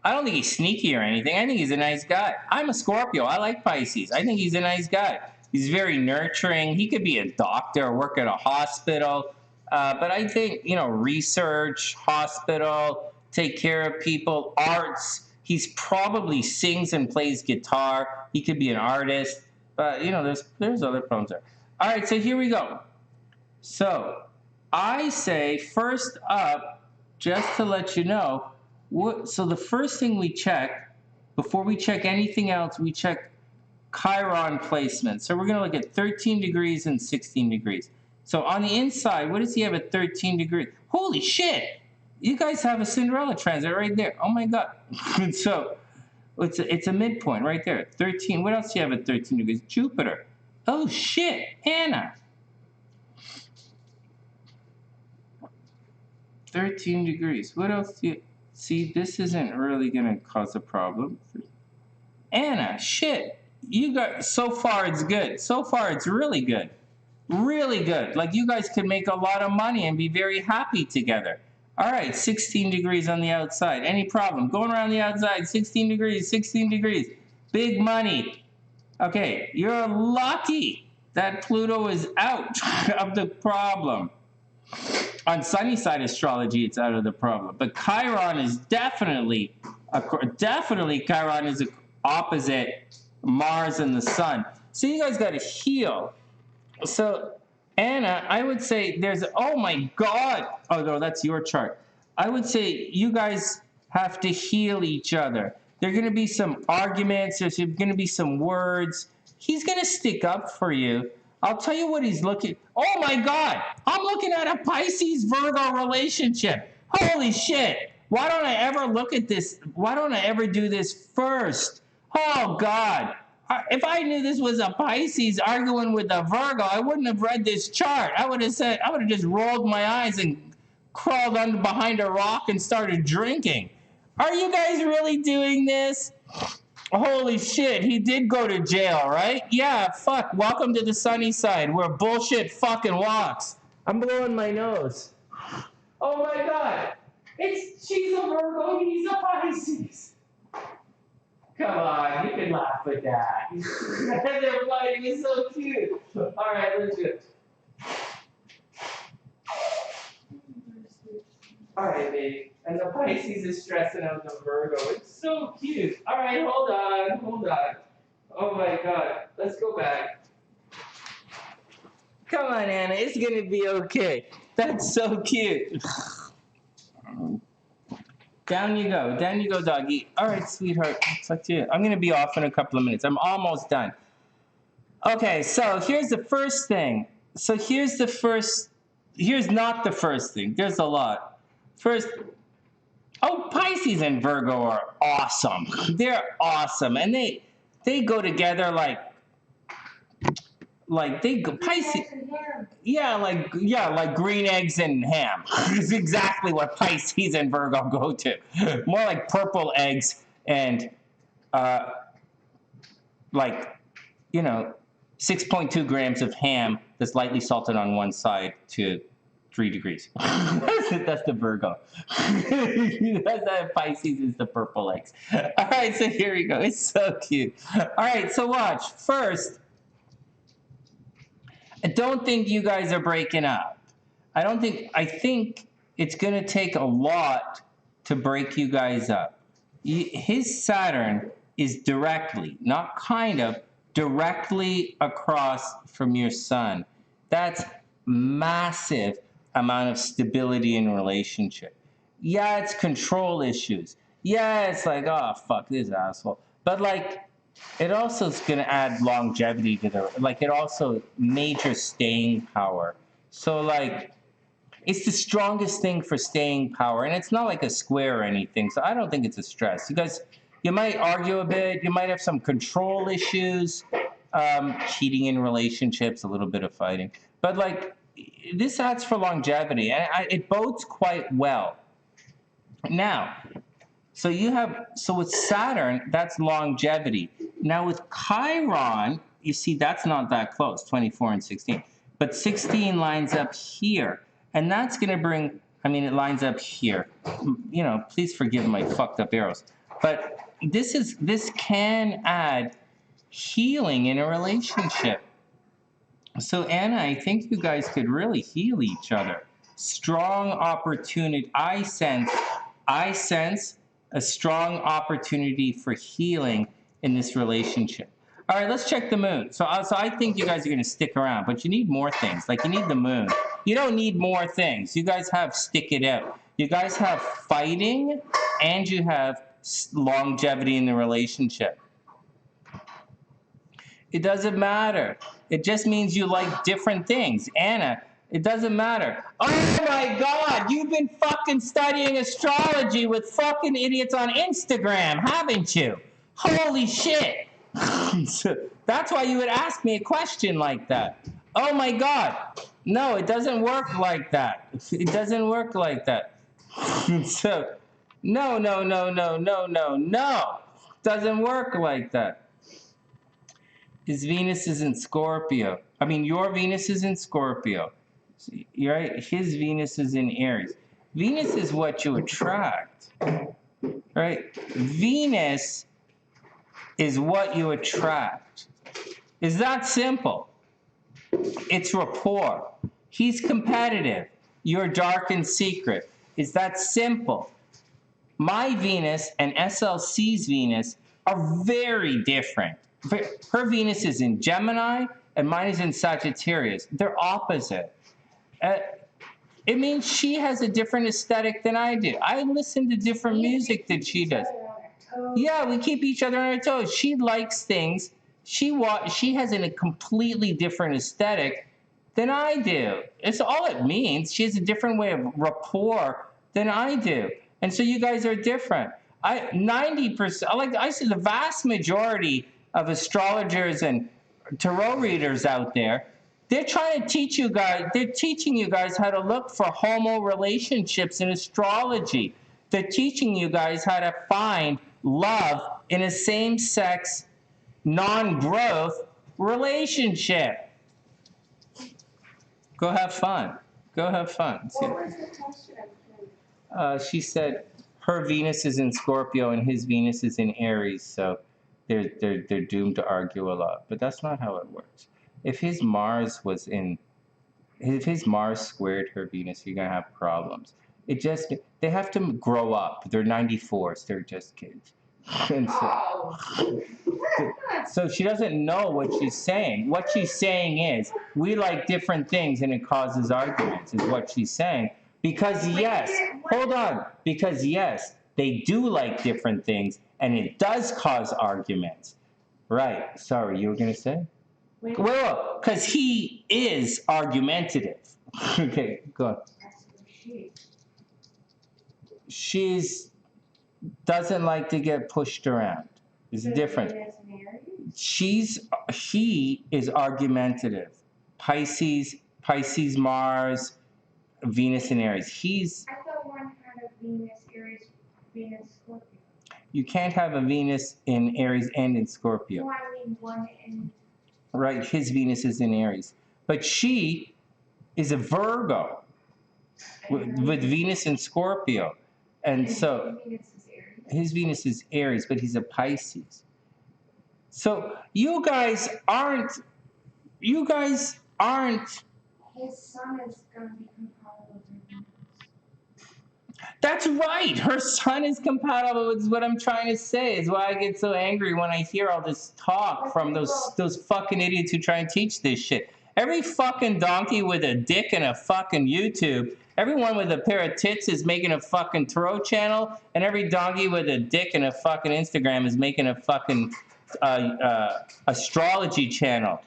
I don't think he's sneaky or anything. I think he's a nice guy. I'm a Scorpio. I like Pisces. I think he's a nice guy. He's very nurturing. He could be a doctor or work at a hospital. But I think, research, hospital, take care of people, arts. He's probably sings and plays guitar. He could be an artist. But, there's other problems there. All right, so here we go. So I say, first up, just to let you know, so the first thing we check, before we check anything else, we check Chiron placement. So we're going to look at 13 degrees and 16 degrees. So on the inside, what does he have at 13 degrees? Holy shit! You guys have a Cinderella transit right there. Oh my God. So it's a midpoint right there. 13. What else do you have at 13 degrees? Jupiter. Oh shit, Anna. 13 degrees. What else do you see? This isn't really going to cause a problem. Anna, shit. You got, so far it's good. So far it's really good. Really good. Like you guys could make a lot of money and be very happy together. All right, 16 degrees on the outside. Any problem? Going around the outside, 16 degrees, 16 degrees. Big money. Okay, you're lucky that Pluto is out of the problem. On SunnySide astrology, it's out of the problem. But Chiron is definitely Chiron is opposite Mars and the Sun. So you guys got to heal. So Anna, I would say there's, oh my God. Oh no, that's your chart. I would say you guys have to heal each other. There are going to be some arguments. There's going to be some words. He's going to stick up for you. I'll tell you what he's looking. Oh my God. I'm looking at a Pisces-Virgo relationship. Holy shit. Why don't I ever look at this? Why don't I ever do this first? Oh God. If I knew this was a Pisces arguing with a Virgo, I wouldn't have read this chart. I would have just rolled my eyes and crawled under behind a rock and started drinking. Are you guys really doing this? Holy shit, he did go to jail, right? Yeah, fuck. Welcome to the sunny side where bullshit fucking walks. I'm blowing my nose. Oh my God. She's a Virgo, he's a Pisces. Come on, you can laugh at that. They're fighting, it's so cute. All right, let's do it. All right, babe. And the Pisces is stressing out the Virgo. It's so cute. All right, hold on. Oh my God. Let's go back. Come on, Anna. It's going to be okay. That's so cute. Down you go, doggy. All right, sweetheart. It's up to you. I'm going to be off in a couple of minutes. I'm almost done. Okay, so here's the first thing. Here's not the first thing. There's a lot. First, Pisces and Virgo are awesome. They're awesome. And they go together like they go, Pisces. Yeah, like green eggs and ham. It's exactly what Pisces and Virgo go to. More like purple eggs and 6.2 grams of ham that's lightly salted on one side to 3 degrees. That's the Virgo. That's Pisces is the purple eggs. All right, so here we go. It's so cute. All right, so watch. First, I don't think you guys are breaking up. I think it's going to take a lot to break you guys up. His Saturn is directly, not kind of, directly across from your sun. That's massive amount of stability in a relationship. Yeah, it's control issues. Yeah, it's like, oh, fuck this asshole. But like, it also is going to add longevity to it also major staying power. So like, it's the strongest thing for staying power. And it's not like a square or anything. So I don't think it's a stress. You guys, you might argue a bit. You might have some control issues, cheating in relationships, a little bit of fighting. But like, this adds for longevity. And it bodes quite well. Now, so with Saturn, that's longevity. Now with Chiron, you see that's not that close, 24 and 16. But 16 lines up here. And that's going to bring, it lines up here. Please forgive my fucked up arrows. But this can add healing in a relationship. So Anna, I think you guys could really heal each other. Strong opportunity. I sense a strong opportunity for healing in this relationship. All right, let's check the moon. So I think you guys are going to stick around, but you need more things. Like you need the moon. You don't need more things. You guys have stick it out. You guys have fighting, and you have longevity in the relationship. It doesn't matter. It just means you like different things. Anna, it doesn't matter. Oh my God, you've been fucking studying astrology with fucking idiots on Instagram, haven't you? Holy shit. That's why you would ask me a question like that. Oh my God. No, it doesn't work like that. It doesn't work like that. So, no. Doesn't work like that. His Venus is in Scorpio. I mean, your Venus is in Scorpio. You're right? His Venus is in Aries. Venus is what you attract. Right? Venus is what you attract. It's that simple. It's rapport. He's competitive. You're dark and secret. It's that simple. My Venus and SLC's Venus are very different. Her Venus is in Gemini, and mine is in Sagittarius. They're opposite. It means she has a different aesthetic than I do. I listen to different music than she does. Yeah, we keep each other on our toes. She likes things. She has a completely different aesthetic than I do. It's all it means. She has a different way of rapport than I do. And so you guys are different. 90%, like I said, the vast majority of astrologers and tarot readers out there, they're trying to teach you guys, they're teaching you guys how to look for homo relationships in astrology. They're teaching you guys how to find love in a same-sex, non-growth relationship. Go have fun. Go have fun. What was the question? She said her Venus is in Scorpio and his Venus is in Aries, so they're doomed to argue a lot. But that's not how it works. If his Mars squared her Venus, you're gonna have problems. They have to grow up. They're 94s. They're just kids. And so she doesn't know what she's saying. What she's saying is, we like different things and it causes arguments, is what she's saying. Because yes, hold on. Because yes, they do like different things and it does cause arguments. Right. Sorry, you were going to say? Well, because he is argumentative. Okay, go on. She's doesn't like to get pushed around. It's different. He is argumentative. Pisces Mars, Venus and Aries. I thought one had a Venus, Aries, Venus, Scorpio. You can't have a Venus in Aries and in Scorpio. No, I mean one in... Right, his Venus is in Aries. But she is a Virgo with Venus in Scorpio. And so his Venus is Aries, but he's a Pisces. So you guys aren't... His sun is going to be compatible with Venus. That's right. Her sun is compatible with what I'm trying to say. Is why I get so angry when I hear all this talk from those fucking idiots who try and teach this shit. Every fucking donkey with a dick and a fucking YouTube, everyone with a pair of tits is making a fucking tarot channel, and every donkey with a dick and a fucking Instagram is making a fucking astrology channel.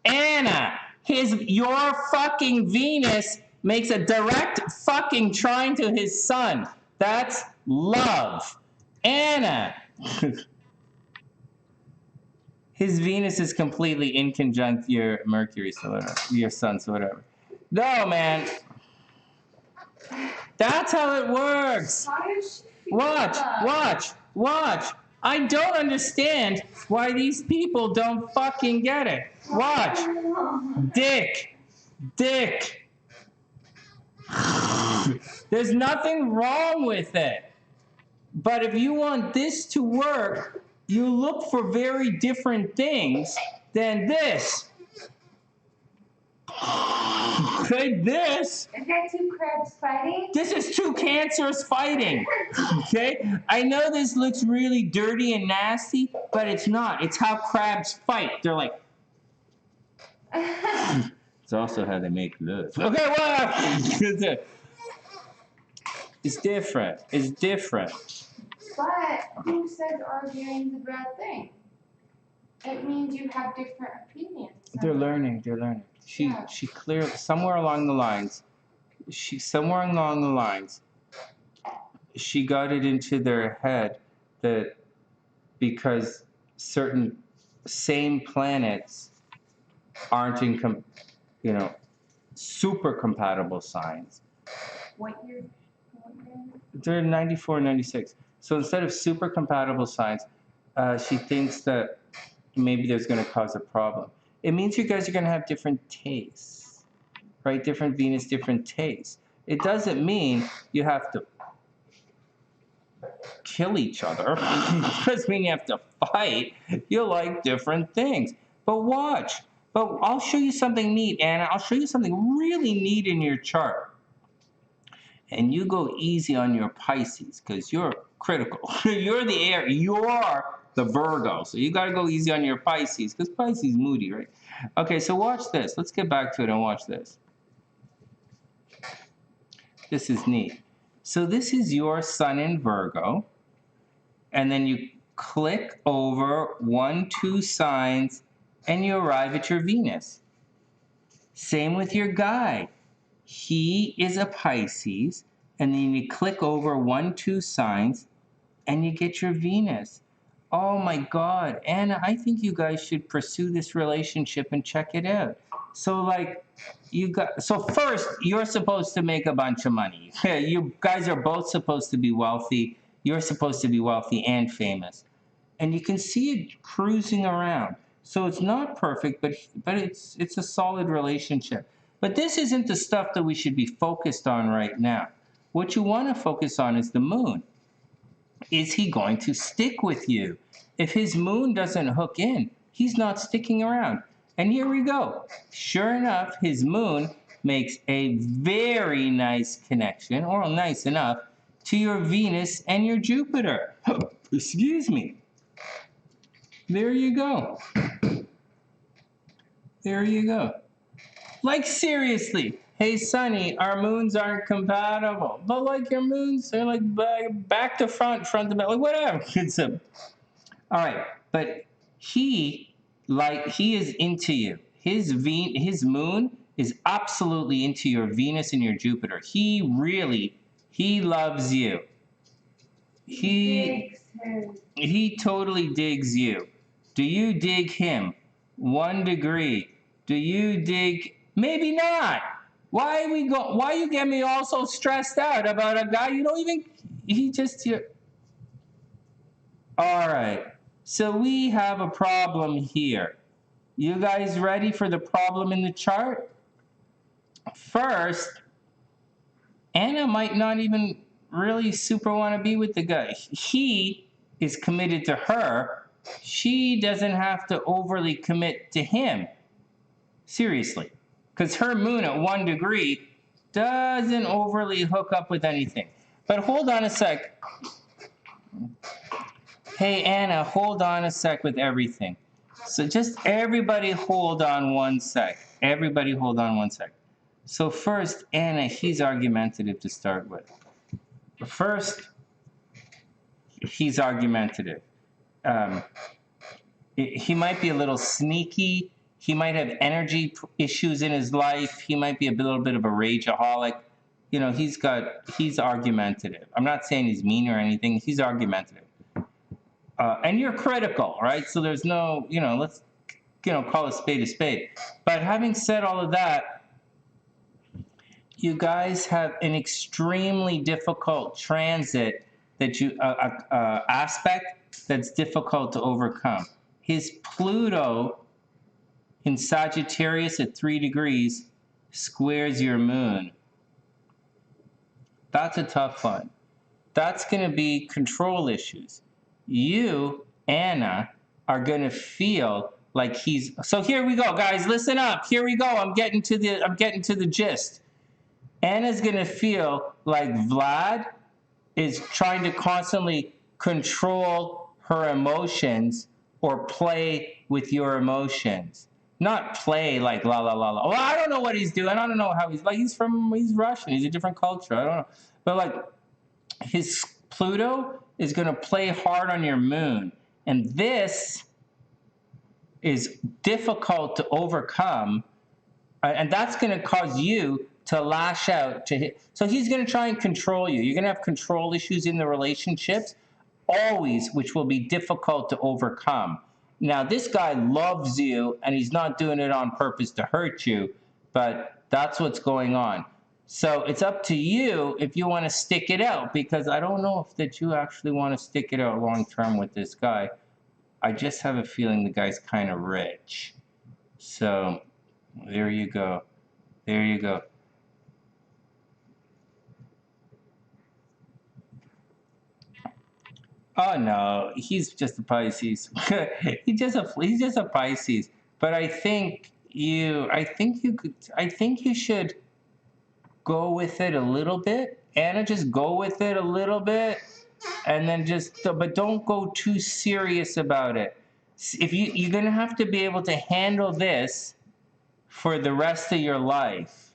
Anna, your fucking Venus makes a direct fucking trine to his sun. That's love. Anna. His Venus is completely in conjunct your Mercury, so whatever, your sun, so whatever. No, man. That's how it works. Watch. I don't understand why these people don't fucking get it. Watch. Dick. There's nothing wrong with it. But if you want this to work, you look for very different things than this. Okay, this. Is that two crabs fighting? This is two cancers fighting. Okay? I know this looks really dirty and nasty, but it's not. It's how crabs fight. They're like... It's also how they make love. Okay, well... It's different. But who says arguing is a bad thing? It means you have different opinions. They're learning. They're learning. She clearly somewhere along the lines. She got it into their head that because certain same planets aren't in super compatible signs. What year? They're 94, 96. So instead of super compatible signs, she thinks that maybe there's going to cause a problem. It means you guys are going to have different tastes, right? Different Venus, different tastes. It doesn't mean you have to kill each other. It doesn't mean you have to fight. You like different things. But watch. But I'll show you something neat, Anna. I'll show you something really neat in your chart. And you go easy on your Pisces because you're critical. You're the air. You're the Virgo. So you got to go easy on your Pisces because Pisces moody, right? Okay, so watch this. Let's get back to it and watch this. This is neat. So this is your Sun in Virgo. And then you click over 1, 2 signs and you arrive at your Venus. Same with your guy. He is a Pisces, and then you click over 1, 2 signs, and you get your Venus. Oh my God, Anna, I think you guys should pursue this relationship and check it out. So so first, you're supposed to make a bunch of money. You guys are both supposed to be wealthy. You're supposed to be wealthy and famous. And you can see it cruising around. So it's not perfect, but it's a solid relationship. But this isn't the stuff that we should be focused on right now. What you want to focus on is the moon. Is he going to stick with you? If his moon doesn't hook in, he's not sticking around. And here we go. Sure enough, his moon makes a very nice connection, or nice enough, to your Venus and your Jupiter. Excuse me. There you go. There you go. Like seriously, hey Sonny, our moons aren't compatible. But like your moons are like back to front, front to back, like whatever. All right, but he is into you. His moon is absolutely into your Venus and your Jupiter. He loves you. He totally digs you. Do you dig him? 1 degree. Do you dig? Maybe not. Why you get me all so stressed out about a guy you don't even? All right. So we have a problem here. You guys ready for the problem in the chart? First, Anna might not even really super want to be with the guy. He is committed to her. She doesn't have to overly commit to him. Seriously. Because her moon at 1 degree doesn't overly hook up with anything. But hold on a sec. Hey, Anna, hold on a sec with everything. So just everybody hold on 1 sec. Everybody hold on 1 sec. So first, Anna, he's argumentative to start with. First, he's argumentative. He might be a little sneaky. He might have energy issues in his life. He might be a little bit of a rageaholic. You know, he's argumentative. I'm not saying he's mean or anything. He's argumentative. And you're critical, right? So there's no, let's, call a spade a spade. But having said all of that, you guys have an extremely difficult transit aspect that's difficult to overcome. His Pluto in Sagittarius at 3 degrees squares your moon. That's a tough one. That's going to be control issues. You, Anna, are going to feel like he's. So here we go, guys. Listen up. Here we go. I'm getting to the gist. Anna's going to feel like Vlad is trying to constantly control her emotions or play with your emotions. Not play like la la la la. Well, I don't know what he's doing. I don't know how he's like. He's Russian. He's a different culture. I don't know. But like his Pluto is going to play hard on your moon. And this is difficult to overcome, and that's going to cause you to lash out to hit. So he's going to try and control you. You're going to have control issues in the relationships, always, which will be difficult to overcome. Now, this guy loves you, and he's not doing it on purpose to hurt you, but that's what's going on. So it's up to you if you want to stick it out, because I don't know if that you actually want to stick it out long term with this guy. I just have a feeling the guy's kind of rich. So there you go. There you go. Oh no, he's just a Pisces. he's just a Pisces. But I think you should go with it a little bit. Anna, just go with it a little bit, and then but don't go too serious about it. If you're gonna have to be able to handle this for the rest of your life,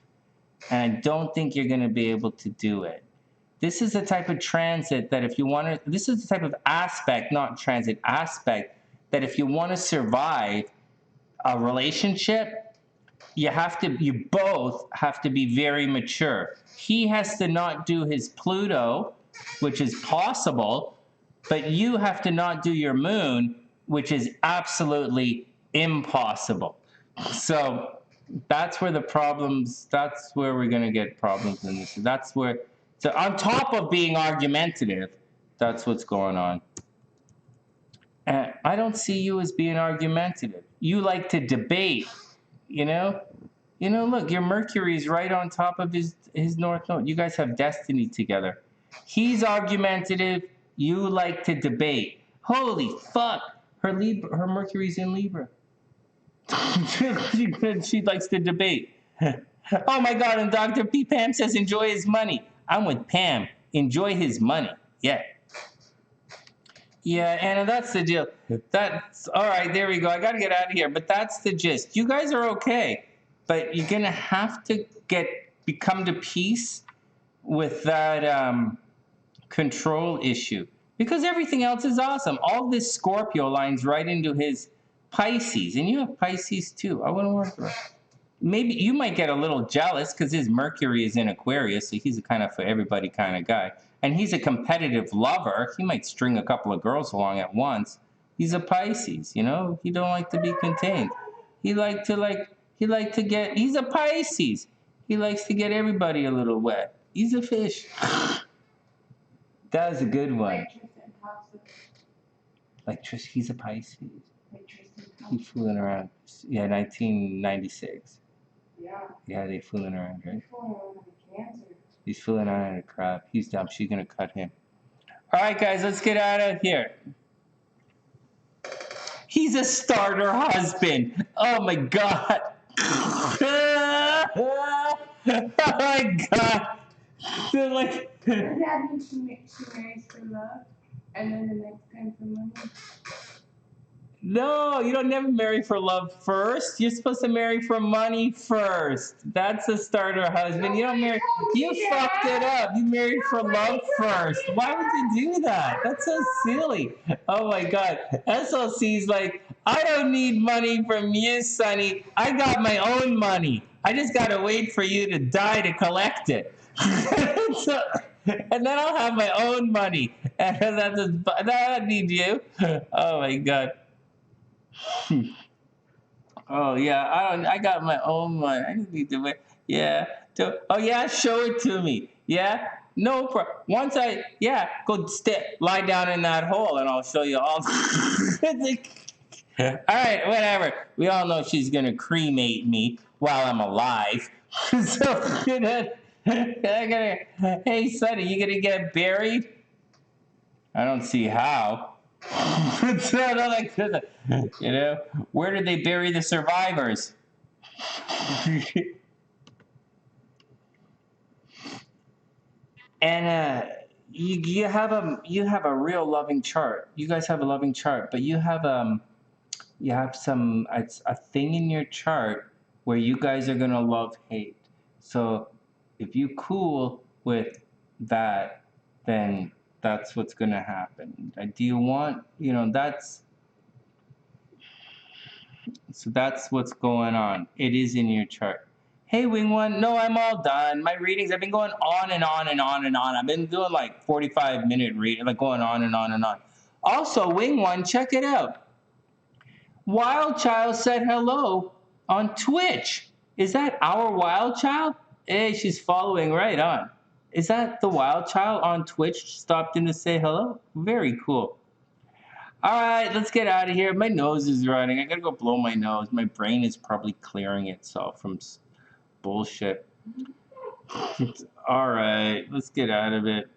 and I don't think you're gonna be able to do it. This is the type of transit that if you want to, this is the type of aspect, not transit, aspect, that if you want to survive a relationship, you both have to be very mature. He has to not do his Pluto, which is possible, but you have to not do your moon, which is absolutely impossible. So that's where that's where we're going to get problems in this. So on top of being argumentative, that's what's going on. And I don't see you as being argumentative. You like to debate, you know? Look, your Mercury is right on top of his North Node. You guys have destiny together. He's argumentative. You like to debate. Holy fuck. Her Mercury's in Libra. she likes to debate. Oh my God, and Dr. P. Pam says enjoy his money. I'm with Pam. Enjoy his money. Yeah. Yeah, Anna, that's the deal. That's all right, there we go. I gotta get out of here. But that's the gist. You guys are okay. But you're gonna have to become to peace with that control issue. Because everything else is awesome. All this Scorpio lines right into his Pisces. And you have Pisces too. I wouldn't worry about it. Maybe you might get a little jealous because his Mercury is in Aquarius, so he's a kind of for everybody kind of guy. And he's a competitive lover. He might string a couple of girls along at once. He's a Pisces, He don't like to be contained. He's a Pisces. He likes to get everybody a little wet. He's a fish. That was a good one. He's a Pisces. He's fooling around. Yeah, 1996. Yeah, they fooling around, right? He's fooling around in a crowd. He's dumb. She's gonna cut him. All right, guys, let's get out of here. He's a starter husband. Oh my God. Oh my God. They're like. That means she marries for love, and then the next time for money. No, you don't never marry for love first. You're supposed to marry for money first. That's a starter husband. You don't marry. You fucked it up. You married for love first. Why would you do that? That's so silly. Oh my God. S.OZ's like, I don't need money from you, Sonny. I got my own money. I just gotta wait for you to die to collect it. And then I'll have my own money. And I don't need you. Oh my God. Oh yeah, I got my own money. I just need to wait. Yeah. Oh yeah, show it to me. Yeah. No problem. Once go lie down in that hole, and I'll show you all. All right, whatever. We all know she's gonna cremate me while I'm alive. So hey Sonny, you gonna get buried? I don't see how. Where did they bury the survivors? And you have a real loving chart. You guys have a loving chart, but you have it's a thing in your chart where you guys are gonna love hate. So if you cool with that, then that's what's going to happen. Do you want, that's, So that's what's going on. It is in your chart. Hey, WingOne. No, I'm all done. My readings, I've been going on and on and on and on. I've been doing like 45-minute reading, like going on and on and on. Also, WingOne, check it out. Wild Child said hello on Twitch. Is that our Wild Child? Hey, she's following right on. Is that the Wild Child on Twitch stopped in to say hello? Very cool. All right, let's get out of here. My nose is running. I gotta go blow my nose. My brain is probably clearing itself from bullshit. All right, let's get out of it.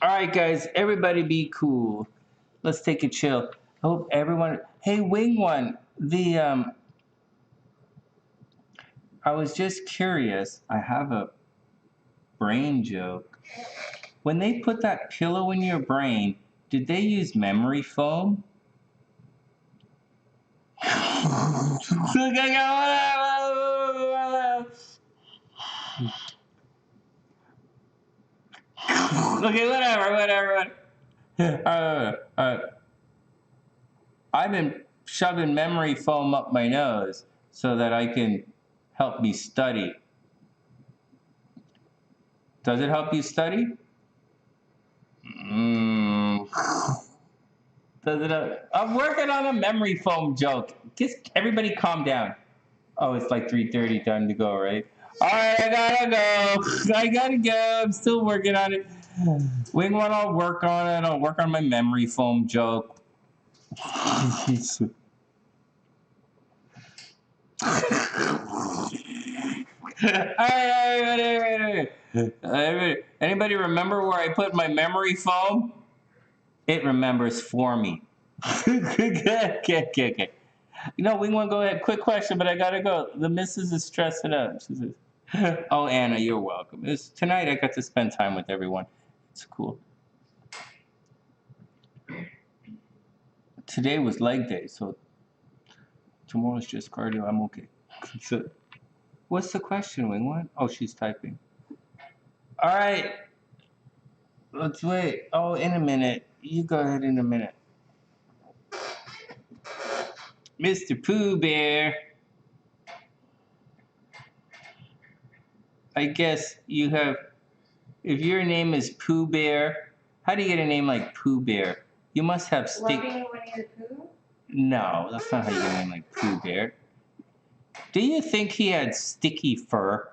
All right, guys, everybody be cool. Let's take a chill. I hope everyone. Hey, WingOne, I was just curious. I have a brain joke. When they put that pillow in your brain, did they use memory foam? Okay, whatever. I've been shoving memory foam up my nose so that I can help me study. Does it help you study? Does it? I'm working on a memory foam joke. Just everybody calm down. Oh, it's like 3:30, time to go, right? All right, I gotta go. I'm still working on it. WingOne, I'll work on it. I'll work on my memory foam joke. All right. Anybody remember where I put my memory foam? It remembers for me. Okay. You know, WingOne, go ahead. Quick question, but I gotta go. The missus is stressing out. She says, "Oh, Anna, you're welcome. Tonight I got to spend time with everyone. It's cool." Today was leg day, so tomorrow's just cardio. I'm okay. So, what's the question, WingOne? Oh, she's typing. All right. Let's wait. Oh, in a minute. You go ahead in a minute. Mr. Pooh Bear. I guess you have, if your name is Pooh Bear, how do you get a name like Pooh Bear? You must have stick. Loving Winnie the Pooh? No, that's not how you get a name like Pooh Bear. Do you think he had sticky fur?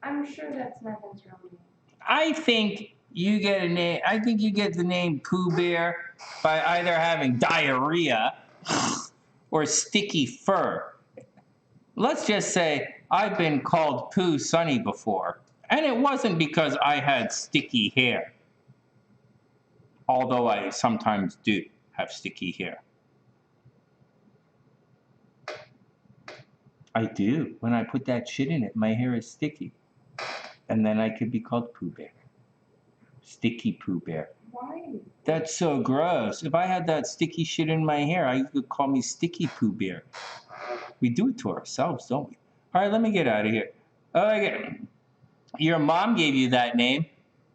I'm sure that's not his real name. I think you get a name. I think you get the name Pooh Bear by either having diarrhea or sticky fur. Let's just say I've been called Pooh Sonny before, and it wasn't because I had sticky hair. Although I sometimes do have sticky hair. I do. When I put that shit in it, my hair is sticky. And then I could be called Pooh Bear. Sticky Pooh Bear. Why? That's so gross. If I had that sticky shit in my hair, you could call me Sticky Pooh Bear. We do it to ourselves, don't we? All right, let me get out of here. Okay. Your mom gave you that name.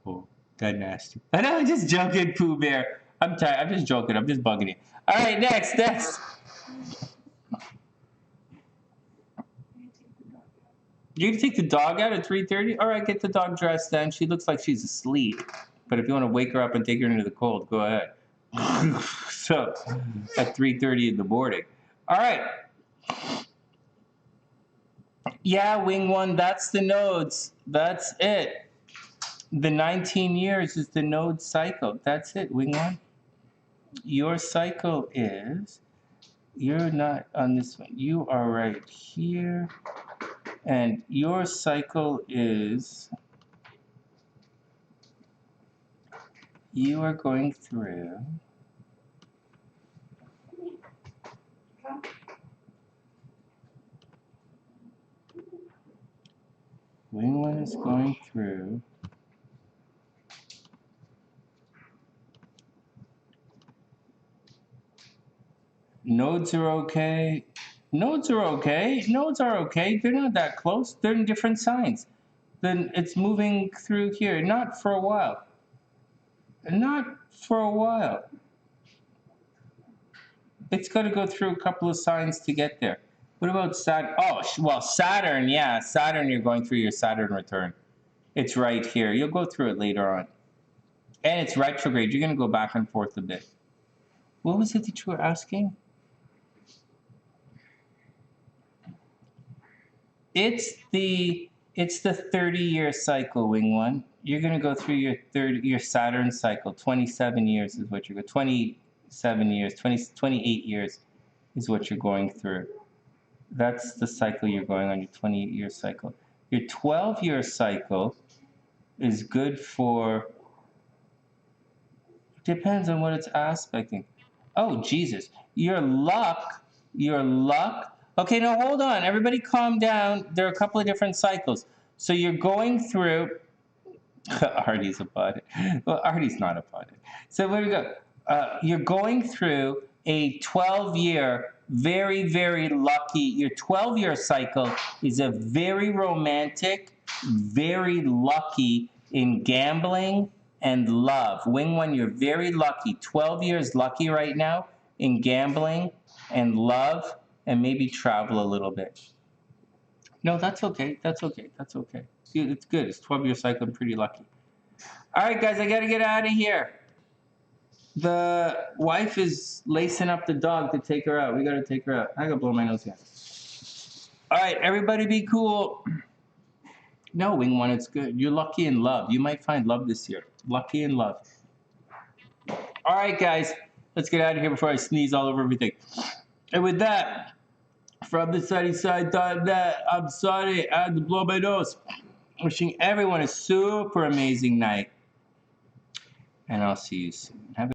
Oh, that nasty. I know, I'm just joking, Pooh Bear. I'm tired. I'm just joking. I'm just bugging you. All right, next. You're going to take the dog out at 3:30? All right, get the dog dressed then. She looks like she's asleep. But if you want to wake her up and take her into the cold, go ahead. So, at 3:30 in the morning. All right. Yeah, WingOne, that's the nodes. That's it. The 19 years is the node cycle. That's it, WingOne. Your cycle is, you're not on this one. You are right here. And your cycle is, you are going through, WingOne is going through nodes are okay. Nodes are okay. Nodes are okay. They're not that close. They're in different signs. Then it's moving through here. Not for a while. Not for a while. It's got to go through a couple of signs to get there. What about Saturn? Oh, well, Saturn, yeah. Saturn, you're going through your Saturn return. It's right here. You'll go through it later on. And it's retrograde. You're going to go back and forth a bit. What was it that you were asking? It's the 30-year cycle, WingOne. You're going to go through your Saturn cycle. 27 years is what you're going. 27 years, 28 years is what you're going through. That's the cycle you're going on, your 28-year cycle. Your 12-year cycle is good for, depends on what it's aspecting. Oh, Jesus. Your luck. Okay, now hold on. Everybody calm down. There are a couple of different cycles. So you're going through, Artie's about it. Well, Artie's not about it. So where we go? You're going through a 12-year, very, very lucky. Your 12-year cycle is a very romantic, very lucky in gambling and love. WingOne, you're very lucky. 12 years lucky right now in gambling and love and maybe travel a little bit. No, that's okay. That's okay. That's okay. It's good. It's 12-year cycle. I'm pretty lucky. All right, guys, I got to get out of here. The wife is lacing up the dog to take her out. We got to take her out. I got to blow my nose here. All right, everybody be cool. No, WingOne, it's good. You're lucky in love. You might find love this year. Lucky in love. All right, guys, let's get out of here before I sneeze all over everything. And with that, from TheSunnySide.net, I'm sorry, I had to blow my nose. Wishing everyone a super amazing night. And I'll see you soon. Have a